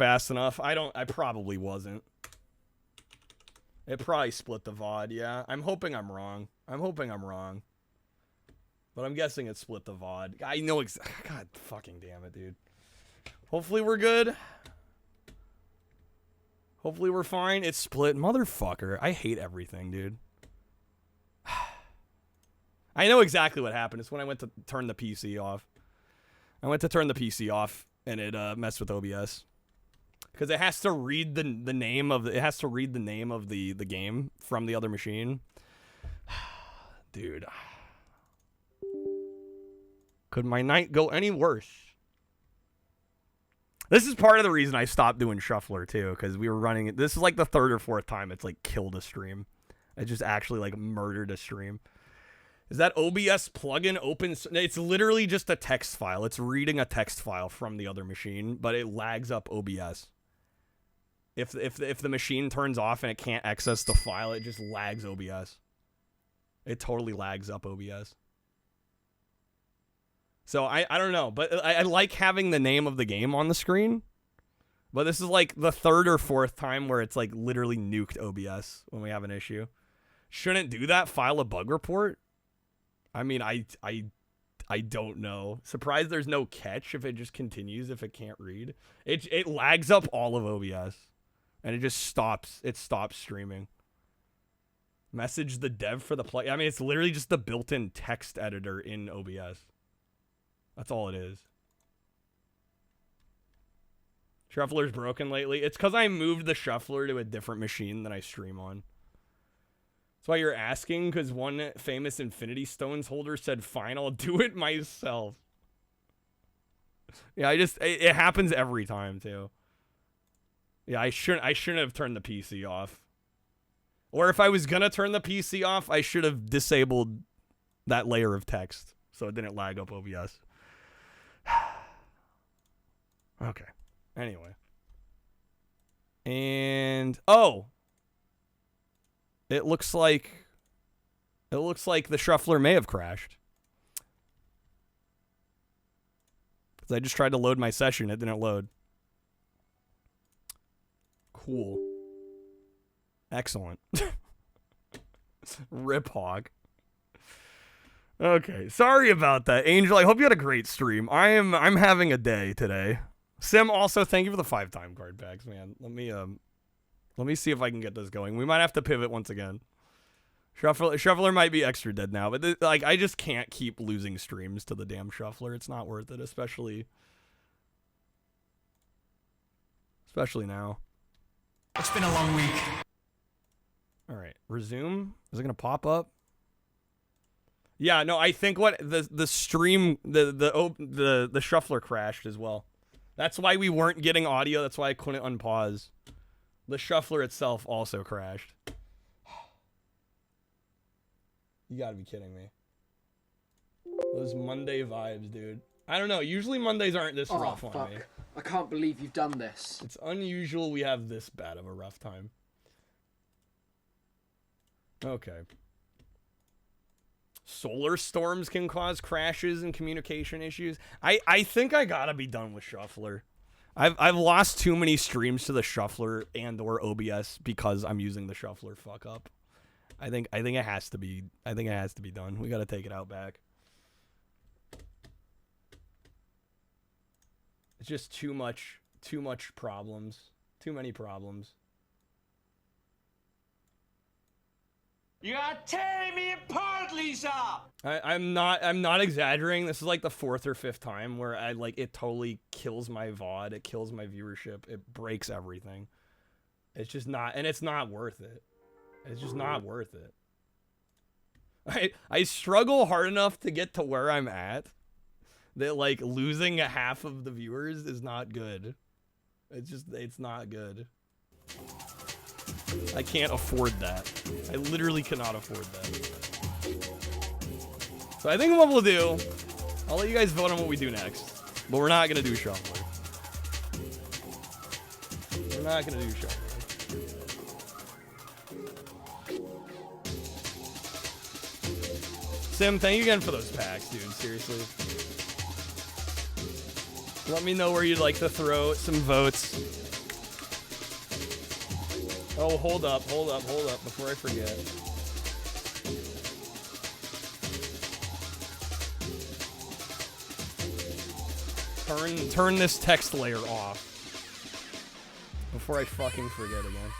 fast enough. I probably wasn't. It probably split the VOD, yeah. I'm hoping I'm wrong. But I'm guessing it split the VOD. I know God fucking damn it, dude. Hopefully we're good. Hopefully we're fine. It's split. Motherfucker. I hate everything, dude. I know exactly what happened. It's when I went to turn the PC off. And it messed with OBS. Because it has to read the name of the game from the other machine. Dude. Could my night go any worse? This is part of the reason I stopped doing Shuffler too, because we were running it. This is like the third or fourth time it's like killed a stream. It just actually like murdered a stream. Is that OBS plugin open? It's literally just a text file. It's reading a text file from the other machine, but it lags up OBS. If the machine turns off and it can't access the file, it just lags OBS. It totally lags up OBS. So I don't know, but I like having the name of the game on the screen. But this is like the third or fourth time where it's like literally nuked OBS when we have an issue. Shouldn't do that. File a bug report. I mean, I don't know. Surprised there's no catch if it just continues if it can't read. It lags up all of OBS. And it just stops. It stops streaming. Message the dev for the play. I mean, it's literally just the built-in text editor in OBS. That's all it is. Shuffler's broken lately. It's because I moved the Shuffler to a different machine than I stream on. That's why you're asking, because one famous Infinity Stones holder said, fine, I'll do it myself. Yeah, it happens every time, too. Yeah, I shouldn't have turned the PC off. Or if I was gonna turn the PC off, I should have disabled that layer of text so it didn't lag up OBS. Okay. Anyway. And it looks like the Shuffler may have crashed. Because I just tried to load my session, it didn't load. Cool. Excellent. Rip Hog. Okay, sorry about that, Angel. I hope you had a great stream. I'm having a day today. Sim, also thank you for the 5-time card packs, man. Let me see if I can get this going. We might have to pivot once again. Shuffler might be extra dead now, but like I just can't keep losing streams to the damn Shuffler. It's not worth it, especially now. It's been a long week. All right, resume. Is it gonna pop up? Yeah, no. I think what the stream the Shuffler crashed as well. That's why we weren't getting audio. That's why I couldn't unpause. The Shuffler itself also crashed. You gotta be kidding me. Those Monday vibes, dude. I don't know. Usually Mondays aren't this rough on me. I can't believe you've done this. It's unusual we have this bad of a rough time. Okay. Solar storms can cause crashes and communication issues. I think I gotta be done with Shuffler. I've lost too many streams to the Shuffler and or OBS because I'm using the Shuffler fuck up. I think it has to be done. We gotta take it out back. It's just too much problems. Too many problems. You are tearing me apart, Lisa! I'm not exaggerating. This is like the 4th or 5th time where it totally kills my VOD, it kills my viewership, it breaks everything. It's just not, and it's not worth it. It's just not worth it. I struggle hard enough to get to where I'm at that like losing half of the viewers is not good. It's not good. I can't afford that. I literally cannot afford that. So I think what we'll do, I'll let you guys vote on what we do next. But we're not gonna do Shuffler. We're not gonna do Shuffler. Sim, thank you again for those packs, dude. Seriously. Let me know where you'd like to throw some votes. Oh, hold up before I forget. Turn this text layer off before I fucking forget again.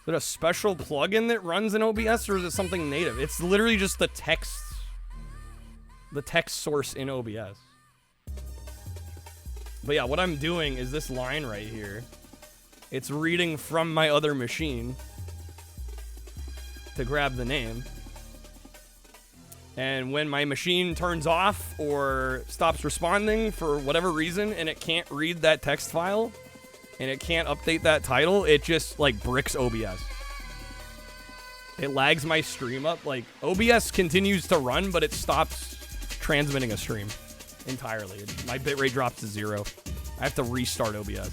Is it a special plugin that runs in OBS, or is it something native? It's literally just the text source in OBS. But yeah, what I'm doing is this line right here. It's reading from my other machine to grab the name. And when my machine turns off or stops responding for whatever reason and it can't read that text file and it can't update that title, it just like bricks OBS. It lags my stream up. Like OBS continues to run, but it stops transmitting a stream entirely. My bitrate drops to 0. I have to restart OBS.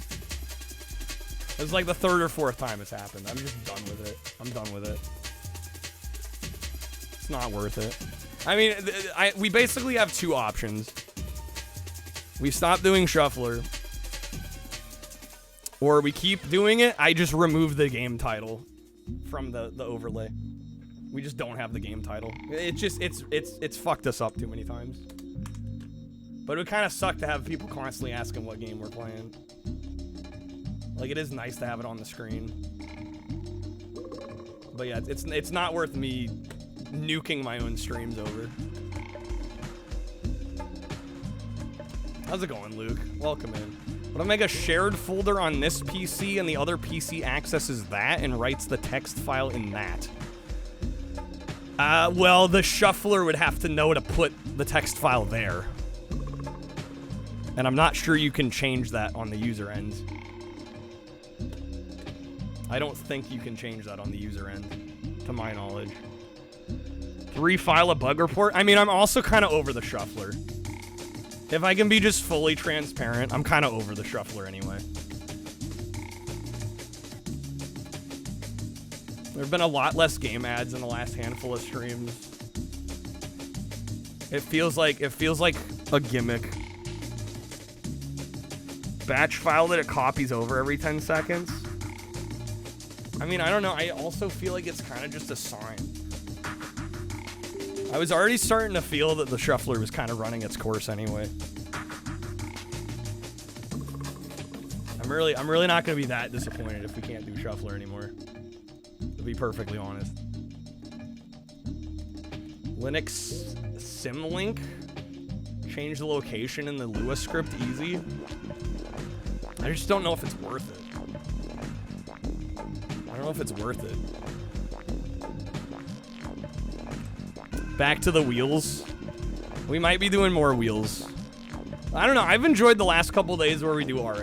It's like the 3rd or 4th time it's happened. I'm just done with it. I'm done with it. It's not worth it. I mean, we basically have 2 options. We stop doing Shuffler, or we keep doing it. I just remove the game title from the overlay. We just don't have the game title. It's fucked us up too many times. But it would kind of suck to have people constantly asking what game we're playing. Like, it is nice to have it on the screen. But yeah, it's not worth me nuking my own streams over. How's it going, Luke? Welcome in. But I'll make a shared folder on this PC and the other PC accesses that and writes the text file in that. Well, the shuffler would have to know to put the text file there. And I'm not sure you can change that on the user end. I don't think you can change that on the user end, to my knowledge. Refile a bug report? I mean, I'm also kind of over the shuffler. If I can be just fully transparent, I'm kind of over the shuffler anyway. There have been a lot less game ads in the last handful of streams. It feels like a gimmick. Batch file that it copies over every 10 seconds. I mean, I don't know. I also feel like it's kind of just a sign. I was already starting to feel that the shuffler was kind of running its course anyway. I'm really not going to be that disappointed if we can't do shuffler anymore. To be perfectly honest. Linux Symlink. Change the location in the Lua script easy. I just don't know if it's worth it. I don't know if it's worth it. Back to the wheels. We might be doing more wheels. I don't know. I've enjoyed the last couple days where we do RA.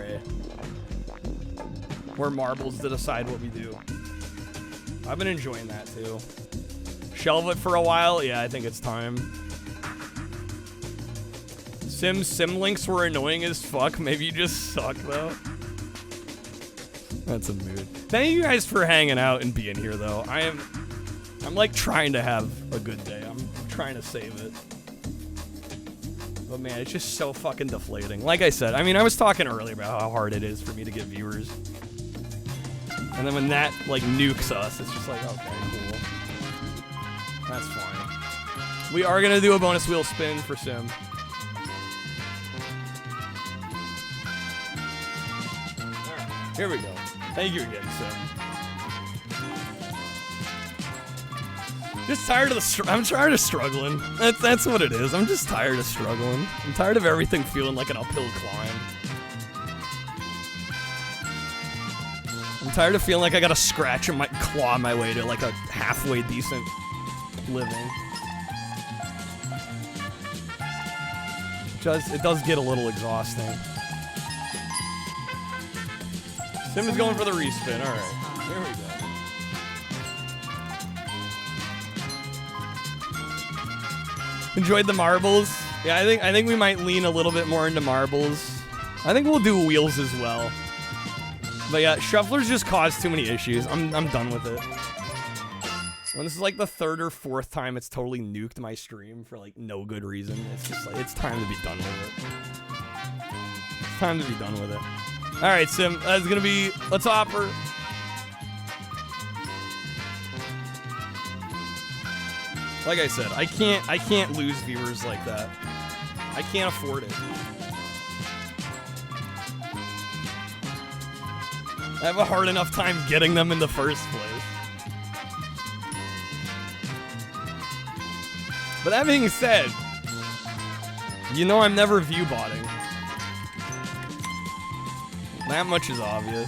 Where marbles to decide what we do. I've been enjoying that too. Shelve it for a while. Yeah, I think it's time. Sim links were annoying as fuck. Maybe you just suck though. That's a mood. Thank you guys for hanging out and being here though. I'm like trying to have a good day. I'm trying to save it. But man, it's just so fucking deflating. Like I said, I mean, I was talking earlier about how hard it is for me to get viewers. And then when that like nukes us, it's just like, okay, cool. That's fine. We are gonna do a bonus wheel spin for Sim. Alright, here we go. Thank you again, Sim. Just tired of I'm tired of struggling. That's what it is. I'm just tired of struggling. I'm tired of everything feeling like an uphill climb. I'm tired of feeling like I gotta scratch and claw my way to like a halfway decent living. It does get a little exhausting. Sim is going for the respin. All right, here we go. Enjoyed the marbles. Yeah, I think we might lean a little bit more into marbles. I think we'll do wheels as well. But yeah, shufflers just cause too many issues. I'm done with it. When this is like the 3rd or 4th time it's totally nuked my stream for like no good reason. It's just like it's time to be done with it. It's time to be done with it. All right, Sim. That's gonna be. Let's offer. Like I said, I can't lose viewers like that. I can't afford it. I have a hard enough time getting them in the first place. But that being said, you know I'm never view botting. That much is obvious.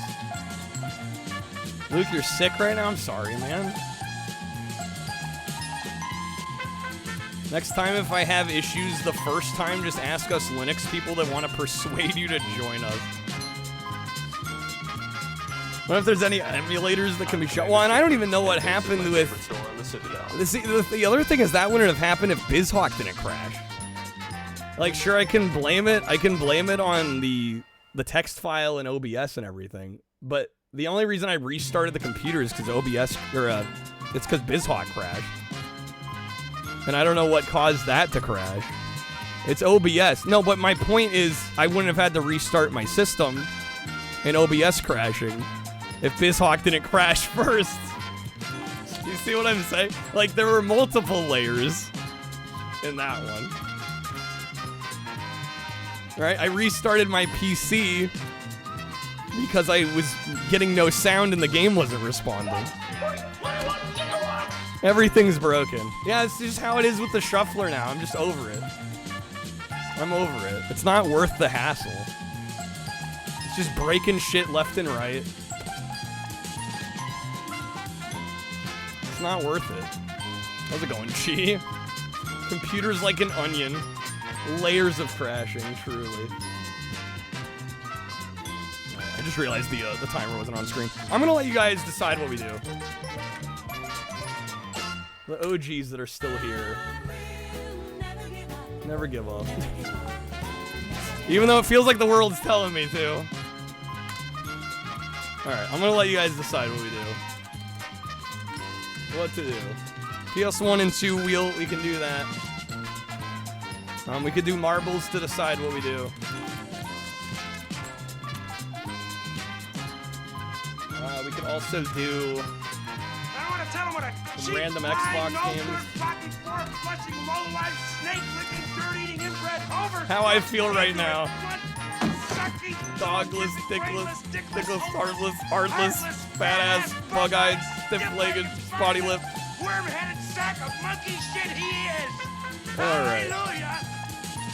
Luke, you're sick right now? I'm sorry, man. Next time if I have issues the first time, just ask us Linux people that want to persuade you to join us. What if there's any emulators that can be shot? Well, and I don't even know what happened with... The other thing is that wouldn't have happened if BizHawk didn't crash. Like, sure, I can blame it. I can blame it on the text file and OBS and everything. But the only reason I restarted the computer is because OBS... it's because BizHawk crashed. And I don't know what caused that to crash. It's OBS. No, but my point is I wouldn't have had to restart my system and OBS crashing if BizHawk didn't crash first. You see what I'm saying? Like, there were multiple layers in that one. Right? I restarted my PC because I was getting no sound and the game wasn't responding. Everything's broken. Yeah, it's just how it is with the shuffler now. I'm just over it. I'm over it. It's not worth the hassle. It's just breaking shit left and right. It's not worth it. How's it going, Chi? Computer's like an onion. Layers of crashing, truly. I just realized the timer wasn't on screen. I'm gonna let you guys decide what we do. The OGs that are still here. Never give up. Even though it feels like the world's telling me to. Alright, I'm gonna let you guys decide what we do. What to do. PS1 and 2 wheel, we can do that. We could do marbles to decide what we do. We could also do some random Xbox games. How I feel right now. Dogless, dickless, heartless, fat-ass, bug-eyed, stiff-legged, spotty-lipped. Worm-headed sack of monkey shit he is! Alright. Hallelujah!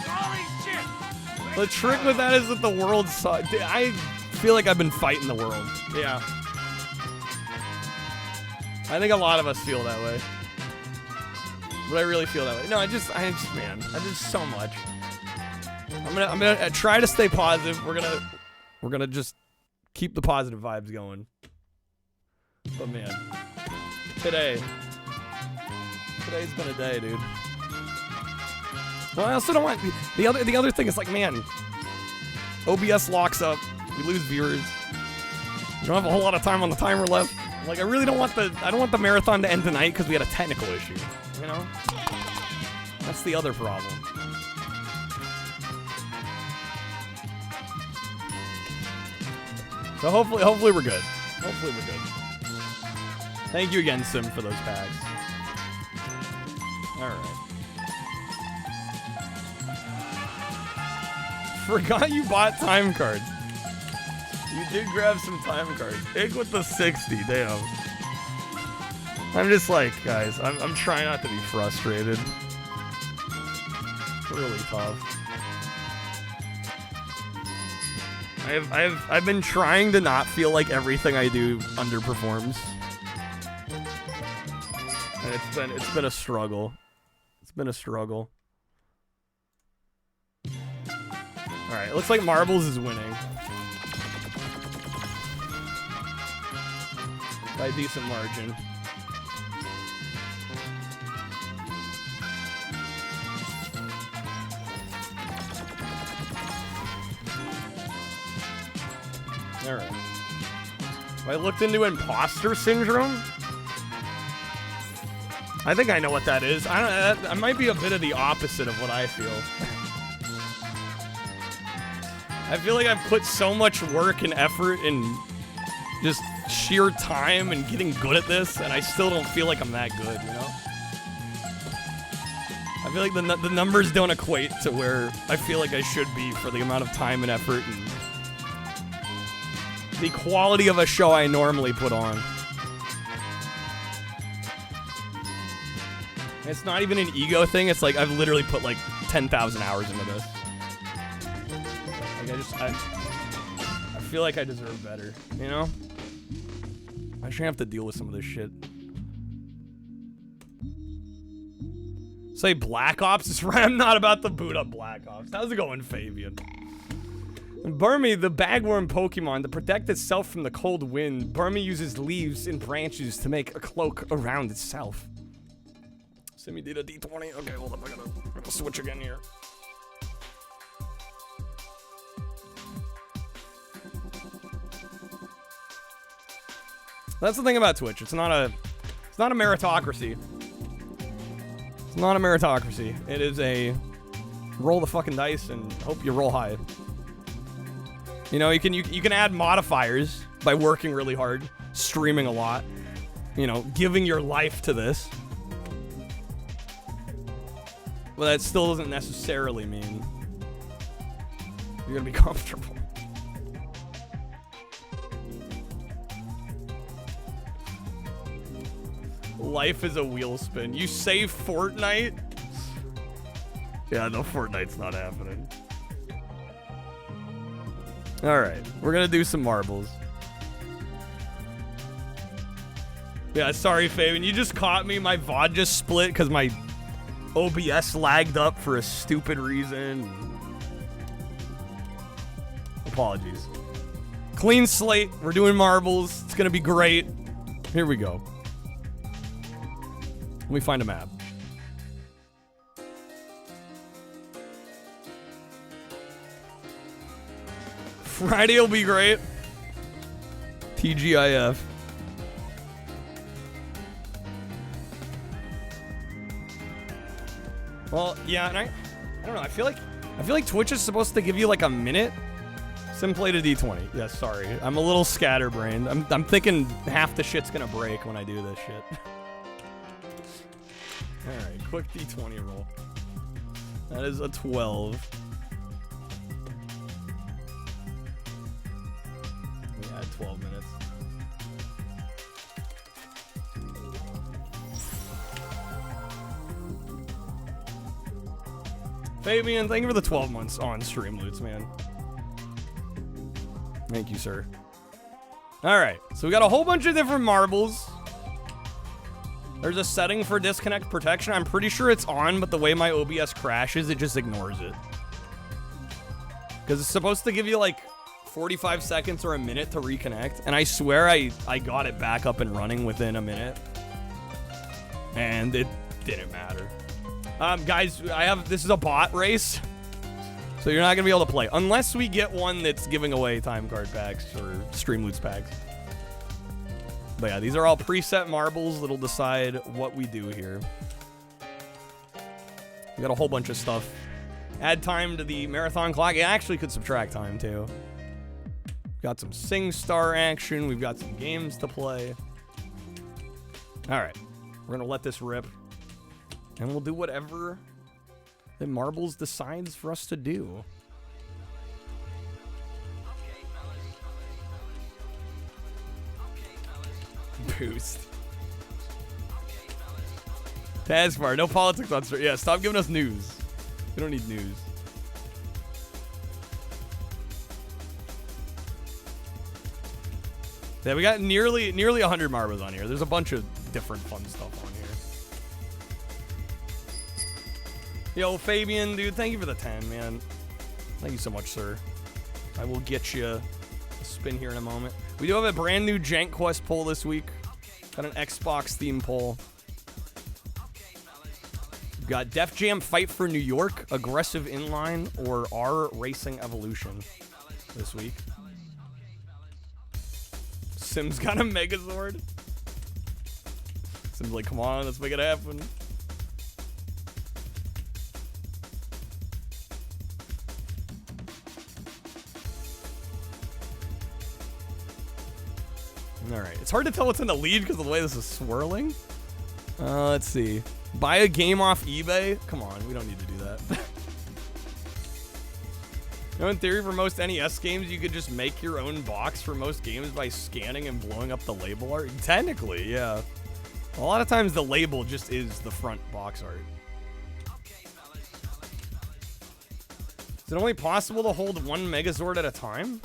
Holy shit! The trick with that is that the world sucks. I feel like I've been fighting the world. Yeah. I think a lot of us feel that way. But I really feel that way. No, I just, man, I just so much. I'm gonna try to stay positive. We're gonna just keep the positive vibes going. But man, today's been a day, dude. Well, I also don't want the other thing is like, man, OBS locks up. We lose viewers. We don't have a whole lot of time on the timer left. Like, I really don't want the marathon to end tonight because we had a technical issue. You know, that's the other problem. So hopefully we're good. Hopefully we're good. Thank you again, Sim, for those packs. All right. Forgot you bought time cards. You did grab some time cards. Ig with the 60, damn. I'm just like, guys, I'm trying not to be frustrated. It's really tough. I've been trying to not feel like everything I do underperforms. And it's been a struggle. It's been a struggle. Alright, it looks like Marbles is winning. By a decent margin. Alright. I looked into imposter syndrome? I think I know what that is. That might be a bit of the opposite of what I feel. I feel like I've put so much work and effort and just sheer time and getting good at this, and I still don't feel like I'm that good, you know? I feel like the numbers don't equate to where I feel like I should be for the amount of time and effort and the quality of a show I normally put on. It's not even an ego thing, it's like I've literally put like 10,000 hours into this. Like I feel like I deserve better, you know? I shouldn't have to deal with some of this shit. Say Black Ops is right. I'm not about to boot up Black Ops. How's it going, Fabian? Burmy, the bagworm Pokemon, to protect itself from the cold wind, Burmy uses leaves and branches to make a cloak around itself. Simi did a D20. Okay, hold up. I gotta switch again here. That's the thing about Twitch. It's not a meritocracy. It's not a meritocracy. It is a roll the fucking dice and hope you roll high. You know, you can add modifiers by working really hard, streaming a lot, you know, giving your life to this. But that still doesn't necessarily mean you're gonna be comfortable. Life is a wheel spin. You say Fortnite? Yeah, no, Fortnite's not happening. Alright, we're gonna do some marbles. Yeah, sorry, Fabian. You just caught me. My VOD just split because my OBS lagged up for a stupid reason. Apologies. Clean slate. We're doing marbles. It's gonna be great. Here we go. Let me find a map. Friday will be great. TGIF. Well, yeah, and I don't know. I feel like Twitch is supposed to give you like a minute. Sim played a D20. Yeah, sorry. I'm a little scatterbrained. I'm thinking half the shit's gonna break when I do this shit. Alright, quick D20 roll. That is a 12. Yeah, 12 minutes. Fabian, thank you for the 12 months on stream loots, man. Thank you, sir. Alright, so we got a whole bunch of different marbles. There's a setting for disconnect protection. I'm pretty sure it's on, but the way my OBS crashes, it just ignores it. Because it's supposed to give you like 45 seconds or a minute to reconnect. And I swear I got it back up and running within a minute. And it didn't matter. Guys, this is a bot race. So you're not going to be able to play. Unless we get one that's giving away time card packs or stream loots packs. But yeah, these are all preset marbles that'll decide what we do here. We got a whole bunch of stuff. Add time to the marathon clock. It actually could subtract time too. Got some SingStar action. We've got some games to play. Alright. We're going to let this rip. And we'll do whatever the marbles decides for us to do. Boost. Taskbar, no politics on stream. Yeah, stop giving us news. We don't need news. Yeah, we got nearly 100 marbles on here. There's a bunch of different fun stuff on here. Yo, Fabian, dude, thank you for the 10, man. Thank you so much, sir. I will get you a spin here in a moment. We do have a brand new Jank Quest poll this week. Got an Xbox theme poll. We've got Def Jam Fight for New York, Aggressive Inline, or R Racing Evolution this week. Sim's got a Megazord. Sim's like, come on, let's make it happen. All right. It's hard to tell what's in the lead because of the way this is swirling. Let's see. Buy a game off eBay? Come on, we don't need to do that. You know, in theory, for most NES games, you could just make your own box for most games by scanning and blowing up the label art. Technically, yeah. A lot of times the label just is the front box art. Is it only possible to hold one Megazord at a time?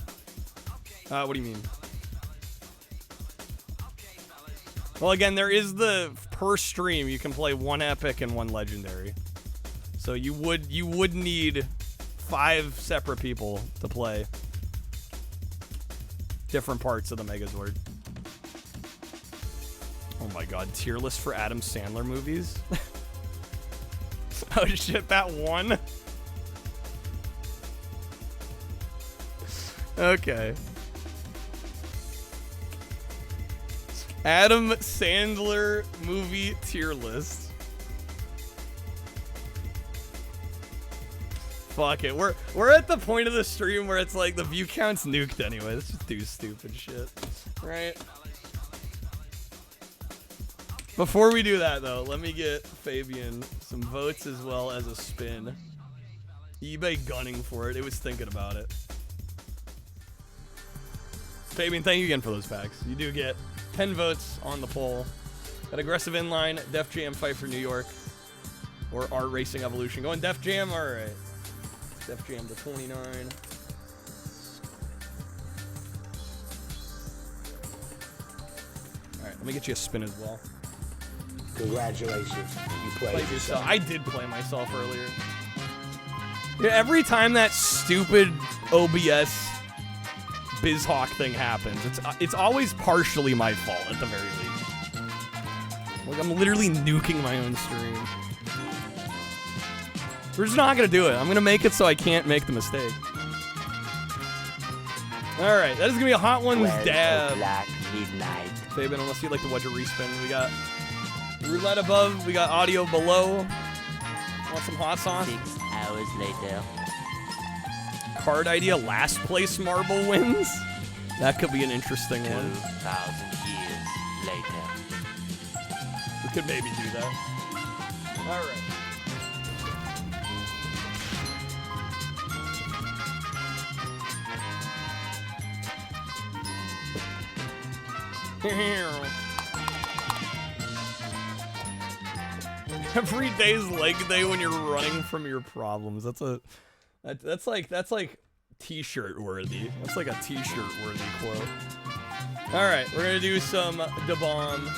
What do you mean? Well, again, there is the per stream you can play one epic and one legendary. So you would need 5 separate people to play different parts of the Megazord. Oh my god, tier list for Adam Sandler movies? Oh shit, that one? Okay. Adam Sandler movie tier list. Fuck it. We're at the point of the stream where it's like the view count's nuked anyway. Let's just do stupid shit. Right? Before we do that though, let me get Fabian some votes as well as a spin. eBay gunning for it. It was thinking about it. Fabian, thank you again for those packs. You do get 10 votes on the poll. Got Aggressive Inline, Def Jam Fight for New York, or Art Racing Evolution. Going Def Jam? Alright. Def Jam to 29. Alright, let me get you a spin as well. Congratulations. You played yourself. I did play myself earlier. Yeah, every time that stupid OBS BizHawk thing happens, it's always partially my fault at the very least. Like, I'm literally nuking my own stream. We're just not gonna do it. I'm gonna make it so I can't make the mistake. Alright, that is gonna be a Hot Ones dab. Midnight. Fabian, unless you'd like to wedge a respin. We got roulette above, we got audio below. Want some hot sauce? 6 hours later. Card idea, last place marble wins? That could be an interesting one. 2,000 years later. We could maybe do that. Alright. Every day's leg day when you're running from your problems. That's like t-shirt worthy. That's like a t-shirt worthy quote. All right, we're gonna do some Da Bomb,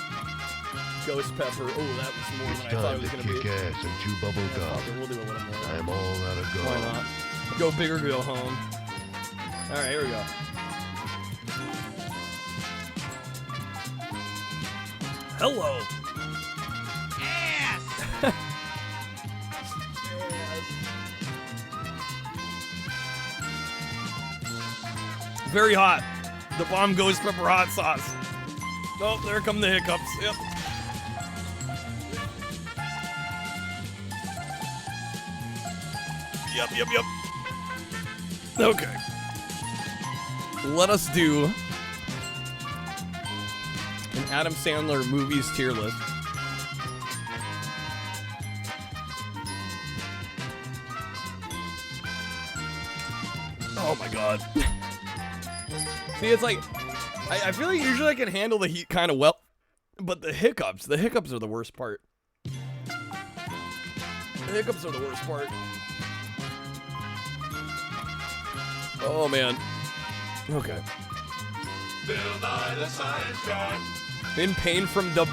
Ghost Pepper. Oh, that was more than I thought it was gonna be. Gas and chew bubble gum. We'll do a little more. I'm all out of gum. Why not? Go big or go home. All right, here we go. Hello. Yes. Very hot. The bomb Ghost Pepper hot sauce. Oh, there come the hiccups. Yep. Yep. Okay. Let us do an Adam Sandler movies tier list. Oh my god. See, it's like, I feel like usually I can handle the heat kind of well, but the hiccups are the worst part. The hiccups are the worst part. Oh man. Okay. In pain from the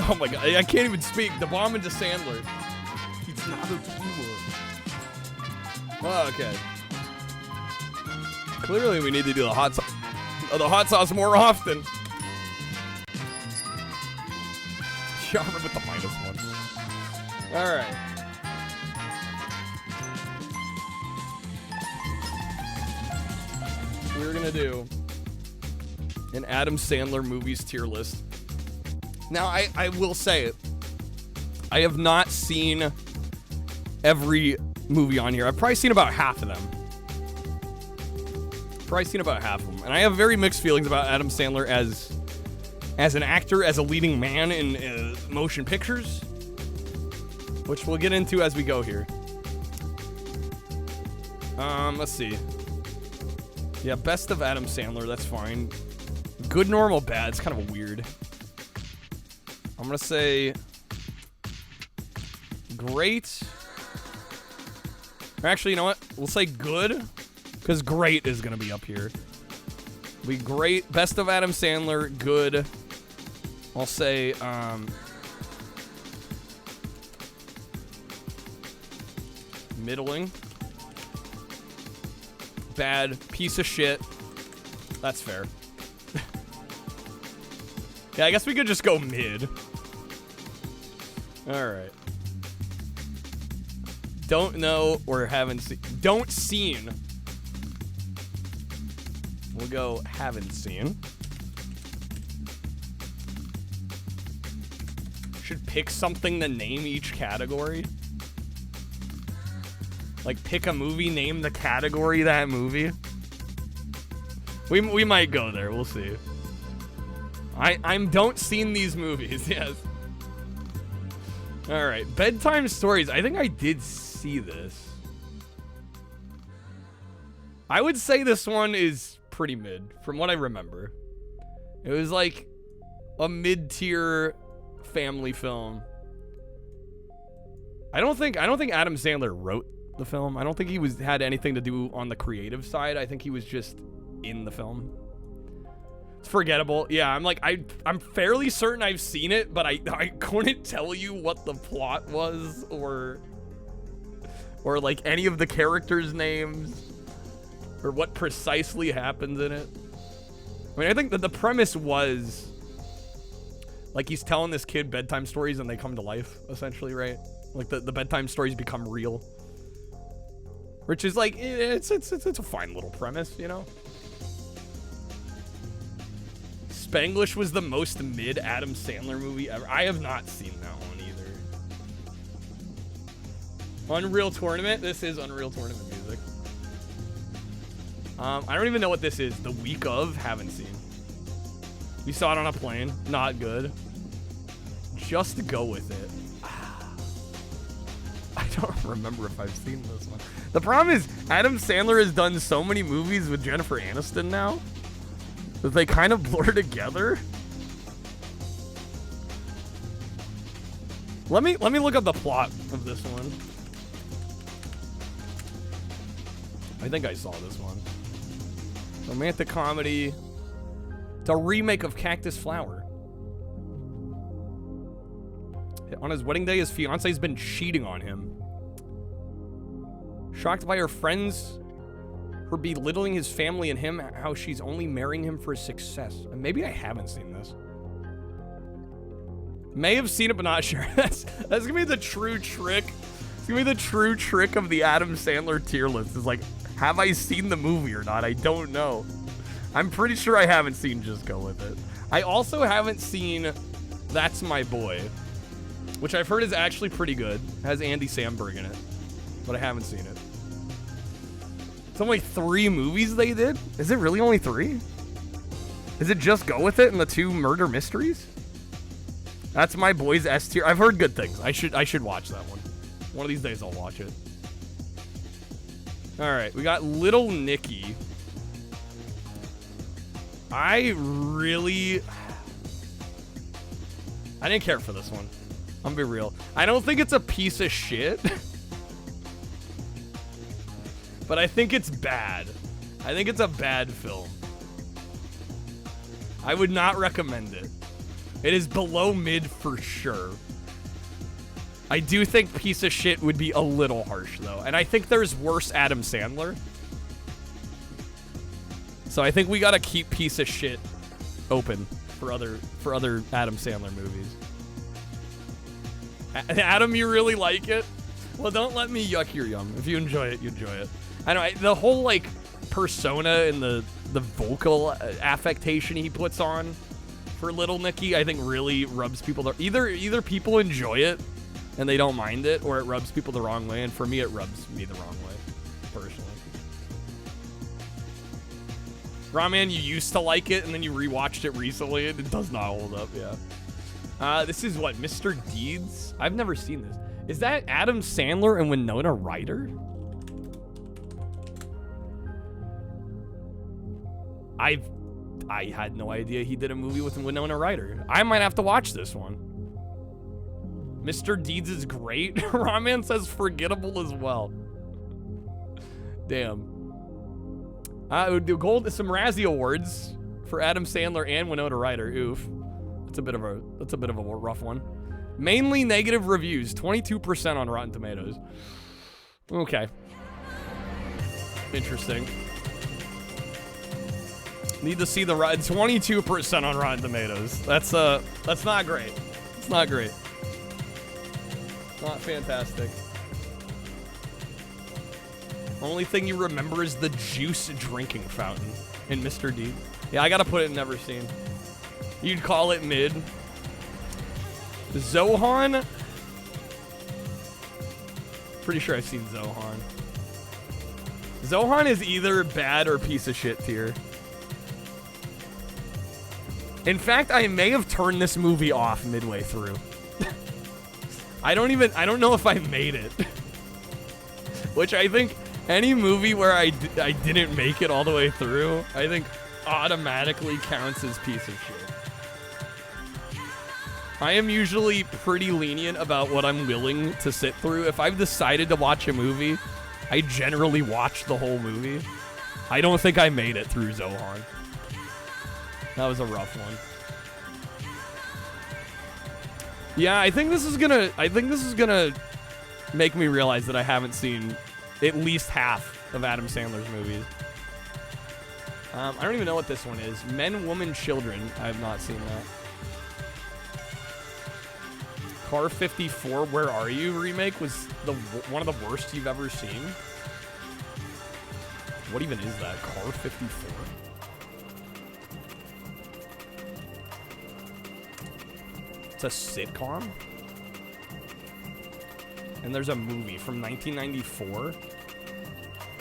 oh my god, I can't even speak. The bomb into Sandler. It's not a tumor. Oh, okay. Clearly, we need to do the hot sauce more often. Yarmer with the -1. All right. We're gonna do an Adam Sandler movies tier list. Now, I will say it. I have not seen every movie on here. I've probably seen about half of them. And I have very mixed feelings about Adam Sandler as as an actor, as a leading man in motion pictures, which we'll get into as we go here. Let's see. Yeah, best of Adam Sandler, that's fine. Good, normal, bad, it's kind of weird. I'm gonna say great. Or actually, you know what? We'll say good, because great is gonna be up here. We great, best of Adam Sandler, good. I'll say, middling. Bad, piece of shit. That's fair. Yeah, I guess we could just go mid. Alright. Don't know or haven't seen. Don't seen. We'll go haven't seen. Should pick something to name each category. Like, pick a movie, name the category of that movie. We might go there, we'll see. I'm don't seen these movies, yes. Alright, bedtime stories. I think I did see this. I would say this one is pretty mid, from what I remember. It was like a mid-tier family film. I don't think Adam Sandler wrote the film. I don't think he had anything to do on the creative side. I think he was just in the film. It's forgettable. Yeah, I'm fairly certain I've seen it, but I couldn't tell you what the plot was or like any of the characters' names or what precisely happens in it. I mean, I think that the premise was like he's telling this kid bedtime stories and they come to life, essentially, right? Like the bedtime stories become real. Which is like, it's a fine little premise, you know? Spanglish was the most mid Adam Sandler movie ever. I have not seen that one either. Unreal Tournament. This is Unreal Tournament music. I don't even know what this is. The Week Of. Haven't seen. We saw it on a plane. Not good. Just go with it. I don't remember if I've seen this one. The problem is, Adam Sandler has done so many movies with Jennifer Aniston now that they kind of blur together. Let me look up the plot of this one. I think I saw this one. Romantic comedy. It's a remake of Cactus Flower. On his wedding day, his fiance's been cheating on him. Shocked by her friends, her belittling his family and him, how she's only marrying him for his success. And maybe I haven't seen this. May have seen it, but not sure. That's gonna be the true trick. It's gonna be the true trick of the Adam Sandler tier list. Is like, have I seen the movie or not? I don't know. I'm pretty sure I haven't seen Just Go With It. I also haven't seen That's My Boy, which I've heard is actually pretty good. It has Andy Samberg in it, but I haven't seen it. It's only 3 movies they did? Is it really only 3? Is it Just Go With It and the 2 murder mysteries? That's My Boy's S tier. I've heard good things. I should watch that one. One of these days I'll watch it. All right, we got Little Nicky. I didn't care for this one. I'm gonna be real. I don't think it's a piece of shit. But I think it's bad. I think it's a bad film. I would not recommend it. It is below mid for sure. I do think piece of shit would be a little harsh though. And I think there's worse Adam Sandler. So I think we gotta keep piece of shit open for other Adam Sandler movies. Adam, you really like it? Well, don't let me yuck your yum. If you enjoy it, you enjoy it. I know, the whole, like, persona and the vocal affectation he puts on for Little Nicky, I think really rubs people either people enjoy it and they don't mind it, or it rubs people the wrong way, and for me, it rubs me the wrong way, personally. Ramen, you used to like it, and then you rewatched it recently, and it does not hold up, yeah. This is what, Mr. Deeds? I've never seen this. Is that Adam Sandler and Winona Ryder? I had no idea he did a movie with Winona Ryder. I might have to watch this one. Mr. Deeds is great. Ramen says forgettable as well. Damn. Some Razzie Awards for Adam Sandler and Winona Ryder. Oof. That's a bit of a rough one. Mainly negative reviews. 22% on Rotten Tomatoes. Okay. Interesting. Need to see the 22% on Rotten Tomatoes. That's not great. It's not great. Not fantastic. Only thing you remember is the juice drinking fountain in Mr. D. Yeah, I gotta put it in never seen. You'd call it mid. Zohan? Pretty sure I've seen Zohan. Zohan is either bad or piece of shit tier. In fact, I may have turned this movie off midway through. I don't know if I made it. Which I think any movie where I didn't make it all the way through, I think automatically counts as piece of shit. I am usually pretty lenient about what I'm willing to sit through. If I've decided to watch a movie, I generally watch the whole movie. I don't think I made it through Zohan. That was a rough one. Yeah, I think this is gonna make me realize that I haven't seen at least half of Adam Sandler's movies. I don't even know what this one is. Men, Woman, Children. I have not seen that. Car 54, Where Are You remake was one of the worst you've ever seen. What even is that? Car 54? It's a sitcom? And there's a movie from 1994.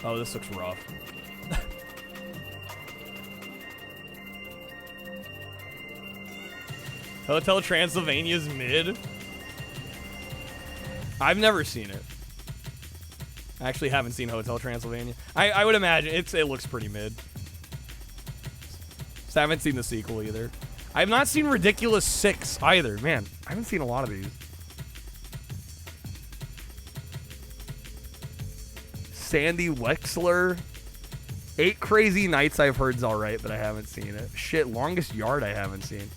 Oh, this looks rough. Hotel Transylvania's mid. I've never seen it. I actually haven't seen Hotel Transylvania. I would imagine it looks pretty mid. So I haven't seen the sequel either. I have not seen Ridiculous 6 either. Man, I haven't seen a lot of these. Sandy Wexler. 8 Crazy Nights I've heard's alright, but I haven't seen it. Shit, Longest Yard I haven't seen.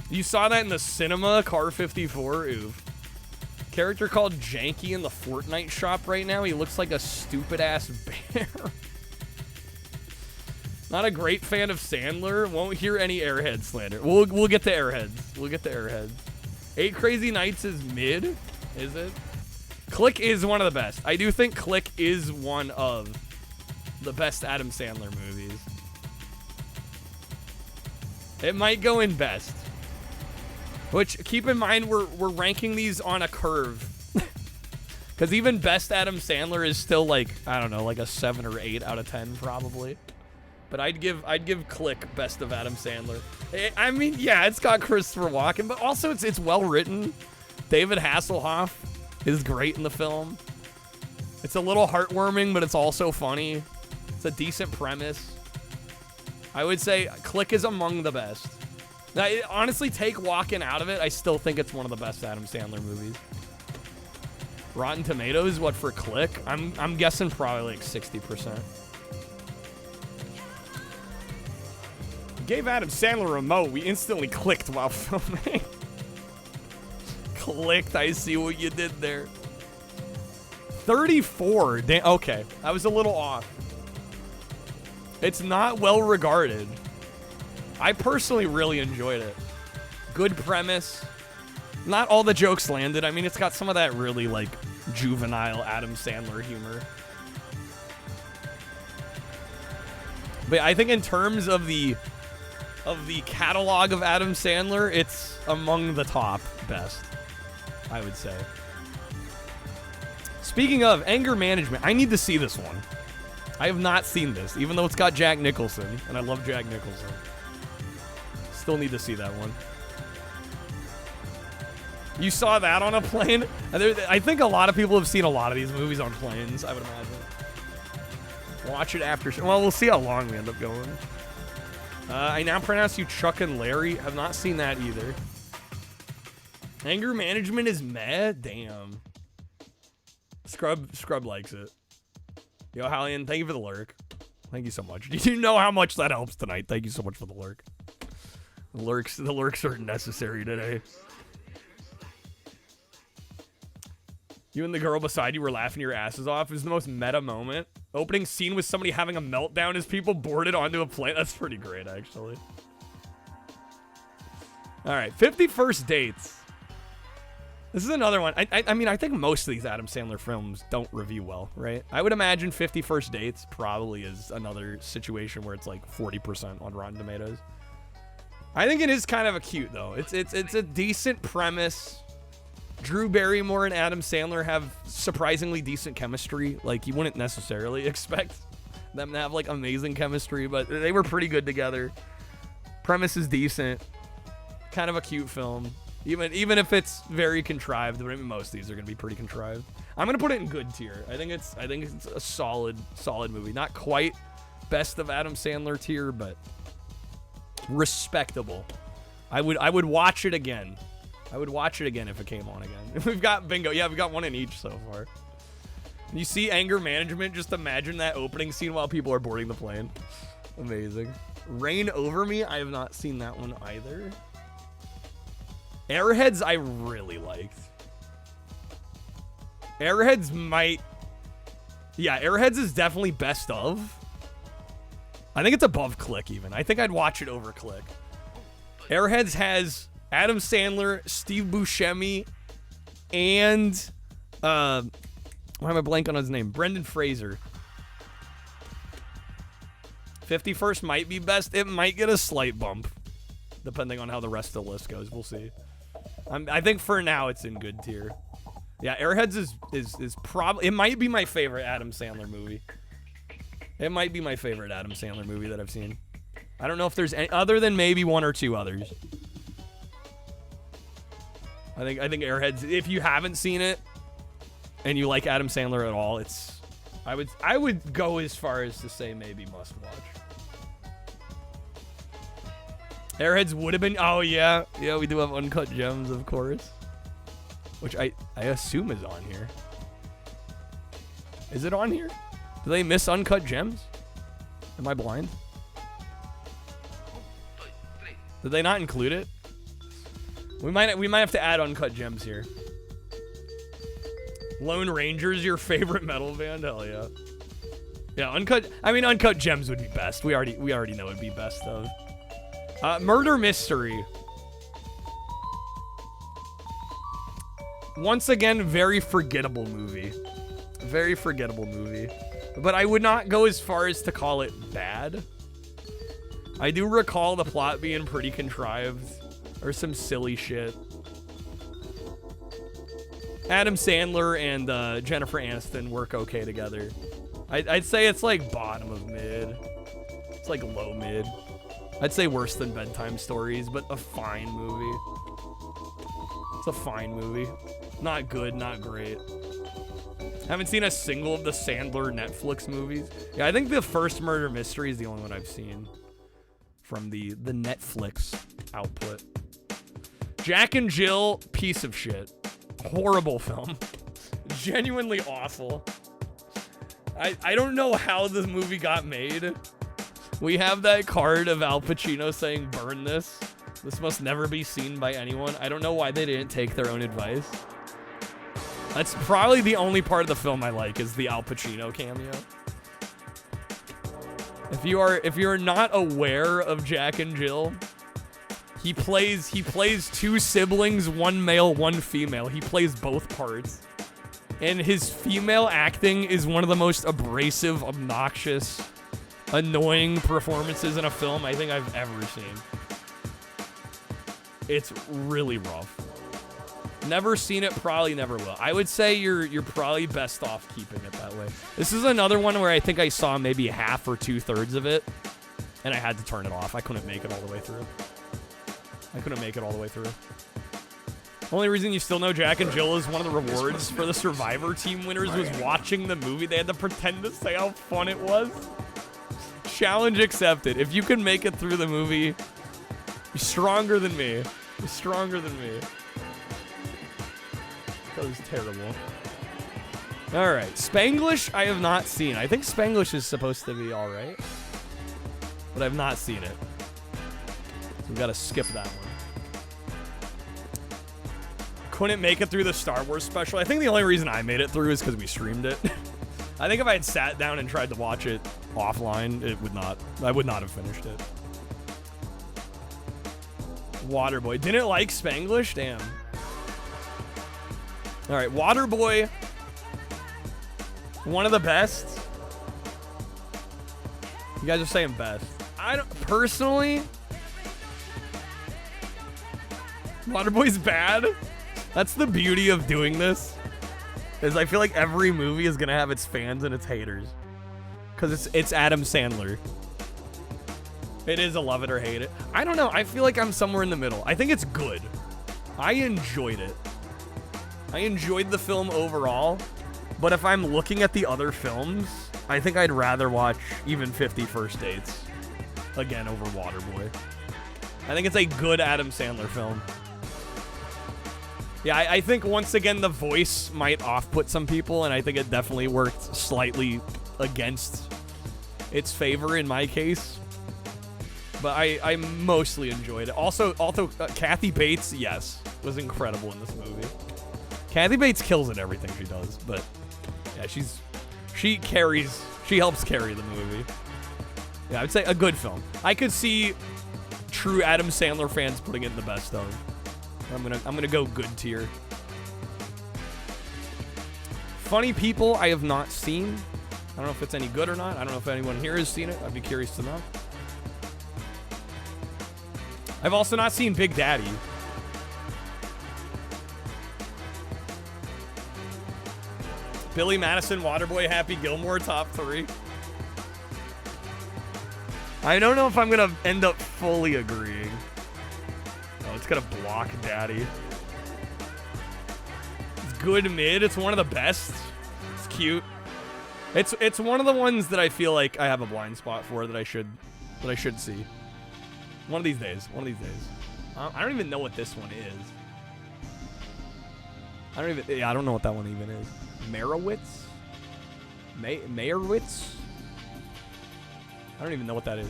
You saw that in the cinema, Car 54? Oof. Character called Janky in the Fortnite shop right now. He looks like a stupid-ass bear. Not a great fan of Sandler. Won't hear any Airhead slander. We'll get to Airheads. We'll get to Airheads. 8 Crazy Nights is mid, is it? Click is one of the best. I do think Click is one of the best Adam Sandler movies. It might go in best. Which, keep in mind, we're ranking these on a curve. Because even best Adam Sandler is still like, I don't know, like a 7 or 8 out of 10 probably. But I'd give Click best of Adam Sandler. I mean, yeah, it's got Christopher Walken, but also it's well written. David Hasselhoff is great in the film. It's a little heartwarming, but it's also funny. It's a decent premise. I would say Click is among the best. Now, honestly, take Walken out of it, I still think it's one of the best Adam Sandler movies. Rotten Tomatoes, what for Click? I'm guessing probably like 60%. Gave Adam Sandler a remote. We instantly clicked while filming. Clicked. I see what you did there. 34. Okay, I was a little off. It's not well regarded. I personally really enjoyed it. Good premise. Not all the jokes landed. I mean, it's got some of that really like juvenile Adam Sandler humor. But I think in terms of the catalog of Adam Sandler, it's among the top best, I would say. Speaking of anger management, I need to see this one. I have not seen this, even though it's got Jack Nicholson, and I love Jack Nicholson. Still need to see that one. You saw that on a plane? I think a lot of people have seen a lot of these movies on planes, I would imagine. Watch it after. Well, we'll see how long we end up going. I now pronounce you Chuck and Larry. I've not seen that either. Anger management is meh? Damn. Scrub likes it. Yo, Hallian, thank you for the lurk. Thank you so much. You know how much that helps tonight. Thank you so much for the lurk. The lurks are necessary today. You and the girl beside you were laughing your asses off. It was the most meta moment. Opening scene with somebody having a meltdown as people boarded onto a plane. That's pretty great, actually. All right, 50 First Dates. This is another one. I mean, I think most of these Adam Sandler films don't review well, right? I would imagine 50 First Dates probably is another situation where it's like 40% on Rotten Tomatoes. I think it is kind of a cute, though. It's a decent premise. Drew Barrymore and Adam Sandler have surprisingly decent chemistry. Like, you wouldn't necessarily expect them to have, like, amazing chemistry, but they were pretty good together. Premise is decent. Kind of a cute film. Even if it's very contrived, but I mean, most of these are gonna be pretty contrived. I'm gonna put it in good tier. I think it's a solid movie. Not quite best of Adam Sandler tier, but respectable. I would watch it again. I would watch it again if it came on again. We've got bingo. Yeah, we've got one in each so far. You see anger management, just imagine that opening scene while people are boarding the plane. Amazing. Reign Over Me, I have not seen that one either. Airheads I really liked. Airheads might... Yeah, Airheads is definitely best of. I think it's above Click even. I think I'd watch it over Click. Airheads has Adam Sandler, Steve Buscemi, and... why am I blank on his name? Brendan Fraser. 51st might be best. It might get a slight bump, depending on how the rest of the list goes. We'll see. I think for now it's in good tier. Yeah, Airheads is probably... It might be my favorite Adam Sandler movie. It might be my favorite Adam Sandler movie that I've seen. I don't know if there's any... Other than maybe one or two others. I think Airheads... If you haven't seen it, and you like Adam Sandler at all, it's... I would go as far as to say maybe must watch. Airheads would have been... Oh, yeah. Yeah, we do have Uncut Gems, of course. Which I assume is on here. Is it on here? Do they miss Uncut Gems? Am I blind? Did they not include it? We might have to add Uncut Gems here. Lone Ranger's your favorite metal band? Hell yeah. Yeah, Uncut Gems would be best. We already know it'd be best of. Murder Mystery. Once again, very forgettable movie. Very forgettable movie. But I would not go as far as to call it bad. I do recall the plot being pretty contrived. Or some silly shit. Adam Sandler and Jennifer Aniston work okay together. I'd say it's like bottom of mid. It's like low mid. I'd say worse than Bedtime Stories, but a fine movie. It's a fine movie. Not good, not great. Haven't seen a single of the Sandler Netflix movies. Yeah, I think the first Murder Mystery is the only one I've seen from the Netflix output. Jack and Jill, piece of shit. Horrible film. Genuinely awful. I don't know how this movie got made. We have that card of Al Pacino saying, burn this. This must never be seen by anyone. I don't know why they didn't take their own advice. That's probably the only part of the film I like, is the Al Pacino cameo. If you're not aware of Jack and Jill, he plays two siblings, one male, one female. He plays both parts. And his female acting is one of the most abrasive, obnoxious, annoying performances in a film I think I've ever seen. It's really rough. Never seen it, probably never will. I would say you're probably best off keeping it that way. This is another one where I think I saw maybe half or 2/3 of it, and I had to turn it off. I couldn't make it all the way through. Only reason you still know Jack and Jill is one of the rewards for the Survivor team winners was watching the movie. They had to pretend to say how fun it was. Challenge accepted. If you can make it through the movie, you're stronger than me. You're stronger than me. That was terrible. All right, Spanglish I have not seen. I think Spanglish is supposed to be all right, but I've not seen it. So we've got to skip that one. Couldn't make it through the Star Wars special. I think the only reason I made it through is because we streamed it. I think if I had sat down and tried to watch it offline, I would not have finished it. Waterboy. Didn't like Spanglish? Damn. All right, Waterboy. One of the best. You guys are saying best. I don't personally. Waterboy's bad. That's the beauty of doing this. Is I feel like every movie is gonna have its fans and its haters, because it's Adam Sandler. It is a love it or hate it. I don't know. I feel like I'm somewhere in the middle. I think it's good. I enjoyed it. I enjoyed the film overall, but if I'm looking at the other films, I think I'd rather watch even 50 First Dates again over Waterboy. I think it's a good Adam Sandler film. Yeah, I think once again the voice might off-put some people, and I think it definitely worked slightly against its favor in my case. But I mostly enjoyed it. Also, Kathy Bates, yes, was incredible in this movie. Kathy Bates kills at everything she does, but yeah, she helps carry the movie. Yeah, I would say a good film. I could see true Adam Sandler fans putting it in the best of. I'm gonna go good tier. Funny People I have not seen. I don't know if it's any good or not. I don't know if anyone here has seen it. I'd be curious to know. I've also not seen Big Daddy. Billy Madison, Waterboy, Happy Gilmore, top 3. I don't know if I'm gonna end up fully agreeing. Oh, it's gonna block Daddy. It's good mid. It's one of the best. It's cute. It's one of the ones that I feel like I have a blind spot for that I should see. One of these days. I don't even know what this one is. I don't know what that one even is. Merowitz? Meyerowitz? I don't even know what that is.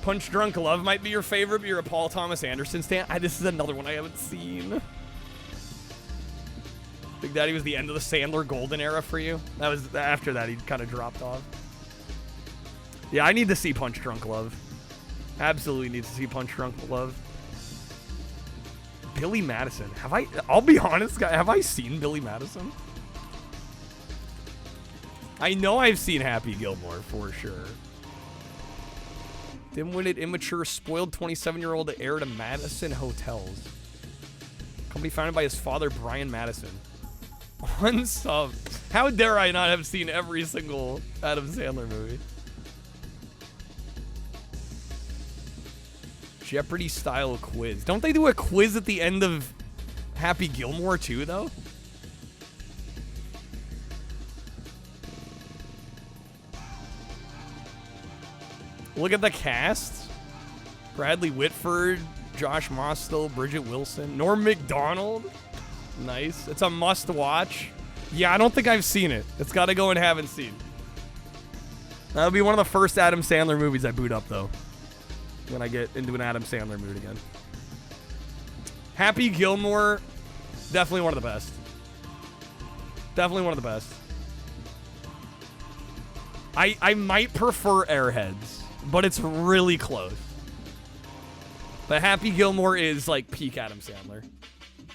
Punch Drunk Love might be your favorite, but you're a Paul Thomas Anderson stan. This is another one I haven't seen. Big Daddy was the end of the Sandler golden era for you. That was after that he kind of dropped off. Yeah, I need to see Punch Drunk Love. Absolutely need to see Punch Drunk Love. Billy Madison. I'll be honest, guys, have I seen Billy Madison? I know I've seen Happy Gilmore for sure. Dim-witted, immature, spoiled 27-year-old heir to Madison Hotels. Company founded by his father, Brian Madison. Unsub. How dare I not have seen every single Adam Sandler movie? Jeopardy style quiz. Don't they do a quiz at the end of Happy Gilmore too, though? Look at the cast. Bradley Whitford, Josh Mostel, Bridget Wilson, Norm Macdonald. Nice. It's a must watch. Yeah, I don't think I've seen it. It's got to go and haven't seen. That'll be one of the first Adam Sandler movies I boot up, though, when I get into an Adam Sandler mood again. Happy Gilmore, definitely one of the best. Definitely one of the best. I might prefer Airheads, but it's really close. But Happy Gilmore is like peak Adam Sandler.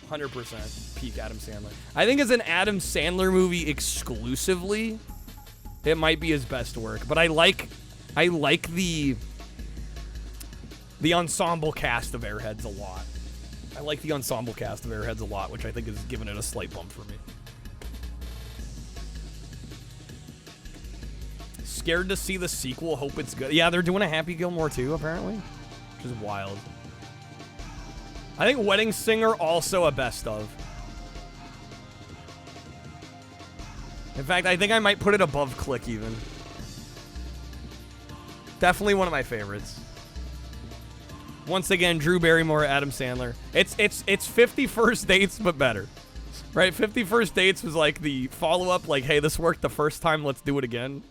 100% peak Adam Sandler. I think as an Adam Sandler movie exclusively, it might be his best work. But I like the ensemble cast of Airheads a lot. I like the ensemble cast of Airheads a lot, which I think has given it a slight bump for me. Scared to see the sequel, hope it's good. Yeah, they're doing a Happy Gilmore too, apparently, which is wild. I think Wedding Singer also a best of. In fact, I think I might put it above Click even. Definitely one of my favorites. Once again, Drew Barrymore, Adam Sandler. It's 50 First Dates, but better. Right? 50 First Dates was like the follow-up, like, hey, this worked the first time, let's do it again.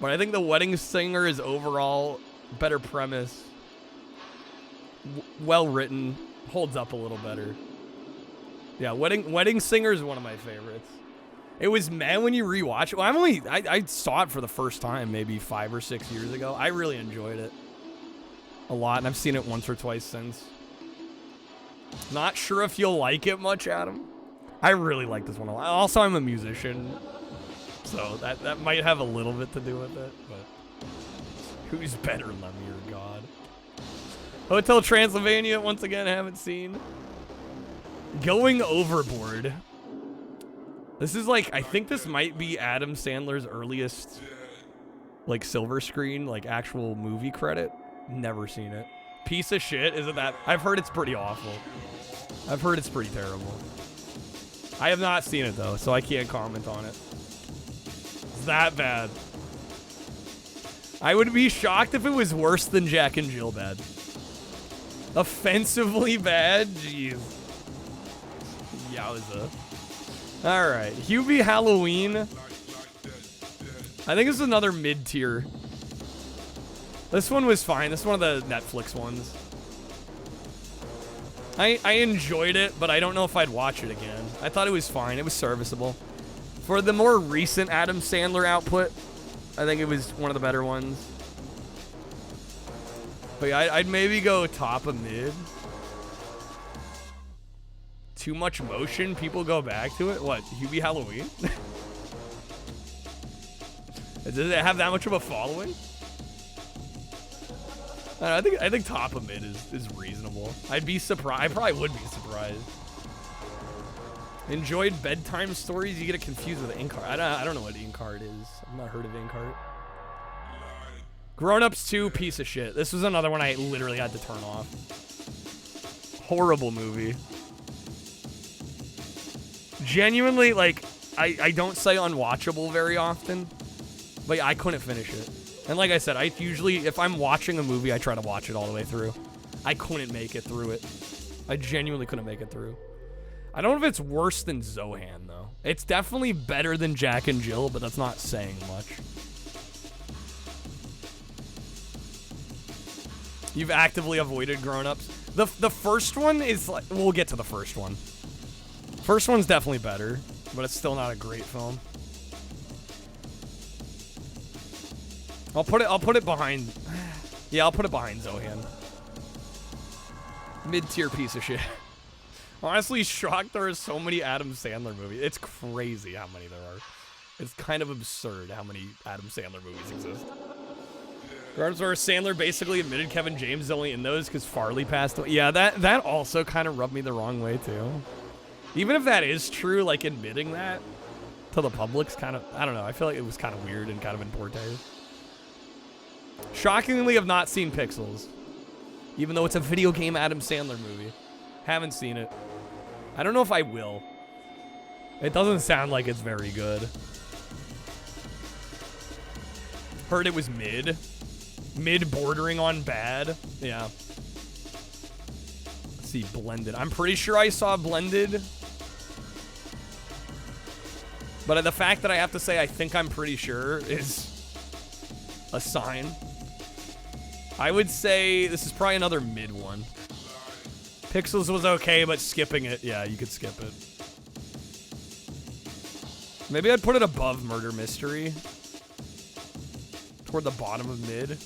But I think The Wedding Singer is overall better premise. Well written. Holds up a little better. Yeah, Wedding Singer is one of my favorites. It was meh when you rewatch it. Well, I saw it for the first time maybe 5 or 6 years ago. I really enjoyed it a lot, and I've seen it once or twice since. Not sure if you'll like it much, Adam. I really like this one a lot. Also, I'm a musician, so that might have a little bit to do with it, but who's better, Lemmy or God? Hotel Transylvania, once again, haven't seen. Going Overboard. This is like, I think this might be Adam Sandler's earliest, like, silver screen, like, actual movie credit. Never seen it. Piece of shit, isn't that? I've heard it's pretty awful. I've heard it's pretty terrible. I have not seen it, though, so I can't comment on it. It's that bad. I would be shocked if it was worse than Jack and Jill bad. Offensively bad? Jeez. Yowza. Alright, Hubie Halloween. I think this is another mid-tier. This one was fine. This is one of the Netflix ones. I enjoyed it, but I don't know if I'd watch it again. I thought it was fine. It was serviceable. For the more recent Adam Sandler output, I think it was one of the better ones. But yeah, I'd maybe go top of mid. Too much motion, people go back to it. What, Hubie Halloween? Does it have that much of a following? I think top of mid is reasonable. I'd be surprised. I probably would be surprised. Enjoyed Bedtime Stories. You get it confused with Inkheart. I don't know what Inkheart is. I've not heard of Inkheart. Grown Ups 2, piece of shit. This was another one I literally had to turn off. Horrible movie. Genuinely, like, I don't say unwatchable very often, but yeah, I couldn't finish it. And like I said, I usually, if I'm watching a movie, I try to watch it all the way through. I couldn't make it through it. I genuinely couldn't make it through. I don't know if it's worse than Zohan, though. It's definitely better than Jack and Jill, but that's not saying much. You've actively avoided grown-ups. The first one is like, we'll get to the first one. First one's definitely better, but it's still not a great film. I'll put it behind. Yeah, I'll put it behind Zohan. Mid-tier piece of shit. Honestly, shocked there are so many Adam Sandler movies. It's crazy how many there are. It's kind of absurd how many Adam Sandler movies exist. Regardless where Sandler basically admitted Kevin James is only in those because Farley passed away. Yeah, that also kind of rubbed me the wrong way too. Even if that is true, like admitting that to the public's kind of, I don't know. I feel like it was kind of weird and kind of in poor taste. Shockingly, I've not seen Pixels, even though it's a video game Adam Sandler movie. Haven't seen it. I don't know if I will. It doesn't sound like it's very good. Heard it was mid. Mid bordering on bad. Yeah. Let's see, Blended. I'm pretty sure I saw Blended. But the fact that I have to say I think I'm pretty sure is a sign. I would say this is probably another mid one. Pixels was okay, but skipping it, yeah, you could skip it. Maybe I'd put it above Murder Mystery. Toward the bottom of mid.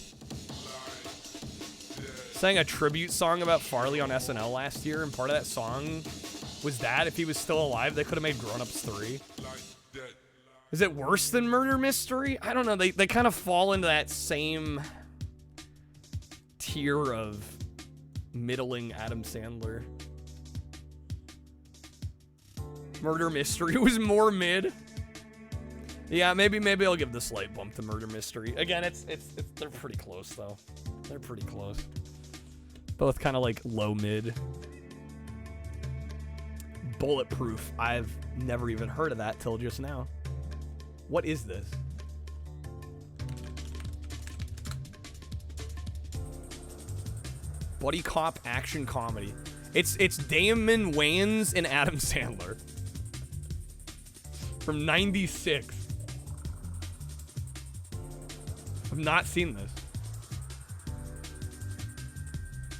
Sang a tribute song about Farley on SNL last year, and part of that song was that if he was still alive, they could have made Grown Ups 3. Is it worse than Murder Mystery? I don't know. They kind of fall into that same tier of middling Adam Sandler. Murder Mystery was more mid. Yeah, maybe I'll give the slight bump to Murder Mystery. Again, it's they're pretty close though. They're pretty close. Both kind of like low mid. Bulletproof. I've never even heard of that till just now. What is this? Buddy cop action comedy. It's Damon Wayans and Adam Sandler. From 96. I've not seen this.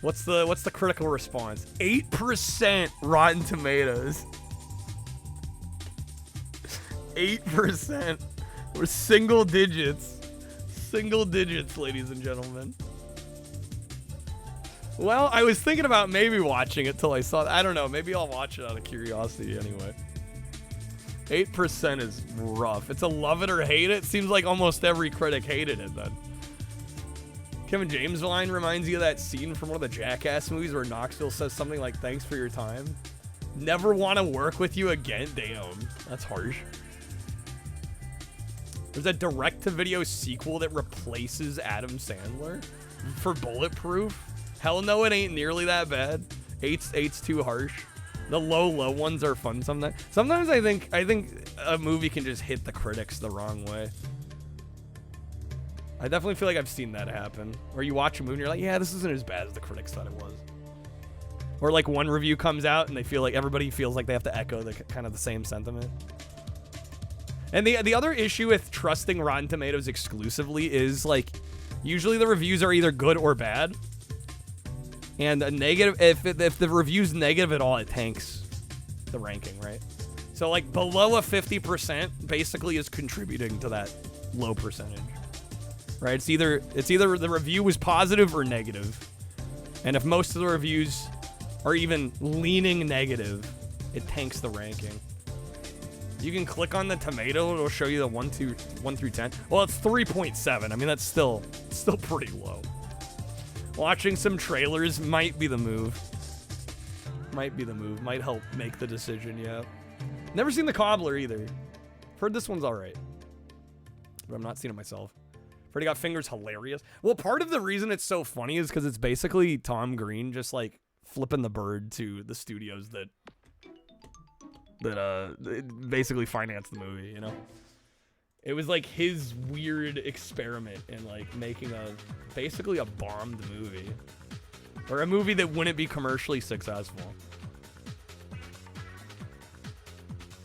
What's the critical response? 8% Rotten Tomatoes. 8%. We're single digits. Single digits, ladies and gentlemen. Well, I was thinking about maybe watching it till I saw it. I don't know. Maybe I'll watch it out of curiosity anyway. 8% is rough. It's a love it or hate it. Seems like almost every critic hated it then. Kevin James' line reminds you of that scene from one of the Jackass movies where Knoxville says something like, "Thanks for your time. Never want to work with you again." Damn, that's harsh. There's a direct-to-video sequel that replaces Adam Sandler for Bulletproof. Hell no, it ain't nearly that bad. Eight's too harsh. The low ones are fun sometimes. Sometimes I think a movie can just hit the critics the wrong way. I definitely feel like I've seen that happen. Where you watch a movie and you're like, yeah, this isn't as bad as the critics thought it was. Or like one review comes out and they feel like everybody feels like they have to echo the kind of the same sentiment. And the other issue with trusting Rotten Tomatoes exclusively is like usually the reviews are either good or bad. And a negative, if the review's negative at all, it tanks the ranking, right? So like below a 50% basically is contributing to that low percentage, right? It's either the review was positive or negative. And if most of the reviews are even leaning negative, it tanks the ranking. You can click on the tomato, it'll show you the 1 through 10. Well, it's 3.7. I mean, that's still pretty low. Watching some trailers might be the move. Might be the move. Might help make the decision, yeah. Never seen The Cobbler either. Heard this one's alright. But I'm not seeing it myself. Freddy Got Finger's hilarious. Well, part of the reason it's so funny is because it's basically Tom Green just like flipping the bird to the studios that basically financed the movie, you know? It was like his weird experiment in like making basically a bombed movie. Or a movie that wouldn't be commercially successful.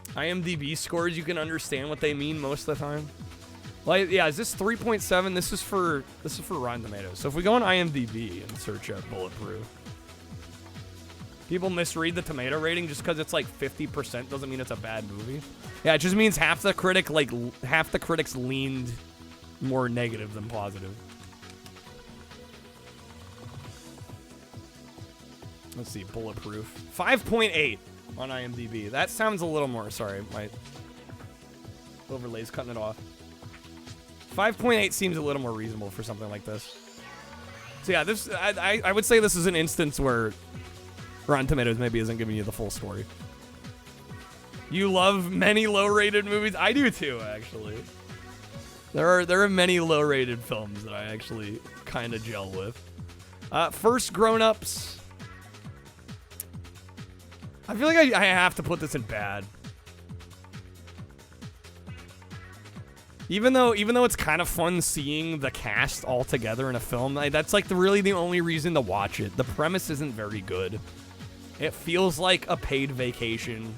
IMDb scores, you can understand what they mean most of the time. Like, yeah, is this 3.7? This is for Rotten Tomatoes. So if we go on IMDb and search up Bulletproof, people misread the tomato rating just because it's like 50% doesn't mean it's a bad movie. Yeah, it just means half the critics leaned more negative than positive. Let's see, Bulletproof. 5.8 on IMDb. That sounds a little more, sorry, my overlay's cutting it off. 5.8 seems a little more reasonable for something like this. So yeah, this I would say this is an instance where Rotten Tomatoes maybe isn't giving you the full story. You love many low-rated movies? I do too, actually. There are many low-rated films that I actually kind of gel with. First Grown Ups. I feel like I have to put this in bad. Even though it's kind of fun seeing the cast all together in a film, that's like really the only reason to watch it. The premise isn't very good. It feels like a paid vacation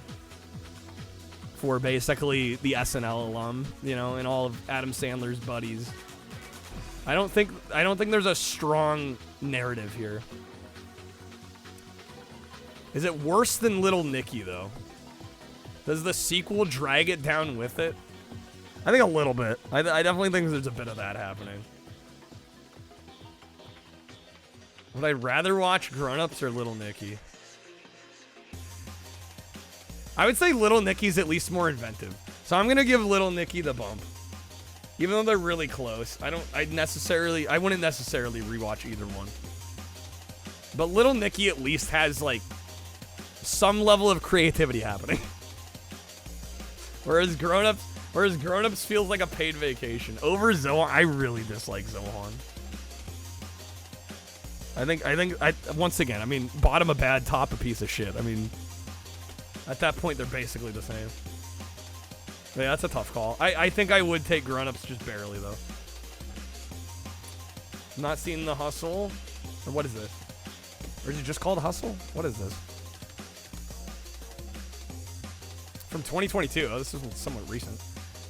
for basically the SNL alum, you know, and all of Adam Sandler's buddies. I don't think there's a strong narrative here. Is it worse than Little Nicky though? Does the sequel drag it down with it? I think a little bit. I definitely think there's a bit of that happening. Would I rather watch Grown Ups or Little Nicky? I would say Little Nicky's at least more inventive. So I'm gonna give Little Nicky the bump. Even though they're really close, I wouldn't necessarily rewatch either one. But Little Nicky at least has, like, some level of creativity happening. Whereas Grown-Ups feels like a paid vacation. Over Zohan, I really dislike Zohan. Once again, I mean, bottom a bad, top a piece of shit. I mean, at that point, they're basically the same. But yeah, that's a tough call. I think I would take Grown-Ups just barely, though. Not seen The Hustle? Or what is this? Or is it just called Hustle? What is this? From 2022. Oh, this is somewhat recent.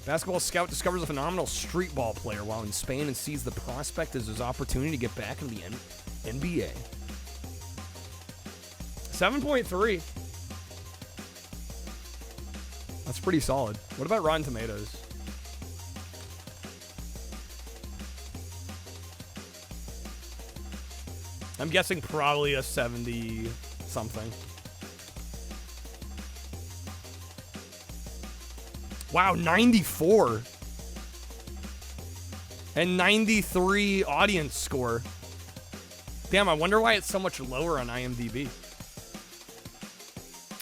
Basketball scout discovers a phenomenal street ball player while in Spain and sees the prospect as his opportunity to get back into the NBA. 7.3. That's pretty solid. What about Rotten Tomatoes? I'm guessing probably a 70 something. Wow, 94. And 93 audience score. Damn, I wonder why it's so much lower on IMDb.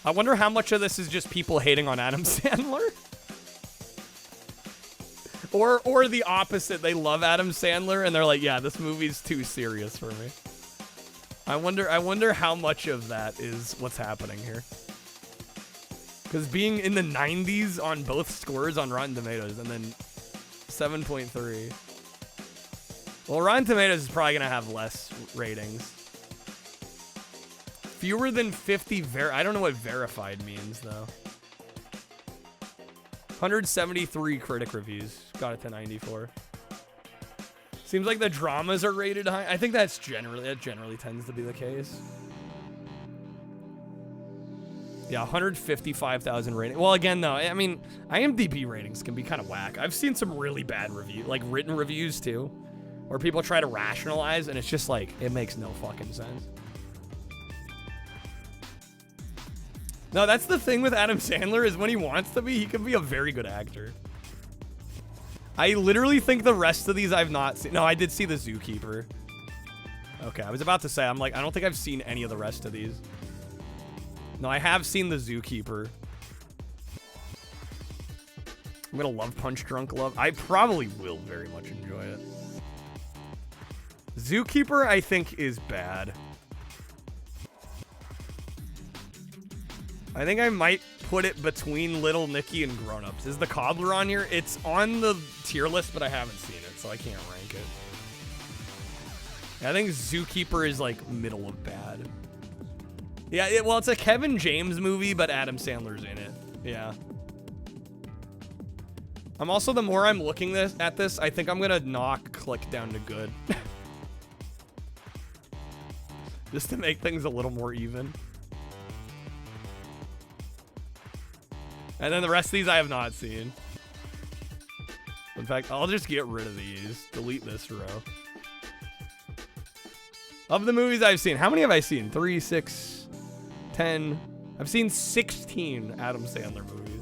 I wonder how much of this is just people hating on Adam Sandler? Or the opposite, they love Adam Sandler and they're like, yeah, this movie's too serious for me. I wonder how much of that is what's happening here. Because being in the 90s on both scores on Rotten Tomatoes and then 7.3. Well, Rotten Tomatoes is probably going to have less ratings. Fewer than 50 I don't know what verified means, though. 173 critic reviews. Got it to 94. Seems like the dramas are rated high. I think that generally tends to be the case. Yeah, 155,000 rating. Well, again, though, I mean, IMDb ratings can be kind of whack. I've seen some really bad like written reviews too, where people try to rationalize, and it's just like, it makes no fucking sense. No, that's the thing with Adam Sandler is when he wants to be, he can be a very good actor. I literally think the rest of these I've not seen. No, I did see The Zookeeper. Okay, I was about to say, I'm like, I don't think I've seen any of the rest of these. No, I have seen The Zookeeper. I'm gonna love Punch Drunk Love. I probably will very much enjoy it. Zookeeper, I think, is bad. I think I might put it between Little Nicky and Grown Ups. Is the Cobbler on here? It's on the tier list, but I haven't seen it, so I can't rank it. I think Zookeeper is like middle of bad. Yeah, well, it's a Kevin James movie, but Adam Sandler's in it. Yeah. I'm also, the more I'm looking at this, I think I'm gonna knock Click down to good. Just to make things a little more even. And then the rest of these I have not seen. In fact, I'll just get rid of these. Delete this row. Of the movies I've seen, how many have I seen? 3, 6... 10. I've seen 16 Adam Sandler movies.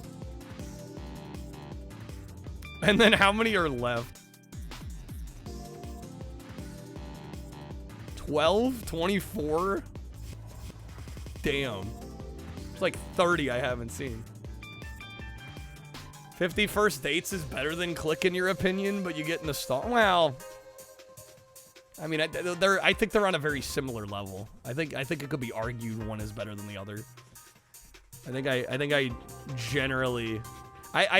And then how many are left? 12? 24? Damn. It's like 30 I haven't seen. 50 First Dates is better than Click in your opinion, but you get nostalgia. Well, I mean, I think they're on a very similar level. I think it could be argued one is better than the other. I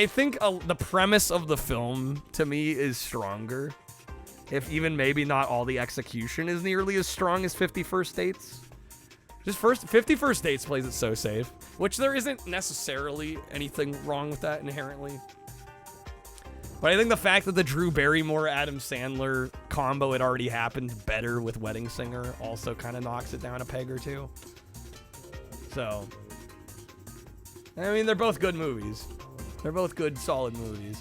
think the premise of the film to me is stronger. If even maybe not all the execution is nearly as strong as 50 First Dates. Just 50 First Dates plays it so safe, which there isn't necessarily anything wrong with that inherently. But I think the fact that the Drew Barrymore Adam Sandler combo had already happened better with Wedding Singer also kind of knocks it down a peg or two. So, I mean, they're both good movies. They're both good, solid movies.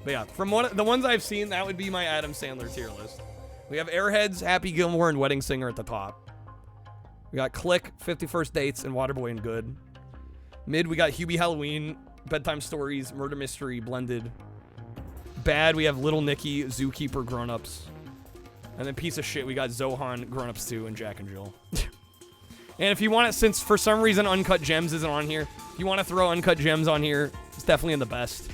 But yeah, from the ones I've seen, that would be my Adam Sandler tier list. We have Airheads, Happy Gilmore, and Wedding Singer at the top. We got Click, 50 First Dates, and Waterboy and Good. Mid, we got Hubie Halloween, Bedtime Stories, Murder Mystery, Blended. Bad, we have Little Nicky, Zookeeper, Grown Ups. And then piece of shit, we got Zohan, Grown Ups 2, and Jack and Jill. And if you want it, since for some reason Uncut Gems isn't on here, if you want to throw Uncut Gems on here, it's definitely in the best.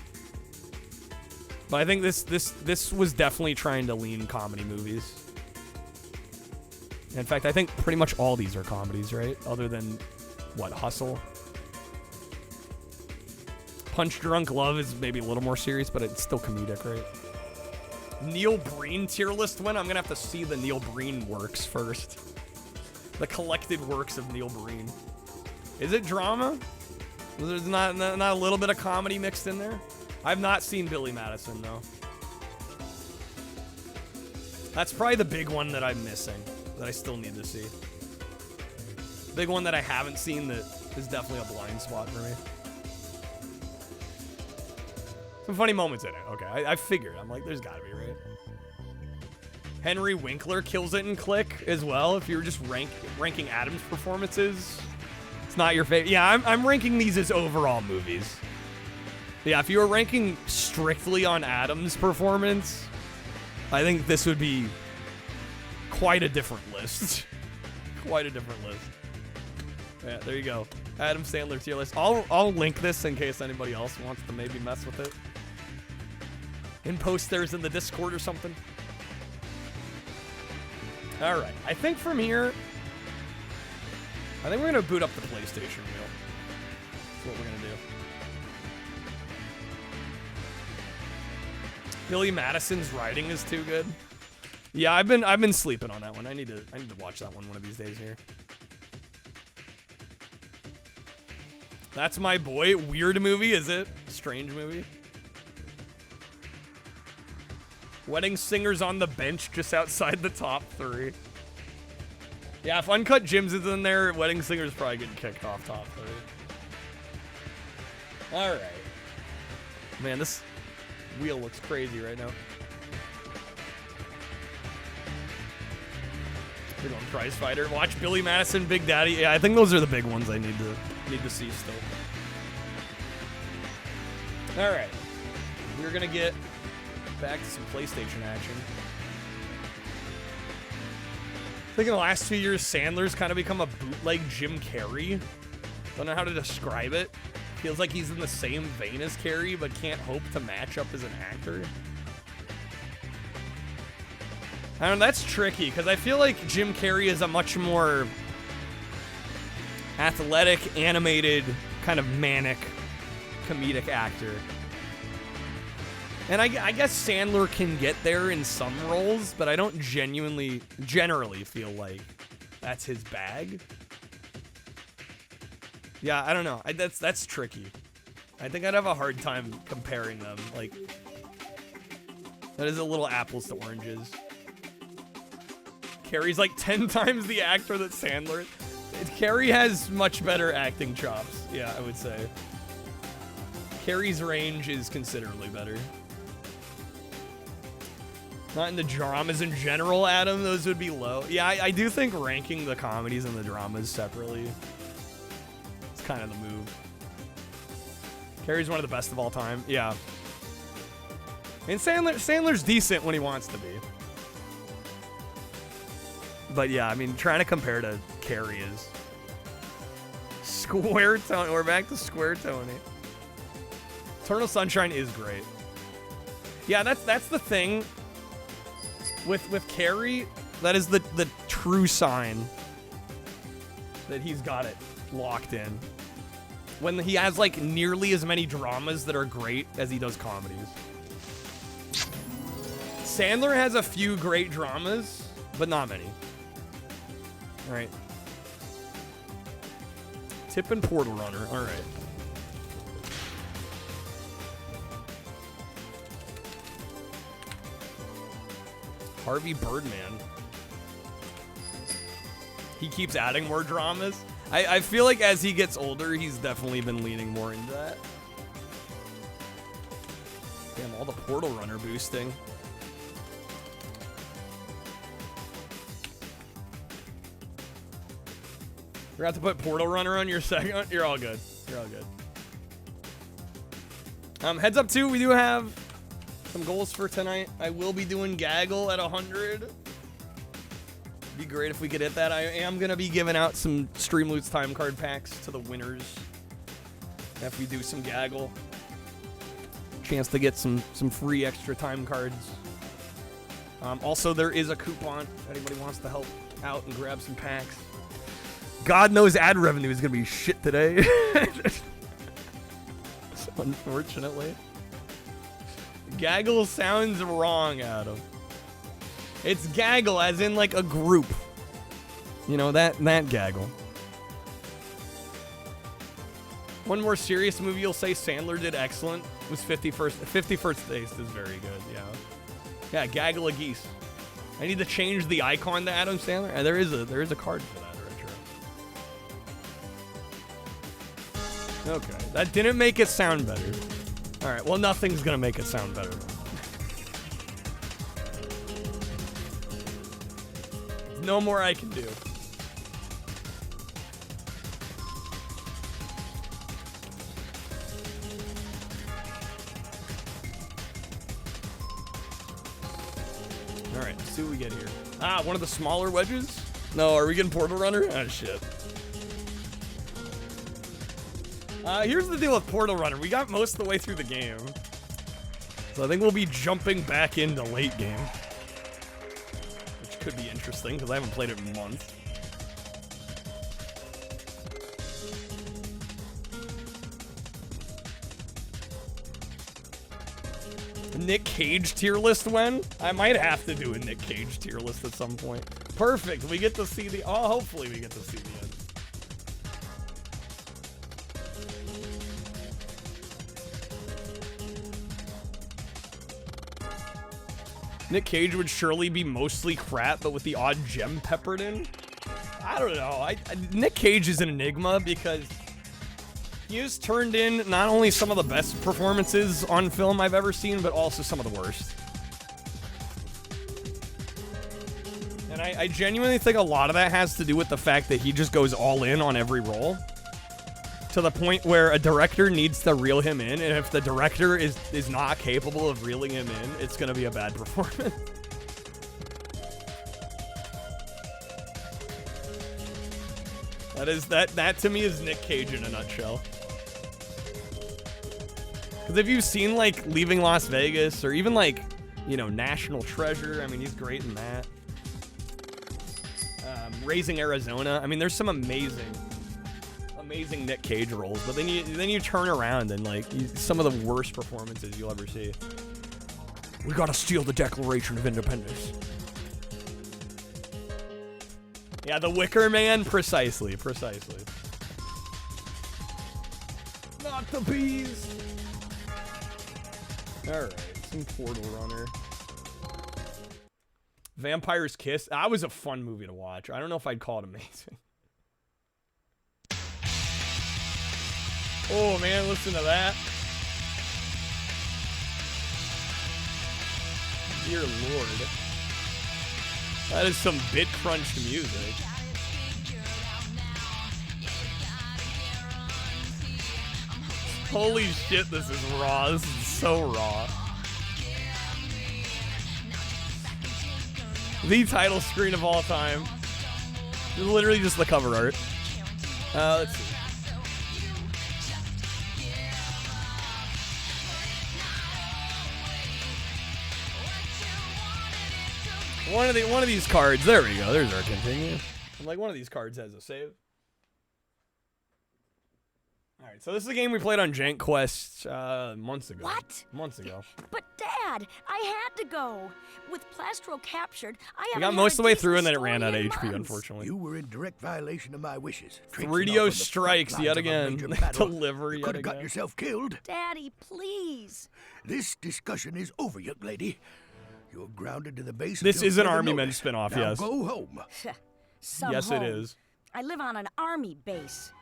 But I think this was definitely trying to lean comedy movies. In fact, I think pretty much all these are comedies, right? Other than, what, Hustle? Punch Drunk Love is maybe a little more serious, but it's still comedic, right? Neil Breen tier list win? I'm gonna have to see the Neil Breen works first. The collected works of Neil Breen. Is it drama? There's not a little bit of comedy mixed in there? I've not seen Billy Madison, though. That's probably the big one that I'm missing, that I still need to see. Big one that I haven't seen that is definitely a blind spot for me. Some funny moments in it. Okay, I figured. I'm like, there's gotta be, right? Henry Winkler kills it in Click as well. If you were just ranking Adam's performances, it's not your favorite. Yeah, I'm ranking these as overall movies. Yeah, if you were ranking strictly on Adam's performance, I think this would be quite a different list. Quite a different list. Yeah, there you go. Adam Sandler tier list. I'll link this in case anybody else wants to maybe mess with it. In posters in the Discord or something. All right, I think from here, I think we're gonna boot up the PlayStation wheel. That's what we're gonna do. Billy Madison's writing is too good. Yeah, I've been sleeping on that one. I need to watch that one of these days here. That's my boy. Weird movie, is it? Strange movie. Wedding Singer's on the bench just outside the top 3. Yeah, if Uncut Gems is in there, Wedding Singer's probably getting kicked off top 3. All right. Man, this wheel looks crazy right now. Big on Prize Fighter. Watch Billy Madison, Big Daddy. Yeah, I think those are the big ones I need to see still. All right. We're going to get back to some PlayStation action. I think in the last 2 years, Sandler's kind of become a bootleg Jim Carrey. Don't know how to describe it. Feels like he's in the same vein as Carrey, but can't hope to match up as an actor. I don't know, that's tricky, because I feel like Jim Carrey is a much more athletic, animated, kind of manic, comedic actor. And I guess Sandler can get there in some roles, but I don't generally feel like that's his bag. Yeah, I don't know. That's tricky. I think I'd have a hard time comparing them. Like, that is a little apples to oranges. Carrey's like 10 times the actor that Sandler. Carrey has much better acting chops. Yeah, I would say. Carrey's range is considerably better. Not in the dramas in general, Adam. Those would be low. Yeah, I do think ranking the comedies and the dramas separately is kind of the move. Carrey's one of the best of all time. Yeah. And Sandler's decent when he wants to be. But yeah, I mean, trying to compare to Carrey is... Square Tony. We're back to Square Tony. Eternal Sunshine is great. Yeah, that's the thing. With Carrey, that is the true sign that he's got it locked in. When he has like nearly as many dramas that are great as he does comedies. Sandler has a few great dramas, but not many. All right. Tip and Portal Runner. All right. Harvey Birdman. He keeps adding more dramas. I feel like as he gets older, he's definitely been leaning more into that. Damn, all the Portal Runner boosting. Forgot to put Portal Runner on your second. You're all good. You're all good. Heads up too, we do have some goals for tonight. I will be doing Gaggle at 100. Be great if we could hit that. I am gonna be giving out some Stream Loot's time card packs to the winners if we do some gaggle. Chance to get some free extra time cards. Also, there is a coupon if anybody wants to help out and grab some packs. God knows ad revenue is gonna be shit today. So unfortunately, gaggle sounds wrong, Adam. It's gaggle as in like a group. You know, that gaggle. One more serious movie you'll say Sandler did excellent was 51st Dates is very good, yeah. Yeah, gaggle of geese. I need to change the icon to Adam Sandler. And there is a card for that, retro. Okay, that didn't make it sound better. Alright, well nothing's gonna make it sound better. No more I can do. Alright, let's see what we get here. Ah, one of the smaller wedges? No, are we getting Portal Runner? Ah, shit. Here's the deal with Portal Runner. We got most of the way through the game. So I think we'll be jumping back into late game. Which could be interesting, because I haven't played it in months. Nick Cage tier list when? I might have to do a Nick Cage tier list at some point. Perfect. We get to see the... Oh, hopefully we get to see the end. Nick Cage would surely be mostly crap, but with the odd gem peppered in? I don't know. Nick Cage is an enigma because he has turned in not only some of the best performances on film I've ever seen, but also some of the worst. And I genuinely think a lot of that has to do with the fact that he just goes all in on every role. To the point where a director needs to reel him in, and if the director is not capable of reeling him in, it's gonna be a bad performance. That to me is Nick Cage in a nutshell. Because if you've seen like Leaving Las Vegas or even like, you know, National Treasure, I mean, he's great in that. Raising Arizona, I mean, there's some amazing Nick Cage roles, but then you turn around and like some of the worst performances you'll ever see. We gotta steal the Declaration of Independence. Yeah, the Wicker Man, precisely. Not the bees. All right, some Portal Runner. Vampire's Kiss. That was a fun movie to watch. I don't know if I'd call it amazing. Oh man, listen to that. Dear Lord. That is some bit crunched music. Holy shit, this is raw. This is so raw. The title screen of all time. It's literally just the cover art. Let's see. One of these cards. There we go. There's our continue. I'm like, one of these cards has a save. All right, so this is a game we played on Jank Quest months ago. What? Months ago. But Dad, I had to go. With Plastro captured, I We got most of the way through and then it ran out of HP, unfortunately. You were in direct violation of my wishes. 3DO strikes yet again. Deliver yet Could have got again. yourself killed. Daddy, please. This discussion is over, young lady. You're grounded to the base. This until is an further Army Men notice. spinoff, Now yes. go home. Yes, it Home. is. I live on an army base.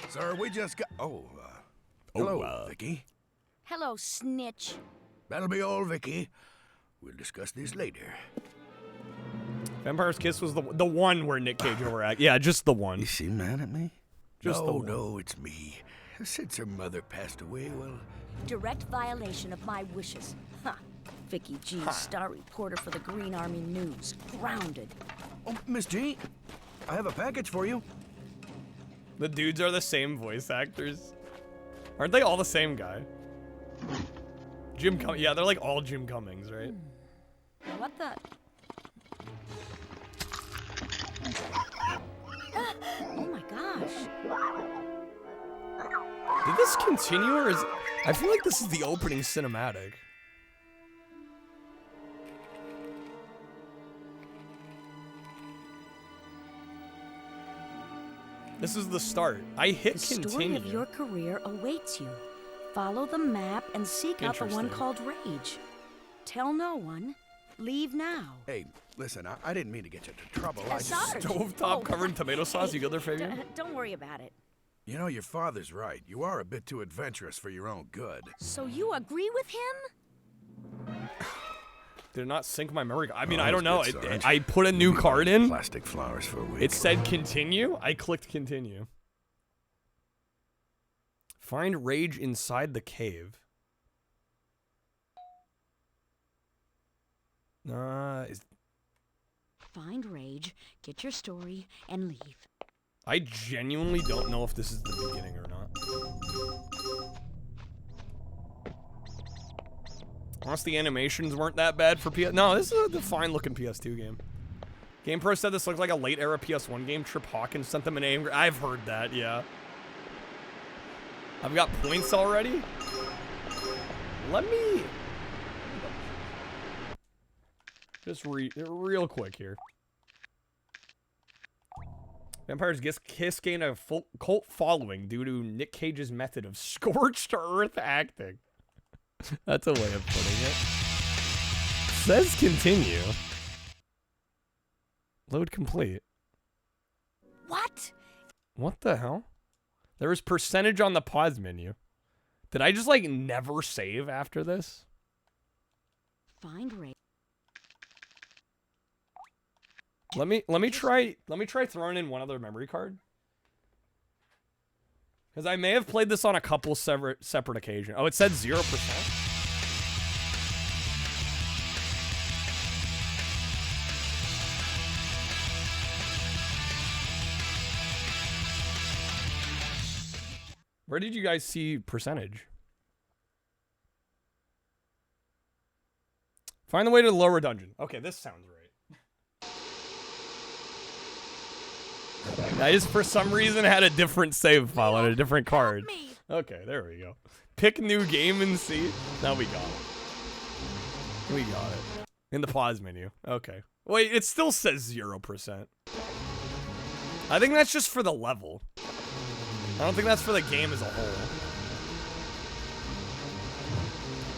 Sir, we just got... hello, Vicky. Hello, snitch. That'll be all, Vicky. We'll discuss this later. Vampire's Kiss was the one where Nick Cage overacted. Yeah, just the one. You seem mad at me? Just the no, one. no, it's me. Since her mother passed away, well... Direct violation of my wishes. Ha. Vicky G, star reporter for the Green Army News. Grounded. Oh, Miss G, I have a package for you. The dudes are the same voice actors. Aren't they all the same guy? Jim Cummings. Yeah, they're like all Jim Cummings, right? What the? Oh my gosh. Did this continue or is... I feel like this is the opening cinematic. This is the start. I hit The continue. story of your career awaits you. Follow the map and seek out the one Interesting. called Rage. Tell no one. Leave now. Hey, listen, I didn't mean to get you into trouble. I just... Sarge. Stovetop covered in tomato sauce. You go there, Fabian? Don't worry about it. You know, your father's right. You are a bit too adventurous for your own good. So you agree with him? Did it not sync my memory? I mean, Oh, I don't know. that's good, Sarge. I put a new card in. Plastic flowers for a week. It said continue. I clicked continue. Find Rage inside the cave. Find Rage, get your story, and leave. I genuinely don't know if this is the beginning or not. Unless the animations weren't that bad for PS... No, this is a fine-looking PS2 game. GamePro said this looked like a late-era PS1 game. Trip Hawkins sent them an angry... I've heard that, yeah. I've got points already. Let me... Just real quick here. Vampire's Kiss gained a full cult following due to Nick Cage's method of scorched earth acting. That's a way of putting it. Says continue. Load complete. What? What the hell? There was percentage on the pause menu. Did I just like never save after this? Find Rage. Let me try throwing in one other memory card. Because I may have played this on a couple separate occasions. Oh, it said 0%. Where did you guys see percentage? Find the way to the lower dungeon. Okay, this sounds right. I just, for some reason, had a different save file on a different card. Okay, there we go. Pick new game and see. Now we got it. We got it. In the pause menu. Okay. Wait, it still says 0%. I think that's just for the level. I don't think that's for the game as a whole.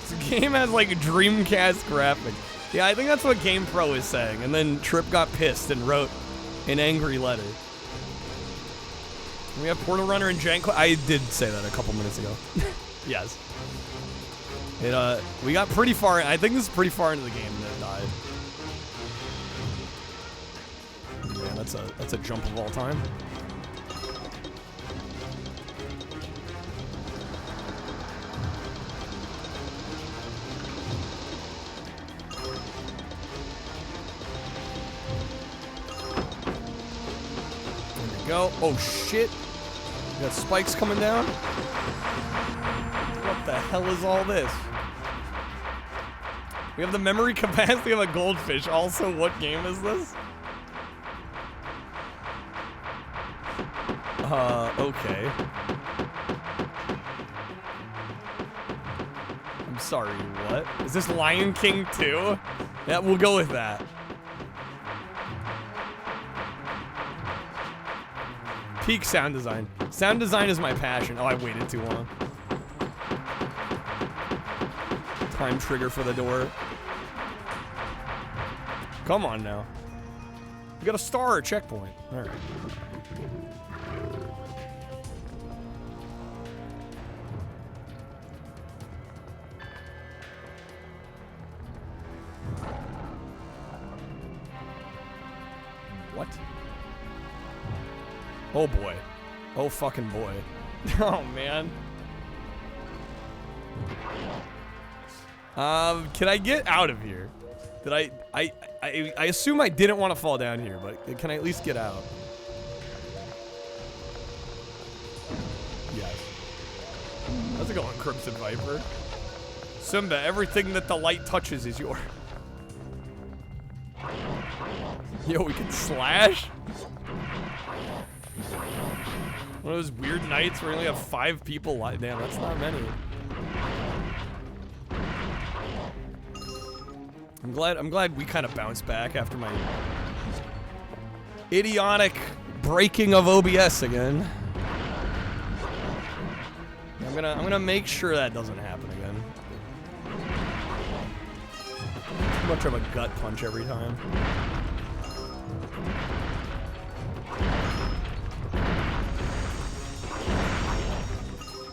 This game has, like, Dreamcast graphics. Yeah, I think that's what GamePro is saying. And then Trip got pissed and wrote an angry letter. We have Portal Runner and Jank. I did say that a couple minutes ago. Yes. We got pretty far. I think this is pretty far into the game that died. Man, that's a jump of all time. There we go. Oh shit. We got spikes coming down. What the hell is all this? We have the memory capacity of a goldfish. Also, what game is this? Okay. I'm sorry, what? Is this Lion King 2? Yeah, we'll go with that. Peak sound design. Sound design is my passion. Oh, I waited too long. Time trigger for the door. Come on now. We got a star or checkpoint. All right. What? Oh boy. Oh fucking boy. Oh man. Can I get out of here? Did I assume I didn't want to fall down here, but can I at least get out? Yes. How's it going, Crimson Viper? Simba, everything that the light touches is yours. Yo, we can slash? One of those weird nights where we only have 5 people live. Damn, that's not many. I'm glad we kind of bounced back after my idiotic breaking of OBS again. I'm gonna make sure that doesn't happen again. Too much of a gut punch every time.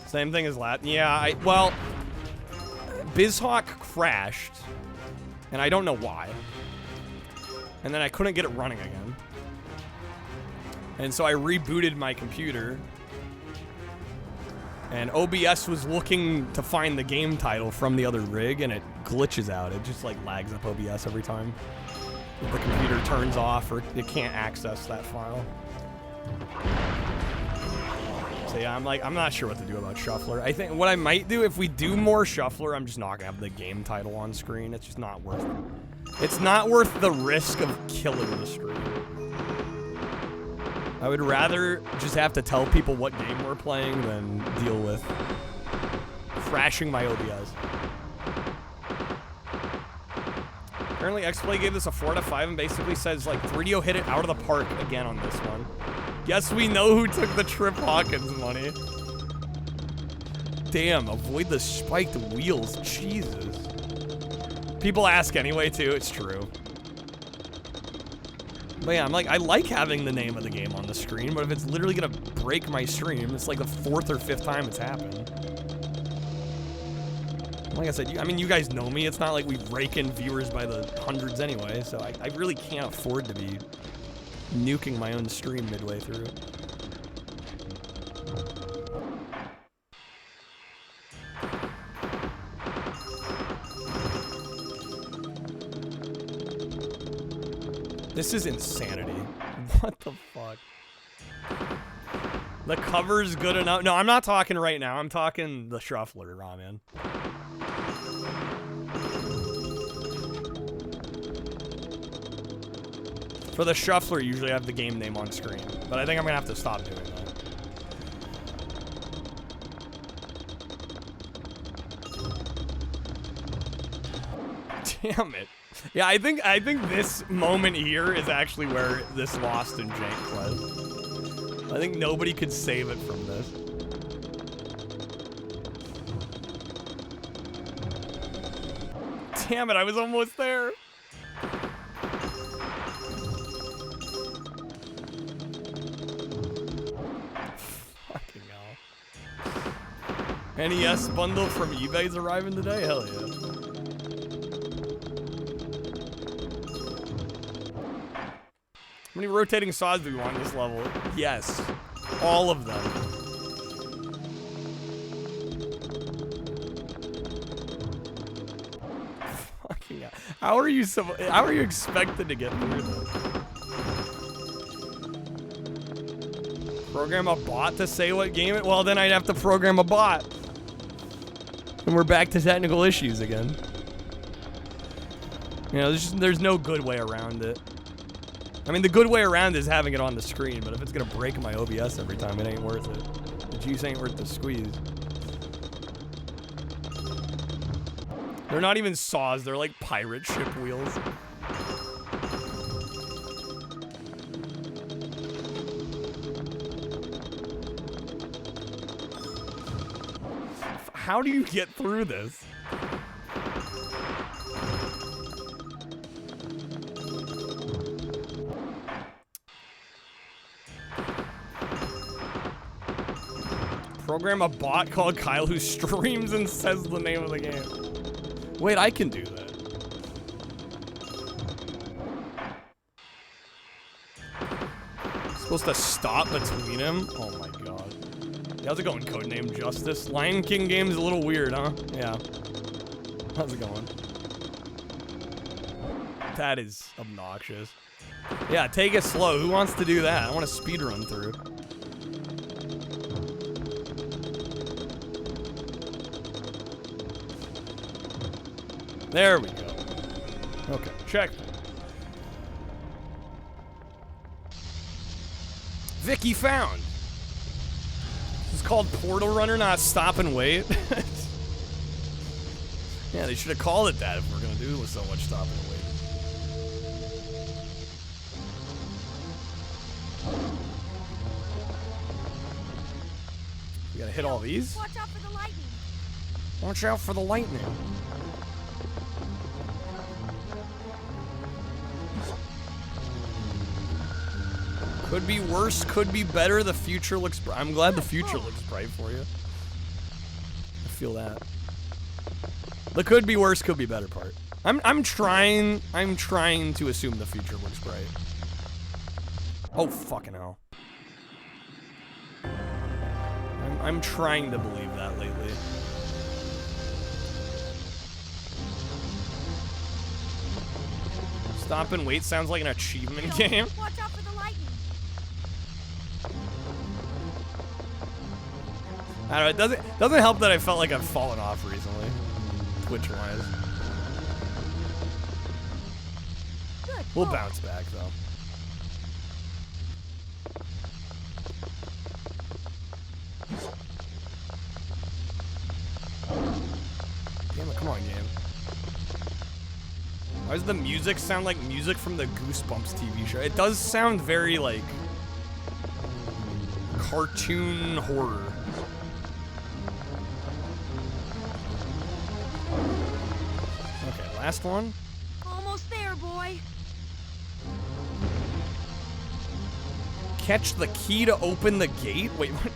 Same thing as yeah, well, BizHawk crashed, and I don't know why. And then I couldn't get it running again. And so I rebooted my computer, and OBS was looking to find the game title from the other rig, and it glitches out. It just like lags up OBS every time if the computer turns off or it can't access that file. So yeah, I'm not sure what to do about Shuffler. I think what I might do, if we do more Shuffler, I'm just not gonna have the game title on screen. It's just not worth it. It's not worth the risk of killing the stream. I would rather just have to tell people what game we're playing than deal with crashing my OBS. Apparently XPlay gave this a 4 out of 5 and basically says like 3DO hit it out of the park again on this one. Yes, we know who took the Trip Hawkins money. Damn, avoid the spiked wheels. Jesus. People ask anyway, too. It's true. But yeah, I like having the name of the game on the screen, but if it's literally gonna break my stream, it's like the 4th or 5th time it's happened. Like I said, you guys know me. It's not like we rake in viewers by the hundreds anyway, so I really can't afford to be nuking my own stream midway through. This is insanity. What the fuck? The cover's good enough. No, I'm not talking right now. I'm talking the Shuffler, Ramen. For the Shuffler, usually I have the game name on screen, but I think I'm gonna have to stop doing that. Damn it. Yeah, I think this moment here is actually where this lost in jank plays. I think nobody could save it from this. Damn it, I was almost there. Fucking hell. NES bundle from eBay's arriving today? Hell yeah. How many rotating saws do we want in this level? Yes. All of them. Fucking hell. How are you expected to get through this? Program a bot to say what game it? Well, then I'd have to program a bot. And we're back to technical issues again. You know, there's no good way around it. I mean, the good way around is having it on the screen, but if it's gonna break my OBS every time, it ain't worth it. The juice ain't worth the squeeze. They're not even saws, they're like pirate ship wheels. How do you get through this? Program a bot called Kyle who streams and says the name of the game. Wait, I can do that. Supposed to stop between him? Oh my god. Yeah, how's it going, Codename Justice? Lion King game's a little weird, huh? Yeah. How's it going? That is obnoxious. Yeah, take it slow. Who wants to do that? I want to speed run through. There we go. Okay, check. Vicky found. This is called Portal Runner, not Stop and Wait. Yeah, they should have called it that if we're gonna do with so much Stop and Wait. We gotta hit all these. Watch out for the lightning. Watch out for the lightning. Could be worse, could be better. The future looks bright. I'm glad the future looks bright for you. I feel that. The could be worse, could be better part. I'm trying to assume the future looks bright. Oh fucking hell. I'm trying to believe that lately. Stop and Wait sounds like an achievement game. Watch out for the lightning. I don't know, it doesn't help that I felt like I've fallen off recently, Twitch-wise. We'll bounce back though. Damn it, come on, game. Why does the music sound like music from the Goosebumps TV show? It does sound very like cartoon horror. Okay, last one. Almost there, boy. Catch the key to open the gate? Wait, what?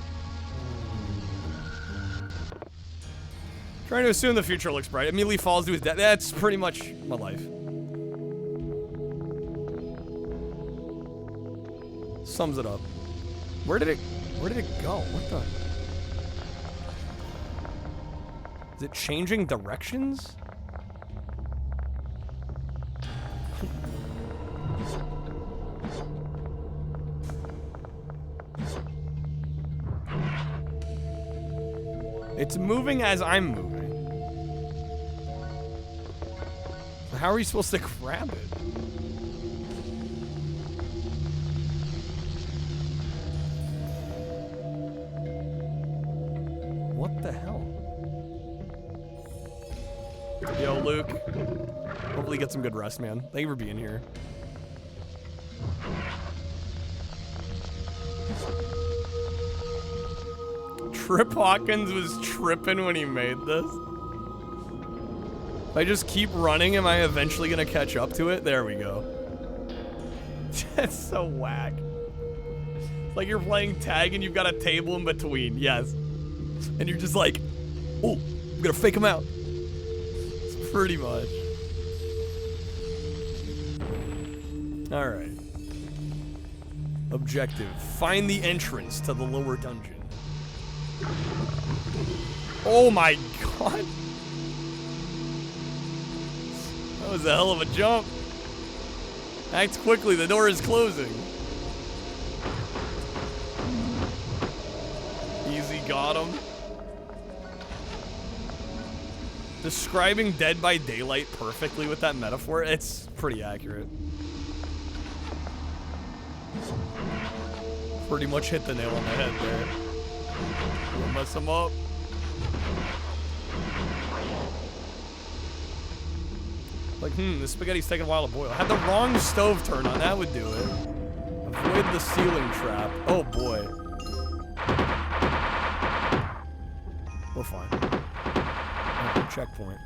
Trying to assume the future looks bright. Immediately falls to his death. That's pretty much my life. Sums it up. Where did it go? What the? Is it changing directions? It's moving as I'm moving. So how are you supposed to grab it? What the hell? Yo, Luke. Hopefully get some good rest, man. Thank you for being here. Trip Hawkins was tripping when he made this. If I just keep running, am I eventually gonna catch up to it? There we go. That's so whack. It's like you're playing tag and you've got a table in between. Yes. And you're just like, oh, I'm gonna fake him out. It's pretty much. Alright. Objective. Find the entrance to the lower dungeon. Oh my god. That was a hell of a jump. Act quickly, the door is closing. Easy, got him. Describing Dead by Daylight perfectly with that metaphor, it's pretty accurate. Pretty much hit the nail on the head there. We'll mess him up. Like, this spaghetti's taking a while to boil. I had the wrong stove turned on, that would do it. Avoid the ceiling trap. Oh boy. We're fine. Okay, checkpoint.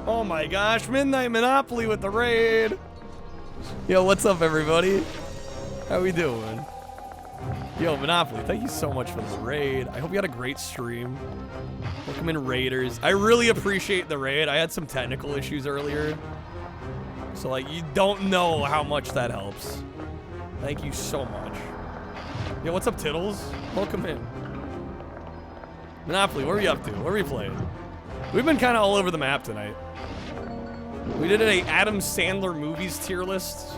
Oh my gosh, Midnight Monopoly with the raid. Yo, what's up everybody? How we doing? Yo, Monopoly, thank you so much for the raid. I hope you had a great stream. Welcome in, Raiders. I really appreciate the raid. I had some technical issues earlier. So, like, you don't know how much that helps. Thank you so much. Yo, what's up, Tittles? Welcome in. Monopoly, what are we up to? What are we playing? We've been kind of all over the map tonight. We did a Adam Sandler movies tier list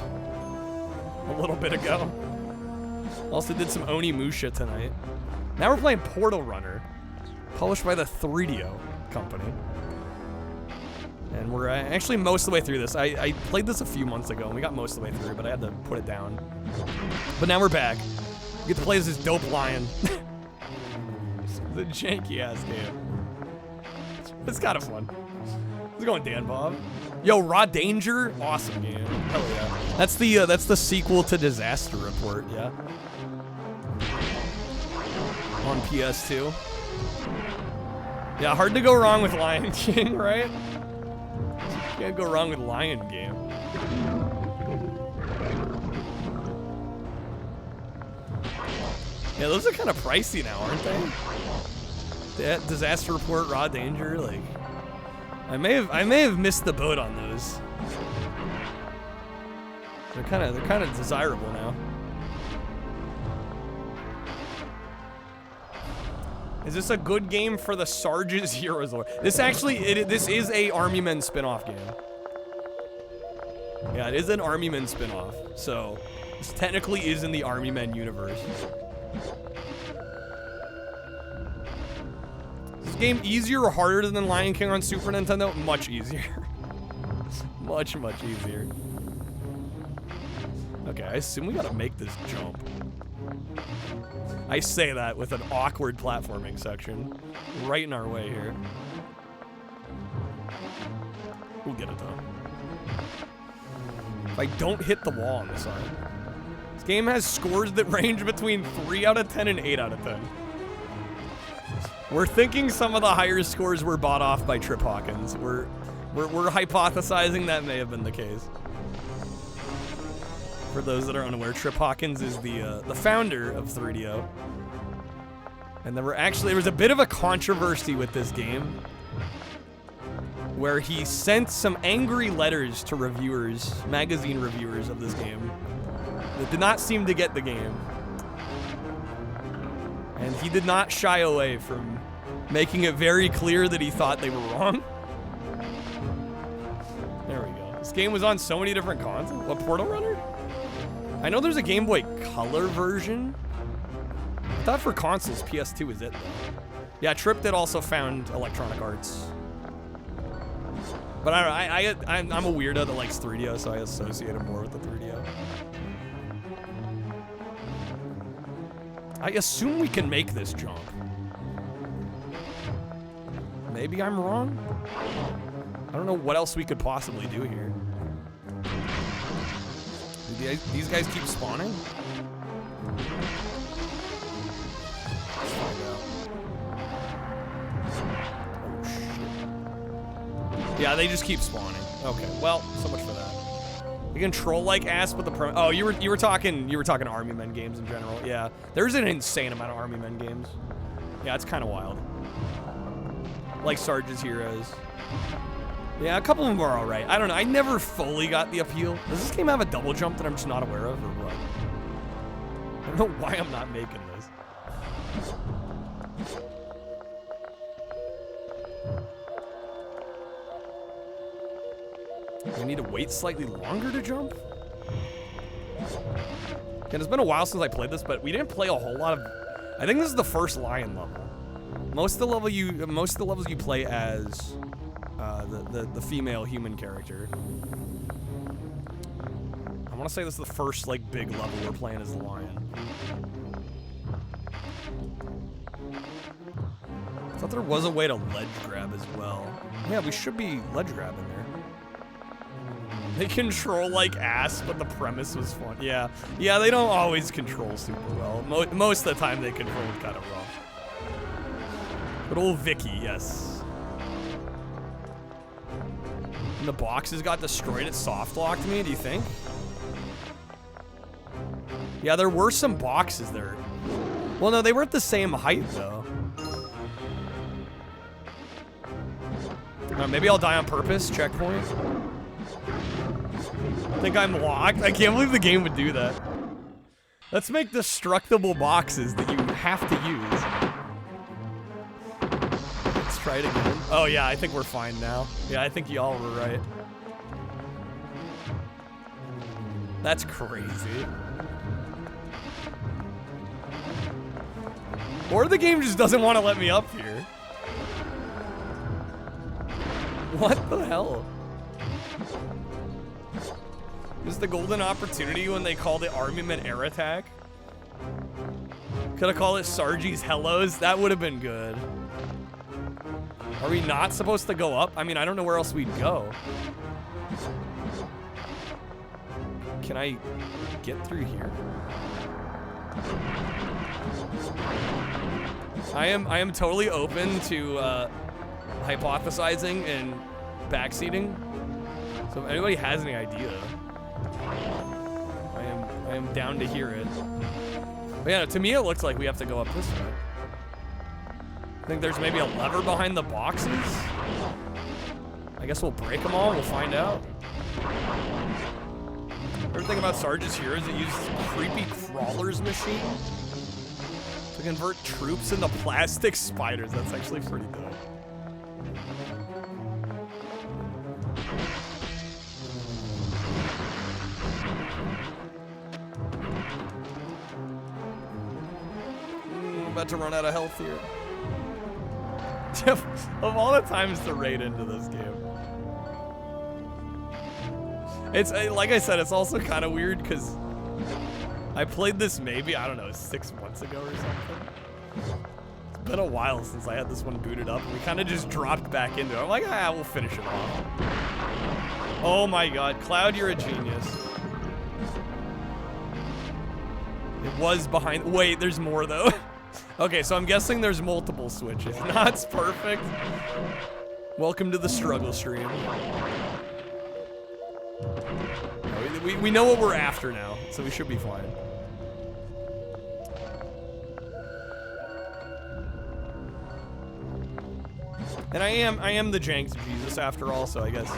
a little bit ago. Also did some Onimusha tonight. Now we're playing Portal Runner, published by the 3DO company. And we're actually most of the way through this. I played this a few months ago, and we got most of the way through, but I had to put it down. But now we're back. We get to play as this dope lion. The janky-ass game. It's kind of fun. How's it going, Dan Bob? Yo, Raw Danger, awesome game. Hell yeah. That's the sequel to Disaster Report, yeah. On PS2. Yeah, hard to go wrong with Lion King, right? Can't go wrong with Lion Game. Yeah, those are kind of pricey now, aren't they? That Disaster Report, Raw Danger, like I may have missed the boat on those. They're kind of desirable now. Is this a good game for the Sarge's Heroes lore? This actually, this is a Army Men spin-off game. Yeah, it is an Army Men spin-off. So, this technically is in the Army Men universe. Is this game easier or harder than Lion King on Super Nintendo? Much easier. much easier. Okay, I assume we gotta make this jump. I say that with an awkward platforming section right in our way here. We'll get it though. If I don't hit the wall on this side. This game has scores that range between 3 out of 10 and 8 out of 10. We're thinking some of the higher scores were bought off by Trip Hawkins. We're hypothesizing that may have been the case. For those that are unaware, Trip Hawkins is the founder of 3DO. And there was a bit of a controversy with this game where he sent some angry letters to reviewers, magazine reviewers of this game that did not seem to get the game. And he did not shy away from making it very clear that he thought they were wrong. There we go. This game was on so many different consoles. What, Portal Runner? I know there's a Game Boy Color version. I thought for consoles, PS2 is it though. Yeah, Trip did also found Electronic Arts. But I don't know, I'm a weirdo that likes 3DO, so I associate it more with the 3DO. I assume we can make this jump. Maybe I'm wrong? I don't know what else we could possibly do here. These guys keep spawning? Let's find out. Oh, shit. Yeah, they just keep spawning. Okay, well, so much for that. You can troll like ass, but the oh, you were talking Army Men games in general. Yeah, there's an insane amount of Army Men games. Yeah, it's kind of wild. Like Sarge's Heroes. Yeah, a couple of them are alright. I don't know. I never fully got the appeal. Does this game have a double jump that I'm just not aware of, or what? I don't know why I'm not making this. I need to wait slightly longer to jump? And it's been a while since I played this, but we didn't play a whole lot of... I think this is the first lion level. Most of the levels you play as the female human character. I want to say this is the first like big level we're playing as the lion. I thought there was a way to ledge grab as well. Yeah, we should be ledge grabbing there. They control like ass, but the premise was fun. Yeah, they don't always control super well. Most of the time they control kind of rough. Good old Vicky, yes. And the boxes got destroyed, it soft locked me, do you think? Yeah, there were some boxes there. Well, no, they were at the same height, though. Maybe I'll die on purpose. Checkpoint. I think I'm locked. I can't believe the game would do that. Let's make destructible boxes that you have to use. Let's try it again. Oh, yeah, I think we're fine now. Yeah, I think y'all were right. That's crazy. Or the game just doesn't want to let me up here. What the hell? Is the golden opportunity when they call the armament air attack? Could I call it Sargi's Hellos? That would have been good. Are we not supposed to go up? I mean, I don't know where else we'd go. Can I get through here? I am totally open to hypothesizing and backseating. So if anybody has any idea, I am down to hear it. But yeah, to me it looks like we have to go up this way. I think there's maybe a lever behind the boxes. I guess we'll break them all. We'll find out. Everything about Sarge's here is it uses creepy crawlers machine to convert troops into plastic spiders. That's actually pretty dope. I'm about to run out of health here. Of all the times to raid into this game. It's, like I said, it's also kind of weird because I played this maybe, I don't know, 6 months ago or something. It's been a while since I had this one booted up, and we kind of just dropped back into it. I'm like, ah, we'll finish it off. Oh my god, Cloud, you're a genius. It was behind, wait, there's more though. Okay, so I'm guessing there's multiple switches. That's perfect. Welcome to the struggle stream. We know what we're after now, so we should be fine. And I am the Janks Jesus after all, so I guess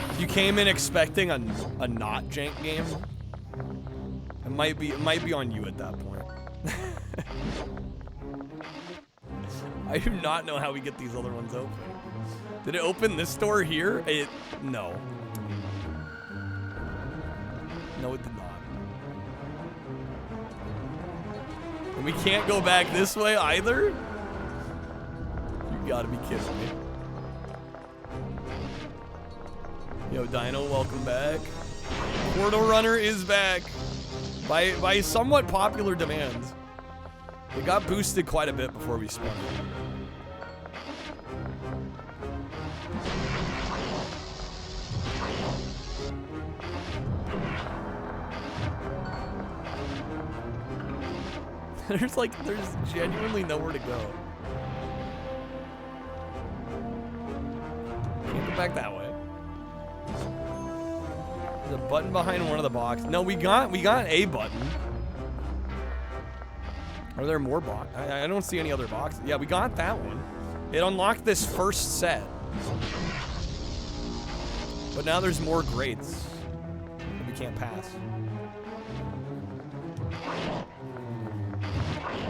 if you came in expecting a not Jank game, it might be on you at that point. I do not know how we get these other ones open. Did it open this door here? No. No, it did not. And we can't go back this way either? You gotta be kidding me. Yo, Dino, welcome back. Portal Runner is back. By somewhat popular demands. It got boosted quite a bit before we spun it. There's genuinely nowhere to go. Can't go back that way. There's a button behind one of the boxes. No, we got a button. Are there more boxes? I don't see any other boxes. Yeah, we got that one. It unlocked this first set. But now there's more grates that we can't pass.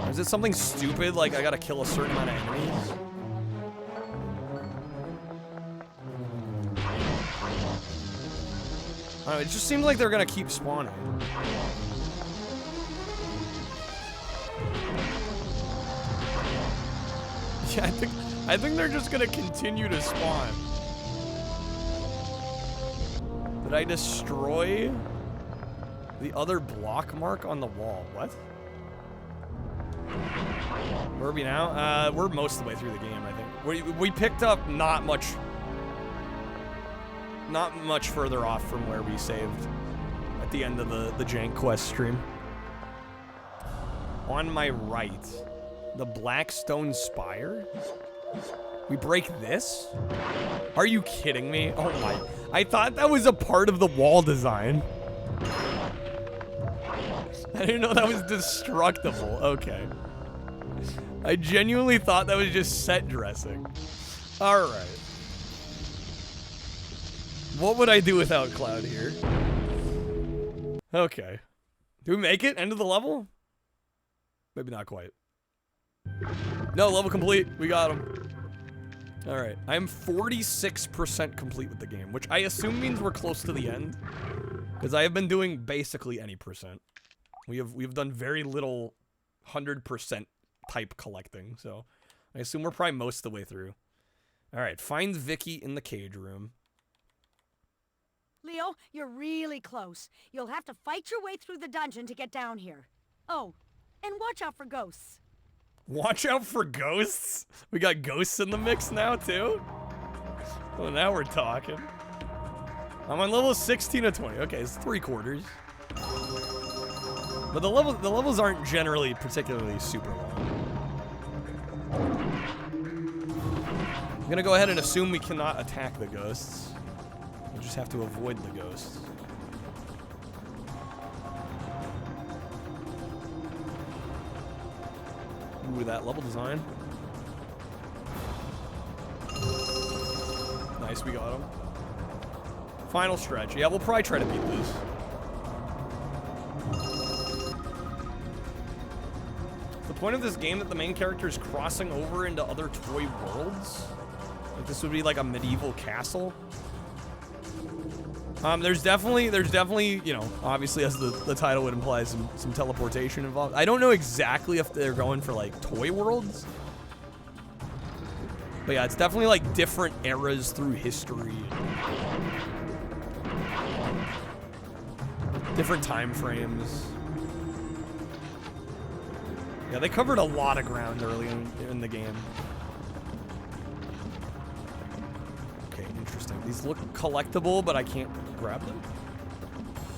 Is it something stupid, like I gotta kill a certain amount of enemies? I don't know, it just seems like they're gonna keep spawning. Yeah, I think they're just gonna continue to spawn. Did I destroy the other block mark on the wall? What? Where are we now? We're most of the way through the game, I think. We picked up not much further off from where we saved at the end of the Jank Quest stream. On my right, the Blackstone Spire. We break this? Are you kidding me? Oh my. I thought that was a part of the wall design. I didn't know that was destructible. Okay. I genuinely thought that was just set dressing. Alright. What would I do without Cloud here? Okay. Do we make it? End of the level? Maybe not quite. No, level complete. We got him. Alright. I am 46% complete with the game, which I assume means we're close to the end. Because I have been doing basically any percent. We've done very little 100% type collecting, so I assume we're probably most of the way through. Alright, find Vicky in the cage room. Leo, you're really close. You'll have to fight your way through the dungeon to get down here. Oh, and watch out for ghosts. Watch out for ghosts? We got ghosts in the mix now, too? Well, now we're talking. I'm on level 16 of 20. Okay, it's 3/4. But the levels aren't generally particularly super long. I'm gonna go ahead and assume we cannot attack the ghosts. We'll just have to avoid the ghosts. Ooh, that level design. Nice, we got him. Final stretch. Yeah, we'll probably try to beat this. The point of this game that the main character is crossing over into other toy worlds? Like this would be like a medieval castle? There's definitely, you know, obviously as the title would imply, some teleportation involved. I don't know exactly if they're going for like toy worlds. But yeah, it's definitely like different eras through history. Different time frames. Yeah, they covered a lot of ground early in the game. Okay, interesting. These look collectible, but I can't grab them.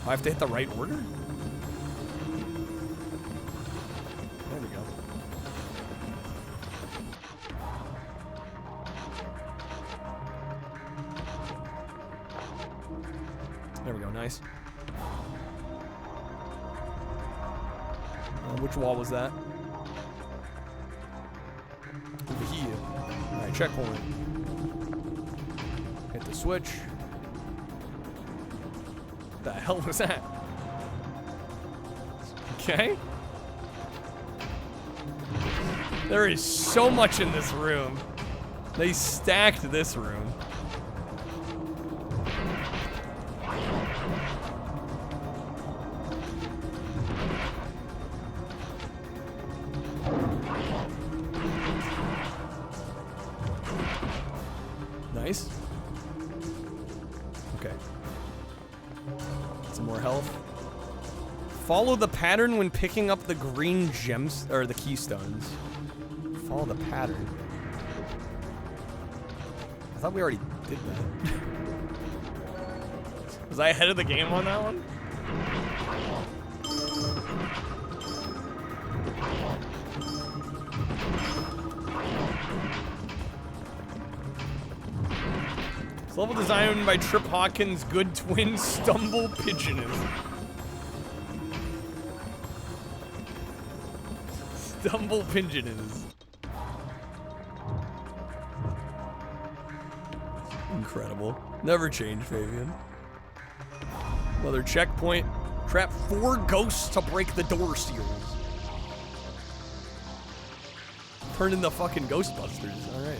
I have to hit the right order? There we go. There we go, nice. Which wall was that? Over here. Alright, checkpoint. Hit the switch. What the hell was that? Okay. There is so much in this room. They stacked this room. Nice. Okay. Some more health. Follow the pattern when picking up the green gems, or the keystones. Follow the pattern. I thought we already did that. Was I ahead of the game on that one? It's level designed by Trip Hawkins' good twin Stumble Pigeonism. Stumble Pigeonism. Incredible. Never change, Fabian. Another checkpoint. Trap 4 ghosts to break the door seals. Turn into fucking Ghostbusters. Alright.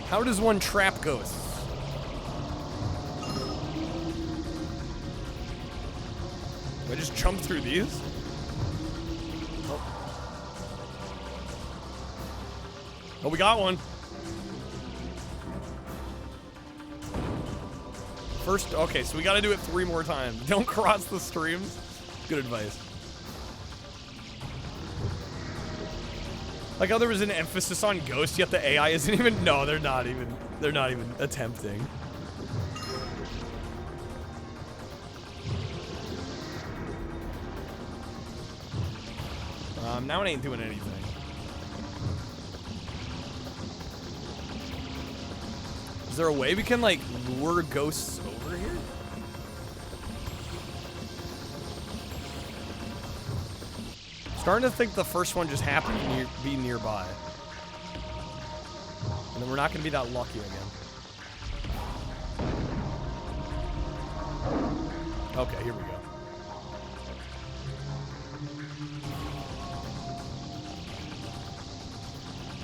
How does one trap ghosts? Do I just jump through these? Oh, we got one. First, okay, so we gotta do it 3 more times. Don't cross the streams. Good advice. Like how there was an emphasis on ghosts, yet the AI isn't even, no, they're not even attempting. Now it ain't doing anything. Is there a way we can, like, lure ghosts over here? Starting to think the first one just happened to be nearby. And then we're not going to be that lucky again. Okay, here we go.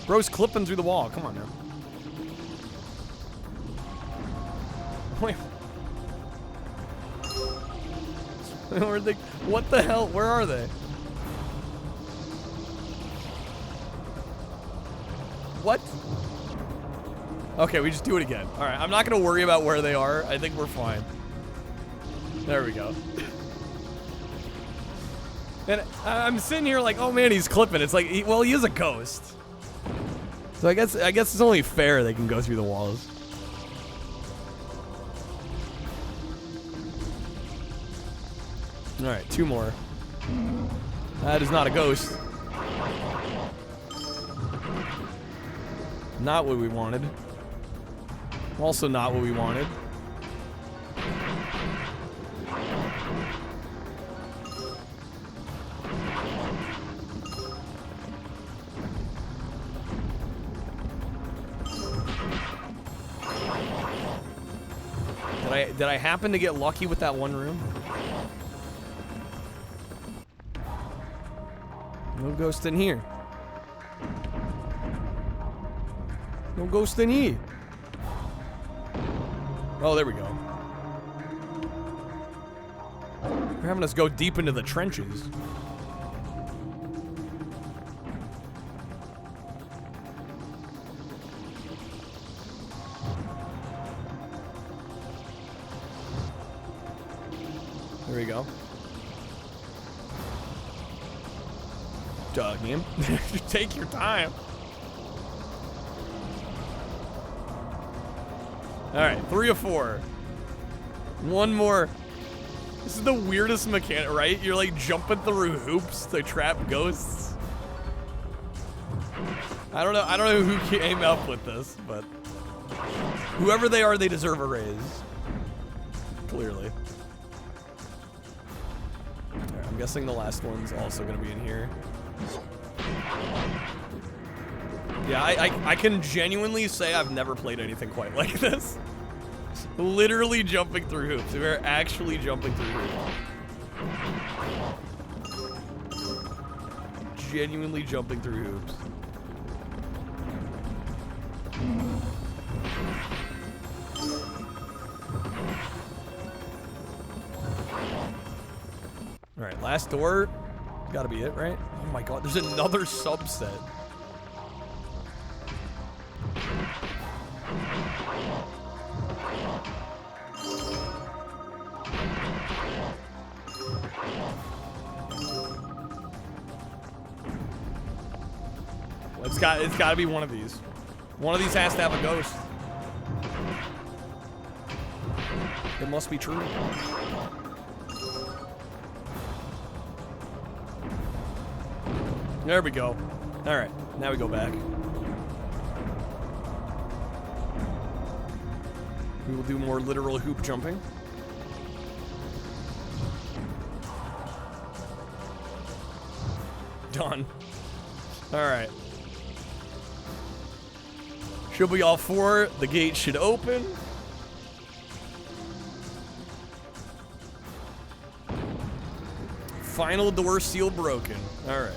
Bro's clipping through the wall. Come on now. Wait. Where'd they, what the hell? Where are they? What? Okay, we just do it again. All right, I'm not gonna worry about where they are. I think we're fine. There we go. And I'm sitting here like, oh man, he's clipping. It's like, well, he is a ghost. So I guess it's only fair they can go through the walls. All right, 2 more. That is not a ghost. Not what we wanted. Also not what we wanted. Did I happen to get lucky with that one room? No ghost in here. No ghost in here. Oh, there we go. They're having us go deep into the trenches. There we go. Duh, game. Take your time. Alright, 3 of 4. One more. This is the weirdest mechanic, right? You're like jumping through hoops to trap ghosts. I don't know who came up with this, but whoever they are, they deserve a raise. Clearly. Alright, I'm guessing the last one's also gonna be in here. Yeah, I can genuinely say I've never played anything quite like this. Literally jumping through hoops. We're actually jumping through hoops. Genuinely jumping through hoops. Alright, last door. Gotta be it, right? Oh my god, there's another subset. It's got to be one of these. One of these has to have a ghost. It must be true. There we go. All right, now we go back. We will do more literal hoop jumping. Done. All right. Should be all 4. The gate should open. Final door seal broken. All right.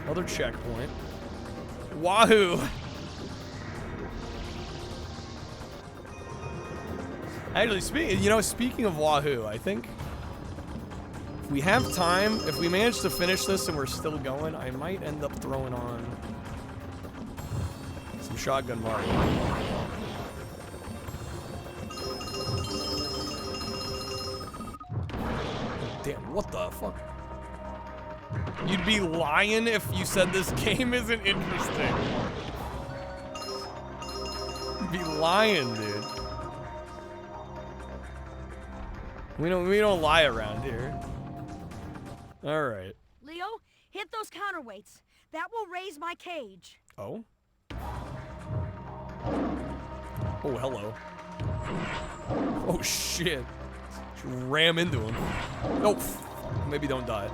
Another checkpoint. Wahoo! Actually, speaking of Wahoo, I think if we have time, if we manage to finish this and we're still going, I might end up throwing on some Shotgun Mario. Damn, what the fuck? You'd be lying if you said this game isn't interesting. You'd be lying, dude. We don't lie around here. All right. Leo, Hit those counterweights. That will raise my cage. Oh? Oh, hello. Oh, shit. Just ram into him. Oh, fuck. Maybe don't die.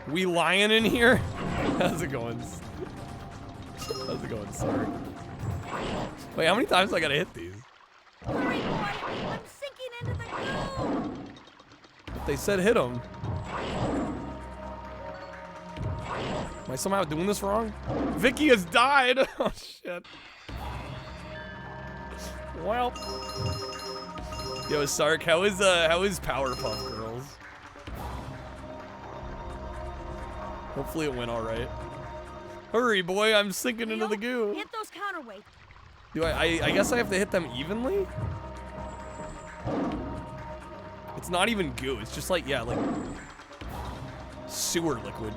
We lying in here? How's it going? How's it going, sorry? Wait, how many times do I gotta hit these? Hurry, boy! I'm sinking into the goo! But they said hit them. Am I somehow doing this wrong? Vicky has died! Oh, shit. Well. Yo, Sark, how is Powerpuff Girls? Hopefully it went alright. Hurry, boy, I'm sinking into the goo. Hit those counterweights. Do I guess I have to hit them evenly? It's not even goo, it's just like, yeah, like sewer liquid.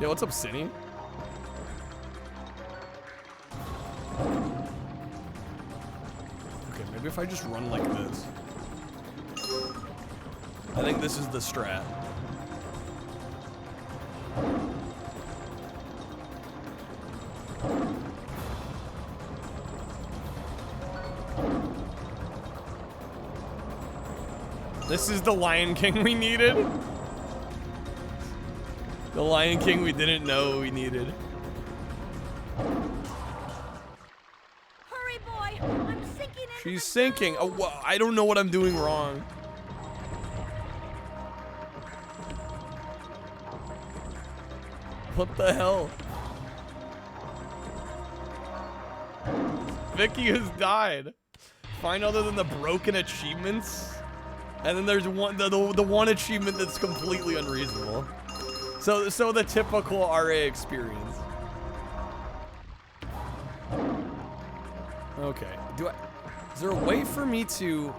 Yo, what's up, Cinny? Okay, maybe if I just run like this. I think this is the strat. This is the Lion King we needed. The Lion King we didn't know we needed. Hurry, boy! I'm sinking into She's the sinking. goo. Oh, I don't know what I'm doing wrong. What the hell? Vicky has died. Find other than the broken achievements. And then there's one, the one achievement that's completely unreasonable. So the typical RA experience. Okay. Is there a way for me to?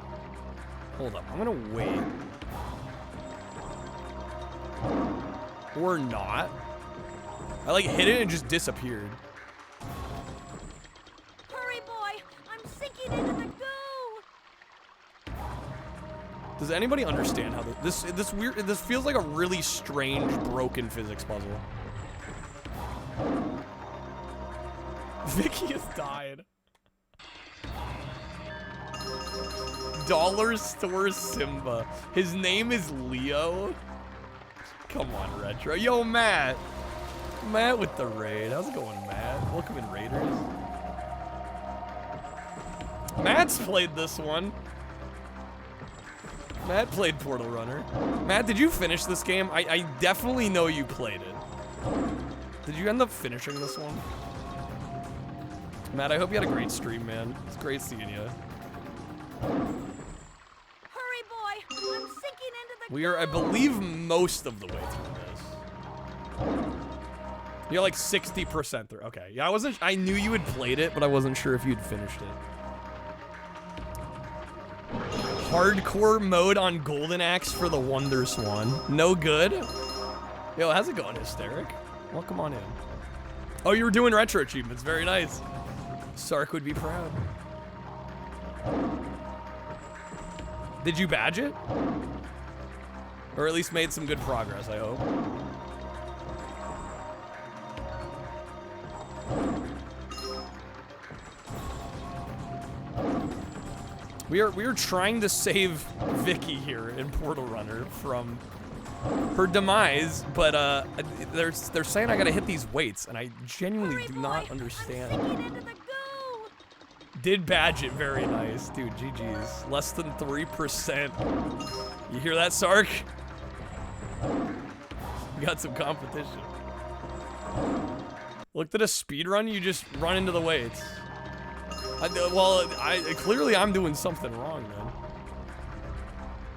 Hold up. I'm gonna wait. Or not. I like hit it and just disappeared. Hurry, boy! I'm sinking into the goo. Does anybody understand how this feels like a really strange broken physics puzzle? Vicky has died. Dollar Store Simba. His name is Leo. Come on, Retro. Yo, Matt. Matt with the raid. How's it going, Matt? Welcome in, Raiders. Matt's played this one. Matt played Portal Runner. Matt, did you finish this game? I definitely know you played it. Did you end up finishing this one? Matt, I hope you had a great stream, man. It's great seeing you. Hurry, boy! I'm sinking into the We are, I believe, most of the way through this. You're like 60% through. Okay, yeah, I knew you had played it, but I wasn't sure if you'd finished it. Hardcore mode on Golden Axe for the Wonder Swan. No good? Yo, how's it going, Hysteric? Welcome on in. Oh, you were doing retro achievements. Very nice. Sark would be proud. Did you badge it? Or at least made some good progress, I hope. We are trying to save Vicky here in Portal Runner from her demise, but they're saying I gotta hit these weights, and I genuinely do not understand. I'm sinking into the goo. Did badge it, very nice, dude. GG's. Less than 3%. You hear that, Sark? You got some competition. Looked at a speed run. You just run into the weights. Clearly I'm doing something wrong, then.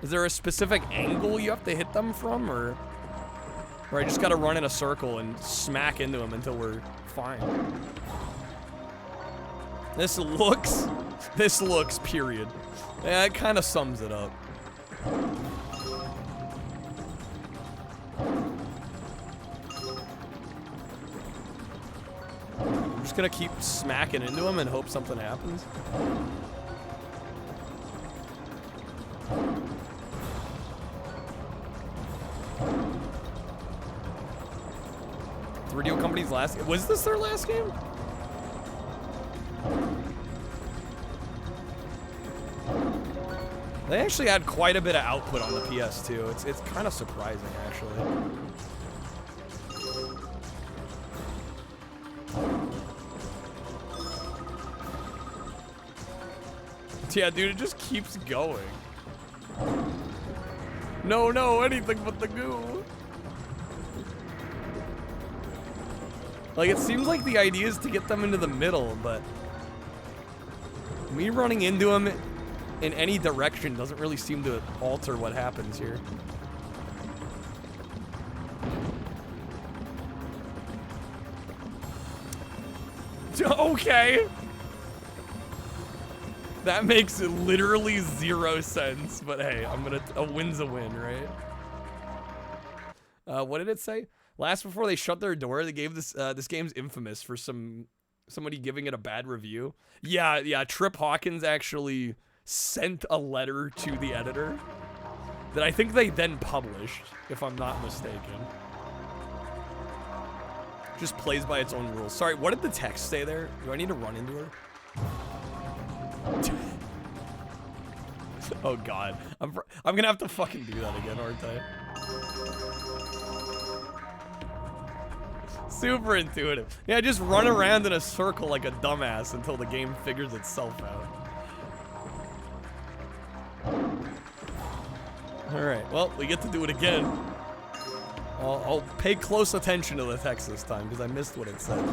Is there a specific angle you have to hit them from, or I just gotta run in a circle and smack into them until we're fine? This looks, period. Yeah, it kind of sums it up. I'm just gonna keep smacking into him and hope something happens. 3DO Company's last. Was this their last game? They actually had quite a bit of output on the PS2. It's kind of surprising, actually. Yeah, dude, it just keeps going. No, anything but the goo. Like, it seems like the idea is to get them into the middle, but me running into them in any direction doesn't really seem to alter what happens here. Okay. That makes literally 0 sense, but hey, a win's a win, right? What did it say? Last before they shut their door, they gave this game's infamous for somebody giving it a bad review. Yeah, Trip Hawkins actually sent a letter to the editor that I think they then published, if I'm not mistaken. Just plays by its own rules. Sorry, what did the text say there? Do I need to run into her? Oh god, I'm gonna have to fucking do that again, aren't I? Super intuitive. Yeah, just run around in a circle like a dumbass until the game figures itself out. Alright, well, we get to do it again. I'll pay close attention to the text this time because I missed what it said.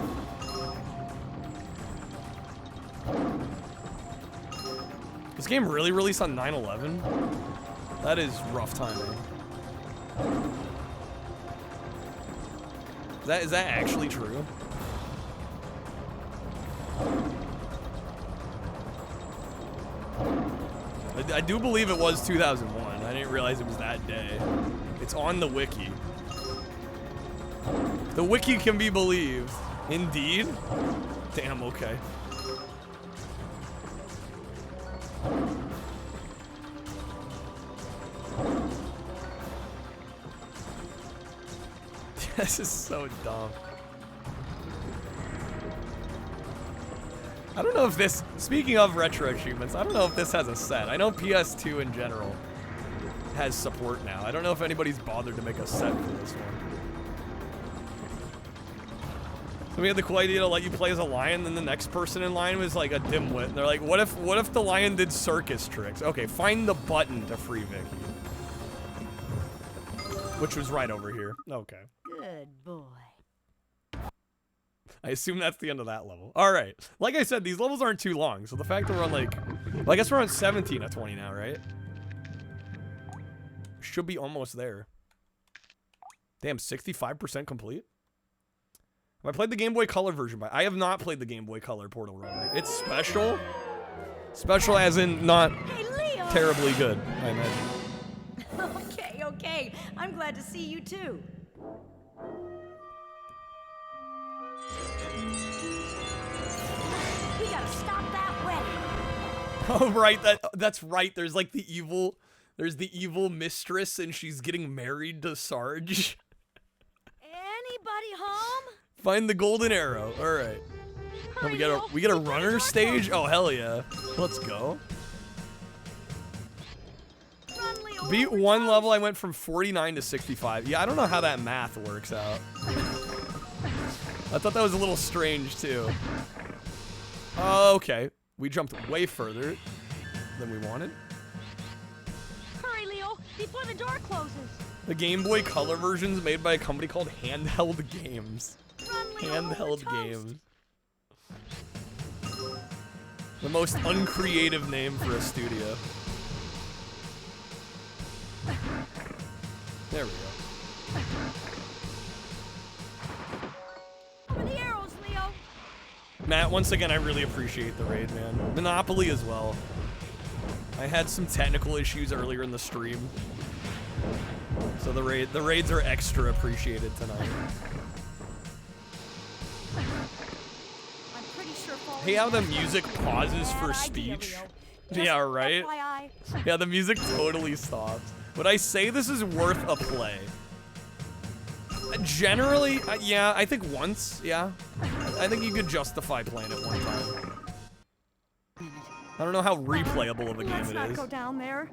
This game really released on 9/11? That is rough timing. Is that actually true? I do believe it was 2001. I didn't realize it was that day. It's on the wiki. The wiki can be believed. Indeed? Damn, okay. This is so dumb. I don't know if this, speaking of retro achievements, I don't know if this has a set. I know PS2 in general has support now. I don't know if anybody's bothered to make a set for this one. So we had the cool idea to let you play as a lion, then the next person in line was like a dimwit. And they're like, what if the lion did circus tricks? Okay, find the button to free Vicky. Which was right over here. Okay. Good boy. I assume that's the end of that level. All right. Like I said, these levels aren't too long. So the fact that we're on like, well, I guess we're on 17 of 20 now, right? Should be almost there. Damn, 65% complete. Have I played the Game Boy Color version? I have not played the Game Boy Color Portal Runner. It's special. Special as in not terribly good, I imagine. Okay. I'm glad to see you too. We gotta stop that wedding. Oh right, that's right. There's like the evil mistress, and she's getting married to Sarge. Anybody home? Find the golden arrow. All right. Oh, we get a runner stage. Oh hell yeah. Let's go. Beat one level. I went from 49 to 65. Yeah, I don't know how that math works out. I thought that was a little strange too. Okay, we jumped way further than we wanted. Hurry, Leo, before the door closes. The Game Boy Color version's made by a company called Handheld Games. Run, Leo, Handheld Games. The most uncreative name for a studio. There we go. Over the arrows, Leo. Matt, once again, I really appreciate the raid, man. Monopoly as well. I had some technical issues earlier in the stream, so the raids are extra appreciated tonight. I'm pretty sure. Hey, how the music pauses for speech? Yeah, right? Yeah, the music totally stops. Would I say this is worth a play? Generally, yeah, I think once, yeah. I think you could justify playing it one time. I don't know how replayable of a game Let's it not is. go down there.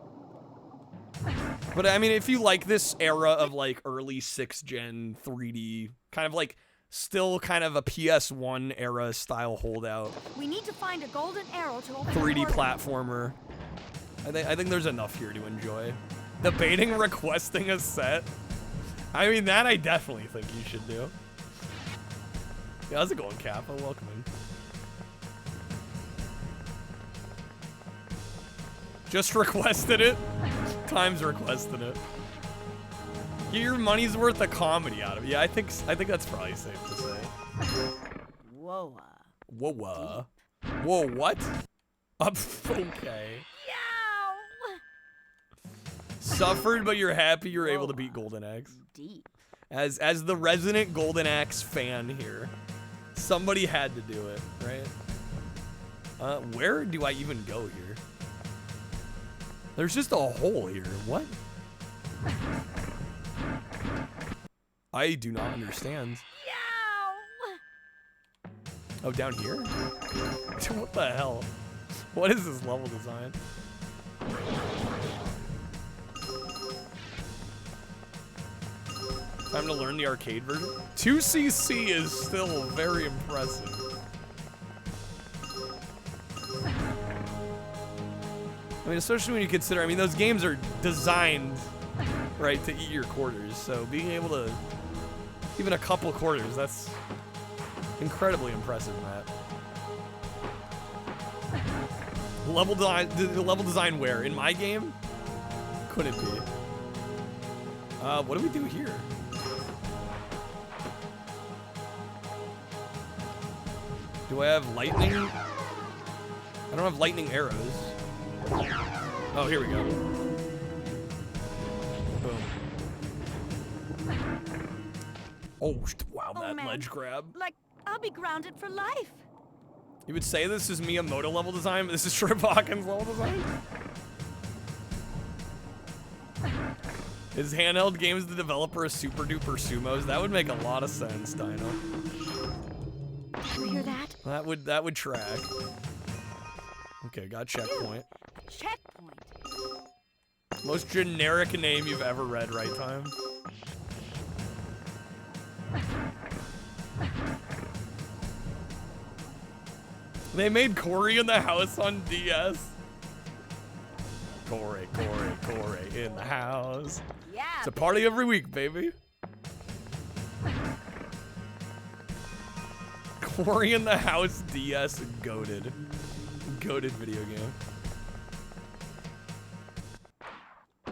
But I mean, if you like this era of like early 6th gen 3D, kind of like still kind of a PS1 era style holdout, We need to find a golden arrow to open the 3D portal. platformer, I think there's enough here to enjoy. Debating requesting a set. I mean, that I definitely think you should do. Yeah, how's it going, Cap? I'm welcoming. Just requested it. Times requested it. Get your money's worth of comedy out of it. Yeah, I think that's probably safe to say. Whoa. Whoa. Whoa, what? Okay. Yow! Suffered, but you're happy you're able to beat Golden Axe. Deep. As the resident Golden Axe fan here, somebody had to do it, right? Where do I even go here? There's just a hole here. What? I do not understand. Yow! Oh, down here? What the hell? What is this level design? Time to learn the arcade version. 2cc is still very impressive. I mean, especially when you consider, I mean, those games are designed, right, to eat your quarters. So being able to, even a couple quarters, that's incredibly impressive, Matt. Level design where? In my game? Could it be? What do we do here? Do I have lightning? I don't have lightning arrows. Oh, here we go. Boom. Oh, wow, that man. ledge grab. Like, I'll be grounded for life. You would say this is me a Moto level design, but this is Trip Hawkins level design? Is Handheld Games the developer of Super Duper Sumos? That would make a lot of sense, Dino. You hear that? That would track. Okay, got checkpoint. Checkpoint. Most generic name you've ever read, right, Time? They made Corey in the house on DS. Corey in the house. Yeah. It's a party every week, baby. Corey in the house DS goated. Goated video game.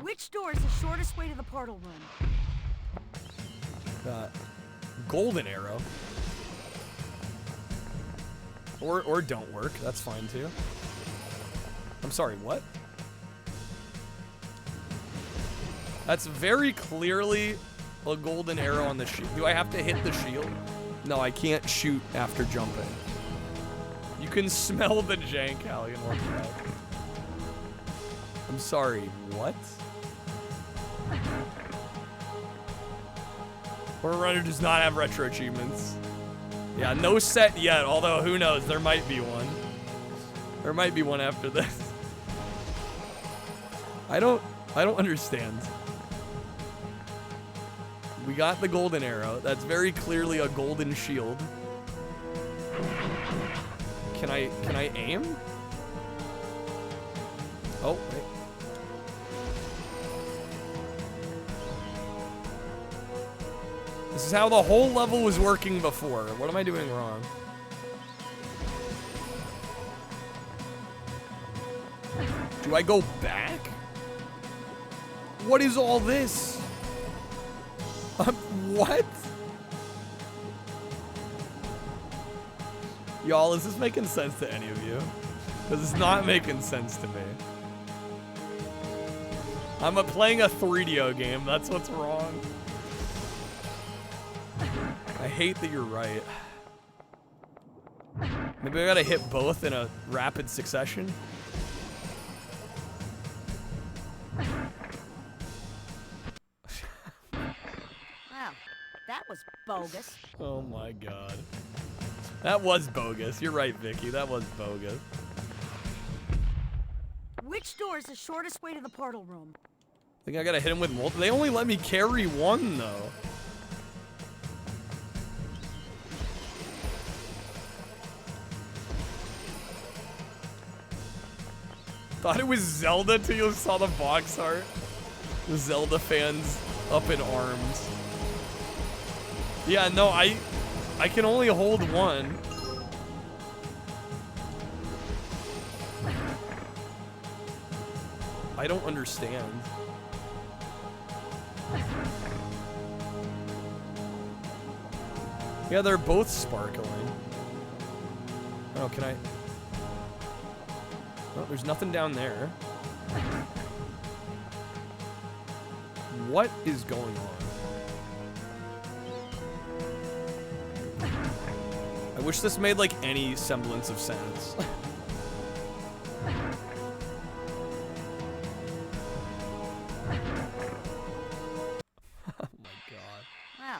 Which door is the shortest way to the portal room? Golden arrow. Or don't work. That's fine too. I'm sorry, what? That's very clearly a golden arrow on the shield. Do I have to hit the shield? No, I can't shoot after jumping. You can smell the jank, Alien. What's that? I'm sorry, what? Horror Runner does not have retro achievements. Yeah, no set yet, although who knows, there might be one. There might be one after this. I don't understand. We got the golden arrow. That's very clearly a golden shield. Can I aim? Oh, wait. This is how the whole level was working before. What am I doing wrong? Do I go back? What is all this? What? Y'all, is this making sense to any of you? Because it's not making sense to me. I'm playing a 3DO game. That's what's wrong. I hate that you're right. Maybe I gotta hit both in a rapid succession. Wow, that was bogus. Oh my god. That was bogus. You're right, Vicky. That was bogus. Which door is the shortest way to the portal room? I think I gotta hit him with multiple. They only let me carry one, though. Thought it was Zelda till you saw the box art. The Zelda fans up in arms. Yeah, no, I can only hold one. I don't understand. Yeah, they're both sparkling. Oh, can I? Oh, there's nothing down there. What is going on? I wish this made like any semblance of sense. Oh my god. Wow,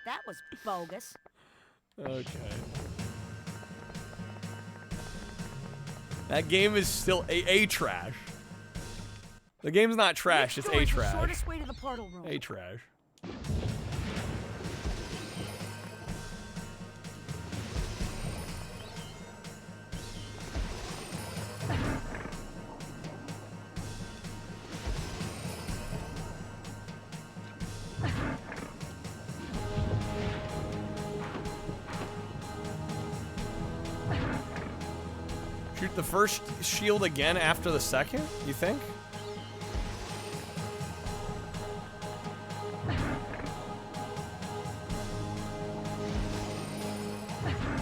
that was bogus. Okay. That game is still a trash. The game's not trash, it's Which door a is the trash. shortest way to the portal room? A trash. Shoot the first shield again after the second, you think?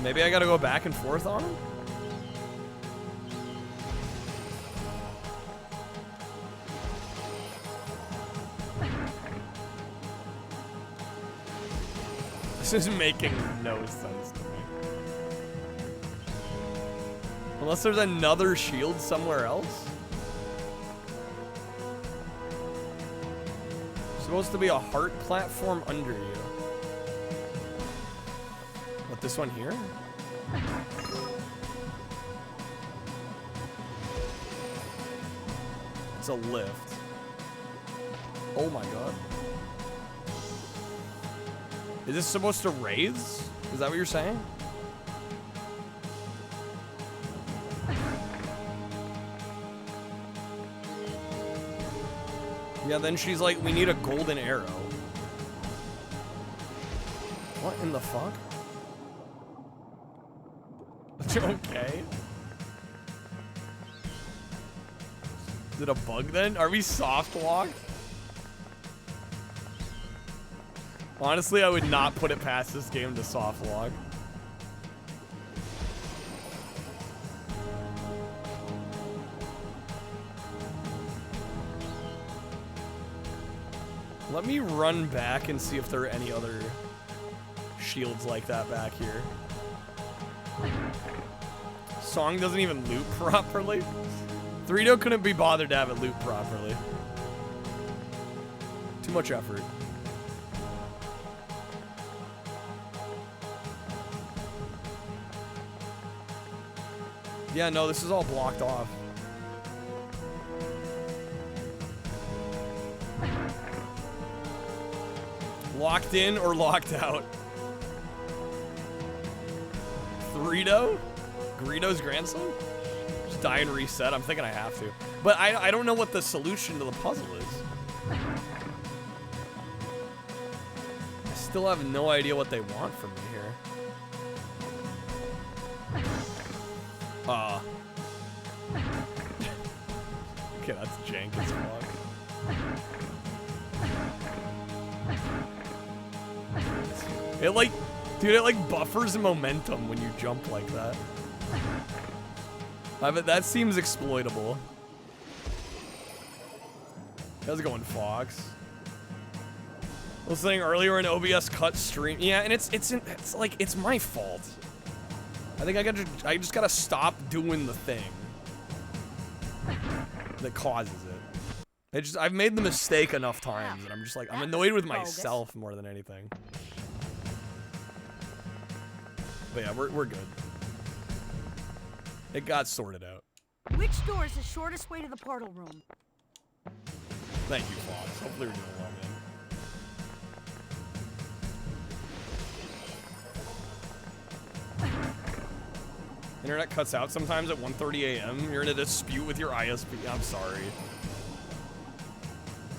Maybe I gotta go back and forth on him? This is making no sense to me. Unless there's another shield somewhere else? Supposed to be a heart platform under you. What, this one here? It's a lift. Oh my god. Is this supposed to raise? Is that what you're saying? Yeah, then she's like, we need a golden arrow. What in the fuck? Okay. Is it a bug then? Are we soft locked? Honestly, I would not put it past this game to soft lock. Let me run back and see if there are any other shields like that back here. Song doesn't even loop properly. Dorito couldn't be bothered to have it loop properly. Too much effort. Yeah, no, this is all blocked off. Locked in or locked out? Dorito? Greedo's grandson? Just die and reset? I'm thinking I have to. But I don't know what the solution to the puzzle is. I still have no idea what they want from me here. Okay, that's jank as fuck. It like, dude, it like buffers momentum when you jump like that. I bet that seems exploitable. How's it going, Fox? I was saying earlier in OBS cut stream. Yeah, and it's like it's my fault. I think I just gotta stop doing the thing that causes it. I've made the mistake enough times, and I'm just like, I'm annoyed with myself more than anything. But yeah, we're good. It got sorted out. Which door is the shortest way to the portal room? Thank you, Fox. Hopefully we're doing well, man. Internet cuts out sometimes at 1:30 a.m. You're in a dispute with your ISP. I'm sorry.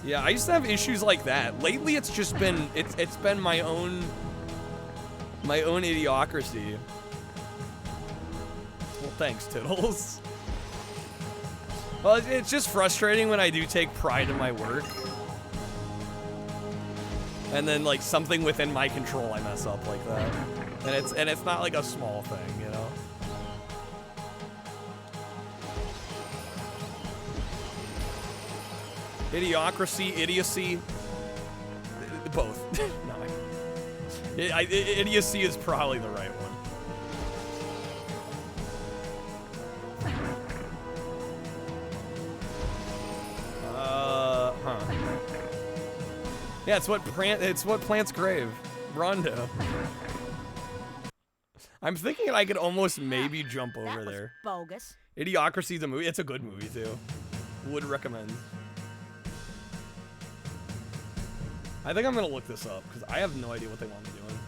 Yeah, I used to have issues like that. Lately, it's just been it's been my own idiocracy. Well, thanks, Tiddles. Well, it's just frustrating when I do take pride in my work, and then like something within my control I mess up like that, and it's not like a small thing, you know. Idiocracy, idiocy, both. No, idiocy is probably the right one. Yeah, it's what plants grave. Rondo. I'm thinking I could almost maybe jump over That was there. bogus. Idiocracy's a movie. It's a good movie too. Would recommend. I think I'm gonna look this up because I have no idea what they want me doing.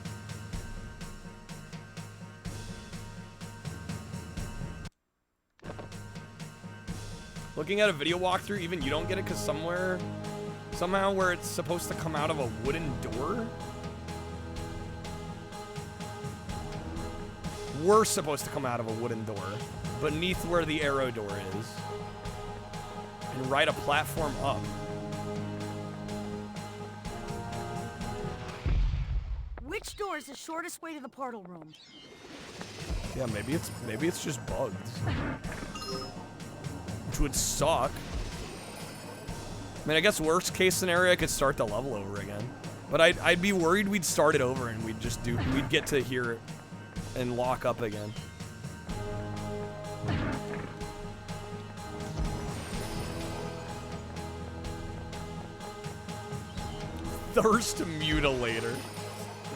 Looking at a video walkthrough, even you don't get it because somehow where it's supposed to come out of a wooden door. We're supposed to come out of a wooden door beneath where the arrow door is and ride a platform up. Which door is the shortest way to the portal room? Yeah, maybe it's just bugs. Which would suck. I mean, I guess worst case scenario, I could start the level over again. But I'd be worried we'd start it over and we'd get to hear it and lock up again. Thirst Mutilator.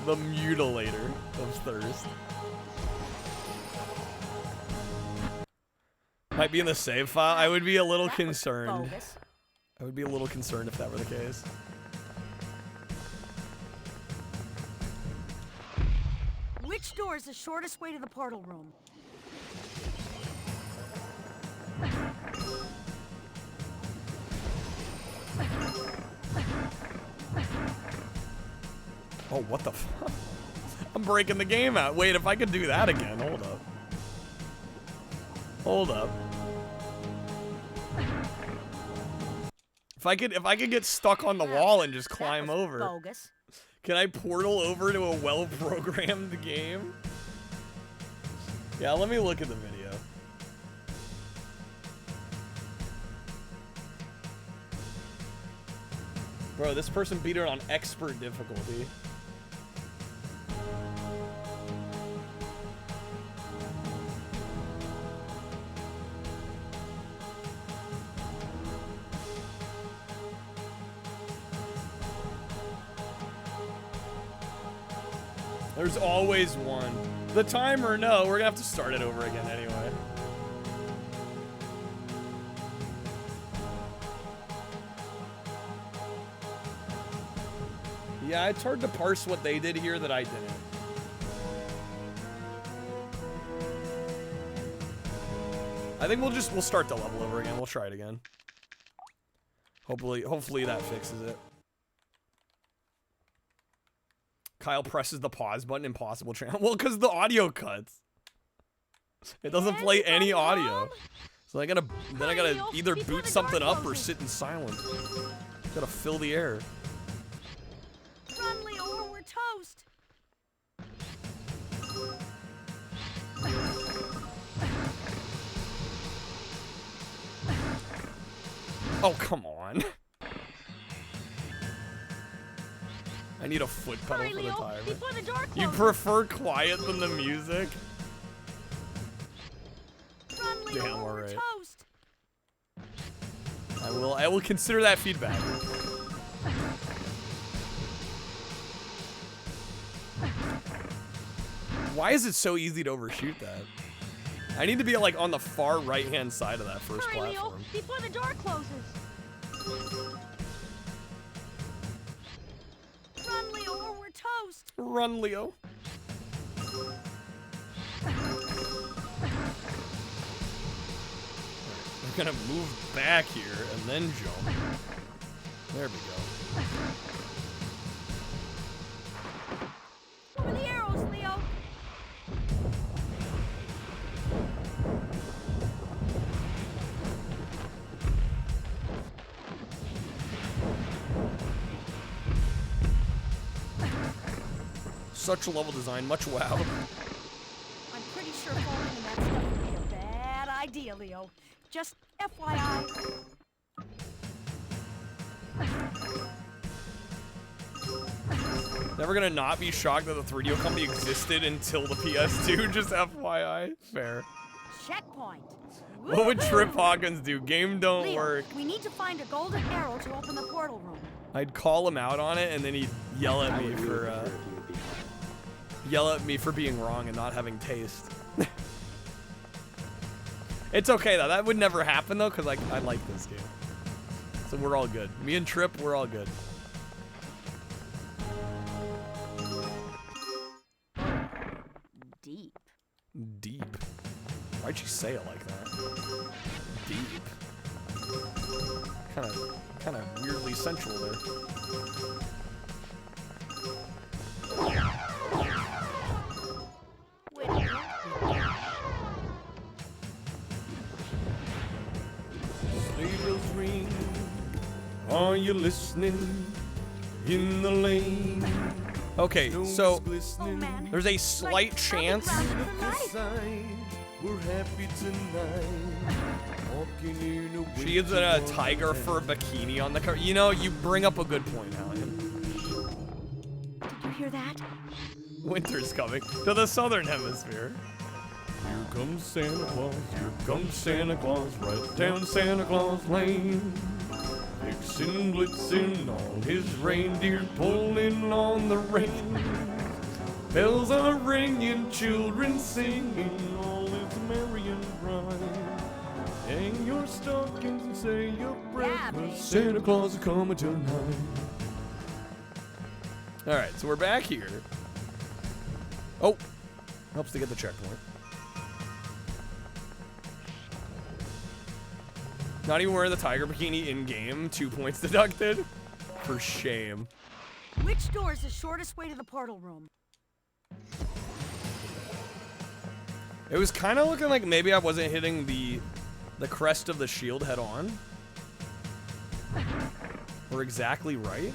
The Mutilator of Thirst. Might be in the save file. I would be a little concerned. Bogus. I would be a little concerned if that were the case. Which door is the shortest way to the portal room? Oh, what the fuck? I'm breaking the game out. Wait, if I could do that again. Hold up. Hold up. If I could get stuck on the wall and just climb That was over. Bogus. Can I portal over to a well-programmed game? Yeah, let me look at the video. Bro, this person beat it on expert difficulty. There's always one. The timer, no, we're gonna have to start it over again anyway. Yeah, it's hard to parse what they did here that I didn't. I think we'll start the level over again. We'll try it again. Hopefully that fixes it. Kyle presses the pause button. Impossible channel. Well, because the audio cuts. It doesn't play any audio. So I gotta either boot something up or sit in silence. Gotta fill the air. Run, Leo, or we're toast. Oh, come on. I need a foot pedal Hurry, for the Leo, timer. before the door You closes. prefer quiet than the music? Run, Leo, Damn, or we're alright. toast. I will consider that feedback. Why is it so easy to overshoot that? I need to be like on the far right-hand side of that first Hurry, Leo, platform. before the door closes. Run, Leo, or we're toast. Run, Leo. We're gonna move back here and then jump. There we go. Over the arrows, Leo. Such level design, much wow. I'm pretty sure falling in that stuff would be a bad idea, Leo. Just FYI. Never gonna not be shocked that the 3DO company existed until the PS2, just FYI. Fair. Checkpoint. What would Trip Hawkins do? Game don't Leo, work. we need to find a golden arrow to open the portal room. I'd call him out on it and then he'd yell at me for being wrong and not having taste. It's okay though, that would never happen though, because I like this game. So we're all good. Me and Trip, we're all good. Deep. Deep. Why'd you say it like that? Deep. Kind of weirdly sensual there. Wait a minute. Sleigh bells ring. Are you listening? In the lane. Okay, so Oh man. there's a slight chance. We're happy tonight. Walking in a She is in a tiger fur bikini on the cover. You know, you bring up a good point, Alien. Did you hear that? Winter's coming to the southern hemisphere. Here comes Santa Claus, here comes Santa Claus, right down Santa Claus Lane. Vixen blitzing on his reindeer, pulling on the reins. Bells are ringing, children singing, all is merry and bright. Hang your stockings and say your prayers, Yeah, 'cause baby. Santa Claus is coming tonight. All right, so we're back here. Oh, helps to get the checkpoint. Not even wearing the tiger bikini in game. 2 points deducted. For shame. Which door is the shortest way to the portal room? It was kind of looking like maybe I wasn't hitting the crest of the shield head on. We're exactly right.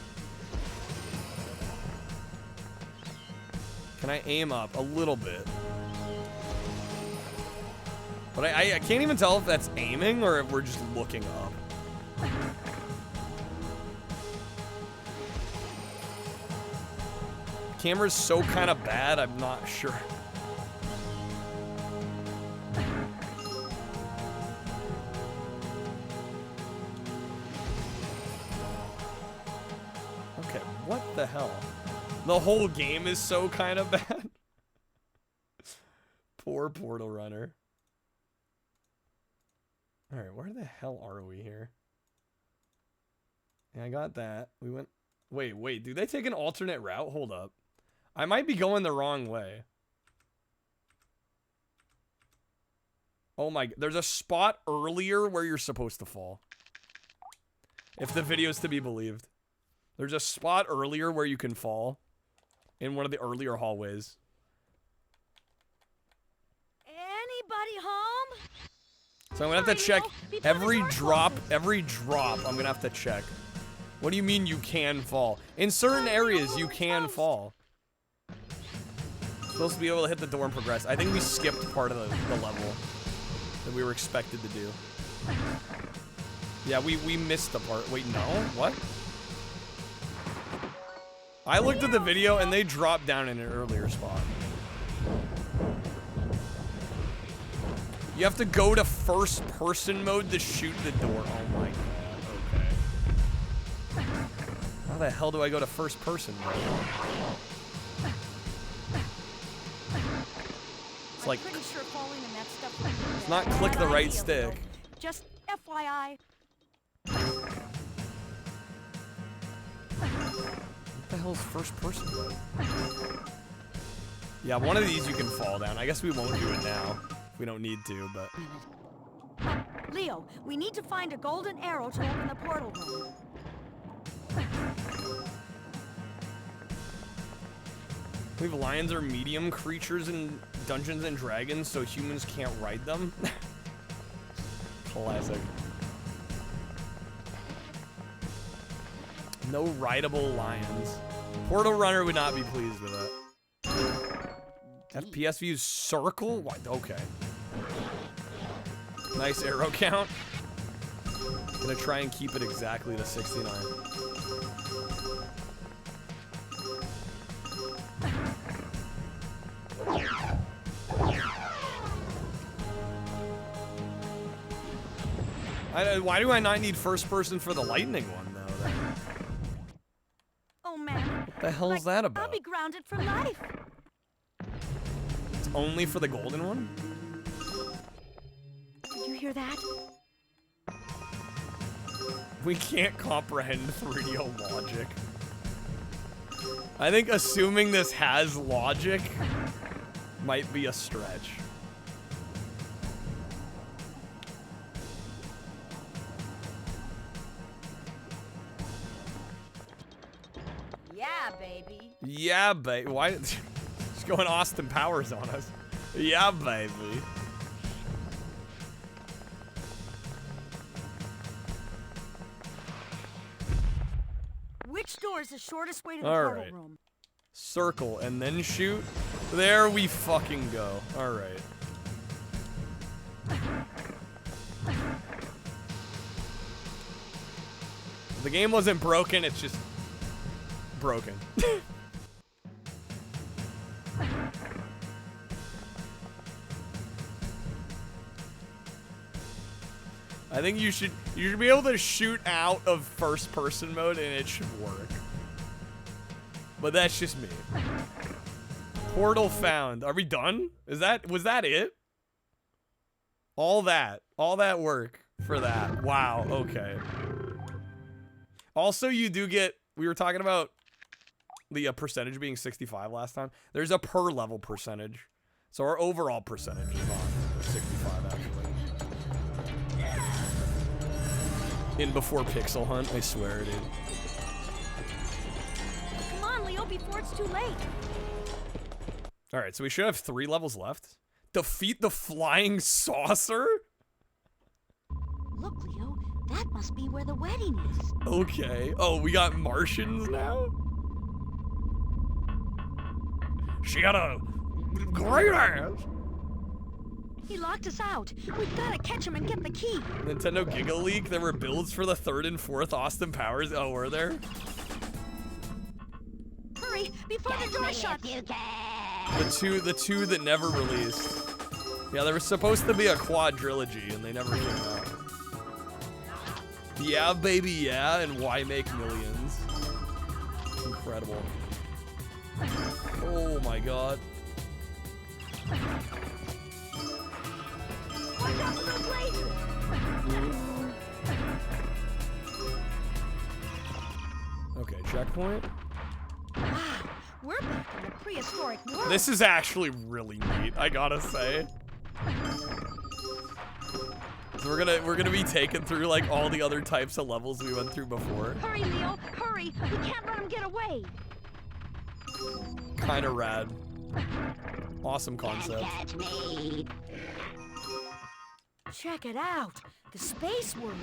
Can I aim up a little bit? But I can't even tell if that's aiming or if we're just looking up. The camera's so kind of bad, I'm not sure. Okay, what the hell? The whole game is so kind of bad. Poor Portal Runner. Alright, where the hell are we here? Yeah, I got that. We went... Wait, do they take an alternate route? Hold up. I might be going the wrong way. Oh my... There's a spot earlier where you're supposed to fall. If the video's to be believed. There's a spot earlier where you can fall. In one of the earlier hallways. Anybody home? So I'm gonna have to check every drop, I'm gonna have to check. What do you mean you can fall? In certain areas, you can fall. Supposed to be able to hit the door and progress. I think we skipped part of the level that we were expected to do. Yeah, we missed the part. Wait, no? What? I looked at the video and they dropped down in an earlier spot. You have to go to first person mode to shoot the door. Oh my god, okay. How the hell do I go to first person mode? It's like, pretty sure falling in that stuff would be it's not a click bad the right idea, stick. Leo. Just FYI. What the hell is first person mode? Yeah, one of these you can fall down. I guess we won't do it now. We don't need to, but... Leo, we need to find a golden arrow to open the portal room. I believe lions are medium creatures in Dungeons and Dragons, so humans can't ride them. Classic. No rideable lions. Portal Runner would not be pleased with it. FPS views circle? What? Okay. Nice arrow count. Gonna try and keep it exactly to 69. Why do I not need first person for the lightning one, though? Then? Oh man. What the hell is that about? I'll be grounded for life. It's only for the golden one? Did you hear that? We can't comprehend 3D logic. I think assuming this has logic might be a stretch. Yeah, baby. Yeah, baby. Why? She's going Austin Powers on us. Yeah, baby. Which door is the shortest way to the All portal right. room? Circle and then shoot. There we fucking go. All right. The game wasn't broken, it's just broken. I think you should be able to shoot out of first person mode and it should work. But that's just me. Portal found. Are we done? Was that it? All that work for that. Wow, okay. Also, you do get, we were talking about the percentage being 65 last time. There's a per level percentage. So our overall percentage is on 65 actually. In before Pixel Hunt, I swear, dude. Come on, Leo, before it's too late. All right, so we should have 3 levels left. Defeat the flying saucer? Look, Leo, that must be where the wedding is. Okay. Oh, we got Martians now? She got a great ass. He locked us out. We've got to catch him and get the key. Nintendo Giga Leak, there were builds for the 3rd and 4th Austin Powers. Oh, were there? Hurry, before the door shuts. The two that never released. Yeah, there was supposed to be a quadrilogy and they never came out. Yeah, baby, yeah, and why make millions? Incredible. Oh my god. Watch out for those lasers. Okay, checkpoint. Wow, we're back in the prehistoric world. This is actually really neat, I gotta say. So we're gonna be taken through like all the other types of levels we went through before. Hurry, Leo, hurry. We can't let him get away. Kinda rad. Awesome concept. Catch me. Check it out. The space world.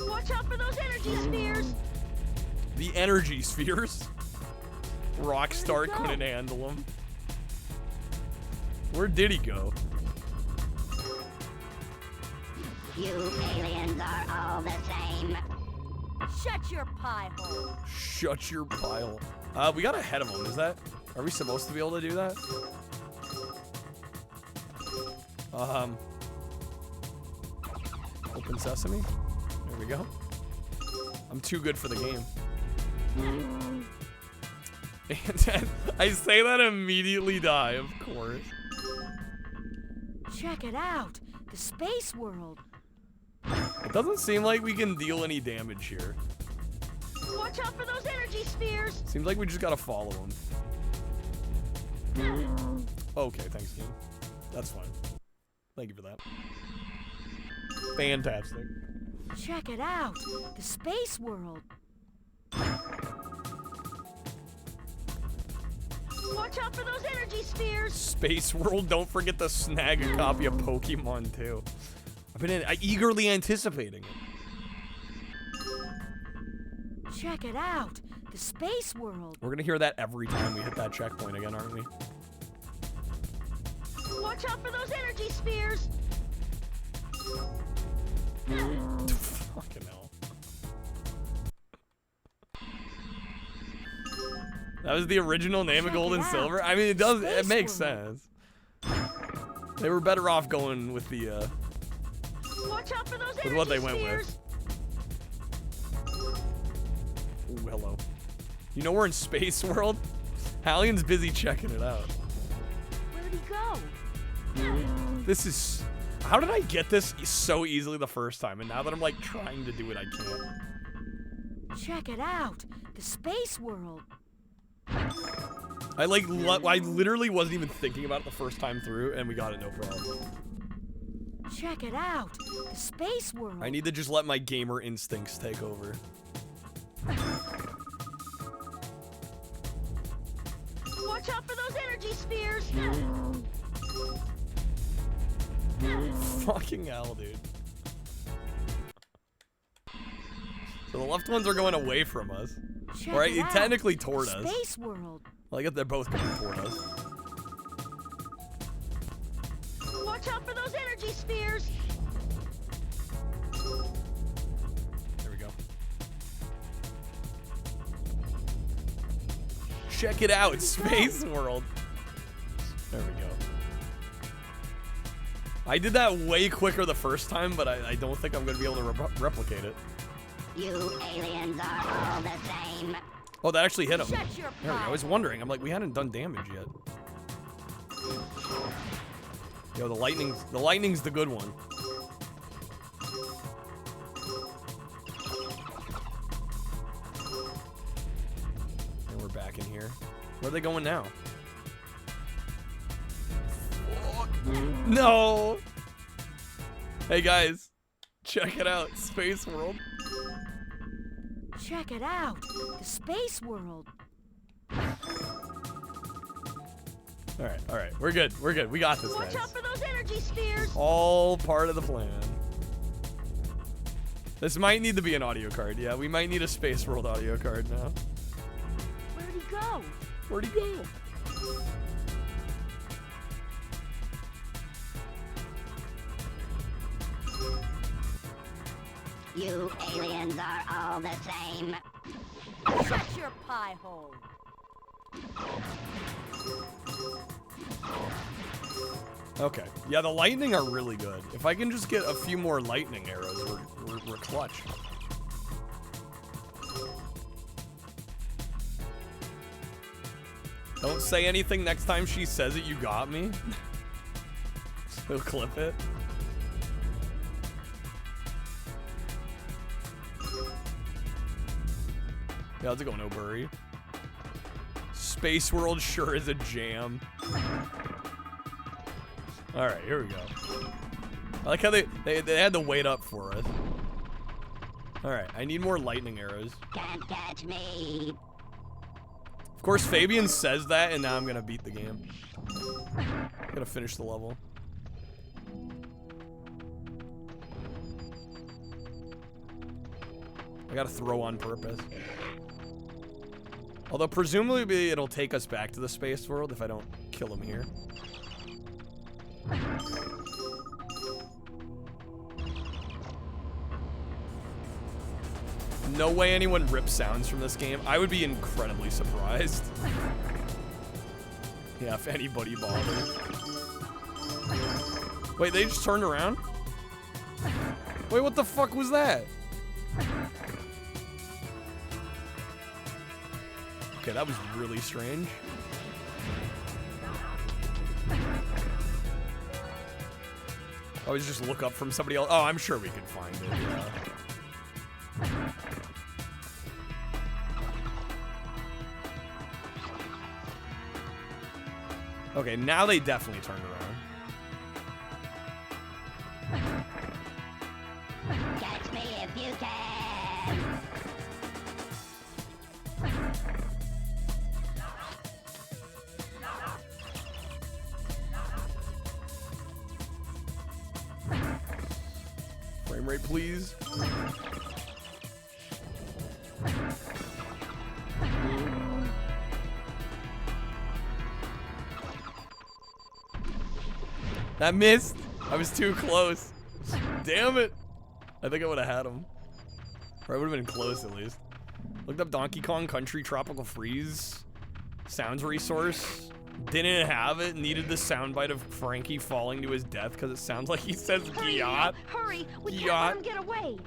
Watch out for those energy spheres. The energy spheres. Rockstar go. couldn't handle them. Where did he go? You aliens are all the same. Shut your pie hole. Shut your pile. We got ahead of him. Are we supposed to be able to do that? Open sesame. There we go. I'm too good for the game. I say that immediately die, of course. Check it out. The space world. It doesn't seem like we can deal any damage here. Watch out for those energy spheres. Seems like we just gotta follow them. Okay, thanks, game. That's fine. Thank you for that. Fantastic. Check it out. The space world. Watch out for those energy spheres. Space World, don't forget to snag a copy of Pokemon 2. I've been eagerly anticipating it. Check it out. The space world. We're gonna hear that every time we hit that checkpoint again, aren't we? Watch out for those energy spheres. Fucking hell. That was the original name of Gold and Silver? I mean, it makes sense. They were better off going with the, Watch out for those with what they went with. Ooh, hello. You know we're in Space World? Hallion's busy checking it out. Where'd he go? This is... How did I get this so easily the first time? And now that I'm, like, trying to do it, I can't. Check it out. The space world. I literally wasn't even thinking about it the first time through, and we got it no problem. Check it out. The space world. I need to just let my gamer instincts take over. Watch out for those energy spheres. Fucking hell, dude. So the left ones are going away from us. Check Or it out. technically toward us. Space world. Well, I guess they're both going toward us. Watch out for those energy spheres. There we go. Check it out, Space World. There we go. I did that way quicker the first time, but I don't think I'm going to be able to replicate it. You aliens are all the same. Oh, that actually hit him. Shut your There we go. I was wondering. I'm like, we hadn't done damage yet. Yo, the lightning's the good one. And we're back in here. Where are they going now? No! Hey guys, check it out, Space World. Check it out. The space world. Alright, we're good, we got this, Watch guys. out for those energy spheres. All part of the plan. This might need to be an audio card, yeah, we might need a Space World audio card now. Where'd he go? Where'd he go? You aliens are all the same. Shut your pie hole. Okay, yeah, the lightning are really good. If I can just get a few more lightning arrows, we're clutch. Don't say anything next time she says it, you got me. We'll clip it. Yeah, how's it going, O'Burry? Space World sure is a jam. Alright, here we go. I like how they had to wait up for us. Alright, I need more lightning arrows. Can't catch me. Of course, Fabian says that, and now I'm gonna beat the game. Gonna finish the level. I gotta throw on purpose. Although, presumably, it'll take us back to the Space World if I don't kill him here. No way anyone rips sounds from this game. I would be incredibly surprised. Yeah, if anybody bothered. Wait, they just turned around? Wait, what the fuck was that? Okay, that was really strange. Always just look up from somebody else. Oh, I'm sure we can find it. Yeah. Okay, now they definitely turned around. Catch me if you can. Frame rate, please. That missed. I was too close. Damn it. I think I would have had him. Or I would have been close at least. Looked up Donkey Kong Country Tropical Freeze. Sounds resource. Didn't have it. Needed the soundbite of Frankie falling to his death because it sounds like he says Giot. Hurry! We can't Giot. let him get away.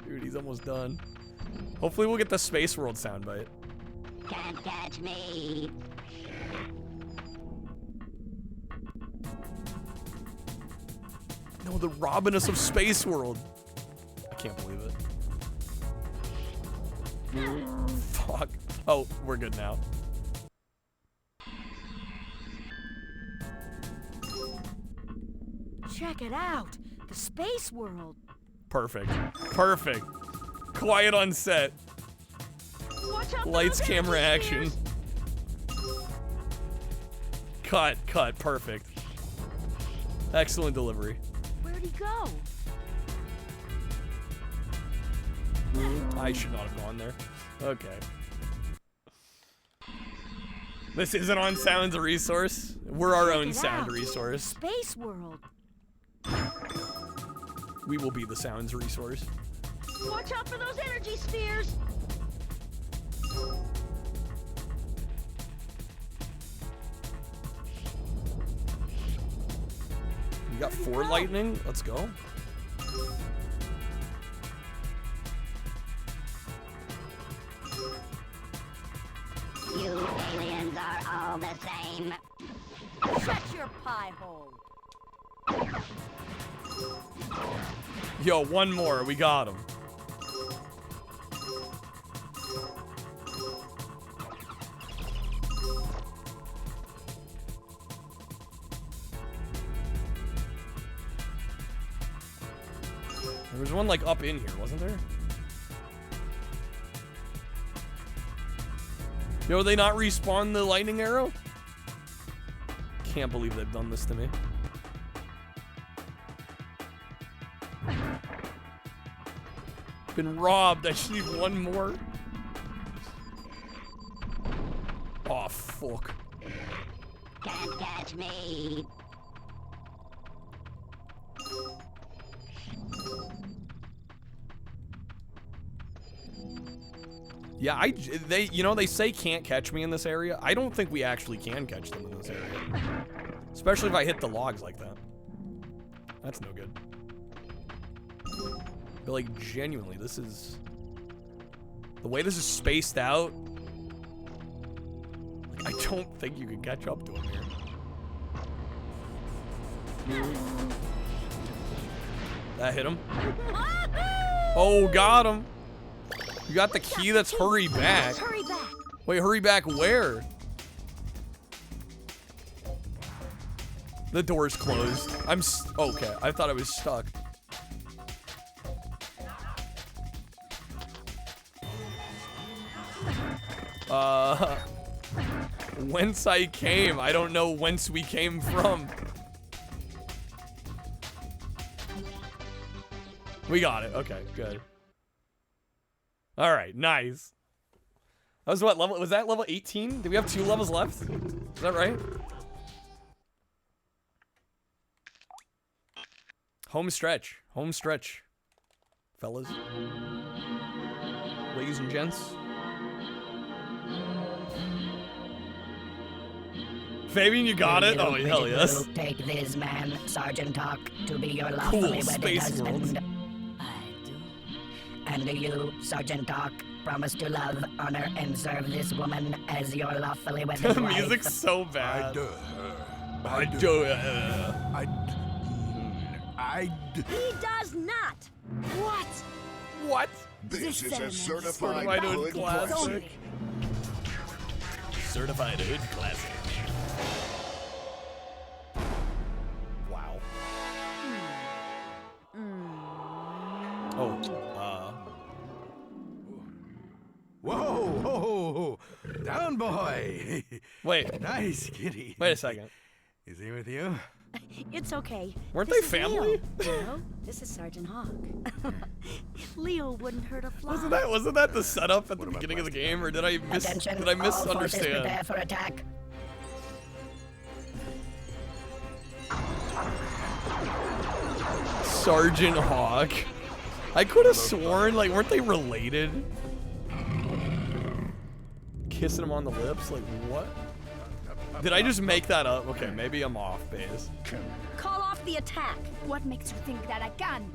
Dude, he's almost done. Hopefully we'll get the Space World soundbite. Can't catch me. No, the Robinus of Space World. I can't believe it. Fuck. Oh, we're good now. Check it out. The Space World. Perfect. Perfect. Quiet on set. Watch out for Lights, those camera, energy action. spheres. Cut, cut. Perfect. Excellent delivery. Where'd he go? I should not have gone there. Okay. This isn't on Sound's a resource. We're our own Check it sound out. resource. Space World. We will be the Sound's resource. Watch out for those energy spheres. We got 4 lightning. Let's go. You aliens are all the same. Shut your pie hole. Yo, one more. We got him. There was one like up in here, wasn't there? Yo, they not respawn the lightning arrow? Can't believe they've done this to me. Been robbed. I just need one more. Oh, fuck. Can't catch me. Yeah, they say can't catch me in this area. I don't think we actually can catch them in this area. Especially if I hit the logs like that. That's no good. But like, genuinely, this is... The way this is spaced out... Like, I don't think you can catch up to him here. That hit him. Oh, got him. You got the key that's hurry back. Hurry back. Wait, hurry back where? The door's closed. Okay, I thought I was stuck. Whence I came. I don't know whence we came from. We got it. Okay, good. All right, nice. That was what level? Was that level 18? Did we have 2 levels left? Is that right? Home stretch. Home stretch. Fellas. Ladies and gents. Fabian, you got it? Oh, hell yes. Take this man, Sergeant Hawk, to be your Cool, lawfully wedded Space World. husband. I do. And you, Sergeant Hawk, promise to love, honor, and serve this woman as your lawfully The wedded wife. music's so I bad. do. He does not. What? What? This is a Certified certified hood hood classic. classic. Certified hood classic. Wow. Oh, Whoa, whoa, down, boy. wait. Nice, kitty. Wait a second. Is he with you? It's okay. Weren't This they is family? Leo. No, this is Sergeant Hawk. Leo wouldn't hurt a fly. Wasn't that the setup at the beginning of the game, or did I Attention, did I all forces prepare misunderstand? for attack. Sergeant Hawk. I could have sworn, like, weren't they related? Kissing him on the lips, like what? Did I just make that up? Okay, maybe I'm off base. Call off the attack. What makes you think that I can?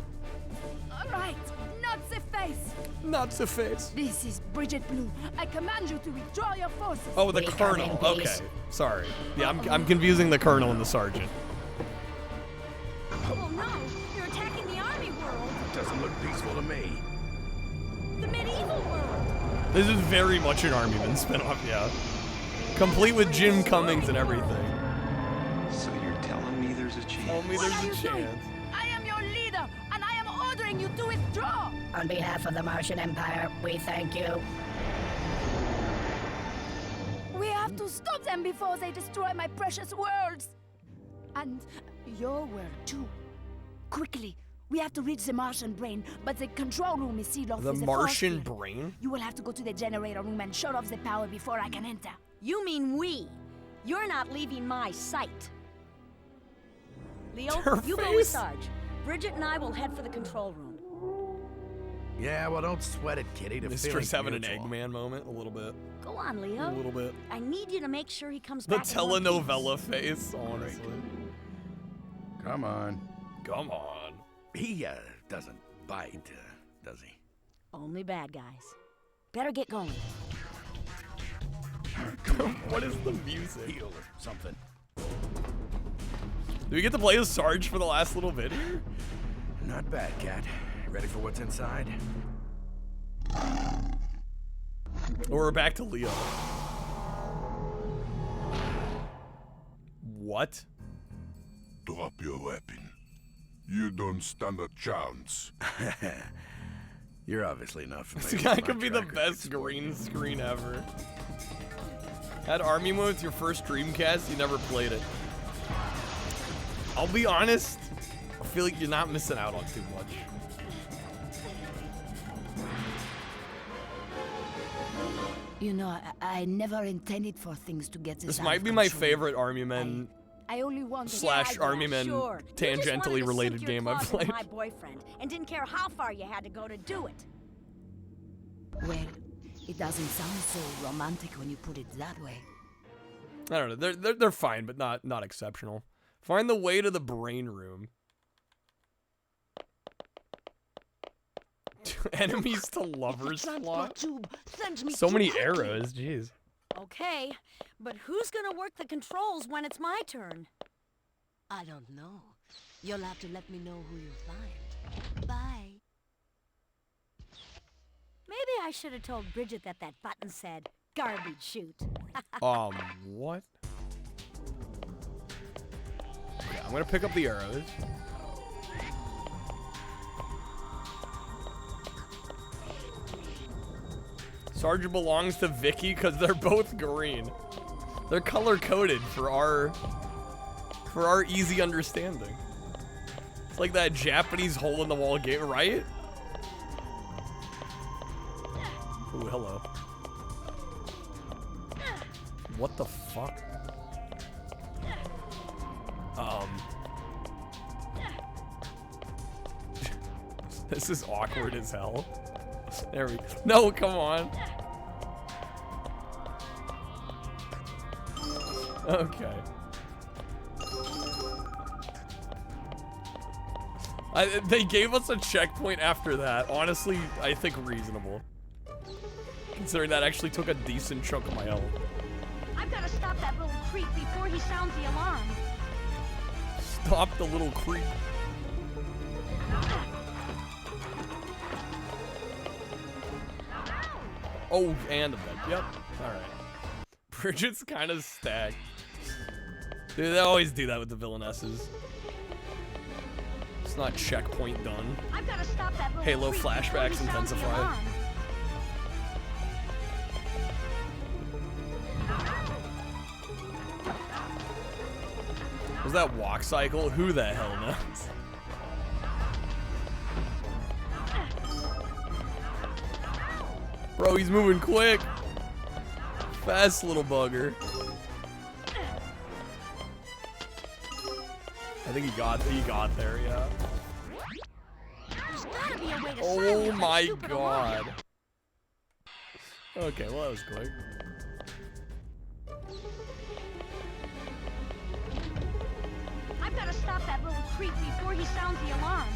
All right, not the face. Not the face. This is Bridget Blue. I command you to withdraw your forces. Oh, the We come colonel. in Okay, peace. sorry. Yeah, I'm confusing the colonel and the sergeant. Oh no, you're attacking the army world. Doesn't look peaceful to me. The medieval world. This is very much an Armyman spinoff, yeah. Complete with Jim Cummings and everything. So you're telling me there's a chance? Tell me What there's are a you doing? chance. I am your leader, and I am ordering you to withdraw. On behalf of the Martian Empire, we thank you. We have to stop them before they destroy my precious worlds. And your world, too. Quickly, we have to reach the Martian brain, but the control room is sealed off The with a Martian force field. brain? You will have to go to the generator room and shut off the power before I can enter. You mean we. You're not leaving my sight. Leo, Her you go with face. Sarge. Bridget and I will head for the control room. Yeah, well, don't sweat it, kitty. The Mistress feeling's having an mutual. Eggman moment, a little bit. Go on, A Leo. little bit. I need you to make sure he comes The back in one piece. telenovela face, honestly. Come on. Come on. He doesn't bite, does he? Only bad guys. Better get going. What is the music? Heal or something. Do we get to play as Sarge for the last little bit here? Not bad, cat. Ready for what's inside? Or we're back to Leo. What? Drop your weapon. You don't stand a chance. You're obviously not familiar. This with guy my could be the track best record. green screen ever. That army mode with your first Dreamcast, you never played it. I'll be honest, I feel like you're not missing out on too much. You know, I never intended for things to get This out might of be my control. favorite Army Men I only wanted slash Yeah, Army Men sure. You just wanted tangentially to related sink your game I've claws into played. my boyfriend and didn't care how far you had to go to do it. Well, it doesn't sound so romantic when you put it that way. I don't know. They're fine, but not exceptional. Find the way to the brain room. Enemies to lovers plot. So many arrows, jeez. Okay, but who's gonna work the controls when it's my turn? I don't know. You'll have to let me know who you find. Bye. Maybe I should have told Bridget that button said garbage chute. What? Okay, I'm gonna pick up the arrows. Sergeant belongs to Vicky because they're both green. They're color coded for our easy understanding. It's like that Japanese hole in the wall game, right? Ooh, hello. What the fuck? This is awkward as hell. There we go. No, come on. Okay. They gave us a checkpoint after that. Honestly, I think reasonable. Considering that actually took a decent chunk of my health. I've got to stop that little creep before he sounds the alarm. Stop the little creep. Oh, and a bed. Yep. Alright. Bridget's kind of stacked. Dude, they always do that with the villainesses. It's not checkpoint done. I've got to stop that little Halo creep flashbacks before he sounds the intensify. alarm. Was that walk cycle? Who the hell knows? Bro, he's moving quick. Fast little bugger. I think he got there, yeah. There's gotta be a way to Oh silence that my stupid alarm. god. Okay, well that was quick. I've got to stop that little creep before he sounds the alarm.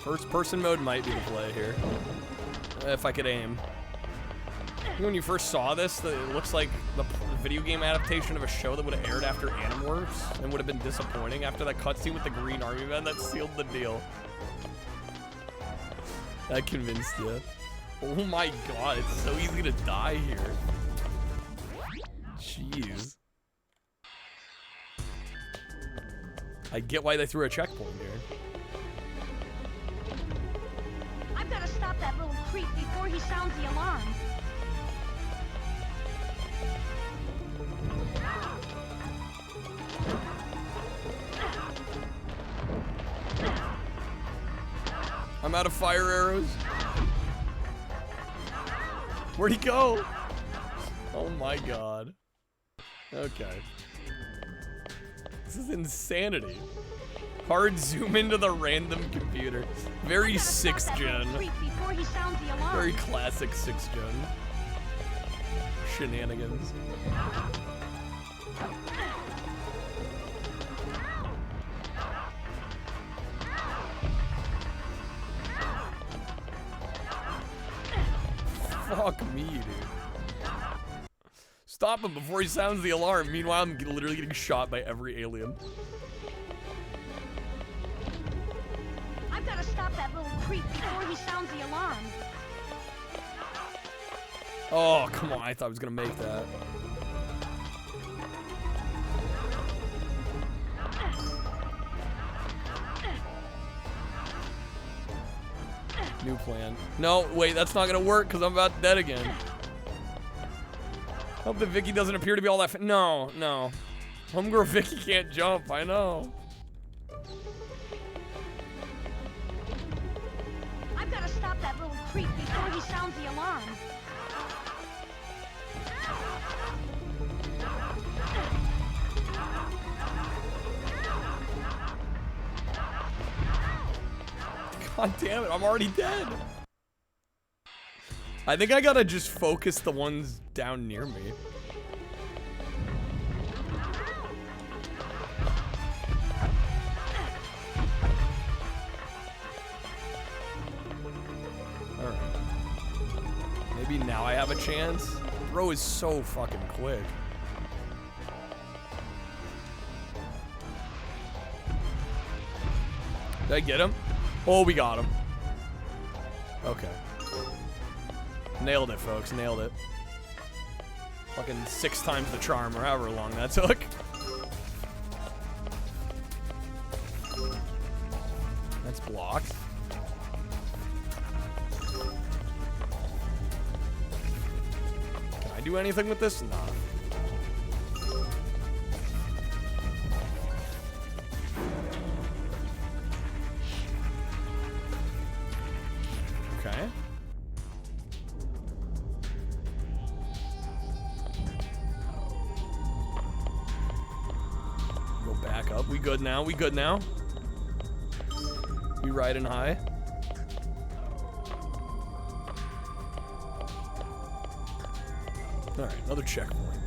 First person mode might be the play here. If I could aim. When you first saw this, it looks like the video game adaptation of a show that would have aired after Animorphs and would have been disappointing after that cutscene with the Green Army Man that sealed the deal. That convinced you. Oh my god, it's so easy to die here. Jeez. I get why they threw a checkpoint here. I've got to stop that little creep before he sounds the alarm. I'm out of fire arrows. Where'd he go? Oh my god. Okay. This is insanity. Hard zoom into the random computer. Very 6th gen. Very classic 6th gen. Shenanigans. Fuck me, dude. Stop him before he sounds the alarm. Meanwhile, I'm literally getting shot by every alien. I've got to stop that little creep before he sounds the alarm. Oh, come on. I thought I was going to make that. New plan. No, wait, that's not going to work because I'm about dead again. Hope that Vicky doesn't appear to be all that no, no. Homegirl Vicky can't jump, I know. I've got to stop that little creep before he sounds the alarm. God damn it, I'm already dead. I think I gotta just focus the ones down near me. Alright. Maybe now I have a chance. Bro is so fucking quick. Did I get him? Oh, we got him. Okay. Nailed it, folks. Nailed it. Fucking 6 times the charm, or however long that took. That's blocked. Can I do anything with this? Nah. Okay. Go back up. We good now? We good now? We riding high? Alright, another checkpoint.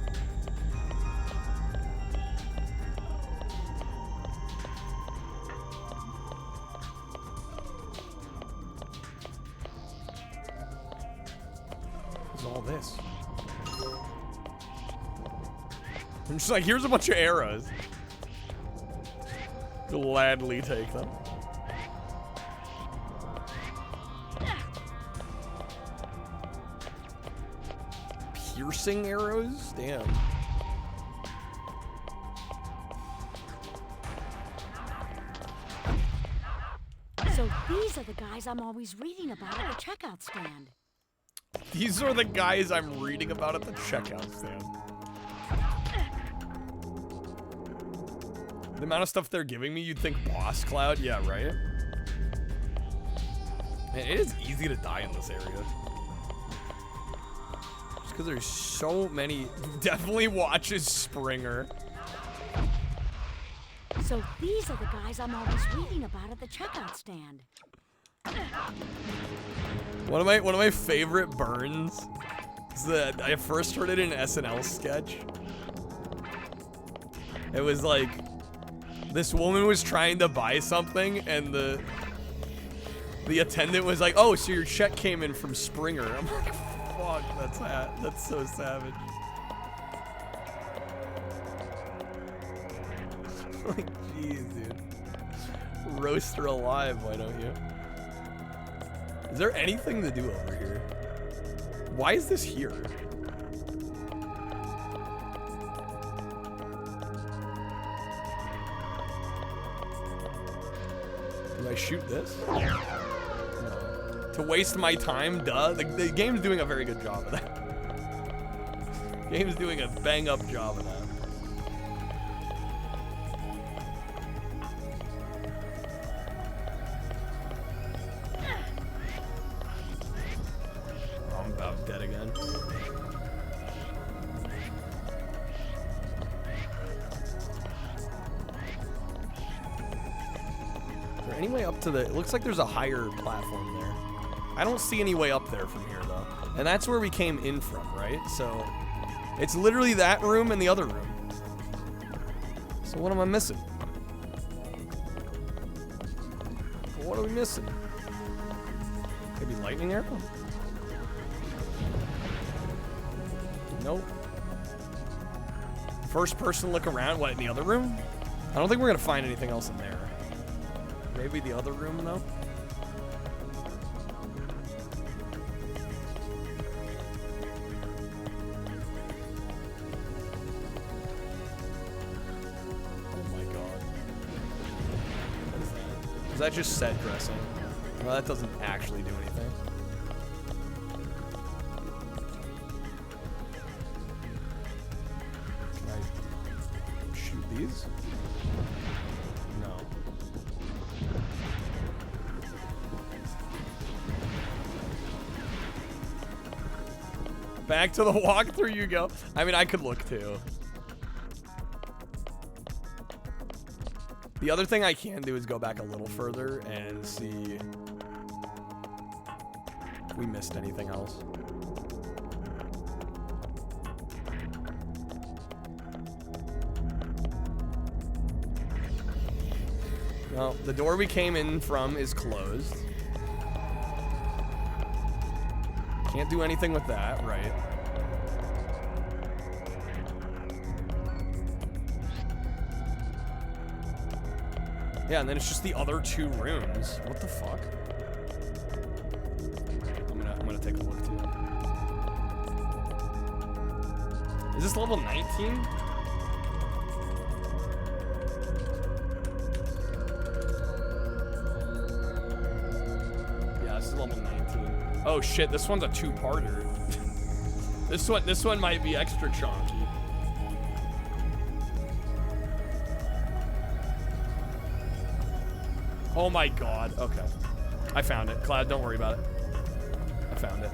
all this? I'm just like, here's a bunch of arrows. Gladly take them. Piercing arrows? Damn. So these are the guys I'm always reading about at the checkout stand. These are the guys I'm reading about at the checkout stand. The amount of stuff they're giving me, you'd think boss cloud. Yeah, right? Man, it is easy to die in this area. Just because there's so many. Definitely watches Springer. So these are the guys I'm always reading about at the checkout stand. One of my favorite burns is that I first heard it in an SNL sketch. It was like this woman was trying to buy something and the attendant was like, "Oh, so your check came in from Springer." I'm like, "Fuck, that's so savage." Like, jeez, dude. Roast her alive, why don't you? Is there anything to do over here? Why is this here? Do I shoot this? No. To waste my time? Duh. The game's doing a very good job of that. Game's doing a bang-up job of that. I'm about dead again. Is there any way up to the... It looks like there's a higher platform there. I don't see any way up there from here, though. And that's where we came in from, right? So, it's literally that room and the other room. So what am I missing? What are we missing? Maybe lightning arrow? Nope. First person look around, what, in the other room? I don't think we're gonna find anything else in there. Maybe the other room, though? Is that just set dressing? Well, that doesn't actually do anything. Can I shoot these? No. Back to the walkthrough you go. I mean, I could look too. The other thing I can do is go back a little further and see if we missed anything else. Well, the door we came in from is closed. Can't do anything with that, right? Yeah, and then it's just the other two rooms. What the fuck? I'm gonna take a look too. Is this level 19? Yeah, this is level 19. Oh shit, this one's a two-parter. This one might be extra chunky. Oh my god. Okay. I found it. Cloud, don't worry about it. I found it.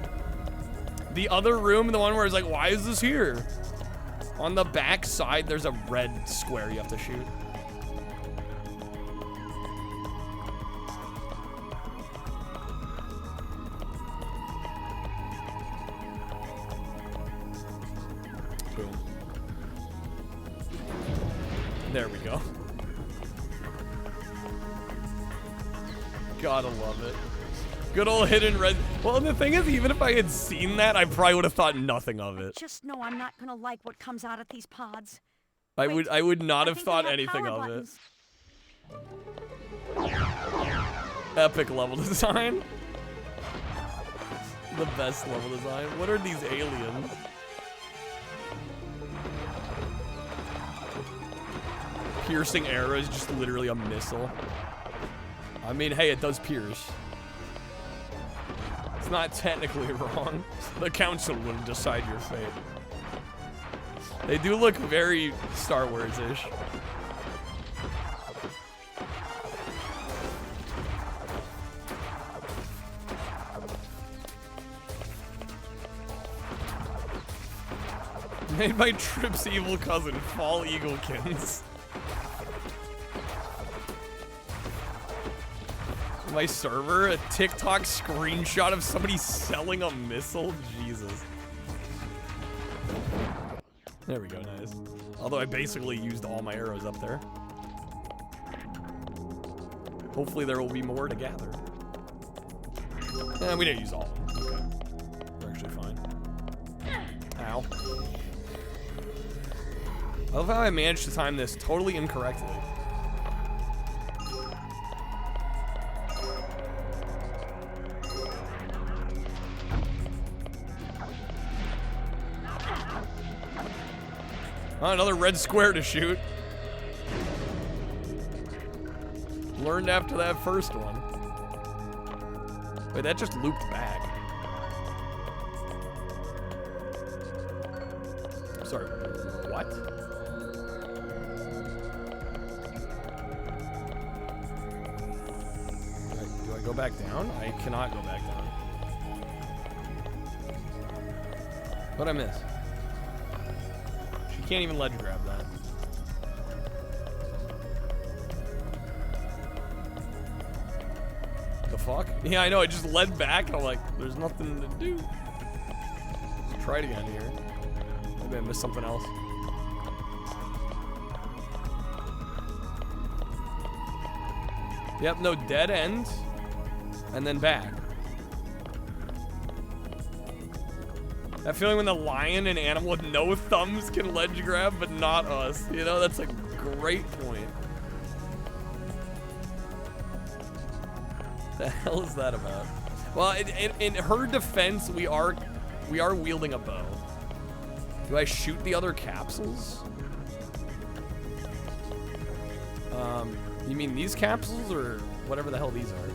The other room, the one where it's like, why is this here? On the back side, there's a red square you have to shoot. Boom. There we go. Gotta love it. Good old hidden red. Well, the thing is, even if I had seen that, I probably would have thought nothing of it. Just know I'm not gonna like what comes out of these pods. I would not have think thought they have anything power of buttons. it. Epic level design. The best level design. What are these aliens? Piercing arrow is just literally a missile. I mean, hey, it does pierce. It's not technically wrong. The council will decide your fate. They do look very Star Wars-ish. Made by Trip's evil cousin, Fall Eaglekins. My server, a TikTok screenshot of somebody selling a missile? Jesus. There we go, nice. Although I basically used all my arrows up there. Hopefully there will be more to gather. We didn't use all of them. Okay. We're actually fine. Ow. I love how I managed to time this totally incorrectly. Oh, another red square to shoot. Learned after that first one. Wait, that just looped back. Sorry, what? Do I go back down? I cannot go back down. What'd I miss? She can't even ledge grab that. The fuck? Yeah, I know, I just led back and I'm like, there's nothing to do. Let's try it again here. Maybe I missed something else. Yep, no, dead end. And then back. That feeling when the lion and animal with no thumbs can ledge grab, but not us. You know, that's a great point. The hell is that about? Well, in her defense, we are wielding a bow. Do I shoot the other capsules? You mean these capsules or whatever the hell these are?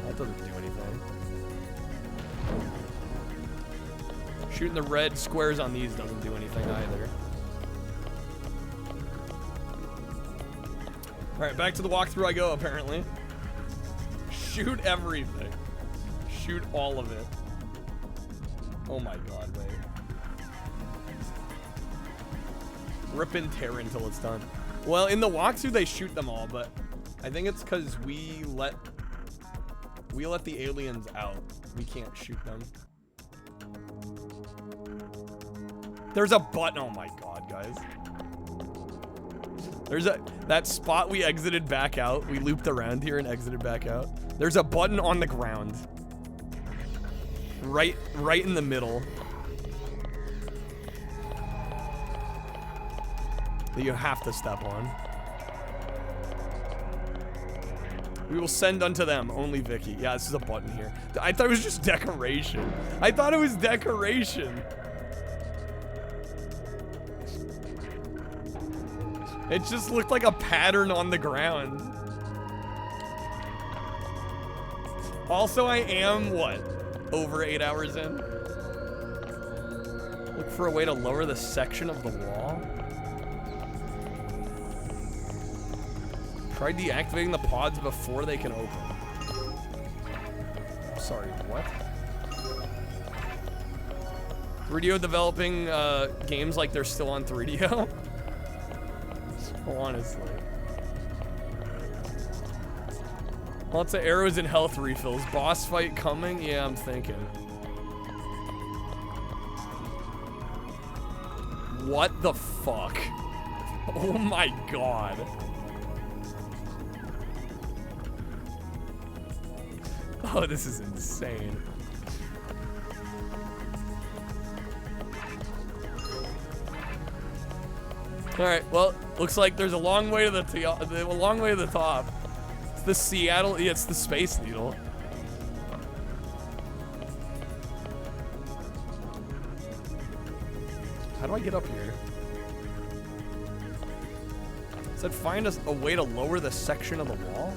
That doesn't do anything. Shooting the red squares on these doesn't do anything either. All right, back to the walkthrough I go, apparently. Shoot everything. Shoot all of it. Oh my god, wait. Rip and tear until it's done. Well, in the walkthrough they shoot them all, but I think it's because we let the aliens out. We can't shoot them. There's a button. Oh my god, guys. There's that spot we exited back out. We looped around here and exited back out. There's a button on the ground. Right in the middle. That you have to step on. We will send unto them only Vicky. Yeah, this is a button here. I thought it was just decoration. I thought it was decoration. It just looked like a pattern on the ground. Also, I am, what, over 8 hours in? Look for a way to lower the section of the wall. Try deactivating the pods before they can open. Sorry, what? 3DO developing games like they're still on 3DO? Honestly. Lots of arrows and health refills. Boss fight coming? Yeah, I'm thinking. What the fuck? Oh my god. Oh, this is insane. All right, well, looks like there's a long way to the top. It's the Seattle, yeah, it's the Space Needle. How do I get up here? It said find us a way to lower the section of the wall.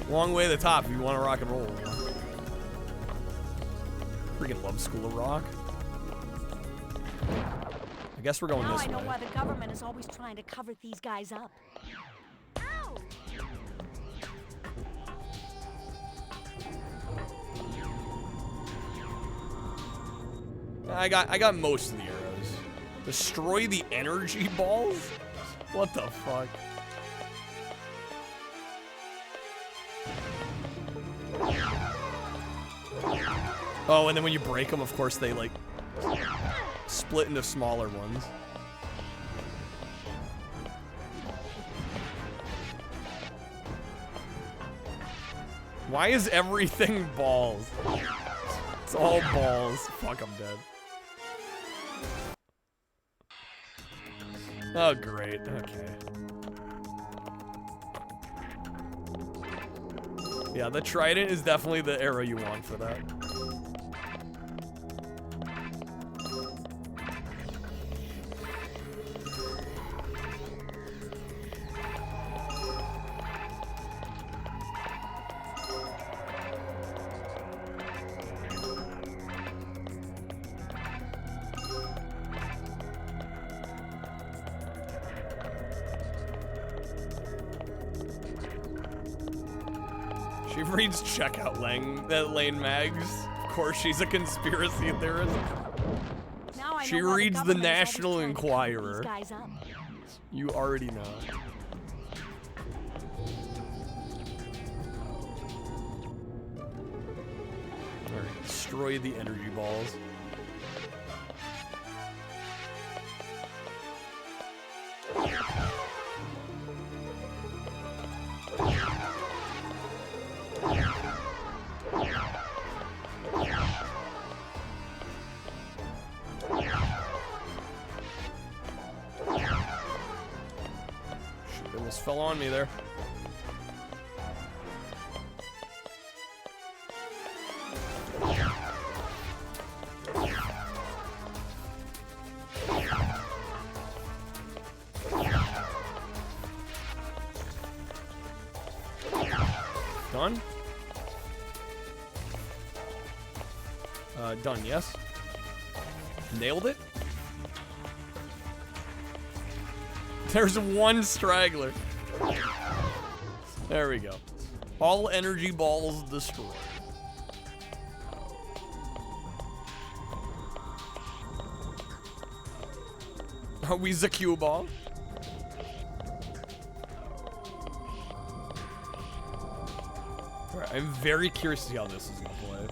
Long way to the top if you want to rock and roll. Freaking love School of Rock. I guess we're going this way. Now I know why the government is always trying to cover these guys up. Ow! I got most of the arrows. Destroy the energy balls? What the fuck? Oh, and then when you break them, of course, they like split into smaller ones. Why is everything balls? It's all balls. Fuck, I'm dead. Oh, great. Okay. Yeah, the trident is definitely the arrow you want for that. She reads checkout lane mags. Of course, she's a conspiracy theorist. Now I She know why reads the government is always National trying to cover Enquirer. these guys up. You already know. Alright, destroy the energy balls. Shit, almost fell on me there. Done? Done, yes. Nailed it? There's one straggler. There we go. All energy balls destroyed. Are we the cue ball? Alright, I'm very curious to see how this is gonna play.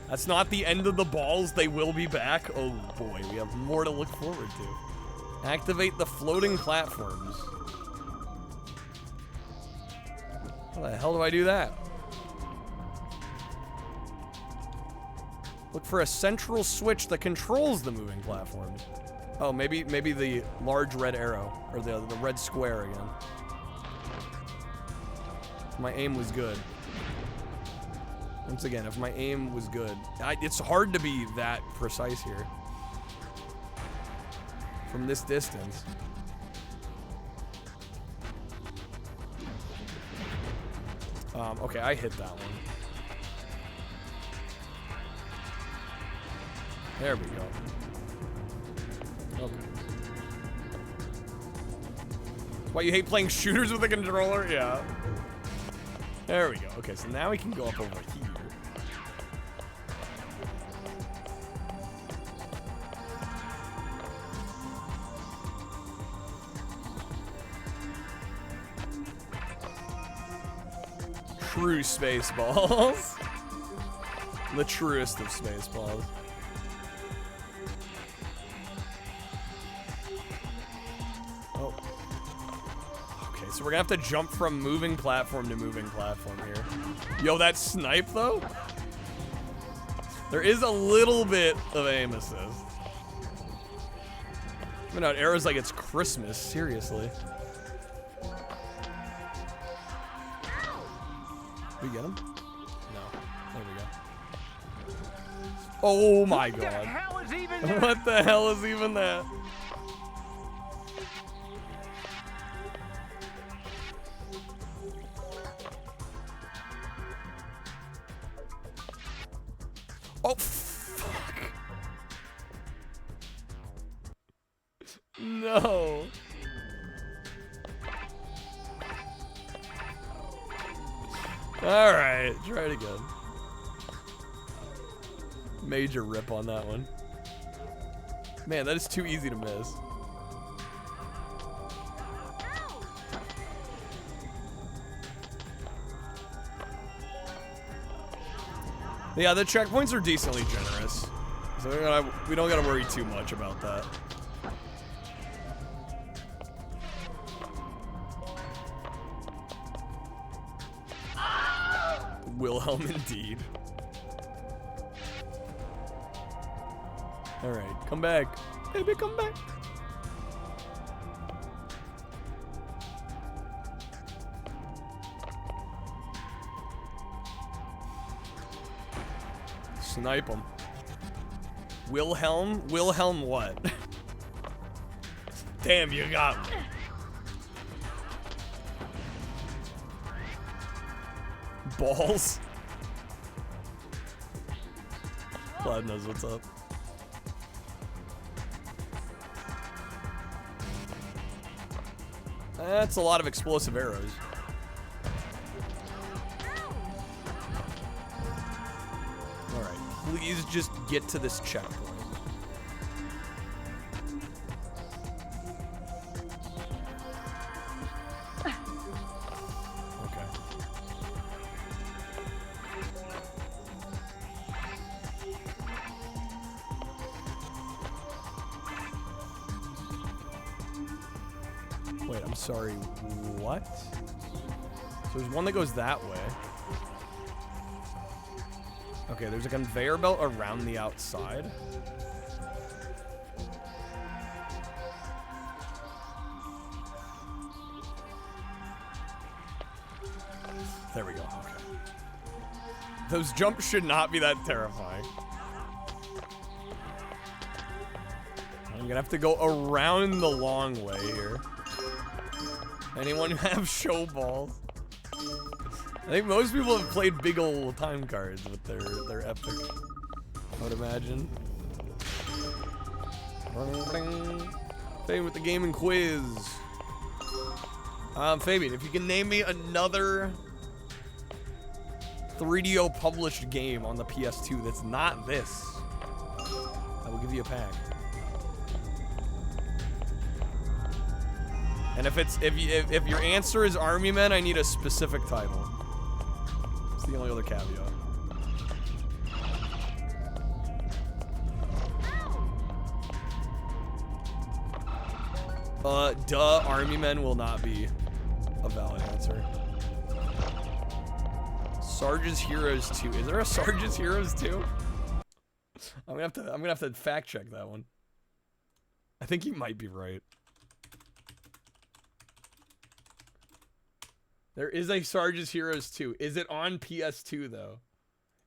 That's not the end of the balls. They will be back. Oh boy, we have more to look forward to. Activate the floating platforms. How the hell do I do that? Look for a central switch that controls the moving platforms. Oh, maybe the large red arrow, or the red square again. My aim was good. Once again, if my aim was good. It's hard to be that precise here. From this distance. Okay, I hit that one. There we go. Okay. Why, you hate playing shooters with a controller? Yeah. There we go. Okay, so now we can go up over here. True Spaceballs. The truest of Spaceballs. Oh. Okay, so we're gonna have to jump from moving platform to moving platform here. Yo, that snipe though? There is a little bit of aim assist. Giving out arrows like it's Christmas, seriously. We get him? No. There we go. Oh my god. What the hell is even that? What the hell is even that? Oh, fuck. No. All right, try it again. Major rip on that one. Man, that is too easy to miss. Yeah, the checkpoints are decently generous, so we don't gotta worry too much about that. Wilhelm indeed. All right, come back, baby, come back. Snipe him. Wilhelm? Wilhelm what? Damn, you got me. Balls. Cloud knows what's up. That's a lot of explosive arrows. Alright, please just get to this checkpoint. Okay. Wait, I'm sorry, what? So there's one that goes that way. Okay, there's a conveyor belt around the outside. There we go, okay. Those jumps should not be that terrifying. I'm gonna have to go around the long way here. Anyone have show balls? I think most people have played big old time cards with their epic, I would imagine. Fabian with the gaming quiz. Fabian, if you can name me another 3DO published game on the PS2 that's not this, I will give you a pack. And if your answer is Army Men, I need a specific title. It's the only other caveat. Duh, Army Men will not be a valid answer. Sarge's Heroes 2. Is there a Sarge's Heroes 2? I'm gonna have to fact check that one. I think you might be right. There is a Sarge's Heroes 2. Is it on PS2 though?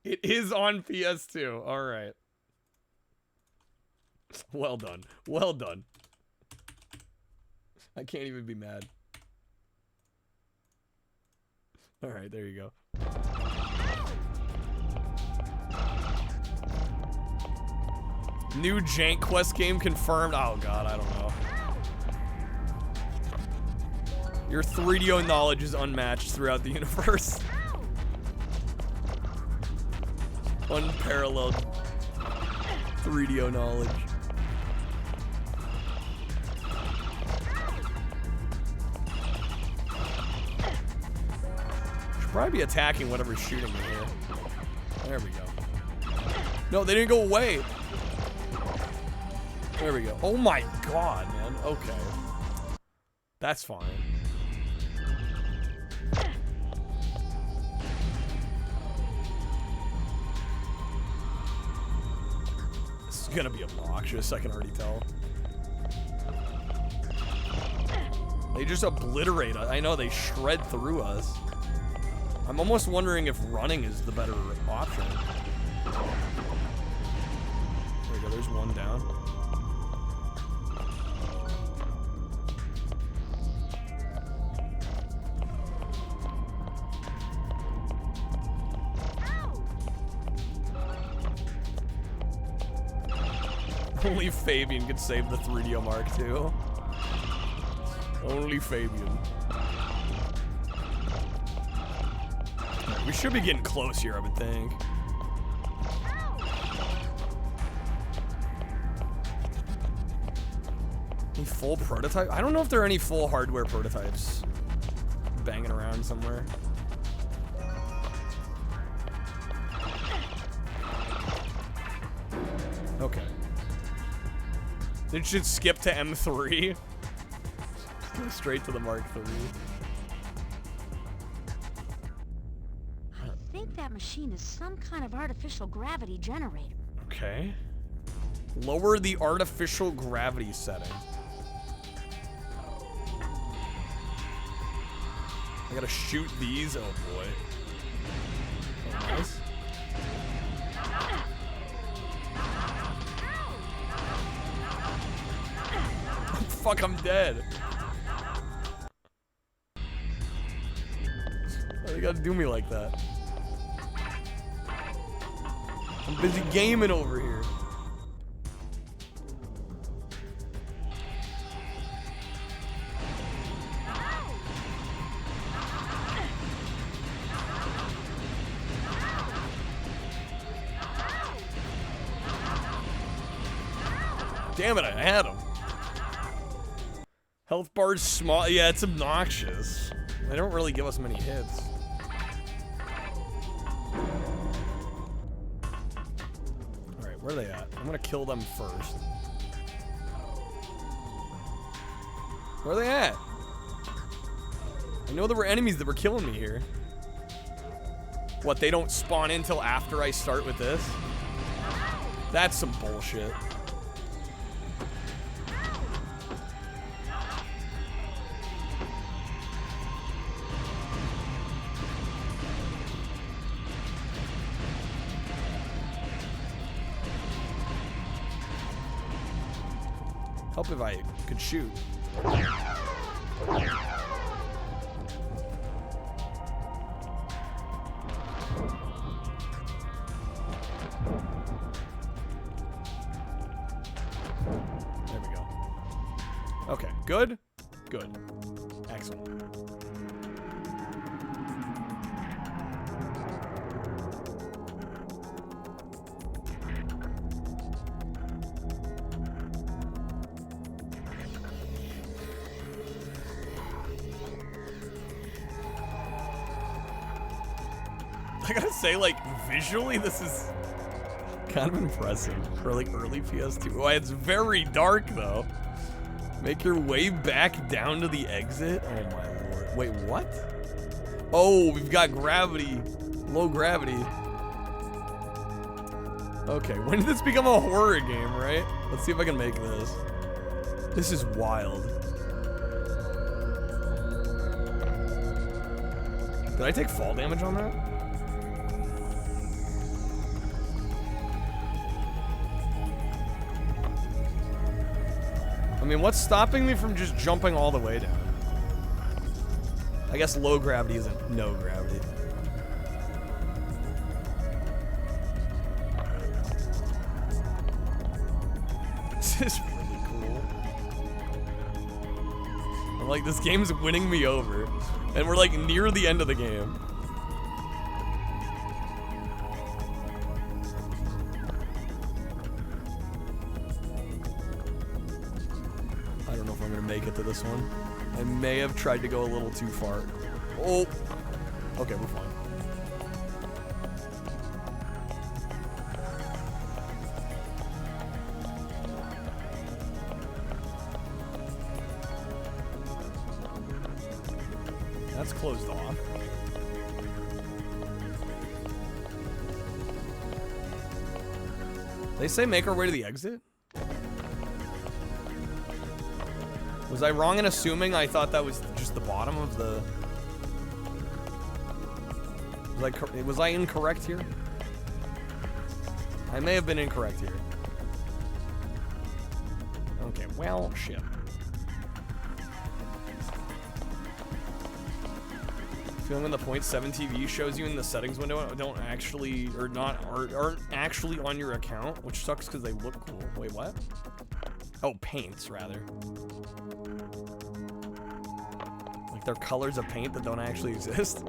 It is on PS2. All right. Well done. Well done. I can't even be mad. All right, there you go. New Jank Quest game confirmed. Oh god, I don't know. Your 3DO knowledge is unmatched throughout the universe. Unparalleled 3DO knowledge. Should probably be attacking whatever's shooting me here. There we go. No, they didn't go away. There we go. Oh my god, man. Okay. That's fine. gonna be obnoxious, I can already tell. They just obliterate us. I know, they shred through us. I'm almost wondering if running is the better option. There we go, there's one down. Only Fabian could save the 3DO Mark II. Only Fabian. We should be getting close here, I would think. Any full prototype? I don't know if there are any full hardware prototypes banging around somewhere. Okay. It should skip to M3. Go straight to the Mark III. I think that machine is some kind of artificial gravity generator. Okay. Lower the artificial gravity setting. I gotta shoot these. Oh boy. Oh, nice. Fuck, I'm dead. Why they gotta do me like that? I'm busy gaming over here. Damn it, I had him. Health bar's small. Yeah, it's obnoxious. They don't really give us many hits. Alright, where are they at? I'm gonna kill them first. Where are they at? I know there were enemies that were killing me here. What, they don't spawn in until after I start with this? That's some bullshit. Help if I could shoot. There we go. Okay, good? Good. Excellent. I gotta say, like, visually, this is kind of impressive for, like, early PS2. Oh, it's very dark, though. Make your way back down to the exit? Oh, my lord. Wait, what? Oh, we've got gravity. Low gravity. Okay, when did this become a horror game, right? Let's see if I can make this. This is wild. Did I take fall damage on that? I mean, what's stopping me from just jumping all the way down? I guess low gravity isn't no gravity. This is really cool. I'm like, this game's winning me over. And we're like near the end of the game. Make it to this one. I may have tried to go a little too far. Oh, okay, we're fine. That's closed off. They say make our way to the exit? Was I wrong in assuming I thought that was just the bottom of the... Was I incorrect here? I may have been incorrect here. Okay, well, shit. Feeling when the .7 TV shows you in the settings window don't actually, or not, aren't actually on your account, which sucks because they look cool. Wait, what? Oh, paints, rather. Like they're colors of paint that don't actually exist.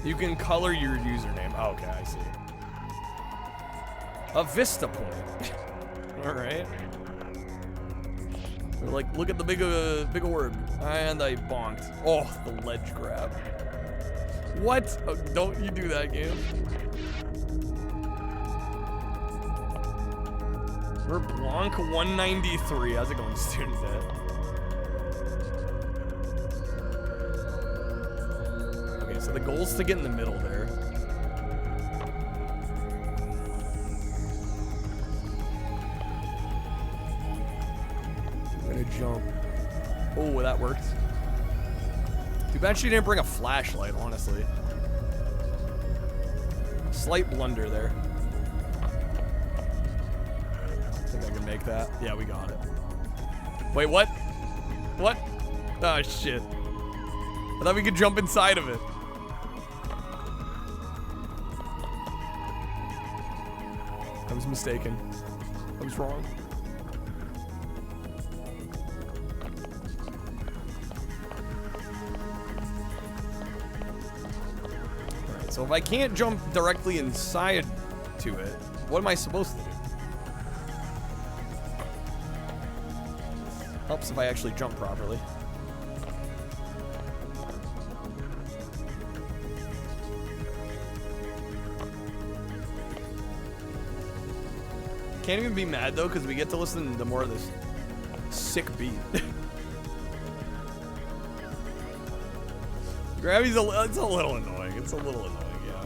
You can color your username. Oh, okay, I see. A Vista point. All right. They're like, look at the big orb. And I bonked. Oh, the ledge grab. What? Oh, don't you do that, game. We're Blanc 193. How's it going, student vet? Okay, so the goal's to get in the middle there. Jump. Oh, that worked. Too bad she didn't bring a flashlight, honestly. Slight blunder there. I think I can make that. Yeah, we got it. Wait, what? What? Oh, shit. I thought we could jump inside of it. I was mistaken. I was wrong. So if I can't jump directly inside to it, what am I supposed to do? Helps if I actually jump properly. Can't even be mad though, because we get to listen to more of this sick beat. Gravity's it's a little annoying. It's a little annoying, yeah.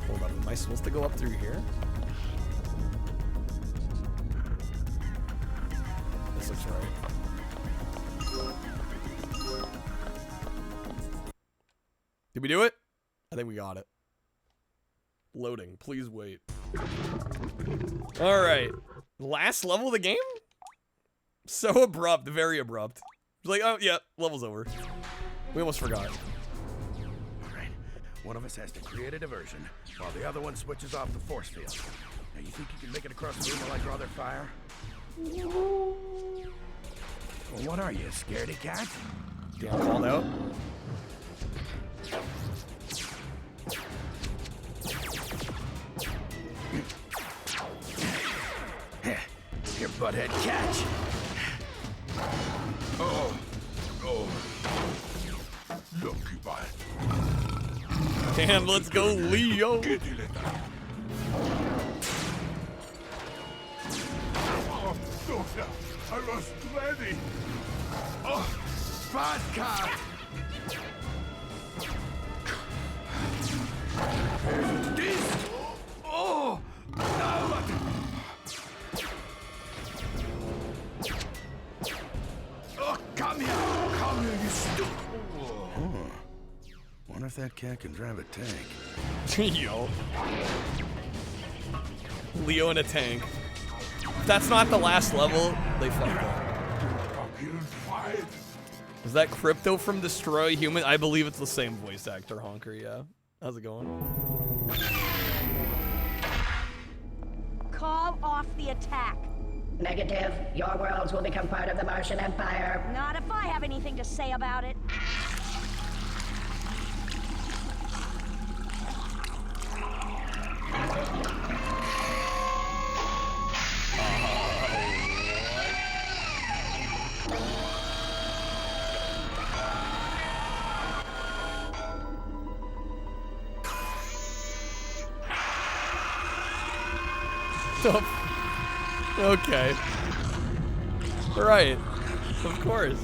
Hold up, am I supposed to go up through here? This looks right. Did we do it? I think we got it. Loading, please wait. All right, last level of the game? So abrupt, very abrupt. It's like, oh yeah, level's over. We almost forgot. Alright, one of us has to create a diversion, while the other one switches off the force field. Now you think you can make it across the room while I draw their fire? Well, what are you, a scaredy cat? Damn, called out. Your butthead catch. Oh, oh. Lucky bite. Damn, let's go, Leo. Oh, Sophia, I was ready. Oh, Vodka! This! Oh! No! Oh, come here! Come here, you stupid! Oh. Wonder if that cat can drive a tank. Yo. Leo in a tank. If that's not the last level, they fucked up. Is that Crypto from Destroy Human? I believe it's the same voice actor, Honker, yeah. How's it going? Call off the attack. Negative. Your worlds will become part of the Martian Empire. Not if I have anything to say about it. What the Okay. Right. Of course.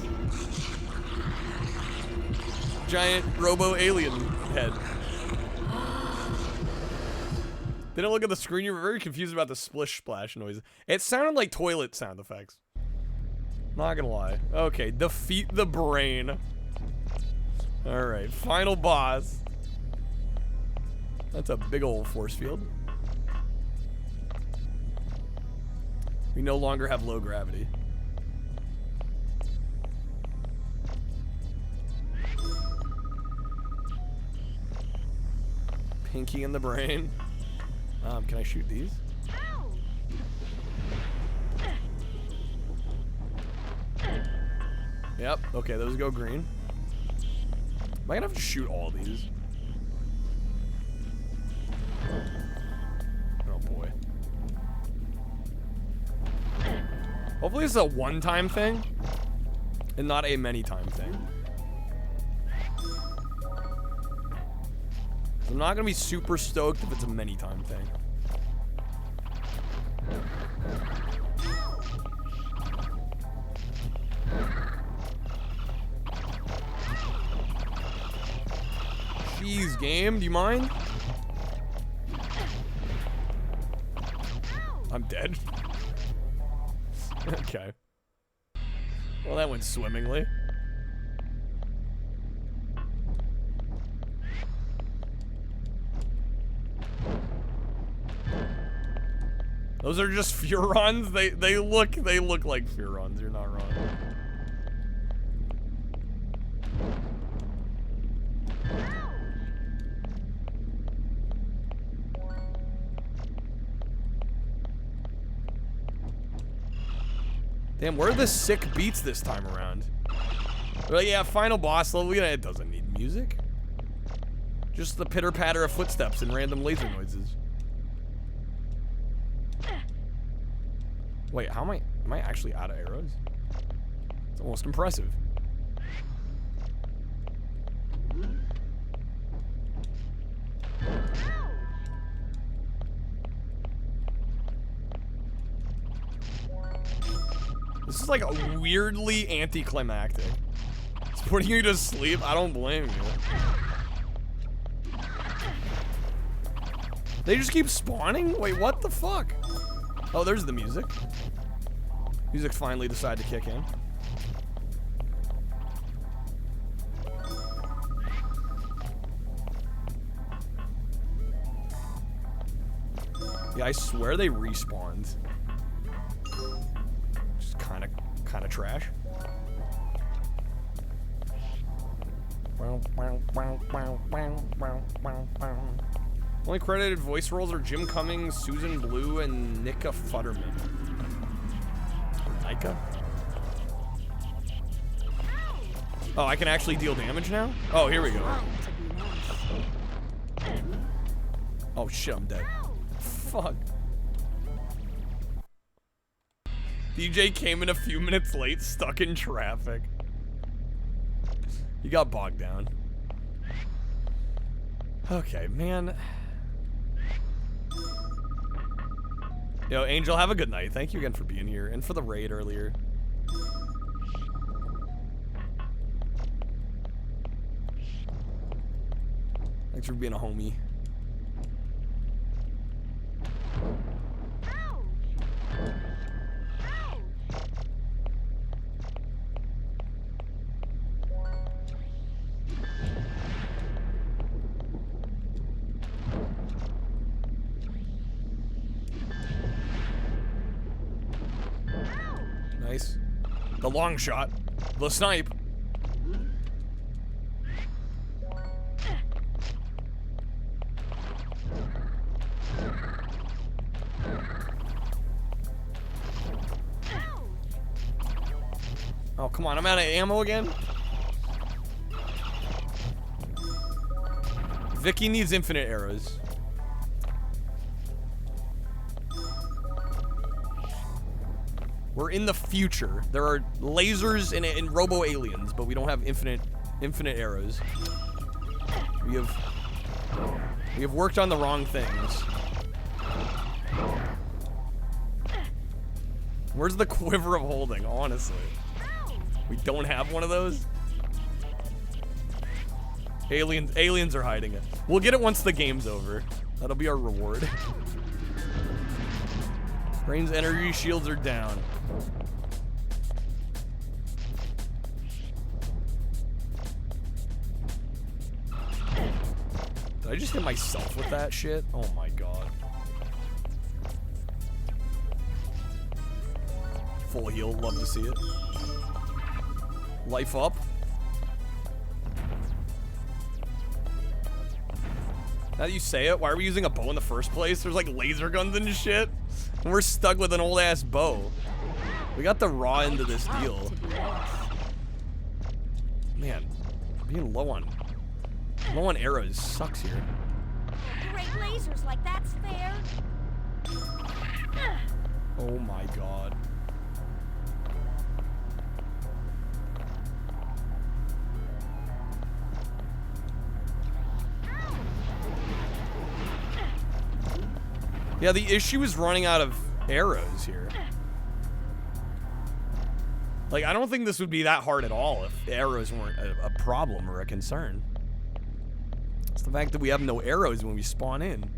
Giant robo-alien head. Didn't look at the screen. You were very confused about the splish splash noise. It sounded like toilet sound effects. Not gonna lie. Okay, defeat the brain. Alright, final boss. That's a big old force field. We no longer have low gravity. Pinky in the brain. Can I shoot these? Yep, okay, those go green. Am I gonna have to shoot all these? Oh boy. Hopefully this is a one-time thing and not a many-time thing. I'm not gonna be super stoked if it's a many-time thing. Jeez, game, do you mind? I'm dead. Okay. Well, that went swimmingly. Those are just Furons. They look like Furons. You're not wrong. Damn, where are the sick beats this time around? Well, yeah, final boss level. It doesn't need music. Just the pitter patter of footsteps and random laser noises. Wait, how am I actually out of arrows? It's almost impressive. This is like a weirdly anticlimactic. It's putting you to sleep. I don't blame you. They just keep spawning? Wait, what the fuck? Oh, there's the music. Music finally decided to kick in. Yeah, I swear they respawned. Just kind of trash. Only credited voice roles are Jim Cummings, Susan Blue, and Nika Futterman. Nika? Oh, I can actually deal damage now? Oh, here we go. Oh shit, I'm dead. Fuck. DJ came in a few minutes late, stuck in traffic. He got bogged down. Okay, man. Yo, Angel, have a good night. Thank you again for being here and for the raid earlier. Thanks for being a homie. Nice. The long shot. The snipe. Oh, come on. I'm out of ammo again. Vicky needs infinite arrows. We're in the future. There are lasers and robo-aliens, but we don't have infinite arrows. We have worked on the wrong things. Where's the quiver of holding, honestly? We don't have one of those? Aliens are hiding it. We'll get it once the game's over. That'll be our reward. Brain's energy shields are down. Did I just hit myself with that shit? Oh my god. Full heal, love to see it. Life up. Now that you say it, why are we using a bow in the first place? There's like laser guns and shit. And we're stuck with an old ass bow. We got the raw end of this deal. Man, being low on arrows sucks here. Great lasers, like that's fair. Oh my god. Yeah, the issue is running out of arrows here. Like, I don't think this would be that hard at all if arrows weren't a problem or a concern. It's the fact that we have no arrows when we spawn in.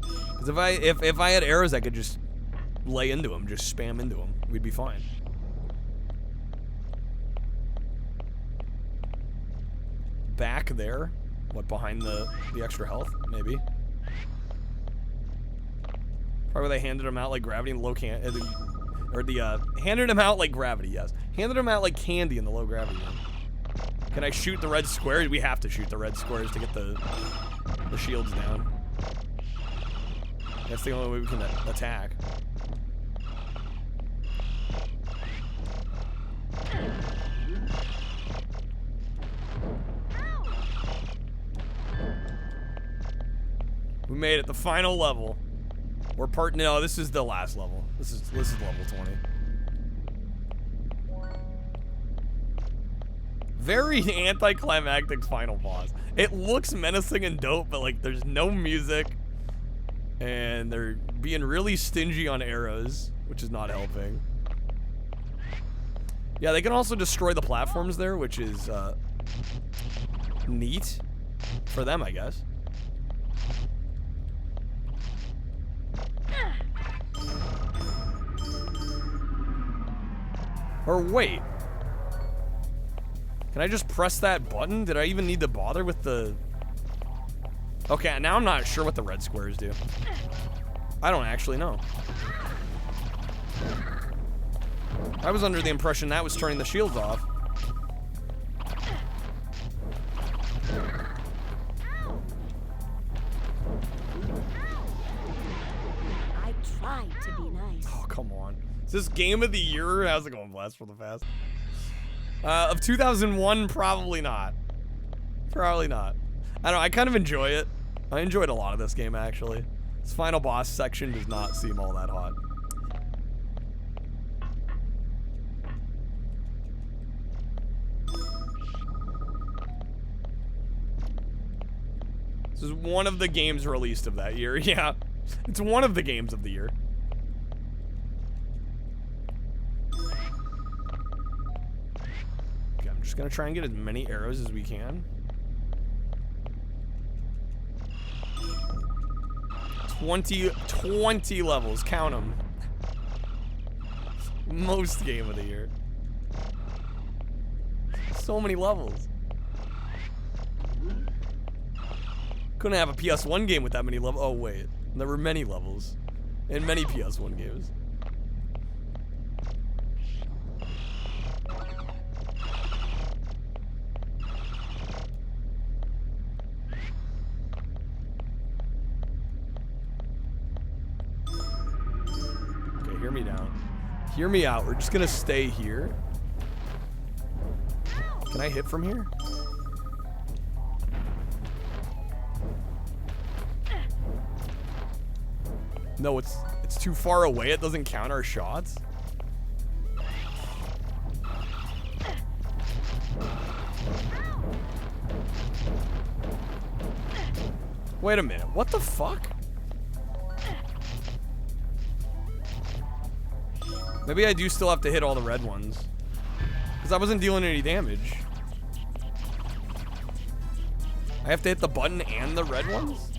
Because if I had arrows, I could just lay into them, just spam into them. We'd be fine. Back there? What, behind the extra health? Maybe. Probably they handed him out like gravity in low handed him out like gravity, yes. Handed him out like candy in the low gravity one. Can I shoot the red squares? We have to shoot the red squares to get the shields down. That's the only way we can attack. We made it, the final level. No, this is the last level. This is level 20. Very anticlimactic final boss. It looks menacing and dope, but like there's no music. And they're being really stingy on arrows, which is not helping. Yeah, they can also destroy the platforms there, which is neat for them, I guess. Or wait. Can I just press that button? Did I even need to bother with the... Okay, now I'm not sure what the red squares do. I don't actually know. I was under the impression that was turning the shields off. I tried to be nice. Oh, come on. Is this game of the year? How's it going, Blast for the Fast? Of 2001, probably not. Probably not. I don't know, I kind of enjoy it. I enjoyed a lot of this game, actually. This final boss section does not seem all that hot. This is one of the games released of that year, yeah. It's one of the games of the year. Okay, I'm just gonna try and get as many arrows as we can. 20 levels, count them. Most game of the year. So many levels. Couldn't have a PS1 game with that many levels. Oh wait, there were many levels in many PS1 games. Okay, hear me now. Hear me out. We're just gonna stay here. Can I hit from here? No, it's too far away. It doesn't count our shots. Wait a minute. What the fuck? Maybe I do still have to hit all the red ones. Because I wasn't dealing any damage. I have to hit the button and the red ones?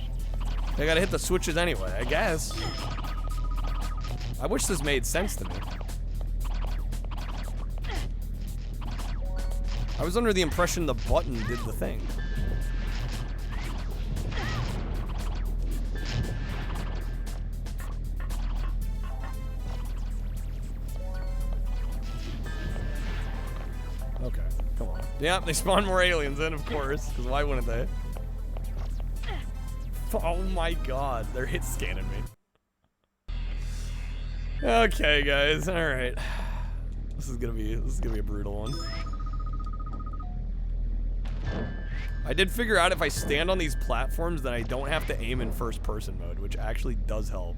I gotta hit the switches anyway, I guess. I wish this made sense to me. I was under the impression the button did the thing. Okay, come on. Yeah, they spawn more aliens in, of course, because why wouldn't they? Oh my god, they're hit scanning me. Okay, guys, all right. This is gonna be a brutal one. I did figure out if I stand on these platforms, then I don't have to aim in first-person mode, which actually does help.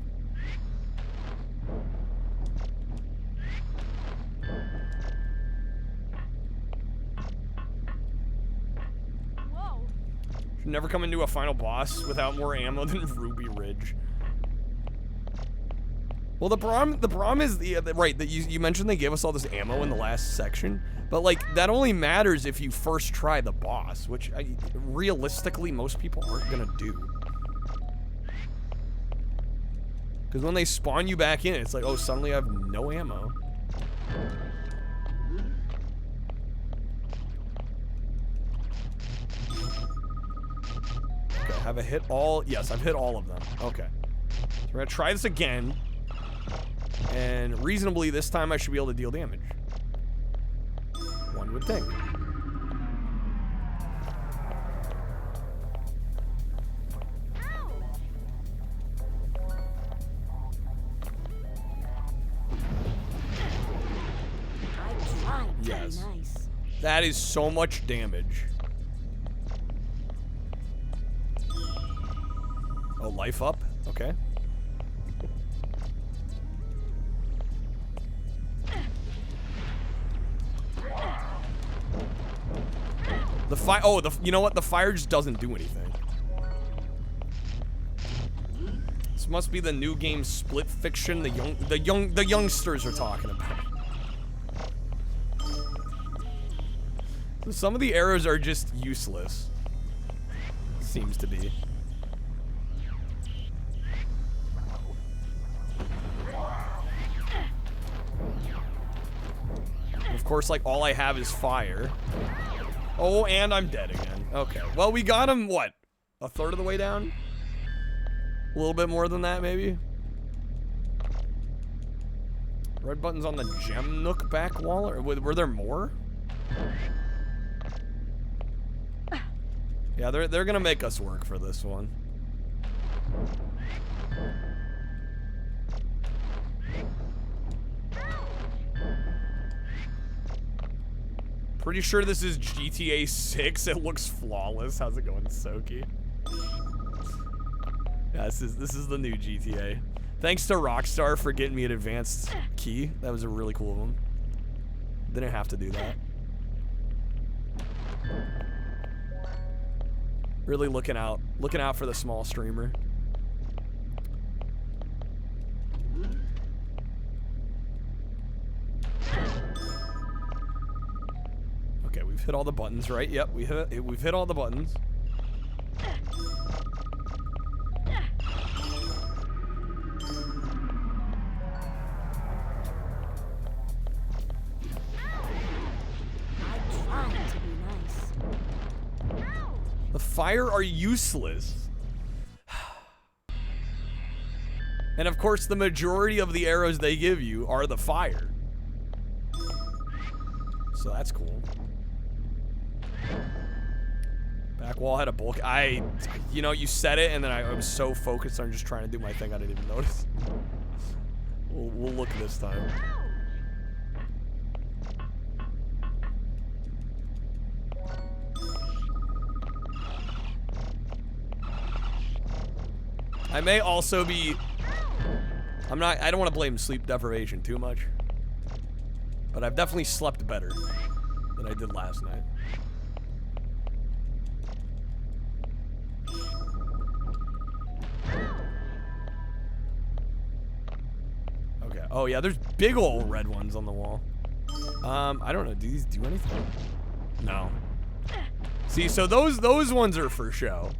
Whoa. Should never come into a final boss without more ammo than Ruby Ridge. Well, the problem is right that you mentioned they gave us all this ammo in the last section, but like that only matters if you first try the boss, which realistically most people aren't gonna do. Because when they spawn you back in, it's like, oh, suddenly I have no ammo. Okay, have I hit all? Yes, I've hit all of them. Okay, so we're gonna try this again. And reasonably, this time I should be able to deal damage. One would think. Yes. Nice. That is so much damage. Oh, life up? Okay. The fire. Oh, you know what? The fire just doesn't do anything. This must be the new game Split Fiction. The youngsters are talking about. So some of the arrows are just useless. Seems to be. Of course, like all I have is fire. Oh, and I'm dead again. Okay. Well, we got him, what? A third of the way down? A little bit more than that, maybe? Red button's on the gem nook back wall? Or were there more? Yeah, they're gonna make us work for this one. Pretty sure this is GTA 6. It looks flawless. How's it going, Soki? Yeah, this is the new GTA. Thanks to Rockstar for getting me an advanced key. That was a really cool one. Didn't have to do that. Really looking out for the small streamer. Okay, we've hit all the buttons, right? Yep, we've hit all the buttons. The fire are useless. And of course, the majority of the arrows they give you are the fire. So that's cool. Back wall had a bulk. You know, you said it, and then I was so focused on just trying to do my thing, I didn't even notice. We'll look this time. I may also be... I don't want to blame sleep deprivation too much. But I've definitely slept better than I did last night. Okay, Oh yeah, there's big old red ones on the wall. I don't know. Do these do anything? No. See, so those ones are for show.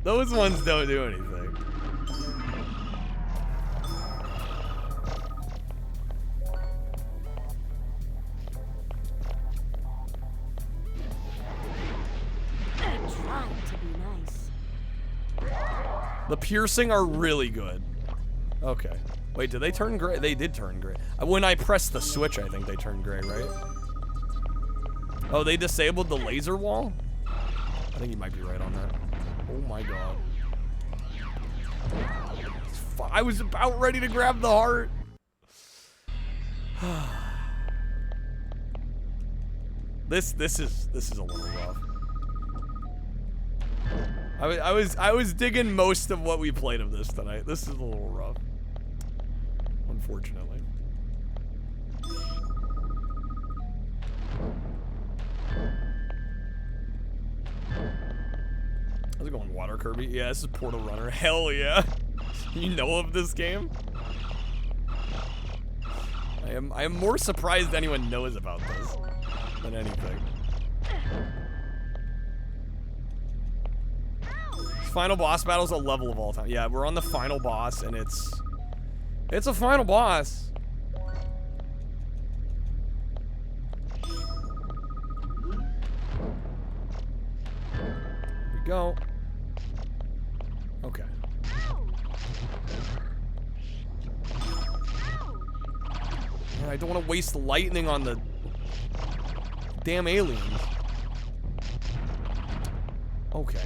Those ones don't do anything. I tried to be nice. The piercing are really good. Okay. Wait, did they turn gray? They did turn gray. When I pressed the switch, I think they turned gray, right? Oh, they disabled the laser wall? I think you might be right on that. Oh my god. I was about ready to grab the heart. This is a little rough. I was digging most of what we played of this tonight. This is a little rough. Unfortunately. How's it going, Water Kirby? Yeah, this is Portal Runner. Hell yeah. You know of this game? I am more surprised anyone knows about this than anything. Final boss battle's a level of all time. Yeah, we're on the final boss and it's a final boss. Here we go. Okay. Man, I don't want to waste lightning on the damn aliens. Okay.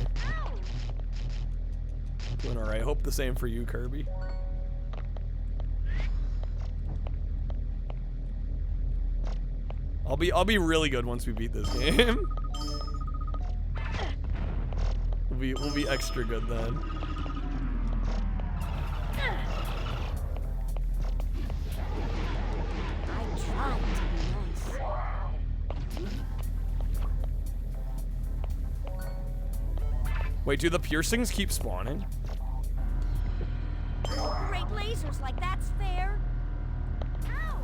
Doing alright. Hope the same for you, Kirby. I'll be really good once we beat this game. We'll be extra good then. I tried to be nice. Wait, do the piercings keep spawning? Great lasers, like that's fair. Ow.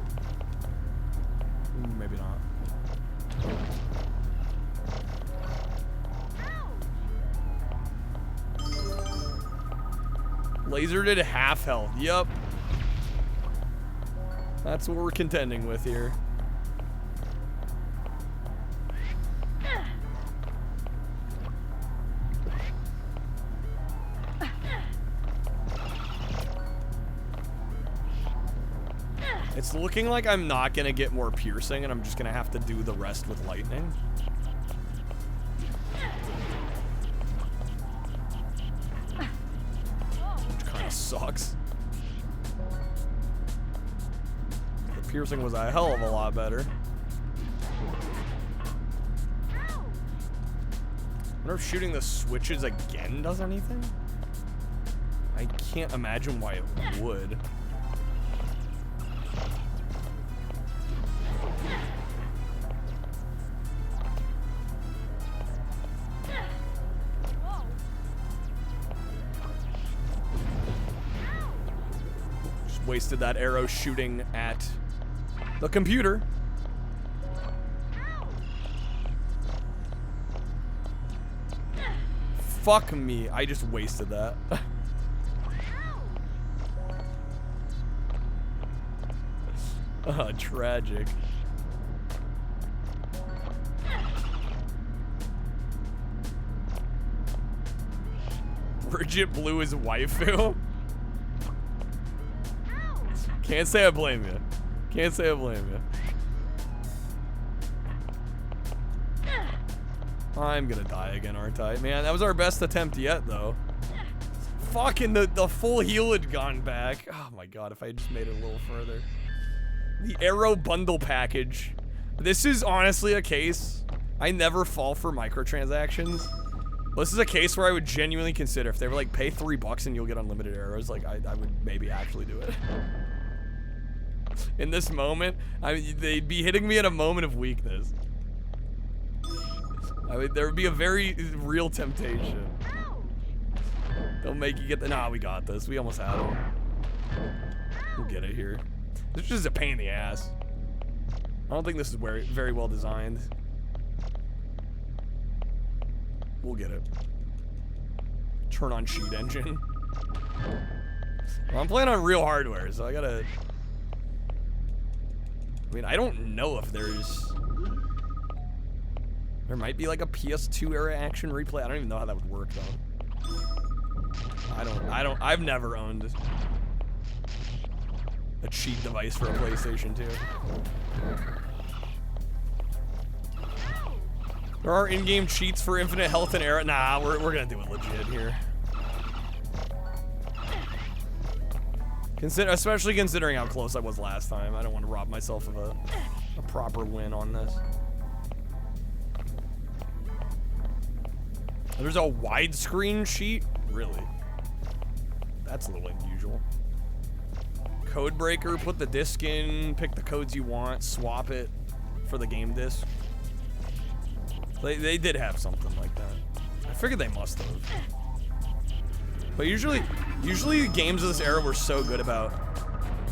Maybe not. Laser did half health. Yup. That's what we're contending with here. It's looking like I'm not gonna get more piercing and I'm just gonna have to do the rest with lightning. Which kinda sucks. The piercing was a hell of a lot better. I wonder if shooting the switches again does anything? I can't imagine why it would. Wasted that arrow shooting at the computer. Fuck me, I just wasted that. Tragic. Bridget Blue is waifu? Can't say I blame you. Can't say I blame you. I'm gonna die again, aren't I? Man, that was our best attempt yet, though. Fucking the full heal had gone back. Oh my god, if I had just made it a little further. The Arrow bundle package. This is honestly a case. I never fall for microtransactions. This is a case where I would genuinely consider if they were like, pay $3 and you'll get unlimited arrows. Like, I would maybe actually do it. In this moment, I mean, they'd be hitting me at a moment of weakness. I mean, there would be a very real temptation. They'll make you get the. Nah, we got this. We almost had it. We'll get it here. This is just a pain in the ass. I don't think this is very well designed. We'll get it. Turn on cheat engine. Well, I'm playing on real hardware, so I gotta... I mean, I don't know if there's... There might be like a PS2 era action replay. I don't even know how that would work, though. I've never owned a cheat device for a PlayStation 2. There are in-game cheats for infinite health and era. Nah, we're gonna do it legit here. Especially considering how close I was last time. I don't want to rob myself of a proper win on this. There's a widescreen cheat? Really? That's a little unusual. Code breaker, put the disc in, pick the codes you want, swap it for the game disc. They did have something like that. I figured they must have. But usually games of this era were so good about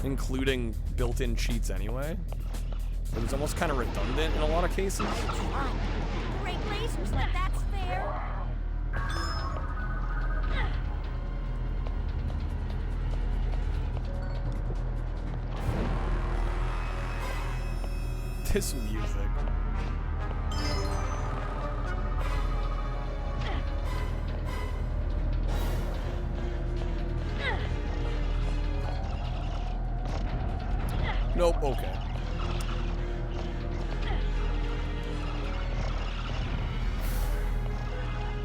including built-in cheats anyway. It was almost kind of redundant in a lot of cases. Great lasers, like that's fair. This music. Nope, okay.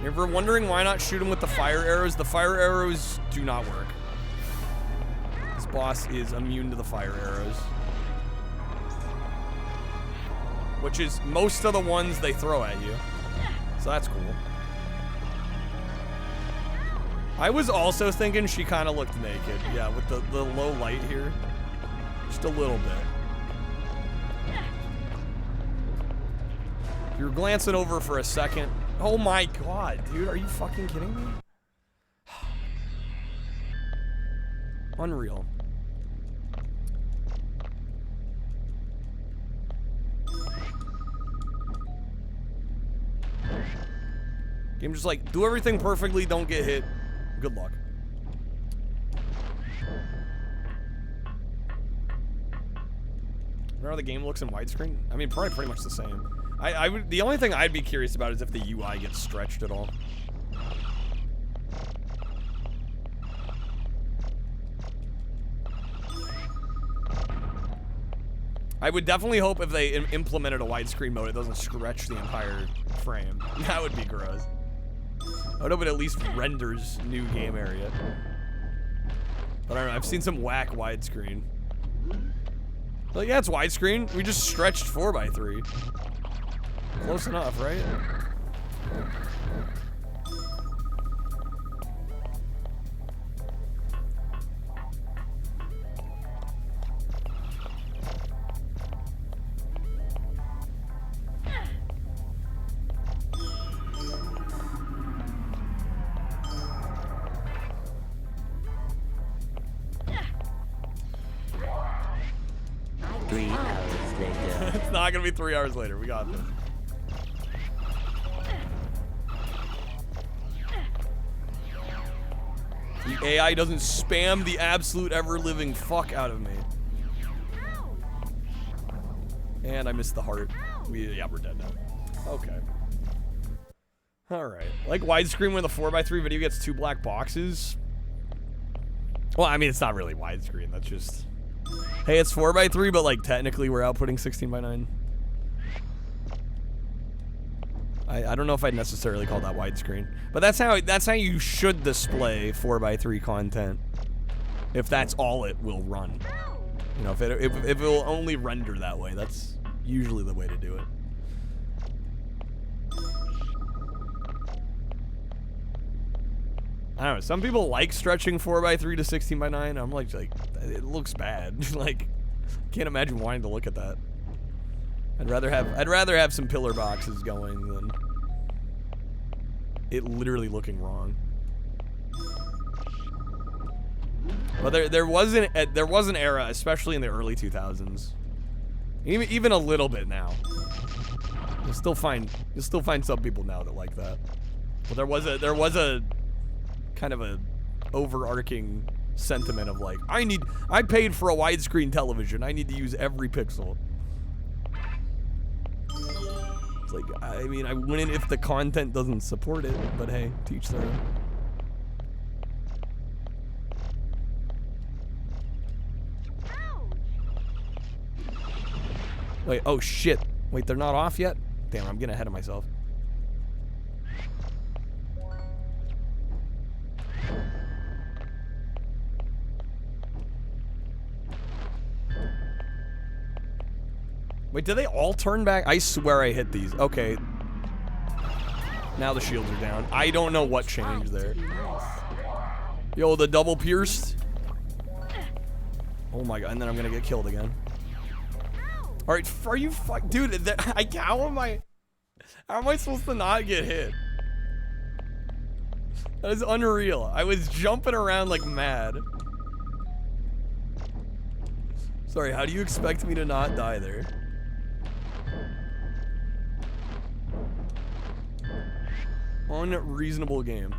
If you're wondering why not shoot him with the fire arrows, the fire arrows do not work. This boss is immune to the fire arrows. Which is most of the ones they throw at you. So that's cool. I was also thinking she kind of looked naked. Yeah, with the low light here. Just a little bit. You're glancing over for a second. Oh my god, dude. Are you fucking kidding me? Unreal. Game just like, do everything perfectly, don't get hit. Good luck. Remember how the game looks in widescreen? I mean, probably pretty much the same. The only thing I'd be curious about is if the UI gets stretched at all. I would definitely hope if they implemented a widescreen mode, it doesn't stretch the entire frame. That would be gross. I would hope it at least renders new game area. But I don't know, I've seen some whack widescreen. But yeah, it's widescreen. We just stretched 4x3. Close enough, right? It's not gonna be 3 hours later. We got this. The AI doesn't spam the absolute ever-living fuck out of me. And I missed the heart. Yeah, we're dead now. Okay. Alright. Like widescreen when the 4x3 video gets 2 black boxes. Well, I mean, it's not really widescreen. That's just... Hey, it's 4x3, but like technically we're outputting 16:9. I don't know if I'd necessarily call that widescreen, but that's how you should display 4x3 content. If that's all it will run, you know, if it will only render that way, that's usually the way to do it. I don't know. Some people like stretching 4x3 to 16:9. I'm like it looks bad. Like, can't imagine wanting to look at that. I'd rather have some pillar boxes going than it literally looking wrong. But there was an era, especially in the early 2000s. Even a little bit now. You'll still find some people now that like that. But there was a kind of a overarching sentiment of like, I paid for a widescreen television. I need to use every pixel. It's like, I mean, I wouldn't if the content doesn't support it, but hey, teach their own. Wait, oh shit. Wait, they're not off yet? Damn, I'm getting ahead of myself. Wait, did they all turn back? I swear I hit these. Okay. Now the shields are down. I don't know what changed there. Yo, the double pierced. Oh my god, and then I'm gonna get killed again. Alright, are you dude, how am I supposed to not get hit? That is unreal. I was jumping around like mad. Sorry, how do you expect me to not die there? Unreasonable game.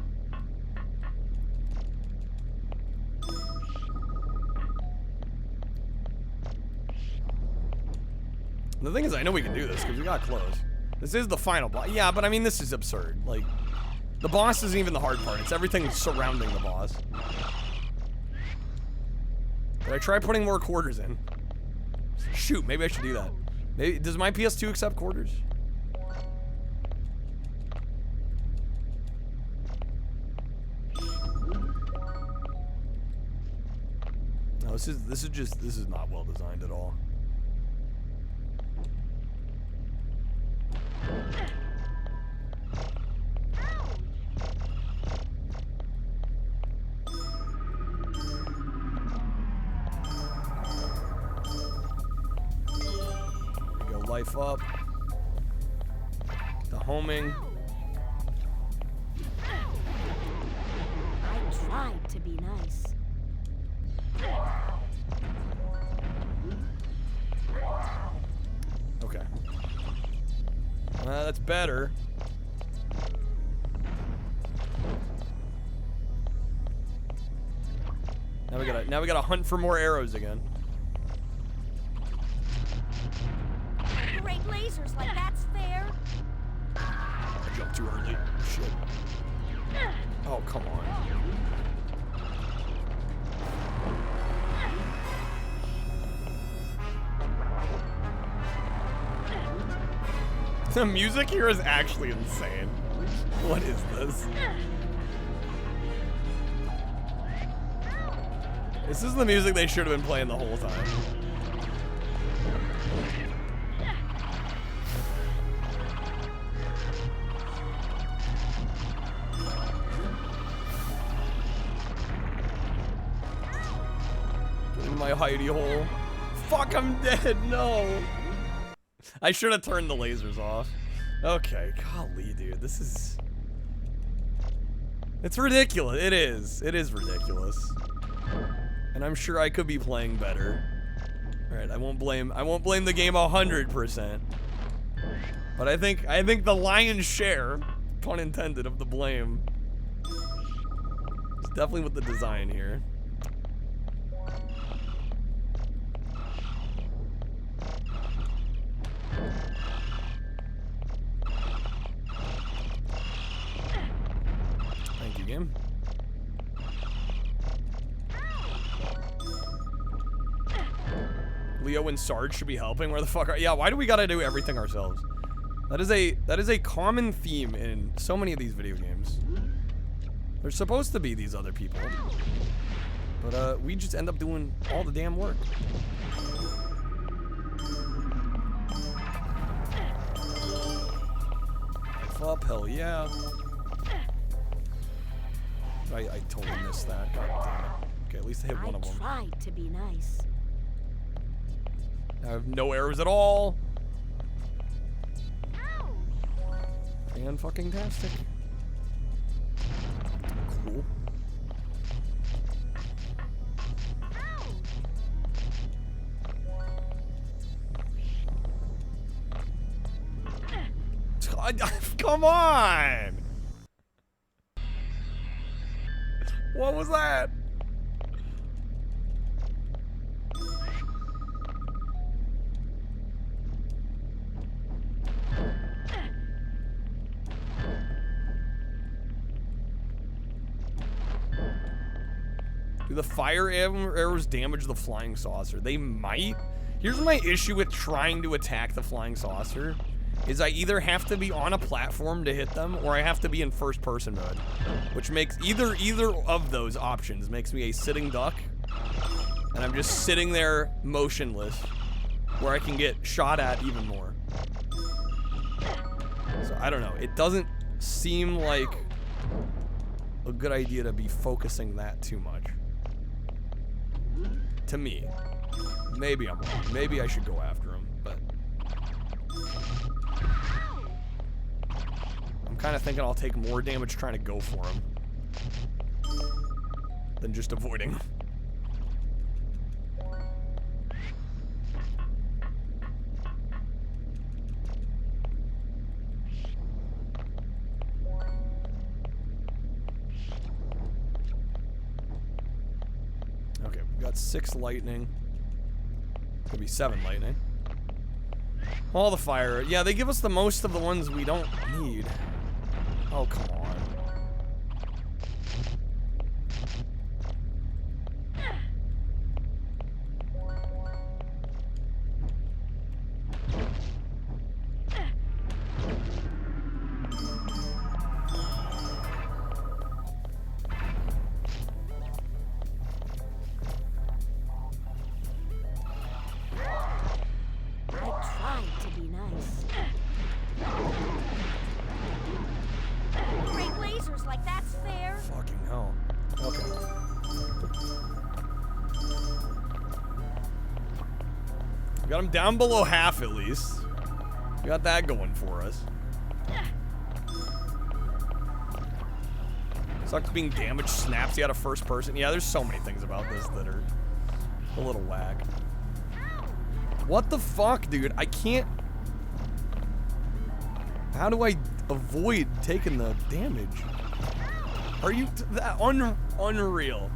The thing is, I know we can do this because we got close. This is the final boss. Yeah, but I mean, this is absurd. Like, the boss isn't even the hard part. It's everything surrounding the boss. Did I try putting more quarters in? Shoot, maybe I should do that. Maybe, does my PS2 accept quarters? No, this is not well designed at all. There we go, life up. The homing. I tried to be nice. Okay. That's better. Now we gotta hunt for more arrows again. Great lasers, like that's fair. I jumped too early. Shit. Oh, come on. The music here is actually insane. What is this? This is the music they should have been playing the whole time. Get in my hidey hole. Fuck, I'm dead. No. I should have turned the lasers off. Okay, golly, dude, this is... It's ridiculous. It is. It is ridiculous. And I'm sure I could be playing better. All right, I won't blame the game 100%. But I think the lion's share, pun intended, of the blame is definitely with the design here. Thank you, game. Leo and Sarge should be helping. Where the fuck are... Yeah, why do we gotta do everything ourselves? That is a common theme in so many of these video games. There's supposed to be these other people. But we just end up doing all the damn work. Life up, hell yeah. I totally missed that. God damn it. Okay, at least I hit one of them. I tried to be nice. I have no arrows at all. Fan-fucking-tastic. Cool. Come on! What was that? Do the fire arrows damage the flying saucer? They might. Here's my issue with trying to attack the flying saucer. Is I either have to be on a platform to hit them, or I have to be in first-person mode. Which makes either of those options makes me a sitting duck. And I'm just sitting there motionless, where I can get shot at even more. So I don't know. It doesn't seem like a good idea to be focusing that too much. To me. Maybe I'm wrong. Maybe I should go after him, but I'm kind of thinking I'll take more damage trying to go for him than just avoiding. Okay, we got 6 lightning. Could be 7 lightning. All the fire. Yeah, they give us the most of the ones we don't need. Oh, come on. Got him down below half at least. We got that going for us. Sucks being damaged snaps you out of first person. Yeah, there's so many things about this that are a little whack. What the fuck, dude? I can't... How do I avoid taking the damage? Are you... that unreal.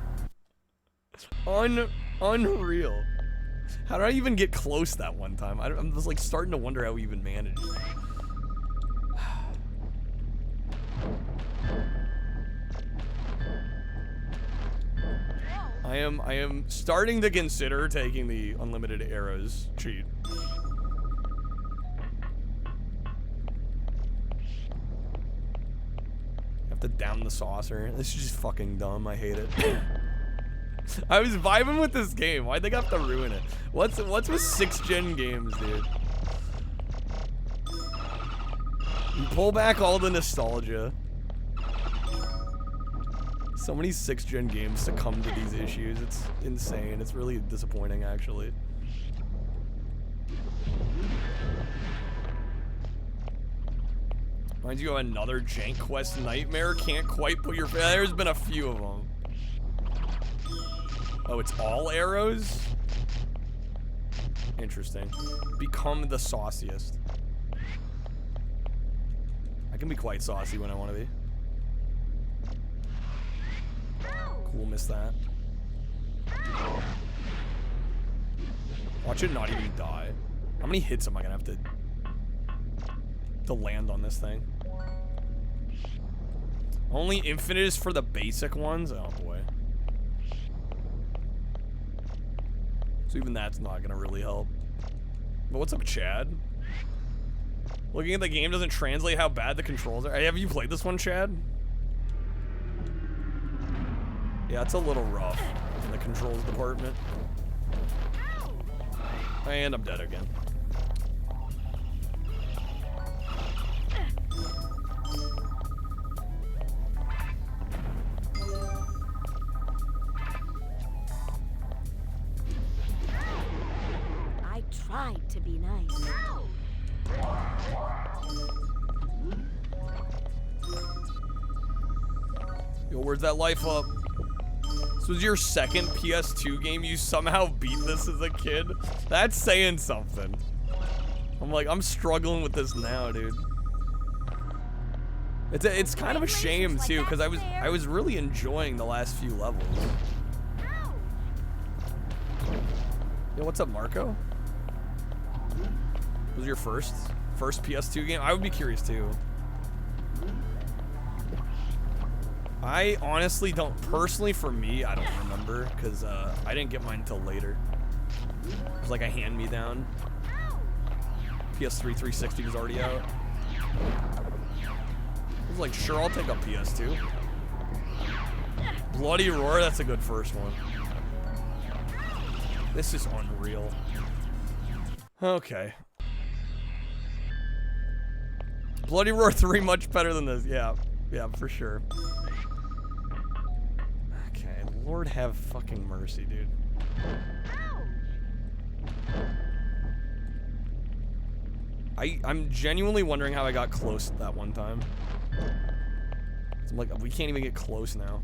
Unreal. How did I even get close that one time? I'm just like starting to wonder how we even managed. I am starting to consider taking the unlimited arrows cheat. Have to down the saucer. This is just fucking dumb. I hate it. I was vibing with this game. Why'd they have to ruin it? What's with 6th gen games, dude? You pull back all the nostalgia. So many 6th gen games succumb to these issues. It's insane. It's really disappointing, actually. Reminds you of another Jank Quest nightmare. Can't quite put your... There's been a few of them. Oh, it's all arrows? Interesting. Become the sauciest. I can be quite saucy when I want to be. Cool, missed that. Watch it not even die. How many hits am I gonna have to land on this thing? Only infinite is for the basic ones? Oh boy. So even that's not gonna really help. But what's up, Chad? Looking at the game doesn't translate how bad the controls are. Have you played this one, Chad? Yeah, it's a little rough in the controls department. And I'm dead again. I tried to be nice. Yo, where's that life up? This was your second PS2 game. You somehow beat this as a kid? That's saying something. I'm struggling with this now, dude. It's kind of a shame too, because I was really enjoying the last few levels. Yo, what's up, Marco? Was your first PS2 game? I would be curious too. I honestly don't, personally for me, I don't remember, because I didn't get mine until later. It was like a hand-me-down. PS3 360 was already out. I was like, sure, I'll take a PS2. Bloody Roar, that's a good first one. This is unreal. Okay. Bloody Roar 3 much better than this. Yeah, for sure. Okay, Lord have fucking mercy, dude. I'm genuinely wondering how I got close that one time. I'm like, we can't even get close now.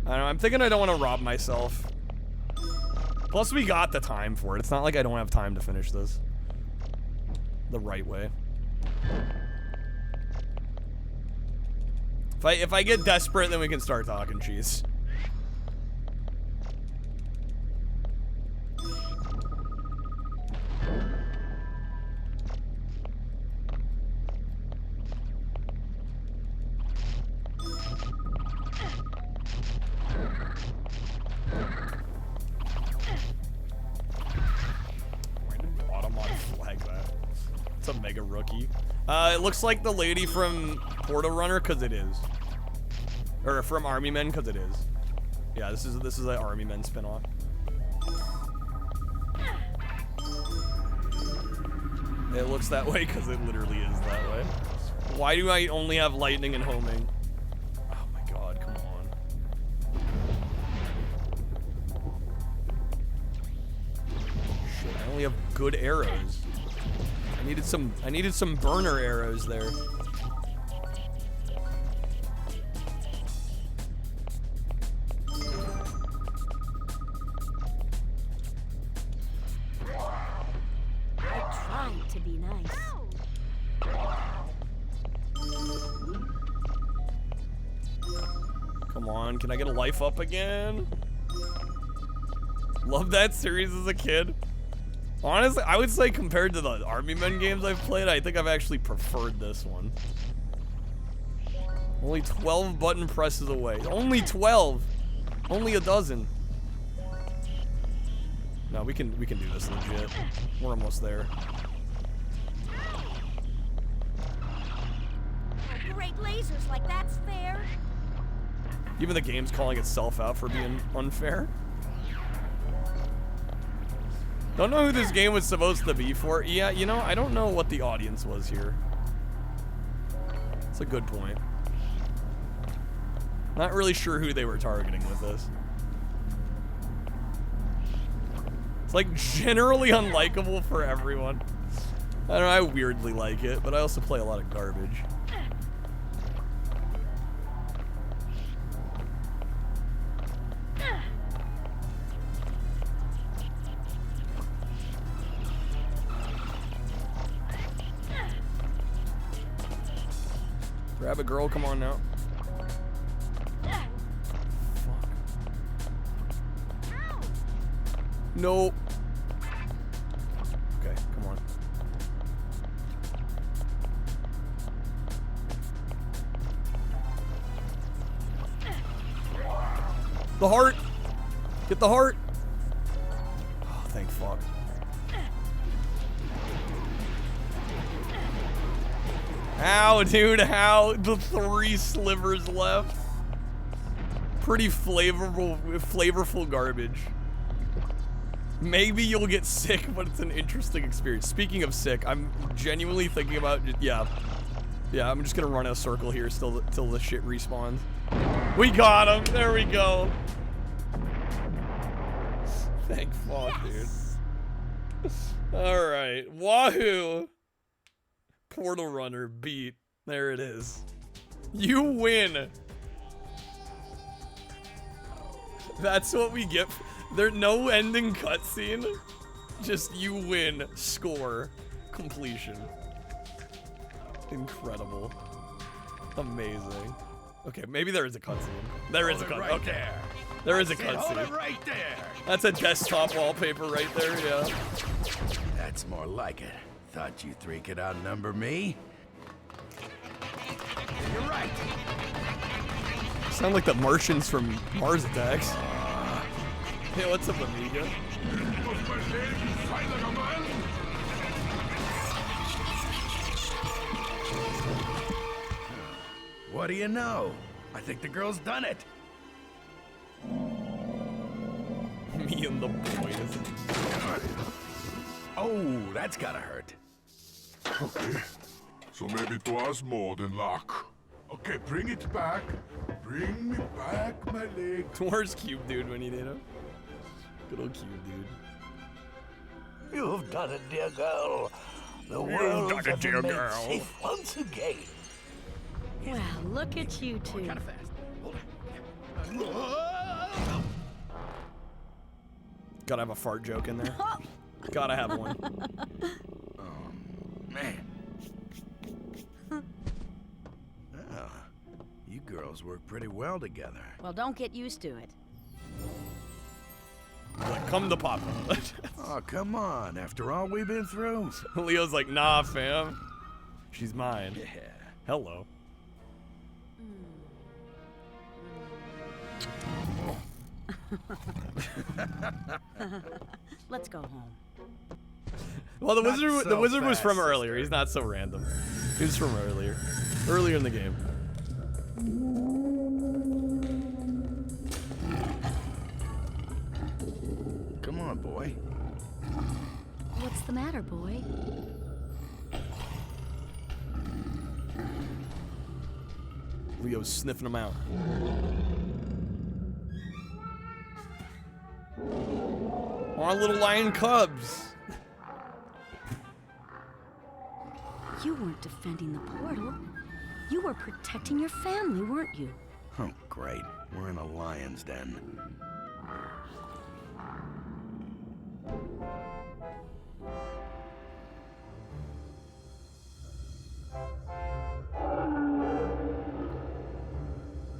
I don't know, I'm thinking I don't want to rob myself. Plus, we got the time for it. It's not like I don't have time to finish this the right way. If I get desperate, then we can start talking cheese. It's a mega rookie. It looks like the lady from Portal Runner, cause it is. Or from Army Men, cause it is. Yeah, this is an Army Men spinoff. It looks that way cause it literally is that way. Why do I only have lightning and homing? Oh my god, come on. Shit, I only have good arrows. I needed some burner arrows there. I tried to be nice. Come on, can I get a life up again? Love that series as a kid. Honestly, I would say compared to the Army Men games I've played, I think I've actually preferred this one. Only 12 button presses away. Only 12! Only a dozen. No, we can do this legit. We're almost there. Great lasers, like that's fair. Even the game's calling itself out for being unfair. Don't know who this game was supposed to be for. Yeah, you know, I don't know what the audience was here. That's a good point. Not really sure who they were targeting with this. It's like generally unlikable for everyone. I don't know, I weirdly like it, but I also play a lot of garbage. Grab a girl, come on now. Fuck. Nope. Okay, come on. The heart! Get the heart! Oh, thank fuck. How, dude, how? The 3 slivers left. Pretty flavorful garbage. Maybe you'll get sick, but it's an interesting experience. Speaking of sick, I'm genuinely thinking about, yeah, I'm just gonna run a circle here till the shit respawns. We got him, there we go. Thank fuck, yes. Dude. All right, wahoo. Portal Runner beat. There it is. You win. That's what we get. There's no ending cutscene. Just you win, score, completion. Incredible. Amazing. Okay, maybe there is a cutscene. There is a cutscene. Right Okay. there. There is a Hold it cutscene. right there. That's a desktop wallpaper right there, yeah. That's more like it. Thought you three could outnumber me? You're right. Sound like the Martians from Mars Attacks. Hey, what's up, Amiga? What do you know? I think the girl's done it. Me and the boys. Oh, that's gotta hurt. Okay. So maybe it was more than luck. Okay, bring it back. Bring me back my leg. Where's Cube Dude when you need him? Good old Cube Dude. You've done it, dear girl. The You've world done it, dear girl. safe once again. Well, look at you two. Kind of fast. Hold it. Gotta have a fart joke in there. Gotta have one. Man. Oh, you girls work pretty well together. Well, don't get used to it. Like, come to Papa. Oh, come on. After all we've been through. Leo's like, nah, fam. She's mine. Yeah. Hello. Let's go home. Well, the Not wizard, the so wizard was from fast, earlier. sister. He's not so random. He was from earlier in the game. Come on, boy. What's the matter, boy? Leo's sniffing him out. Our little lion cubs. You weren't defending the portal. You were protecting your family, weren't you? Oh, great. We're in a lion's den.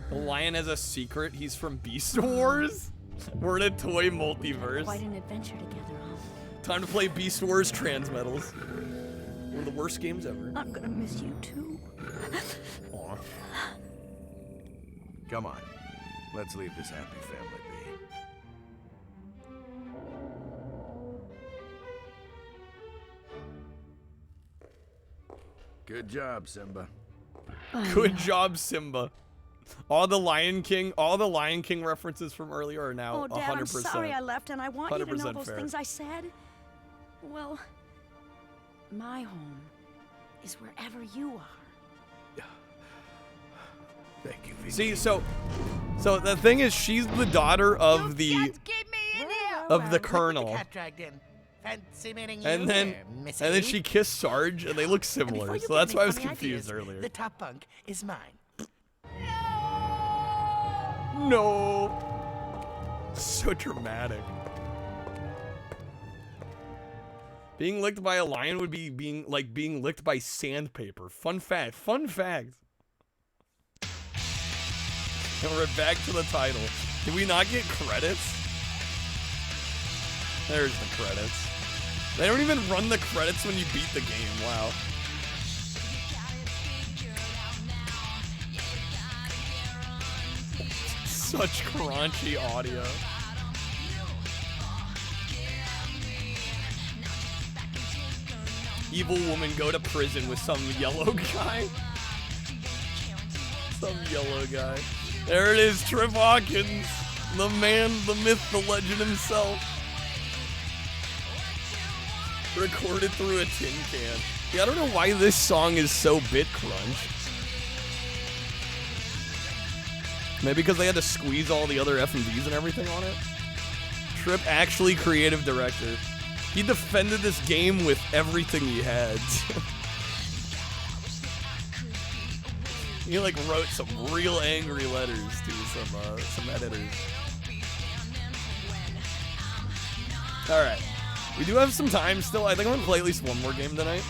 The lion has a secret. He's from Beast Wars. We're in a toy multiverse. Quite an adventure together, huh? Time to play Beast Wars Transmetals. One of the worst games ever. I'm gonna miss you too. Aw. Come on. Let's leave this happy family be. Good job, Simba. Good job, Simba. All the Lion King references from earlier are now Oh, Dad, 100%. I'm sorry I left, and I want you to know 100% those fair. things I said. Well, my home is wherever you are. Thank you, Vicky. See, so the thing is, she's the daughter of the colonel, Cat dragged in. Fancy meeting you, and then Missy. she kissed Sarge, and they look similar. So that's why I was confused earlier. The top bunk is mine. No. So dramatic. Being licked by a lion would be being licked by sandpaper. Fun fact. Fun fact. And we're back to the title. Did we not get credits? There's the credits. They don't even run the credits when you beat the game. Wow. Such crunchy audio. Evil woman go to prison with some yellow guy. Some yellow guy. There it is, Trip Hawkins. The man, the myth, the legend himself. Recorded through a tin can. Yeah, I don't know why this song is so bit crunch. Maybe because they had to squeeze all the other F&Ds and everything on it? Trip actually creative director. He defended this game with everything he had. He like wrote some real angry letters to some editors. All right. We do have some time still. I think I'm gonna play at least one more game tonight.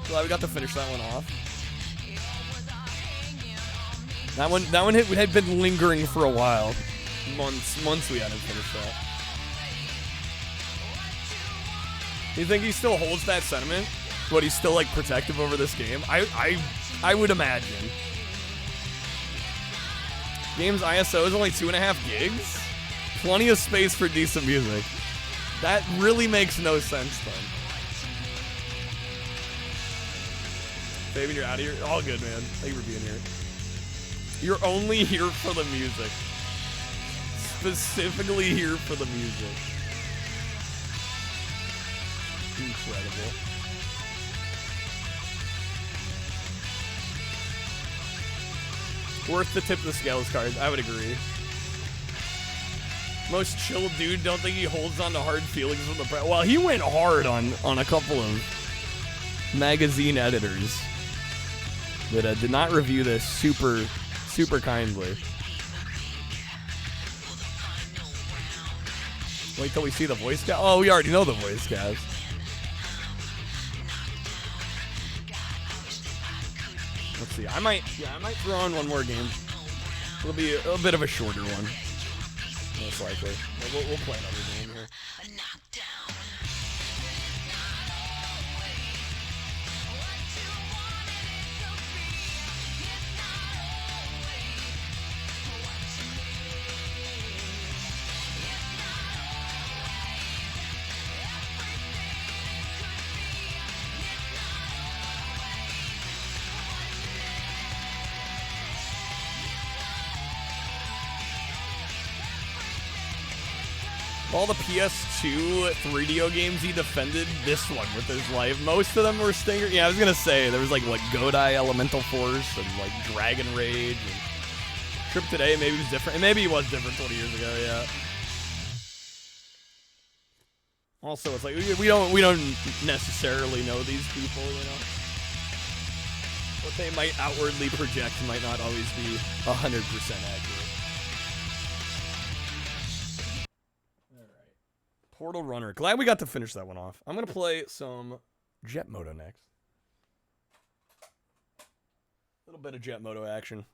Glad we got to finish that one off. That one had been lingering for a while. Months we hadn't finished that. You think he still holds that sentiment? But he's still like protective over this game? I would imagine. Game's ISO is only 2.5 gigs? Plenty of space for decent music. That really makes no sense then. Fabian, you're out of here? All good, man. Thank you for being here. You're only here for the music. Specifically here for the music. Incredible. Worth the tip of the scales cards. I would agree. Most chill dude, don't think he holds on to hard feelings from the press. Well, he went hard on a couple of magazine editors that did not review this super kindly. Wait till we see the voice cast. Oh, we already know the voice cast. Let's see. I might throw on one more game. It'll be a bit of a shorter one, most likely. We'll play another game here. All the PS2 3DO games he defended this one with his life. Most of them were stinger. Yeah, I was gonna say there was like what Godai Elemental Force and like Dragon Rage and Trip Today. Maybe it was different. And maybe it was different 20 years ago. Yeah. Also, it's like we don't necessarily know these people. You know, what they might outwardly project might not always be 100% accurate. Portal Runner. Glad we got to finish that one off. I'm going to play some Jet Moto next. A little bit of Jet Moto action.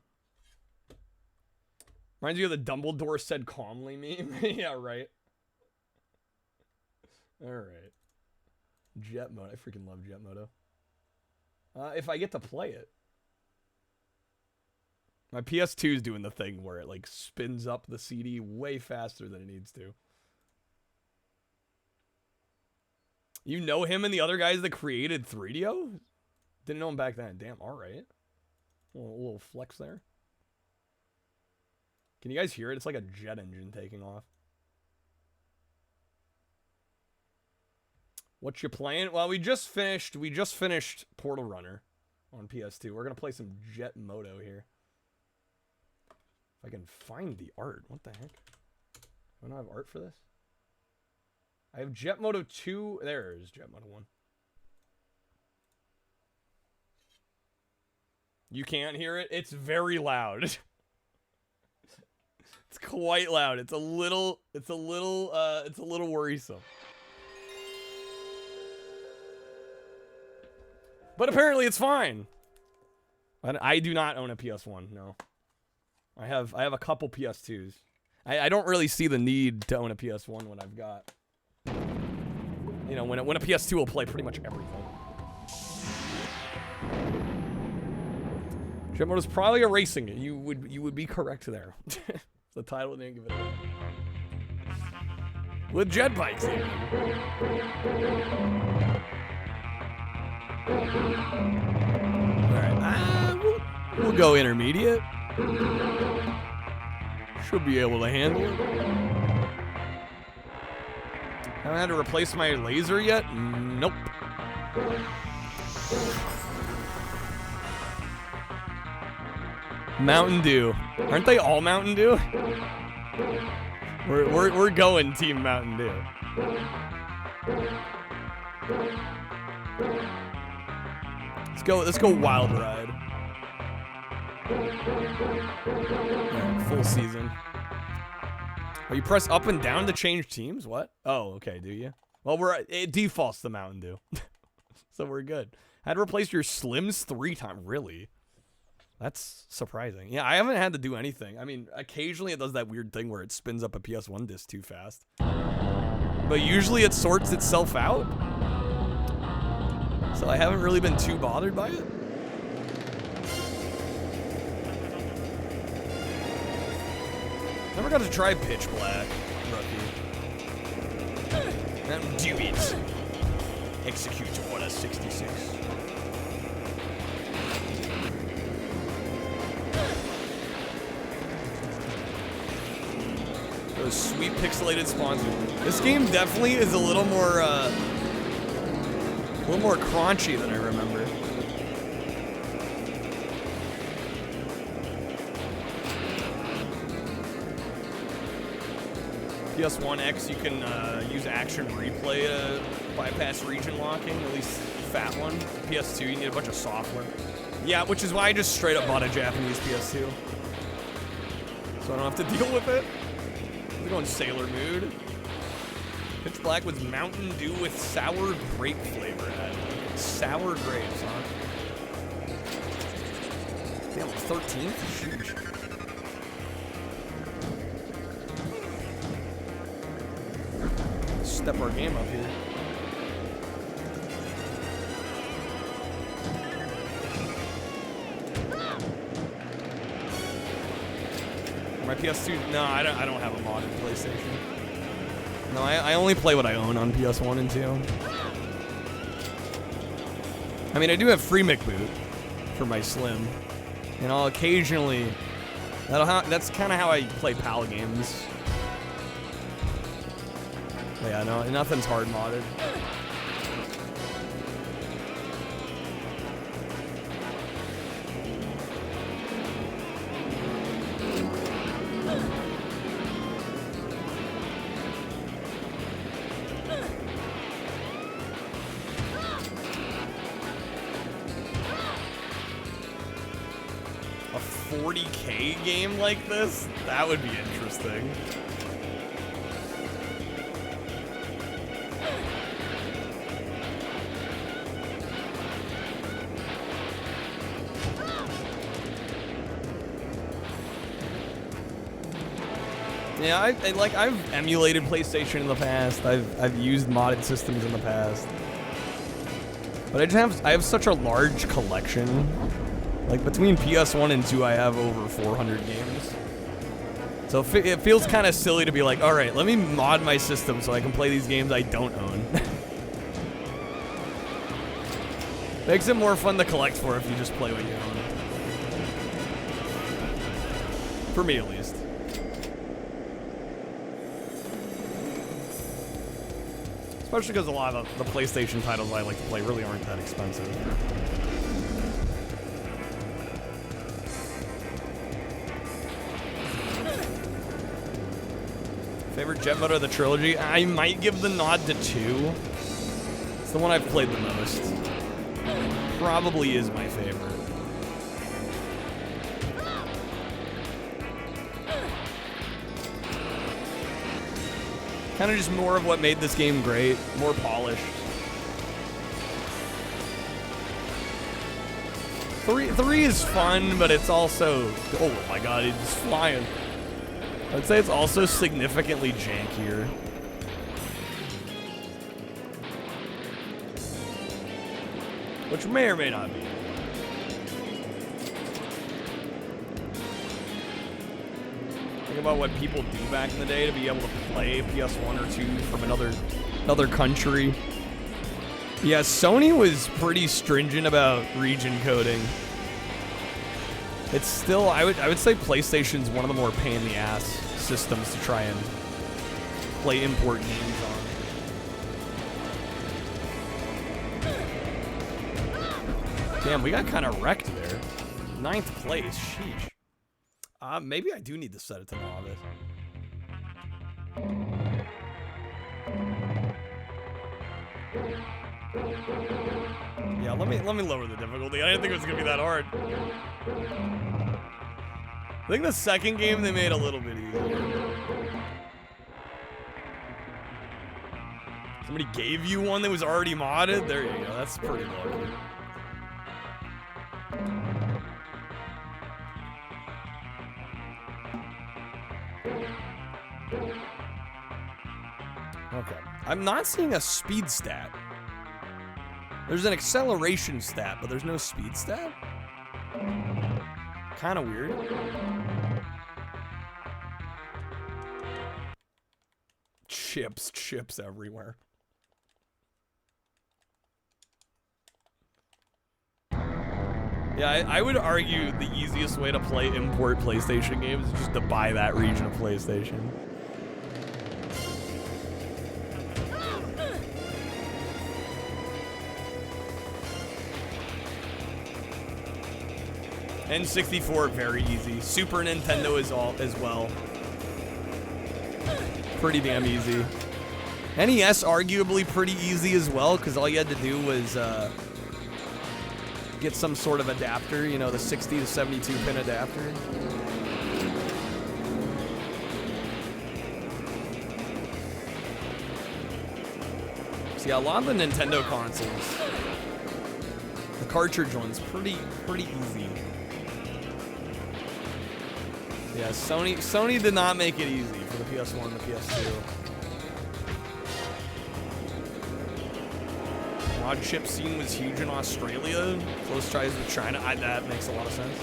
Reminds you of the Dumbledore said calmly meme. Yeah, right. Alright. Jet Moto. I freaking love Jet Moto. If I get to play it. My PS2 is doing the thing where it like spins up the CD way faster than it needs to. You know him and the other guys that created 3DO? Didn't know him back then. Damn, alright. A little flex there. Can you guys hear it? It's like a jet engine taking off. What you playing? Well, we just finished Portal Runner on PS2. We're gonna play some Jet Moto here. If I can find the art. What the heck? Do I not have art for this? I have Jet Moto 2. There's Jet Moto 1. You can't hear it? It's very loud. It's quite loud. It's a little worrisome. But apparently it's fine. I do not own a PS1, no. I have a couple PS2s. I don't really see the need to own a PS1 when I've got, you know, when a PS2 will play pretty much everything. Jet Moto's probably erasing it. You would be correct there. The title didn't give it away. With jet bikes even. Alright, we'll go intermediate. Should be able to handle it. Haven't had to replace my laser yet? Nope. Mountain Dew. Aren't they all Mountain Dew? We're going Team Mountain Dew. Let's go Wild Ride. Yeah, full season. Oh, you press up and down to change teams? What? Oh, okay, do you? Well, it defaults to Mountain Dew. So we're good. Had to replace your Slims 3 times. Really? That's surprising. Yeah, I haven't had to do anything. I mean, occasionally it does that weird thing where it spins up a PS1 disc too fast. But usually it sorts itself out. So I haven't really been too bothered by it. Never got to try Pitch Black, rookie. And do it. Execute Order 66. Those sweet pixelated spawns. This game definitely is a little more crunchy than I remember. PS1 X, you can use action replay to bypass region locking, at least fat one. PS2, you need a bunch of software. Yeah, which is why I just straight up bought a Japanese PS2. So I don't have to deal with it. We're going Sailor Mood. Pitch Black with Mountain Dew with sour grape flavor added. Sour grapes, huh? Damn, 13th? Sheesh. Step our game up here. My PS2, no, I don't have a modded PlayStation. No, I only play what I own on PS1 and 2. I mean, I do have free McBoot for my Slim, and I'll occasionally. That's kind of how I play PAL games. But yeah, no, nothing's hard modded. A 40K game like this? That would be interesting. Yeah, I've emulated PlayStation in the past. I've used modded systems in the past. But I have such a large collection. Like between PS1 and 2, I have over 400 games. So it feels kind of silly to be like, all right, let me mod my system so I can play these games I don't own. Makes it more fun to collect for if you just play what you own. For me, at least. Especially because a lot of the PlayStation titles I like to play really aren't that expensive. Favorite Jet Moto of the trilogy? I might give the nod to 2. It's the one I've played the most. Probably is my favorite. Kind of just more of what made this game great, more polished. 3 is fun, but it's also, oh my god, it's flying. I'd say it's also significantly jankier. Which may or may not be. Think about what people do back in the day to be able to play PS1 or 2 from another country. Yeah, Sony was pretty stringent about region coding. It's still, I would say PlayStation's one of the more pain in the ass systems to try and play import games on. Damn, we got kind of wrecked there. 9th place, sheesh. Maybe I do need to set it to novice. Yeah, let me lower the difficulty. I didn't think it was gonna be that hard. I think the second game they made a little bit easier. So Somebody gave you one that was already modded? There you go. That's pretty lucky. Okay. I'm not seeing a speed stat. There's an acceleration stat, but there's no speed stat? Kind of weird. Chips everywhere. Yeah, I would argue the easiest way to play import PlayStation games is just to buy that region of PlayStation. N64, very easy. Super Nintendo is as well. Pretty damn easy. NES, arguably pretty easy as well, because all you had to do was get some sort of adapter, you know, the 60 to 72 pin adapter. See, a lot of the Nintendo consoles, the cartridge one's pretty easy. Yeah, Sony did not make it easy for the PS1 and the PS2. Mod chip scene was huge in Australia. Close ties with China. That makes a lot of sense.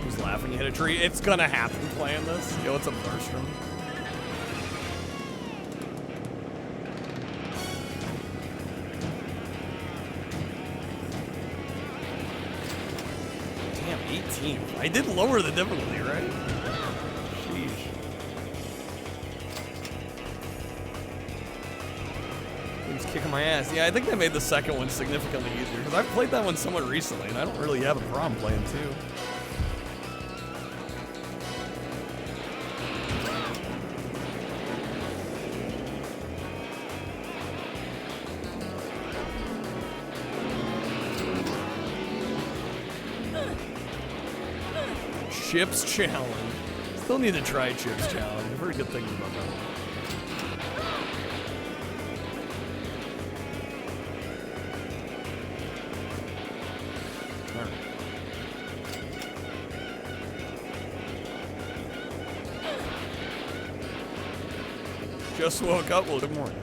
Who's laughing? You hit a tree. It's gonna happen playing this. Yo, it's a Berstrom. I did lower the difficulty, right? Sheesh. He's kicking my ass. Yeah, I think they made the second one significantly easier because I've played that one somewhat recently and I don't really have a problem playing two. Chips Challenge. Still need to try Chips Challenge. I've heard good things about that one. All right. Just woke up. Well, good morning.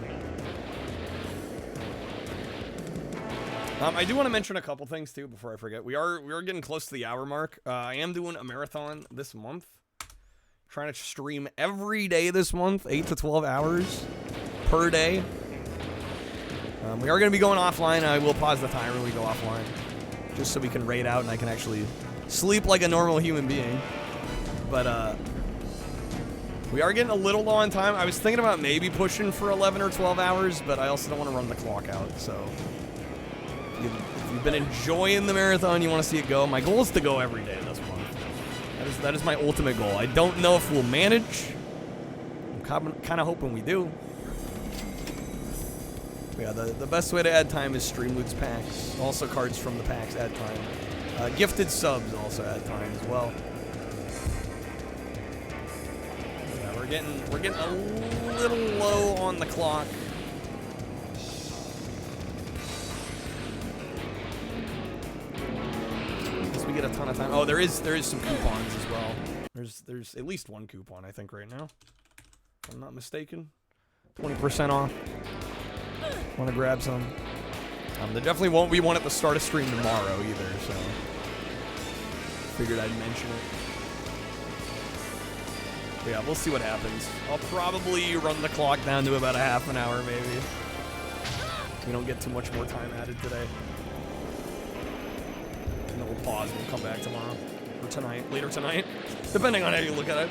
I do want to mention a couple things too before I forget. We are getting close to the hour mark. I am doing a marathon this month. Trying to stream every day this month, 8 to 12 hours per day. We are going to be going offline. I will pause the timer when we go offline, just so we can raid out and I can actually sleep like a normal human being. But we are getting a little low on time. I was thinking about maybe pushing for 11 or 12 hours, but I also don't want to run the clock out, so... If you've been enjoying the marathon, you want to see it go, my goal is to go every day this month. That is my ultimate goal. I don't know if we'll manage. I'm kind of hoping we do. But yeah, the best way to add time is Streamloots packs. Also cards from the packs add time. Gifted subs also add time as well. Yeah, we're getting a little low on the clock. We get a ton of time. Oh, there is some coupons as well. There's at least one coupon I think right now, if I'm not mistaken. 20% off. Want to grab some? There definitely won't be one at the start of stream tomorrow either, so figured I'd mention it. But yeah, we'll see what happens. I'll probably run the clock down to about a half an hour maybe. We don't get too much more time added today. And then we'll pause and we'll come back tomorrow. Or tonight. Later tonight. Depending on how you look at it.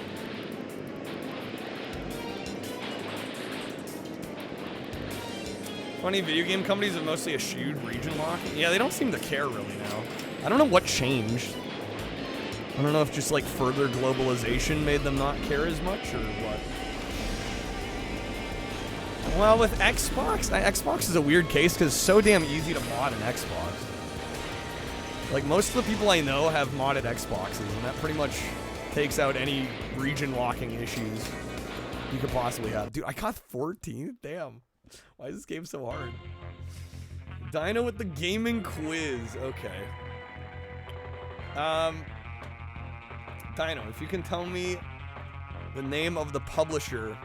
Funny, video game companies have mostly eschewed region locking. Yeah, they don't seem to care really now. I don't know what changed. I don't know if just like further globalization made them not care as much or what. Well, with Xbox, Xbox is a weird case because it's so damn easy to mod an Xbox. Like, most of the people I know have modded Xboxes, and that pretty much takes out any region locking issues you could possibly have. Dude, I got 14? Damn. Why is this game so hard? Dino with the gaming quiz. Okay. Dino, if you can tell me the name of the publisher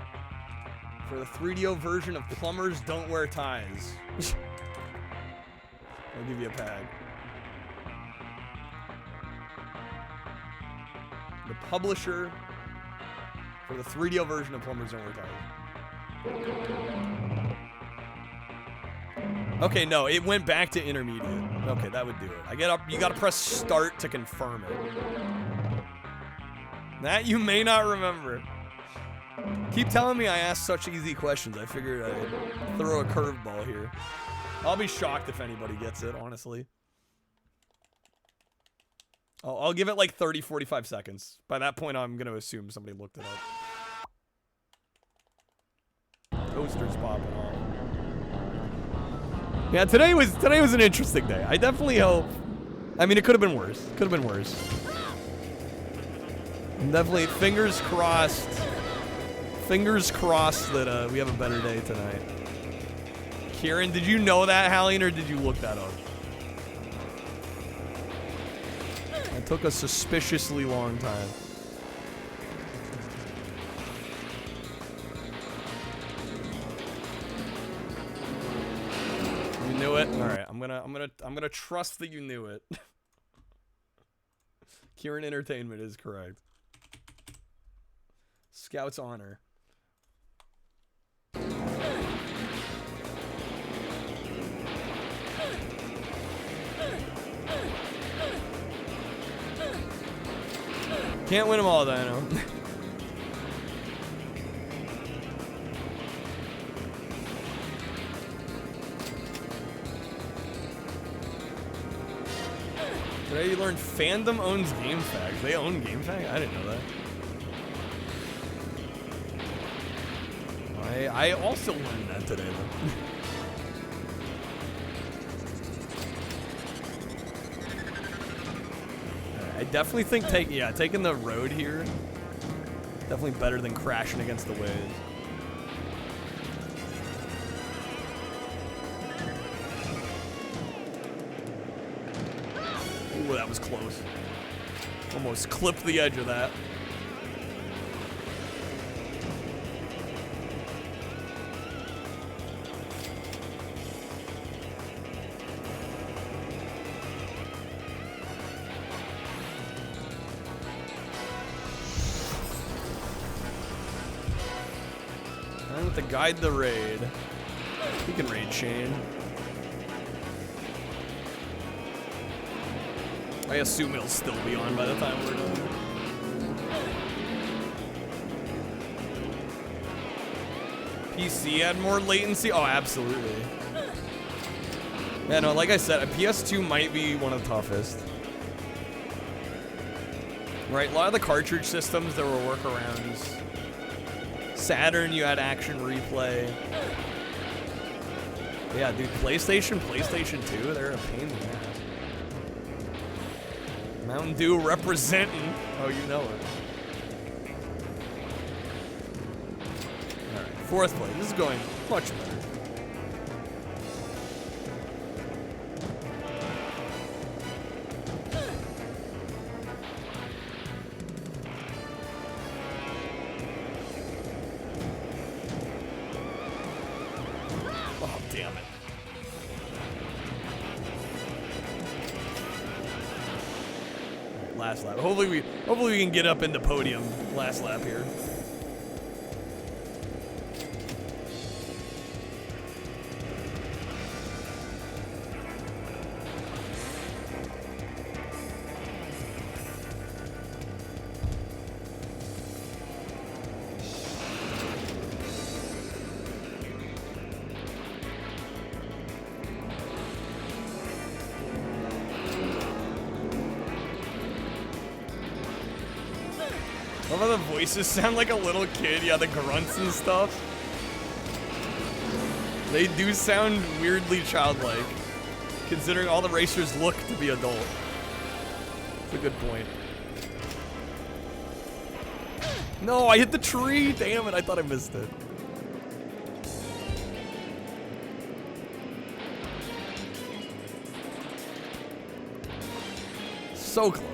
for the 3DO version of Plumbers Don't Wear Ties. I'll give you a pad. The publisher for the 3DO version of Plumbers Don't Wear Ties. Okay, no, it went back to intermediate. Okay, that would do it. You gotta press start to confirm it. That you may not remember. Keep telling me I asked such easy questions. I figured I'd throw a curveball here. I'll be shocked if anybody gets it, honestly. I'll give it like 30, 45 seconds. By that point, I'm gonna assume somebody looked it up. Toaster's popping off. Yeah, today was an interesting day. I definitely hope. I mean, it could have been worse. Could have been worse. Definitely, fingers crossed. Fingers crossed that we have a better day tonight. Kieran, did you know that, Hallian, or did you look that up? It took a suspiciously long time. You knew it? All right, I'm gonna trust that you knew it. Kieran Entertainment is correct. Scout's honor. Can't win them all, Dino. Today you learned Fandom owns GameFAQs. They own GameFAQ? I didn't know that. I also learned that today, though. I definitely think taking the road here, definitely better than crashing against the waves. Ooh, that was close. Almost clipped the edge of that. To guide the raid. He can raid Shane. I assume it'll still be on by the time we're done. PC had more latency? Oh, absolutely. Yeah, no, like I said, a PS2 might be one of the toughest. Right, a lot of the cartridge systems, there were workarounds. Saturn, you had action replay. Yeah, dude, PlayStation 2, they're a pain in the ass. Mountain Dew representing. Oh, you know it. Alright, 4th place. This is going much better. Last lap. Hopefully we can get up in the podium last lap here. I love how the voices sound like a little kid. Yeah, the grunts and stuff. They do sound weirdly childlike, considering all the racers look to be adult. That's a good point. No, I hit the tree! Damn it, I thought I missed it. So close.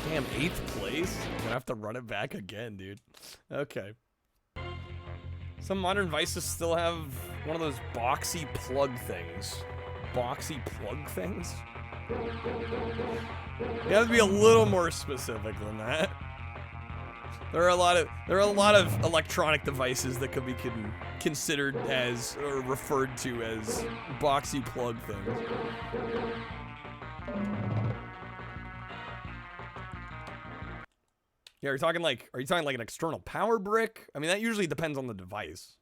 Damn, 8th place? I'm gonna have to run it back again, dude. Okay. Some modern Vices still have one of those boxy plug things. Boxy plug things? You have to be a little more specific than that. There are a lot of electronic devices that could be considered as or referred to as boxy plug things. Yeah, are you talking like an external power brick? I mean, that usually depends on the device.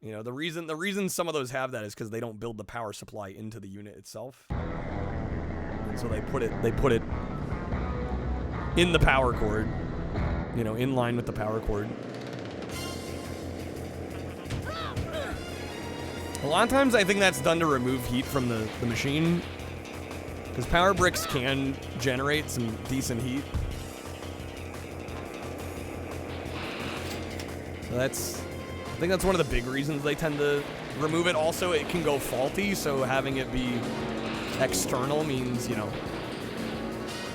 You know, the reason some of those have that is because they don't build the power supply into the unit itself. And so they put it in the power cord. You know, in line with the power cord. A lot of times I think that's done to remove heat from the machine. Because power bricks can generate some decent heat. So I think that's one of the big reasons they tend to remove it. Also, it can go faulty, so having it be external means, you know,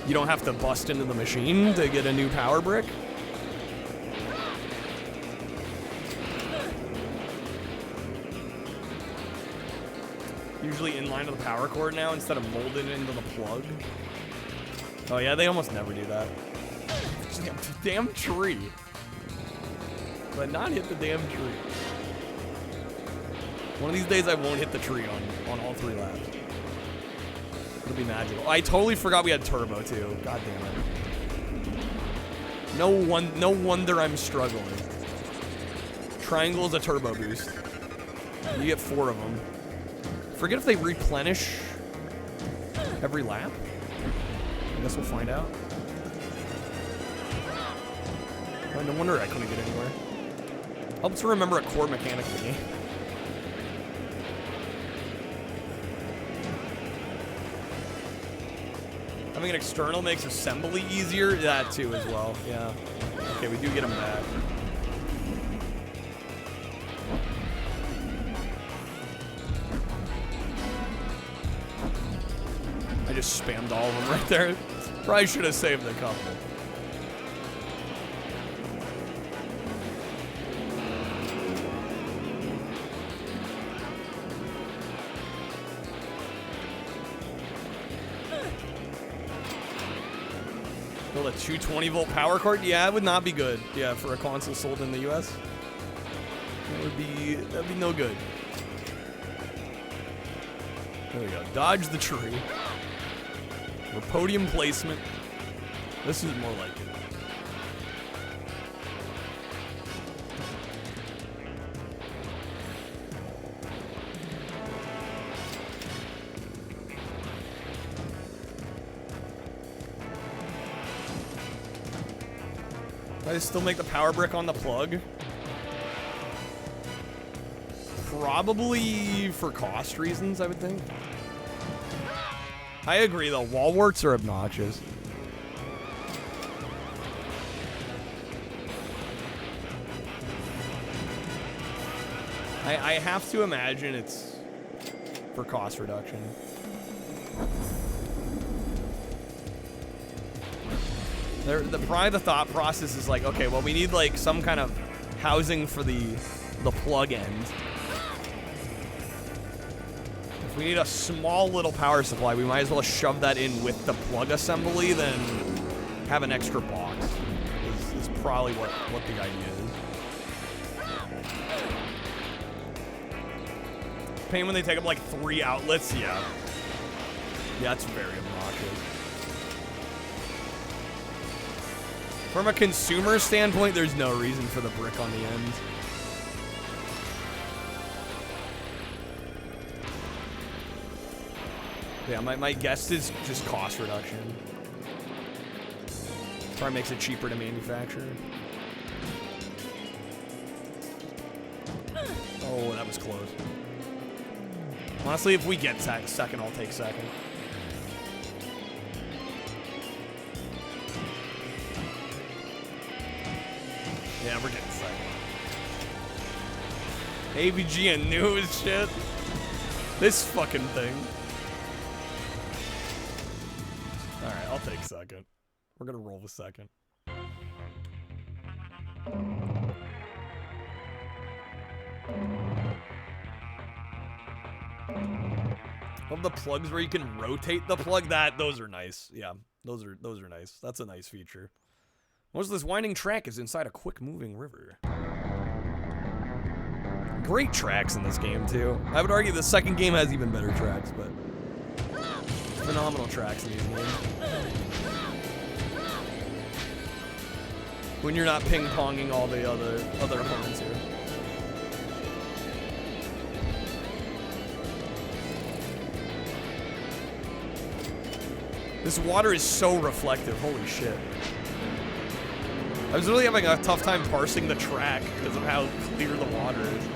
you don't have to bust into the machine to get a new power brick. Usually in line with the power cord now instead of molded into the plug. Oh yeah, they almost never do that. Damn tree. But not hit the damn tree. One of these days I won't hit the tree on all 3 laps. It'll be magical. I totally forgot we had turbo too. God damn it. No wonder I'm struggling. Triangle is a turbo boost. You get 4 of them. Forget if they replenish every lap. I guess we'll find out. Oh, no wonder I couldn't get anywhere. Helps to remember a core mechanic of the game. Having an external makes assembly easier. That too as well, yeah. Okay, we do get them back. I just spammed all of them right there. Probably should have saved a couple. Build a 220-volt power cord? Yeah, it would not be good. Yeah, for a console sold in the US. That'd be no good. There we go. Dodge the tree. For podium placement. This is more like it. I still make the power brick on the plug. Probably for cost reasons, I would think. I agree, though. Wall warts are obnoxious. I have to imagine it's for cost reduction. Probably the thought process is like, okay, well, we need like some kind of housing for the plug end. If we need a small little power supply, we might as well shove that in with the plug assembly than have an extra box. Is probably what the idea is. Pain when they take up like 3 outlets, yeah. Yeah, it's very obnoxious. From a consumer standpoint, there's no reason for the brick on the end. Yeah, my guess is just cost reduction. Probably makes it cheaper to manufacture. Oh, that was close. Honestly, if we get second, I'll take second. Yeah, we're getting second. AVG and new as shit. This fucking thing. Alright, I'll take second. We're gonna roll with second. Love the plugs where you can rotate the plug. Those are nice. Yeah, those are nice. That's a nice feature. Most of this winding track is inside a quick-moving river. Great tracks in this game too. I would argue the second game has even better tracks, but phenomenal tracks in these games. When you're not ping-ponging all the other opponents here. This water is so reflective, holy shit. I was really having a tough time parsing the track because of how clear the water is.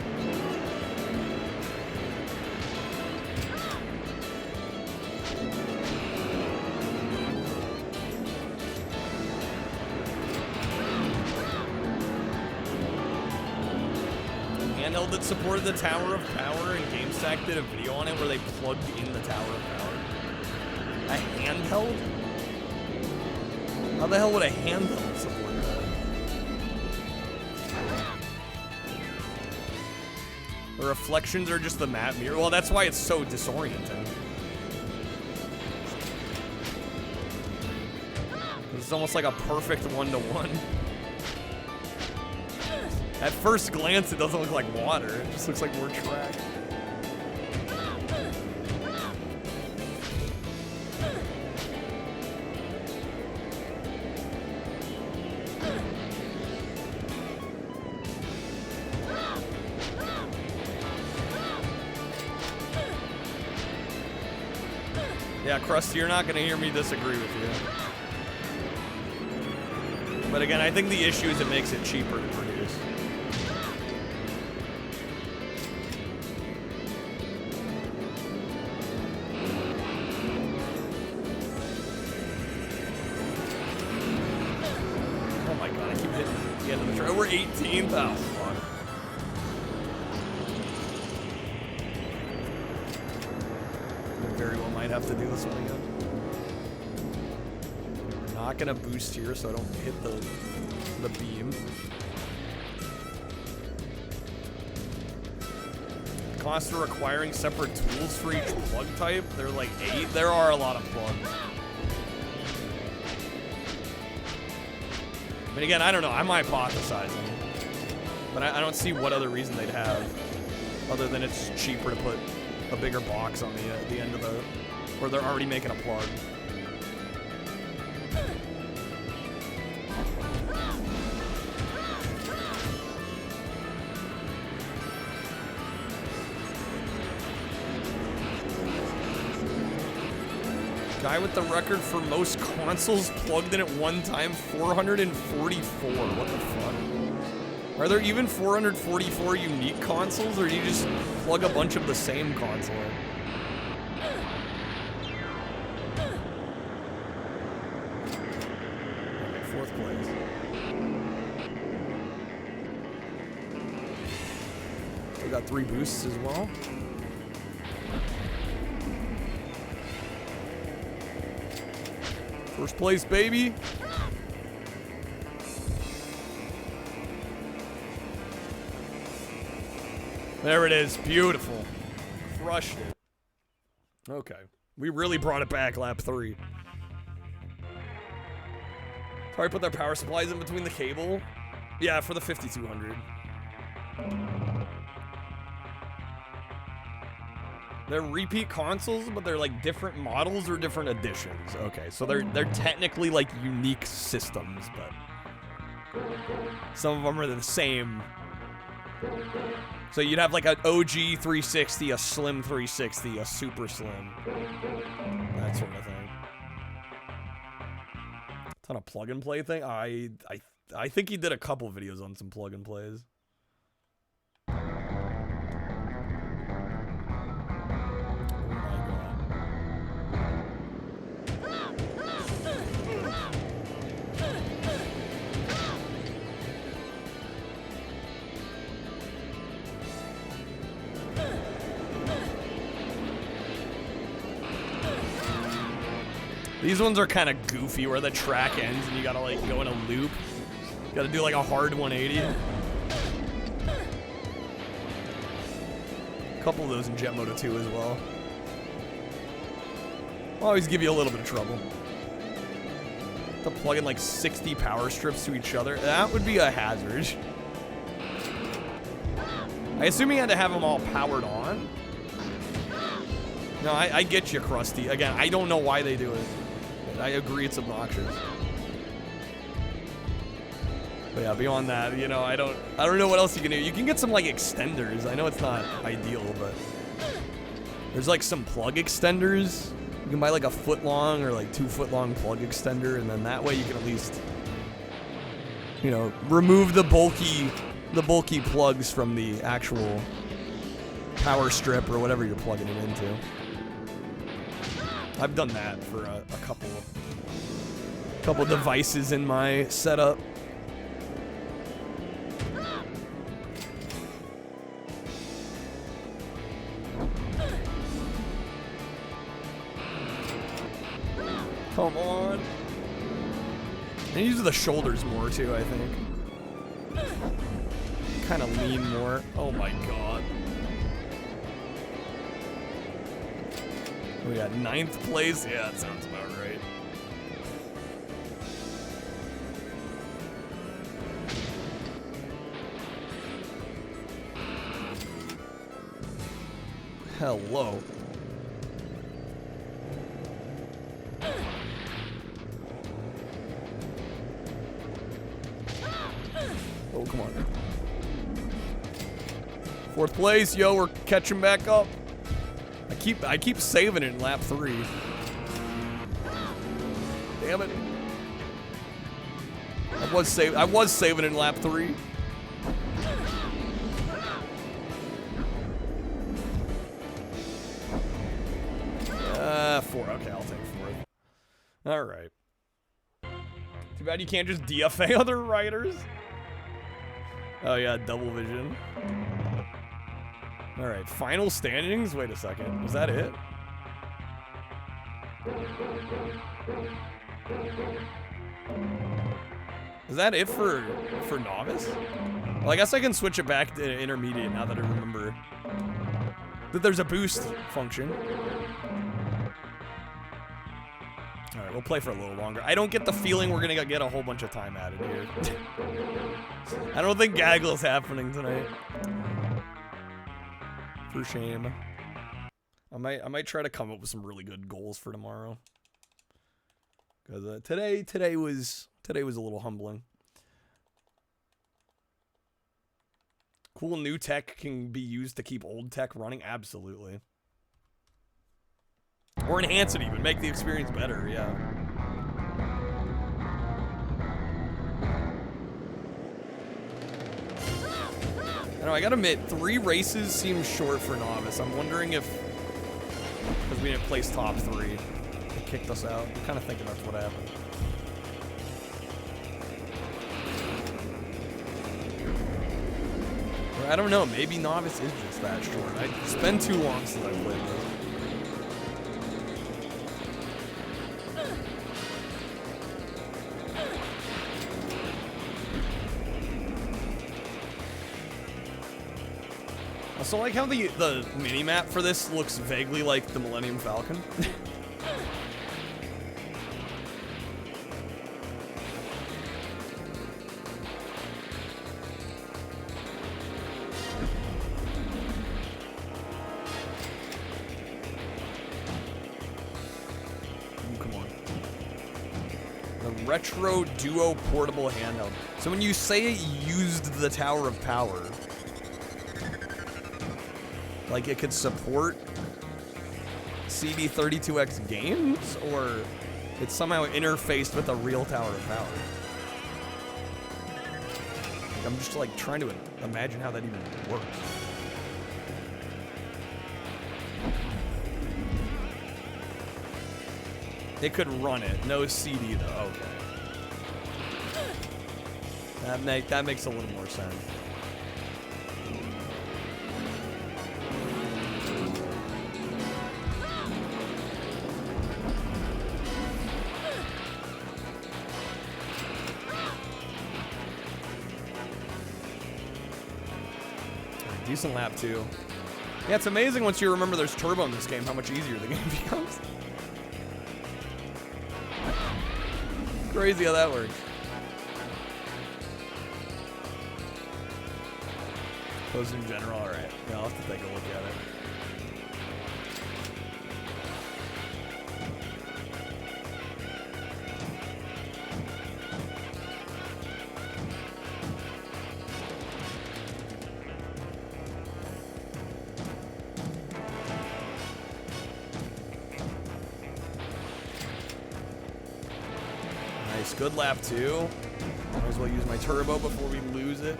Handheld that supported the Tower of Power, and GameStack did a video on it where they plugged in the Tower of Power. A handheld? How the hell would a handheld support that? The reflections are just the map mirror. Well, that's why it's so disorienting. It's almost like a perfect one-to-one. At first glance, it doesn't look like water. It just looks like more track. Yeah, Krusty, you're not going to hear me disagree with you. But again, I think the issue is it makes it cheaper to produce. Oh my god, I keep hitting the end of the track. We're 18th. Oh, fuck. Very well might have to do this one again. I'm not gonna boost here so I don't hit the beam. Cost of requiring separate tools for each plug type. They're like 8. There are a lot of plugs. I mean, again, I don't know. I'm hypothesizing. But I don't see what other reason they'd have other than it's cheaper to put a bigger box on the end of the, or they're already making a plug. Guy with the record for most consoles plugged in at one time, 444. What the fuck? Are there even 444 unique consoles, or do you just plug a bunch of the same console in? Okay, 4th place. We got 3 boosts as well. First place, baby. There it is. Beautiful. Crushed it. Okay. We really brought it back lap 3. Probably put their power supplies in between the cable. Yeah, for the 5200. They're repeat consoles, but they're like different models or different editions. Okay, so they're technically like unique systems, but some of them are the same. So you'd have like an OG 360, a Slim 360, a Super Slim, that sort of thing. Ton of plug and play thing. I think he did a couple videos on some plug and plays. These ones are kind of goofy where the track ends and you gotta like go in a loop. You gotta do like a hard 180. A couple of those in Jet Moto 2 as well. Always give you a little bit of trouble. To plug in like 60 power strips to each other, that would be a hazard. I assume he had to have them all powered on. No, I get you, Krusty. Again, I don't know why they do it. I agree it's obnoxious. But yeah, beyond that, you know, I don't know what else you can do. You can get some like extenders. I know it's not ideal, but there's like some plug extenders. You can buy like a foot long or like 2 foot long plug extender, and then that way you can at least, you know, remove the bulky plugs from the actual power strip or whatever you're plugging it into. I've done that for a couple devices in my setup. Come on. And use the shoulders more too, I think. Kind of lean more. Oh my god. We got 9th place? Yeah, that sounds about right. Hello. Oh, come on. 4th place, yo, we're catching back up. I keep saving it in lap 3. Damn it. I was saving it in lap 3. 4. Okay, I'll take 4th. All right. Too bad you can't just DFA other riders. Oh yeah, double vision. All right, final standings. Wait a second. Was that it? Is that it for novice? Well, I guess I can switch it back to intermediate now that I remember that there's a boost function. All right, we'll play for a little longer. I don't get the feeling we're gonna get a whole bunch of time added here. I don't think Gaggle's happening tonight. For shame. I might try to come up with some really good goals for tomorrow. Because today was a little humbling. Cool new tech can be used to keep old tech running? Absolutely. Or enhance it even, make the experience better, yeah. I know, I gotta admit, 3 races seems short for novice. I'm wondering if, because we didn't place top 3, they kicked us out. I'm kind of thinking that's what happened. Or I don't know, maybe novice is just that short. It's been too long since I played this. So I like how the mini-map for this looks vaguely like the Millennium Falcon. retro duo portable handheld. So when you say it used the Tower of Power, like it could support CD32X games, or it's somehow interfaced with a real Tower of Power? Like, I'm just like trying to imagine how that even works. It could run it, no CD though. Okay, that makes a little more sense. Decent lap too. Yeah, it's amazing once you remember there's turbo in this game how much easier the game becomes. Crazy how that works. Those in general, alright. Yeah, I'll have to take a look at it. Good lap too. Might as well use my turbo before we lose it.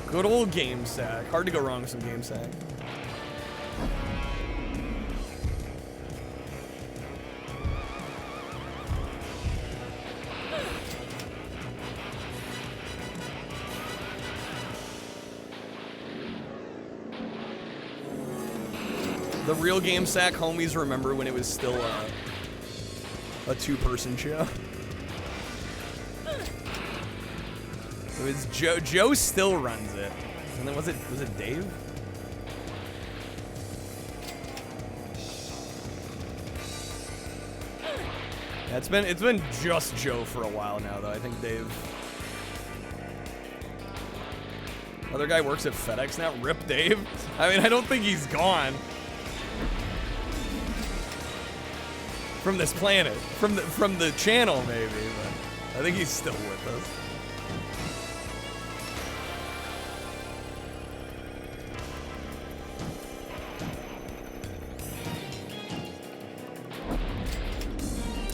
Good old game sack. Hard to go wrong with some game sack. The real game sack homies remember when it was still a two-person show. It was Joe. Joe still runs it, and then was it Dave? Yeah, it's been just Joe for a while now, though. I think Dave. Other guy works at FedEx now. Rip Dave. I mean, I don't think he's gone from this planet, from the channel, maybe, but I think he's still with us.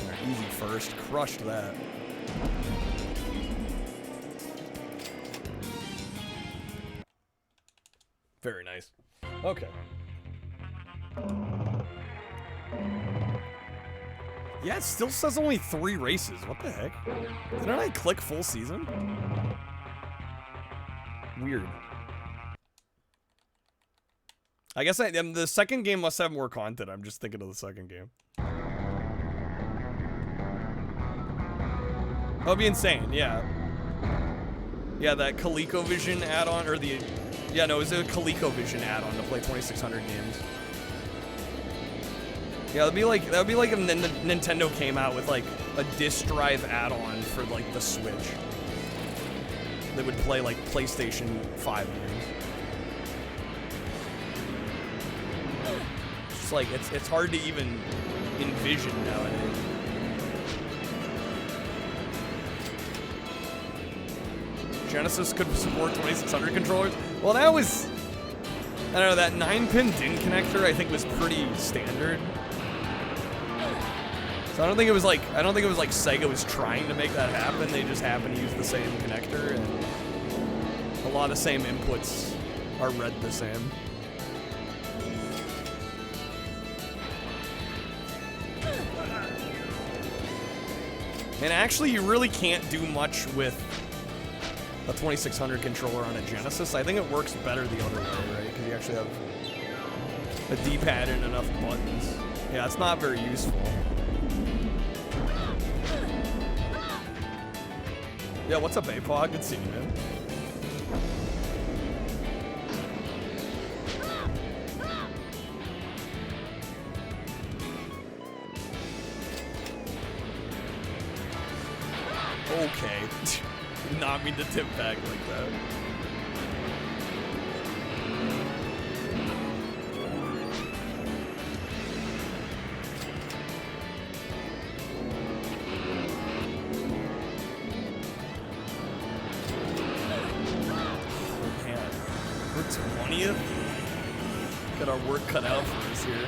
All right, easy first, crushed that. Very nice. Okay. Yeah, it still says only 3 races. What the heck? Didn't I click full season? Weird. I guess the second game must have more content. I'm just thinking of the second game. That would be insane, yeah. Yeah, that ColecoVision add-on, or the... Yeah, no, it was a ColecoVision add-on to play 2600 games. Yeah, that would be like if Nintendo came out with like a disc drive add-on for like the Switch. They would play like PlayStation 5 games. It's like it's hard to even envision nowadays. Genesis could support 2600 controllers. Well, that was, I don't know, that 9-pin DIN connector I think was pretty standard. So I don't think it was like Sega was trying to make that happen. They just happened to use the same connector, and a lot of same inputs are read the same. And actually, you really can't do much with a 2600 controller on a Genesis. I think it works better the other way, right? Because you actually have a D-pad and enough buttons. Yeah, it's not very useful. Yeah, what's up, APOG? Good seeing you, man. Okay. Did not mean to tip back like that. 20th. Got our work cut out for us here.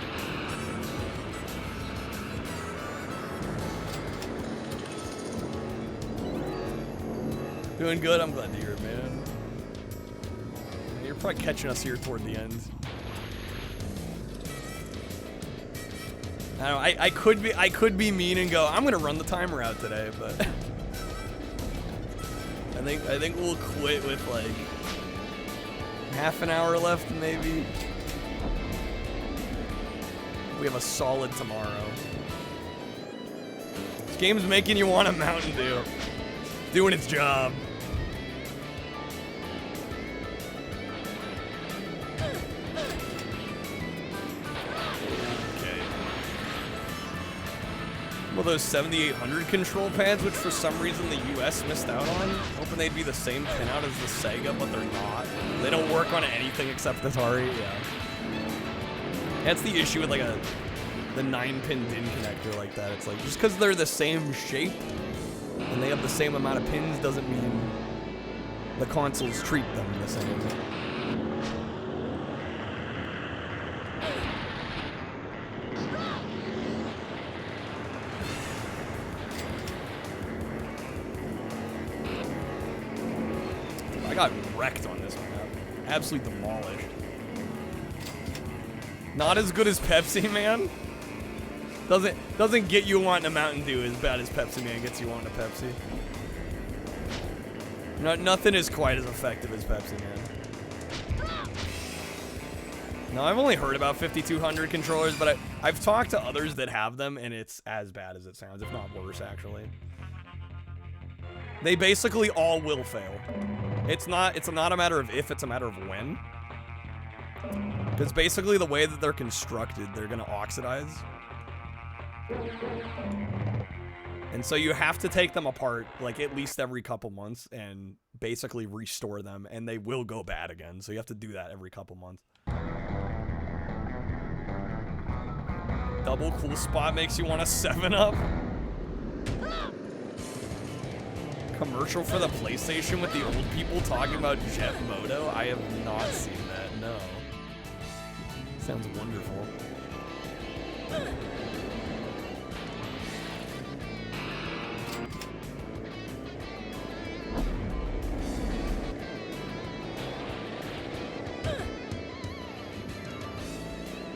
Doing good. I'm glad to hear it, man. You're probably catching us here toward the end. I don't know. I could be mean and go, I'm gonna run the timer out today, but I think we'll quit with like half an hour left, maybe. We have a solid tomorrow. This game's making you want a Mountain Dew. It's doing its job. Well, those 7800 control pads, which for some reason the US missed out on. Hoping they'd be the same pinout as the Sega, but they're not. They don't work on anything except Atari, yeah. That's the issue with like the 9-pin DIN connector like that. It's like, just because they're the same shape and they have the same amount of pins doesn't mean the consoles treat them the same. I got wrecked on this one. Absolutely demolished. Not as good as Pepsi Man. Doesn't get you wanting a Mountain Dew as bad as Pepsi Man gets you wanting a Pepsi. Nothing is quite as effective as Pepsi Man. No, I've only heard about 5200 controllers, but I've talked to others that have them, and it's as bad as it sounds, if not worse, actually. They basically all will fail. It's not a matter of if, it's a matter of when. Because basically the way that they're constructed, they're gonna oxidize. And so you have to take them apart like at least every couple months and basically restore them, and they will go bad again. So you have to do that every couple months. Double cool spot makes you want a 7-Up. Commercial for the PlayStation with the old people talking about Jet Moto? I have not seen that, no. Sounds wonderful.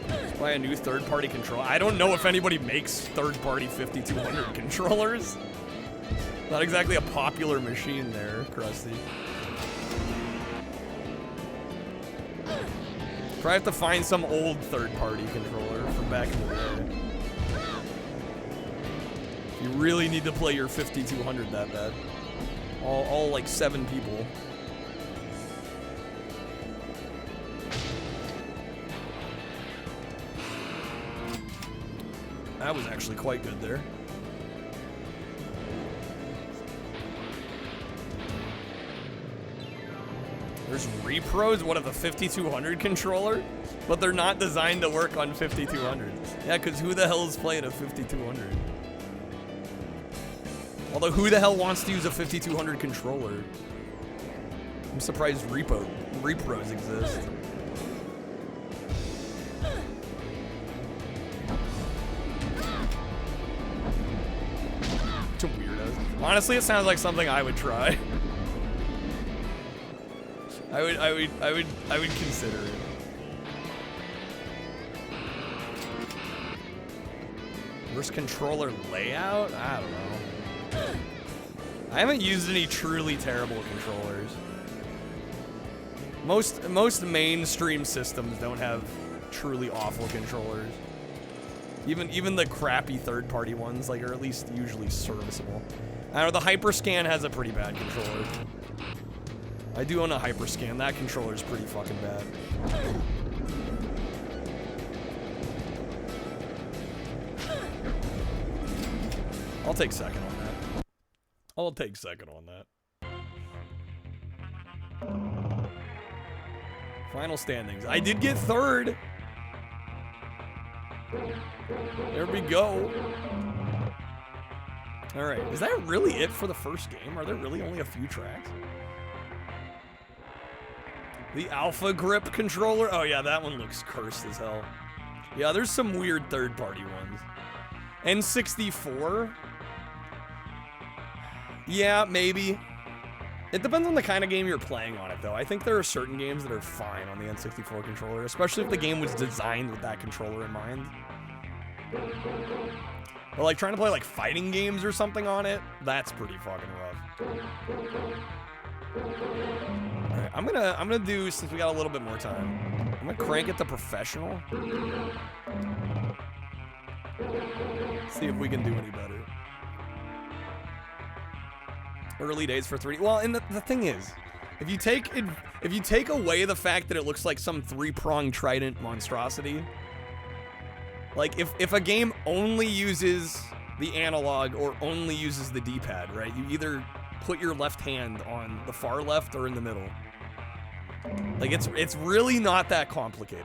Let's buy a new third-party controller. I don't know if anybody makes third-party 5200 controllers. Not exactly a popular machine there, Krusty. Probably have to find some old third-party controller from back in the day. If you really need to play your 5200 that bad. All like 7 people. That was actually quite good there. There's repros, what, of the 5200 controller? But they're not designed to work on 5200s. Yeah, because who the hell is playing a 5200? Although, who the hell wants to use a 5200 controller? I'm surprised repros exist. To weirdos. Honestly, it sounds like something I would try. I would consider it. Worst controller layout? I don't know. I haven't used any truly terrible controllers. Most mainstream systems don't have truly awful controllers. Even the crappy third-party ones, like, are at least usually serviceable. I don't know, the Hyperscan has a pretty bad controller. I do own a Hyperscan. That controller's pretty fucking bad. I'll take second on that. I'll take second on that. Final standings. I did get third. There we go. All right. Is that really it for the first game? Are there really only a few tracks? The Alpha Grip controller? Oh yeah, that one looks cursed as hell. Yeah, there's some weird third-party ones. N64? Yeah, maybe. It depends on the kind of game you're playing on it, though. I think there are certain games that are fine on the N64 controller, especially if the game was designed with that controller in mind. But like trying to play like fighting games or something on it, that's pretty fucking rough. Alright, I'm gonna do, since we got a little bit more time, I'm gonna crank it to professional. See if we can do any better. Early days for 3D. Well, and the thing is, if you take away the fact that it looks like some three-pronged trident monstrosity, like if a game only uses the analog or only uses the D-pad, right? You either put your left hand on the far left or in the middle. Like it's really not that complicated.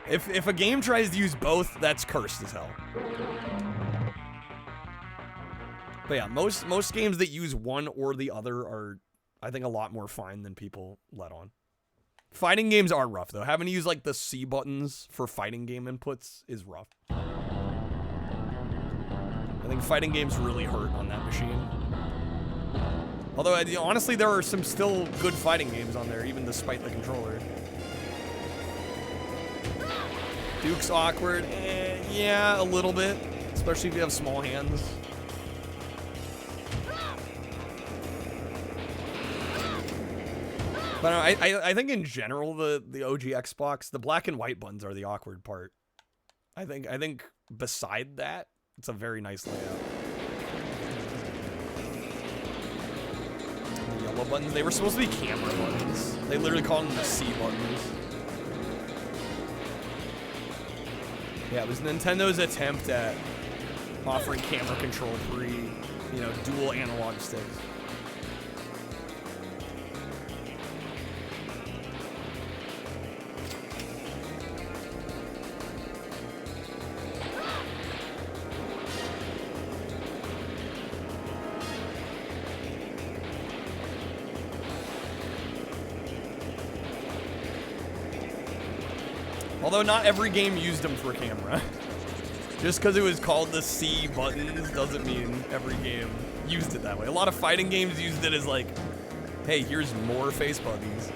If a game tries to use both, that's cursed as hell. But yeah, most games that use one or the other are, I think, a lot more fine than people let on. Fighting games are rough, though. Having to use, like, the C buttons for fighting game inputs is rough. I think fighting games really hurt on that machine. Although, honestly, there are some still good fighting games on there, even despite the controller. Duke's awkward. Yeah, a little bit. Especially if you have small hands. But I think in general the OG Xbox, the black and white buttons are the awkward part. I think beside that, it's a very nice layout. The yellow buttons, they were supposed to be camera buttons. They literally called them the C buttons. Yeah, it was Nintendo's attempt at offering camera control free, dual analog sticks. Although not every game used them for camera. Just because it was called the C buttons doesn't mean every game used it that way. A lot of fighting games used it as like, hey, here's more face buttons.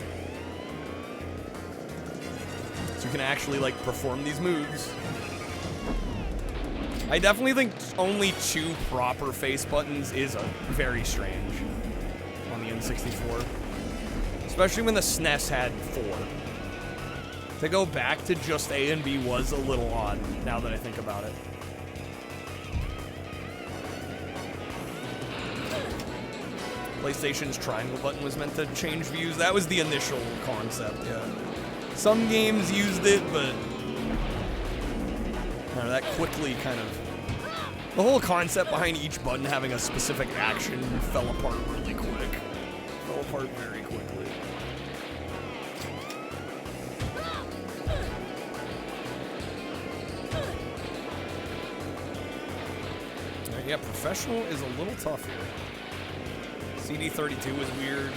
So you can actually like perform these moves. I definitely think only 2 proper face buttons is very strange on the N64. Especially when the SNES had 4. To go back to just A and B was a little odd, now that I think about it. PlayStation's triangle button was meant to change views. That was the initial concept, yeah. Some games used it, but that quickly kind of... The whole concept behind each button having a specific action fell apart really quick. Fell apart very quickly. Yeah, professional is a little tough here. CD32 is weird.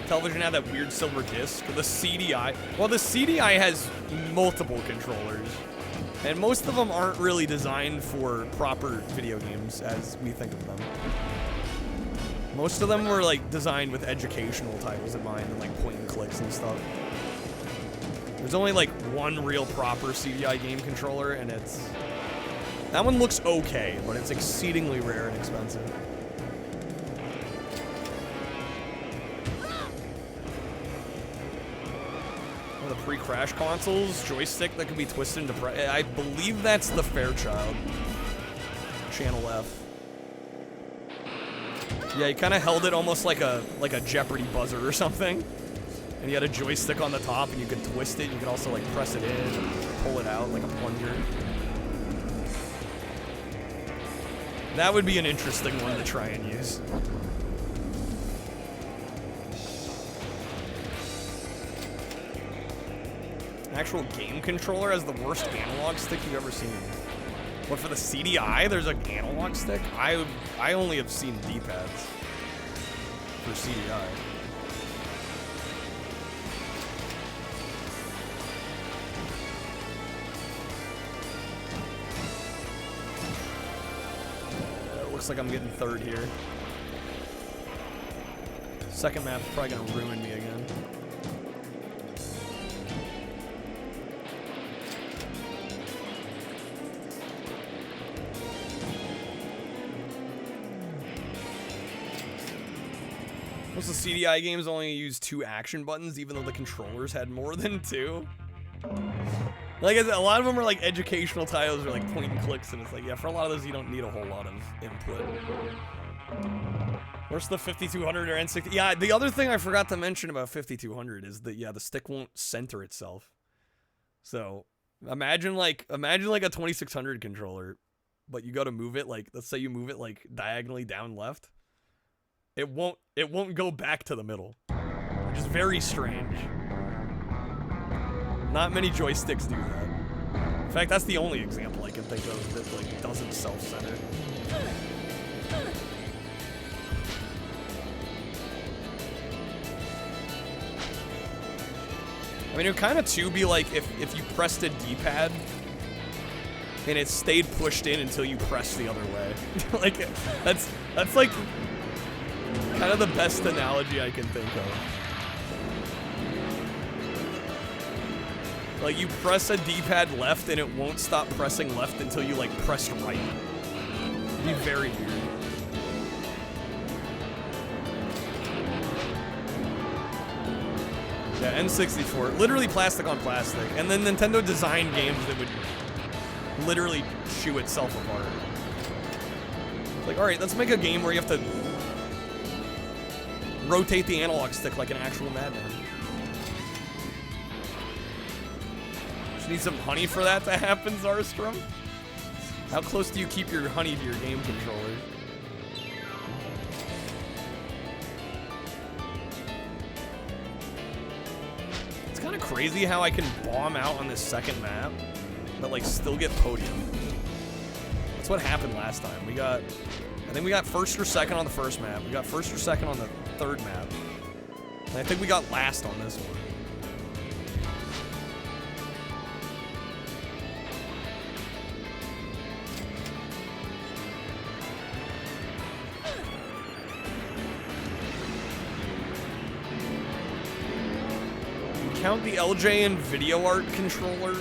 Television had that weird silver disc. The CDI. Well, the CDI has multiple controllers. And most of them aren't really designed for proper video games as we think of them. Most of them were like designed with educational titles in mind and like point and clicks and stuff. There's only like one real proper CDI game controller, and it's... That one looks okay, but it's exceedingly rare and expensive. One of the pre-crash consoles, joystick that can be twisted into press. I believe that's the Fairchild. Channel F. Yeah, you kind of held it almost like a Jeopardy buzzer or something. And you had a joystick on the top, and you could twist it. You could also like press it in and pull it out like a plunger. That would be an interesting one to try and use. An actual game controller has the worst analog stick you've ever seen. But for the CDI, there's an analog stick? I only have seen D-pads for CDI. looks like I'm getting third here. Second map's probably gonna ruin me again. Most of the CDI games only use 2 action buttons, even though the controllers had more than 2. Like, a lot of them are like educational titles or like point and clicks, and it's like, yeah, for a lot of those, you don't need a whole lot of input. Where's the 5200 or N60? Yeah, the other thing I forgot to mention about 5200 is that, yeah, the stick won't center itself. So imagine like a 2600 controller, but you go to move it, like, let's say you move it like diagonally down left. It won't go back to the middle, which is very strange. Not many joysticks do that. In fact, that's the only example I can think of that like doesn't self-center. I mean, it would kind of too be like if you pressed a D-pad and it stayed pushed in until you pressed the other way. Like that's like kind of the best analogy I can think of. Like, you press a D-pad left and it won't stop pressing left until you, like, press right. It'd be very weird. Yeah, N64. Literally plastic on plastic. And then Nintendo designed games that would literally chew itself apart. It's like, alright, let's make a game where you have to rotate the analog stick like an actual madman. Just need some honey for that to happen, Zarstrom. How close do you keep your honey to your game controller? It's kind of crazy how I can bomb out on this second map, but like still get podium. That's what happened last time. I think we got first or second on the first map. We got first or second on the third map. And I think we got last on this one. Count the LJ and video art controller?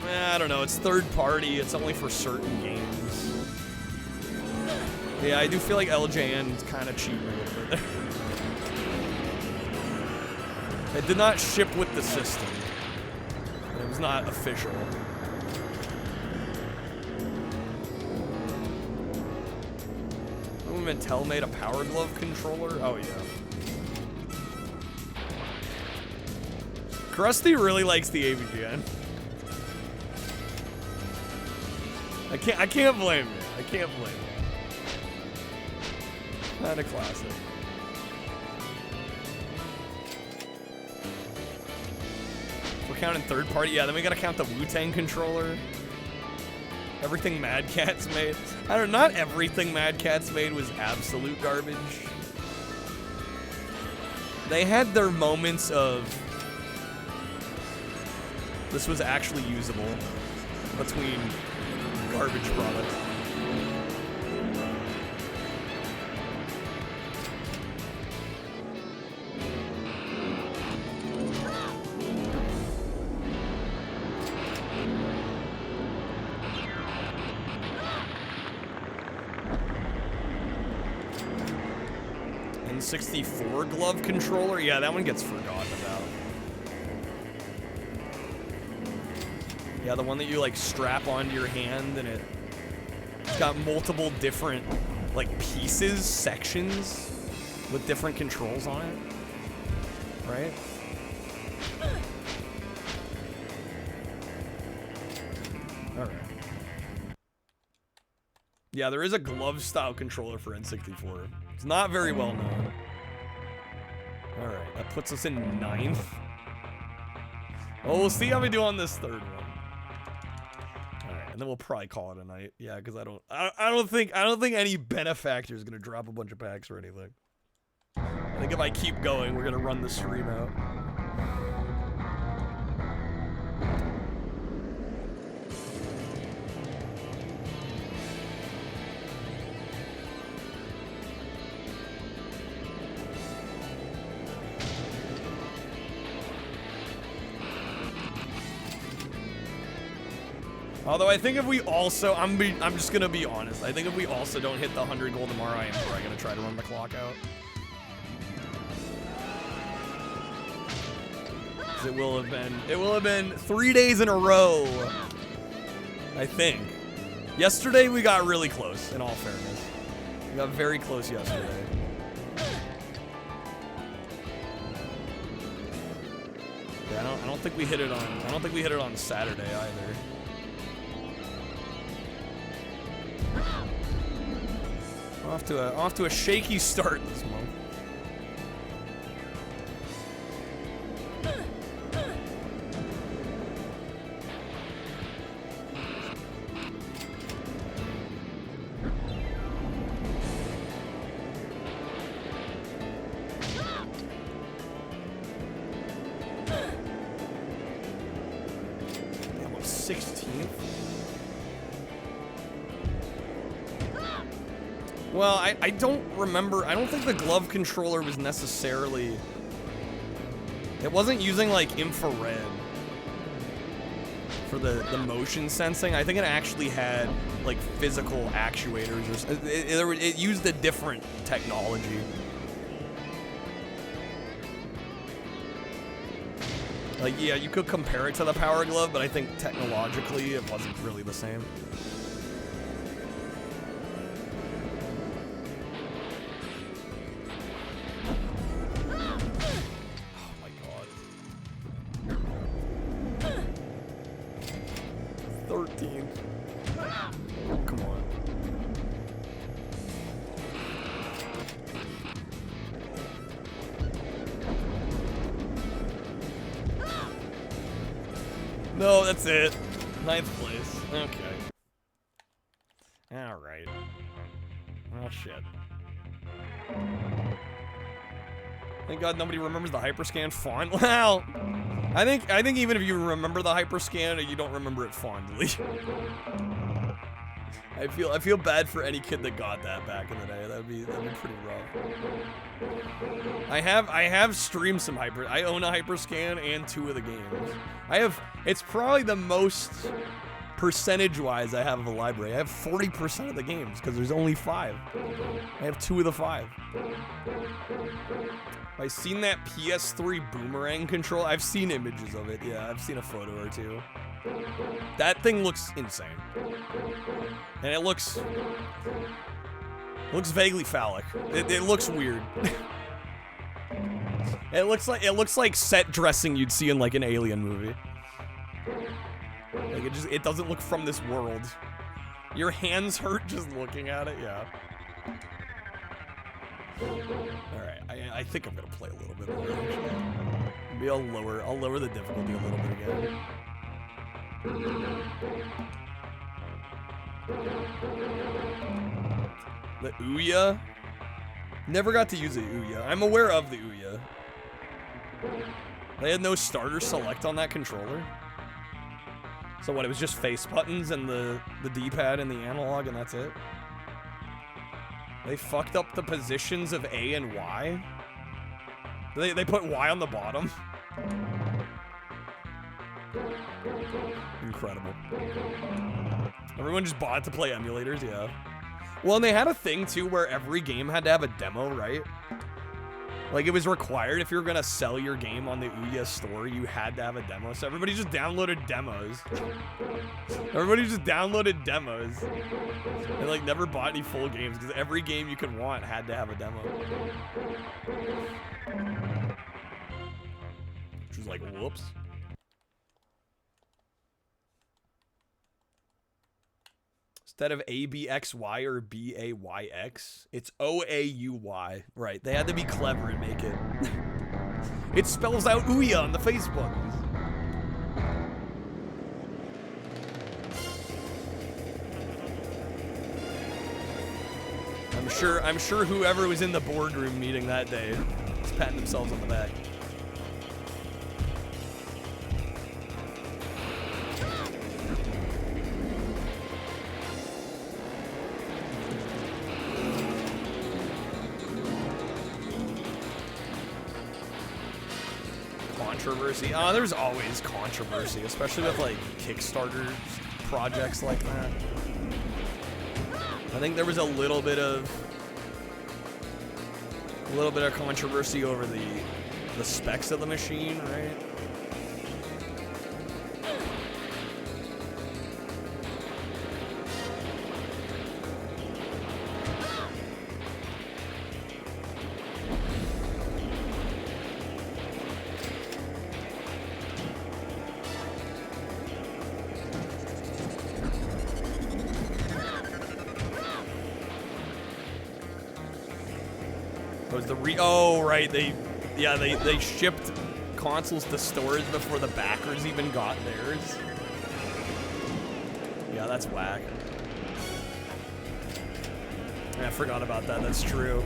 I don't know, it's third party, it's only for certain games. Yeah, I do feel like LJN is kind of cheating a little bit there. It did not ship with the system. It was not official. Mattel made a Power Glove controller? Oh yeah. Krusty really likes the AVGN. I can't blame you. I can't blame you. Not a classic. We're counting third party. Yeah, then we gotta count the Wu-Tang controller. Everything Mad Catz made. I don't know, not everything Mad Catz made was absolute garbage. They had their moments of this was actually usable between garbage products. N64 glove controller? Yeah, that one gets forgotten about. Yeah, the one that you like strap onto your hand and it's got multiple different like pieces, sections with different controls on it. Right? Alright. Yeah, there is a glove style controller for N64. It's not very well known. Alright, that puts us in 9th. Well, we'll see how we do on this third one. Alright, and then we'll probably call it a night. Yeah, because I don't think any benefactor is gonna drop a bunch of packs or anything. I think if I keep going, we're gonna run the stream out. Although I think if we also, I'm just gonna be honest. I think if we also don't hit the 100 gold tomorrow, I am probably gonna try to run the clock out. 'Cause it will have been 3 days in a row. I think. Yesterday we got really close. In all fairness, we got very close yesterday. Yeah, I don't think we hit it on Saturday either. Off to a shaky start this month. Damn, I'm 16th. Well, I don't remember. I don't think the glove controller was necessarily... It wasn't using, like, infrared for the motion sensing. I think it actually had, like, physical actuators. Or it used a different technology. Like, yeah, you could compare it to the Power Glove, but I think technologically it wasn't really the same. Oh my god. 13. Oh, come on. No, that's it. 9th place. Okay. Alright. Oh, shit. Thank God nobody remembers the hyperscan font. Well, I think even if you remember the hyperscan, you don't remember it fondly. I feel bad for any kid that got that back in the day. That'd be pretty rough. I have streamed some hyper. I own a hyperscan and 2 of the games. It's probably the most percentage-wise I have of a library. I have 40% of the games because there's only 5. I have 2 of the 5. I've seen that PS3 boomerang control. I've seen images of it. Yeah, I've seen a photo or 2. That thing looks insane. And it looks vaguely phallic. It looks weird. It looks like set dressing you'd see in like an Alien movie. Like it doesn't look from this world. Your hands hurt just looking at it, yeah. Alright, I think I'm gonna play a little bit more actually. Maybe I'll lower the difficulty a little bit again. The Ouya? Never got to use the Ouya. I'm aware of the Ouya. They had no starter select on that controller. So what, it was just face buttons and the D-pad and the analog and that's it? They fucked up the positions of A and Y? They put Y on the bottom? Incredible. Everyone just bought it to play emulators, yeah. Well, and they had a thing, too, where every game had to have a demo, right? Like, it was required if you were gonna sell your game on the Ouya store, you had to have a demo. So everybody just downloaded demos. Everybody just downloaded demos. And, like, never bought any full games, because every game you could want had to have a demo. Which was like, whoops. Instead of ABXY or BAYX, it's OAUY. Right, they had to be clever and make it. It spells out Ouya on the Facebook. I'm sure whoever was in the boardroom meeting that day was patting themselves on the back. Controversy. There's always controversy, especially with like Kickstarter projects like that. I think there was a little bit of controversy over the specs of the machine, right? Oh, right, they shipped consoles to stores before the backers even got theirs. Yeah, that's whack. I forgot about that, that's true.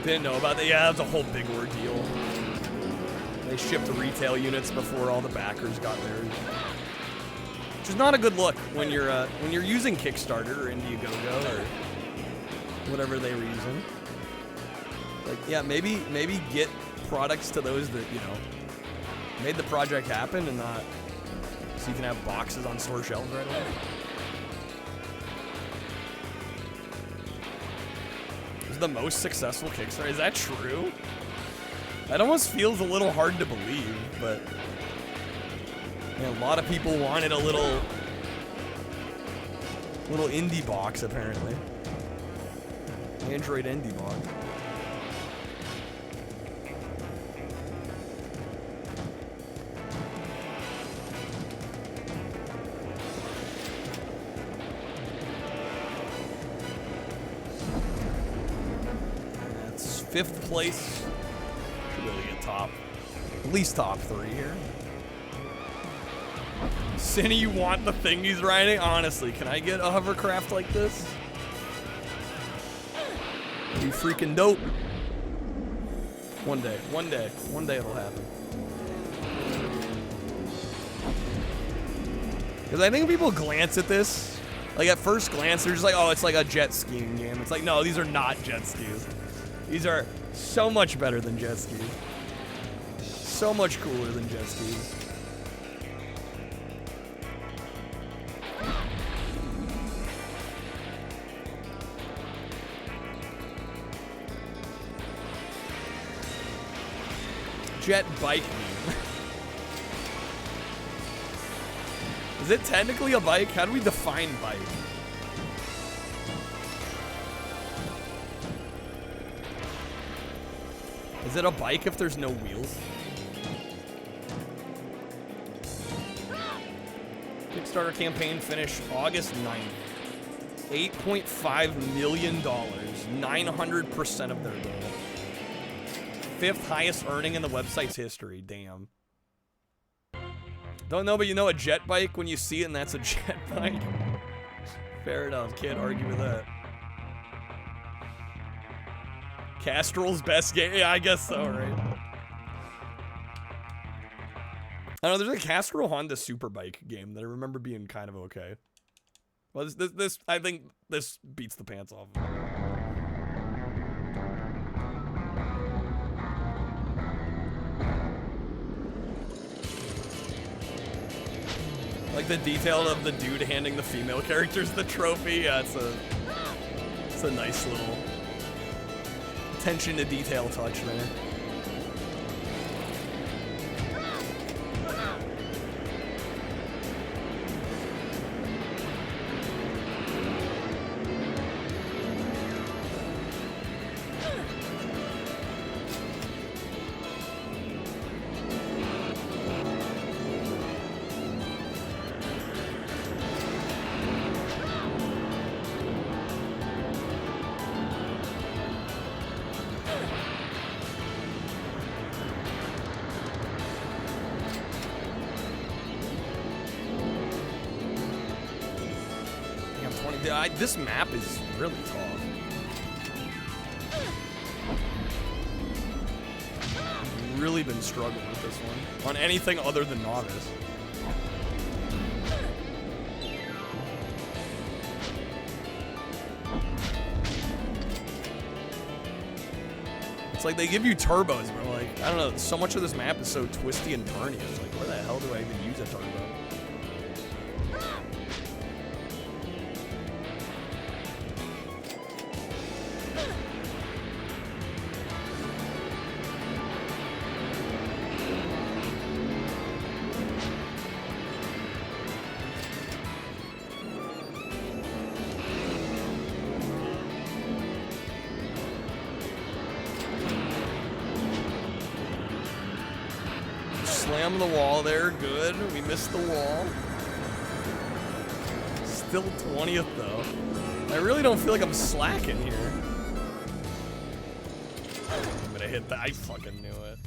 Didn't know about that. Yeah, that was a whole big ordeal. They shipped retail units before all the backers got theirs, which is not a good look when you're using Kickstarter or Indiegogo or whatever they were using. Like, yeah, maybe get products to those that, you know, made the project happen, and not so you can have boxes on store shelves right away. The most successful Kickstarter. Is that true? That almost feels a little hard to believe, but man, a lot of people wanted a little indie box, apparently. Android indie box. Fifth place. Should really get top. At least top 3 here. Cinny, you want the thing he's riding? Honestly, can I get a hovercraft like this? Be freaking dope. One day it'll happen. Because I think people glance at this, like at first glance, they're just like, oh, it's like a jet skiing game. It's like, no, these are not jet skis. These are so much better than jet skis. So much cooler than jet skis. Jet bike meme. Is it technically a bike? How do we define bike? Is it a bike if there's no wheels? Kickstarter campaign finished August 9th. $8.5 million. 900% of their goal. 5th highest earning in the website's history. Damn. Don't know, but you know a jet bike when you see it, and that's a jet bike. Fair enough. Can't argue with that. Castrol's best game? Yeah, I guess so, right? I don't know, there's a Castrol Honda Superbike game that I remember being kind of okay. Well, this I think this beats the pants off of it. Like the detail of the dude handing the female characters the trophy. Yeah, it's a nice little attention to detail touch there. This map is really tough. I've really been struggling with this one on anything other than novice. It's like they give you turbos, but like, I don't know, so much of this map is so twisty and turny. It's like, where the hell do I even use a turbo? Slam the wall there, good. We missed the wall. Still 20th though. I really don't feel like I'm slacking here. I'm gonna hit that. I fucking knew it.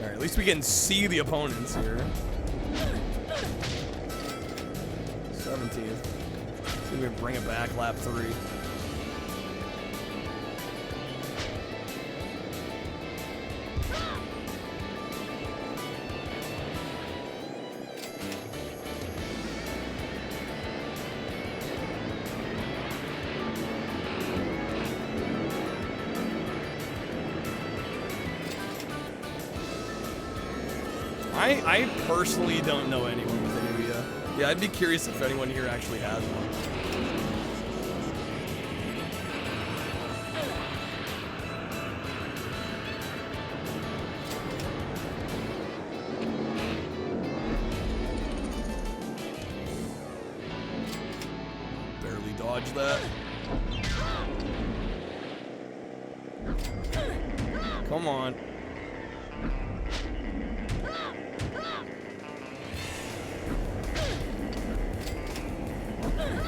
Alright, at least we can see the opponents here. 17th. See if we can bring it back, lap 3. I personally don't know anyone with an Ouya. Yeah, I'd be curious if anyone here actually has one. Barely dodged that. Come on.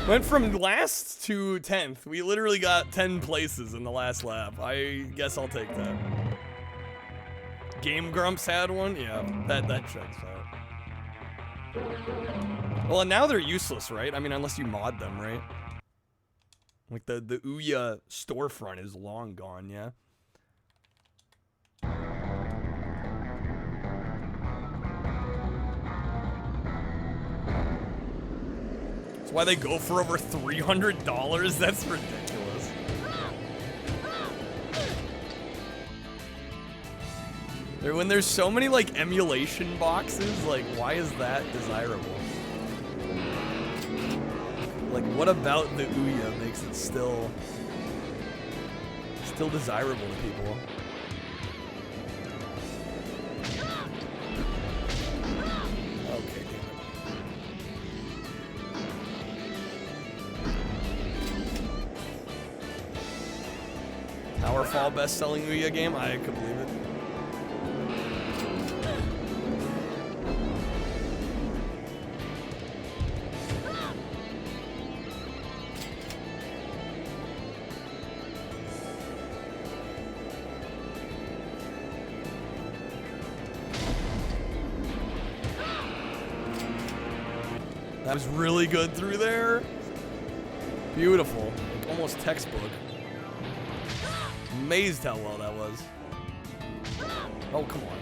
Went from last to 10th. We literally got 10 places in the last lap. I guess I'll take that. Game Grumps had one? Yeah, that checks out. Well, and now they're useless, right? I mean, unless you mod them, right? Like the Ouya storefront is long gone, yeah? Why they go for over $300? That's ridiculous. When there's so many like emulation boxes, like why is that desirable? Like what about the Ouya makes it still desirable to people? Powerfall best-selling Ouya game? I could believe it. That was really good through there. Beautiful. Like almost textbook. Amazed how well that was. Oh, come on.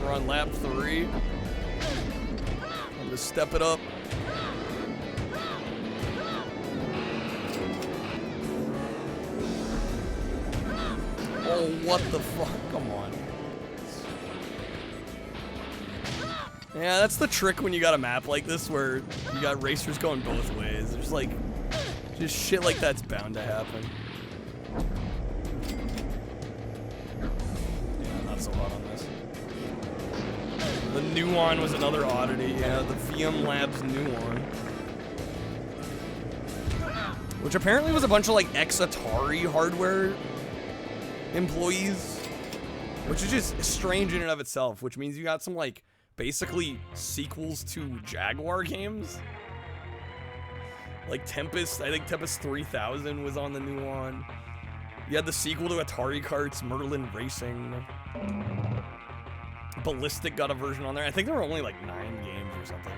We're on lap 3. I'm gonna step it up. Oh, what the fuck? Come on. Yeah, that's the trick when you got a map like this where you got racers going both ways. There's like, just shit like that's bound to happen. Yeah, not so hot on this. The Nuon was another oddity, yeah, the VM Labs Nuon. Which apparently was a bunch of like ex-Atari hardware employees. Which is just strange in and of itself, which means you got some like basically sequels to Jaguar games. Like Tempest, I think Tempest 3000 was on the new one. You had the sequel to Atari Karts, Merlin Racing. Ballistic got a version on there. I think there were only like 9 games or something.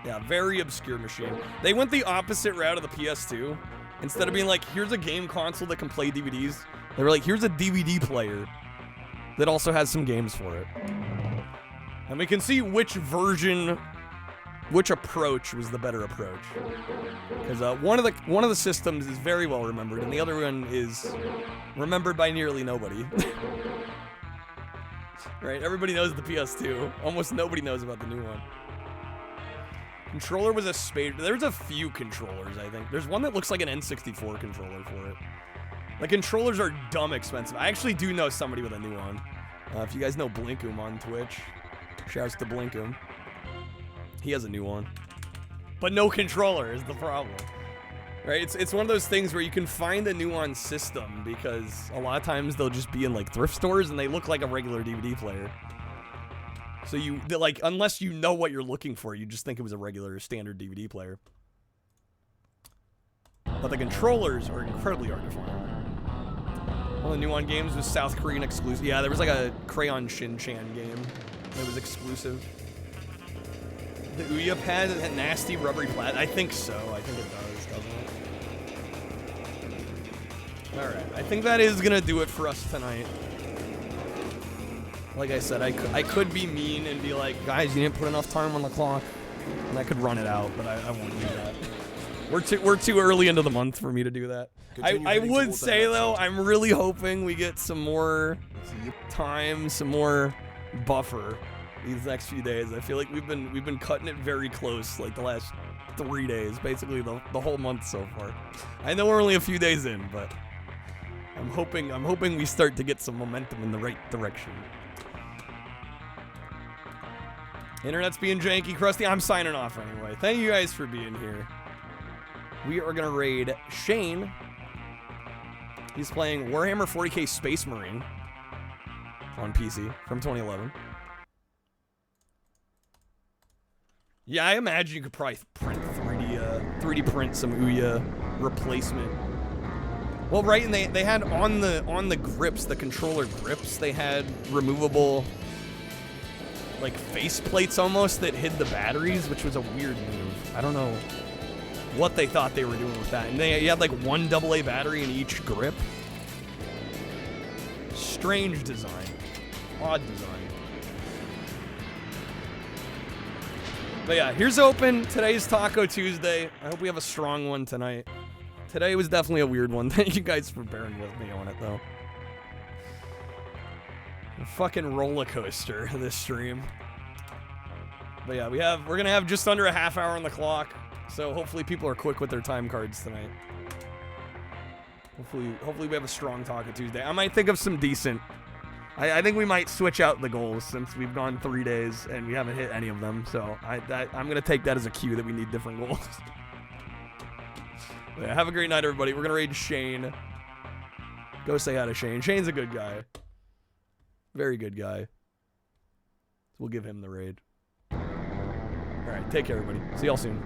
Yeah, very obscure machine. They went the opposite route of the PS2. Instead of being like, here's a game console that can play DVDs, they were like, here's a DVD player that also has some games for it. And we can see which version, which approach was the better approach. Because one of the systems is very well remembered, and the other one is remembered by nearly nobody. Right? Everybody knows the PS2. Almost nobody knows about the new one. Controller was a spade. There's a few controllers, I think. There's one that looks like an N64 controller for it. The controllers are dumb expensive. I actually do know somebody with a new one. If you guys know Blinkum on Twitch, shouts to Blinkum. He has a new one. But no controller is the problem. Right? It's one of those things where you can find a Nuance system because a lot of times they'll just be in like thrift stores and they look like a regular DVD player. So like, unless you know what you're looking for, you just think it was a regular standard DVD player. But the controllers are incredibly hard to find. One of the Nuance games was South Korean exclusive. Yeah, there was like a Crayon Shin-Chan game that was exclusive. The Ouya pad and that nasty rubbery plat. I think so. I think it does, doesn't it? Alright, I think that is gonna do it for us tonight. Like I said, I could be mean and be like, guys, you didn't put enough time on the clock. And I could run it out, but I won't do that. We're too early into the month for me to do that. I would say, though, I'm really hoping we get some more time, some more buffer these next few days. I feel like we've been cutting it very close, like the last 3 days, basically the whole month so far. I know we're only a few days in, but I'm hoping we start to get some momentum in the right direction. Internet's being janky, crusty. I'm signing off anyway. Thank you guys for being here. We are gonna raid Shane. He's playing Warhammer 40k Space Marine on PC from 2011. Yeah, I imagine you could probably print 3D print some Ouya replacement. Well, right, and they had on the grips, the controller grips, they had removable like face plates almost that hid the batteries, which was a weird move. I don't know what they thought they were doing with that. And you had like one AA battery in each grip. Strange design. Odd design. But yeah, here's open. Today's Taco Tuesday. I hope we have a strong one tonight. Today was definitely a weird one. Thank you guys for bearing with me on it, though. A fucking roller coaster, this stream. But yeah, we're gonna have just under a half hour on the clock. So hopefully people are quick with their time cards tonight. Hopefully we have a strong Taco Tuesday. I might think of some decent. I think we might switch out the goals since we've gone 3 days and we haven't hit any of them. So I'm gonna take that as a cue that we need different goals. Yeah, have a great night, everybody. We're gonna raid Shane. Go say hi to Shane. Shane's a good guy. Very good guy. We'll give him the raid. Alright, take care, everybody. See y'all soon.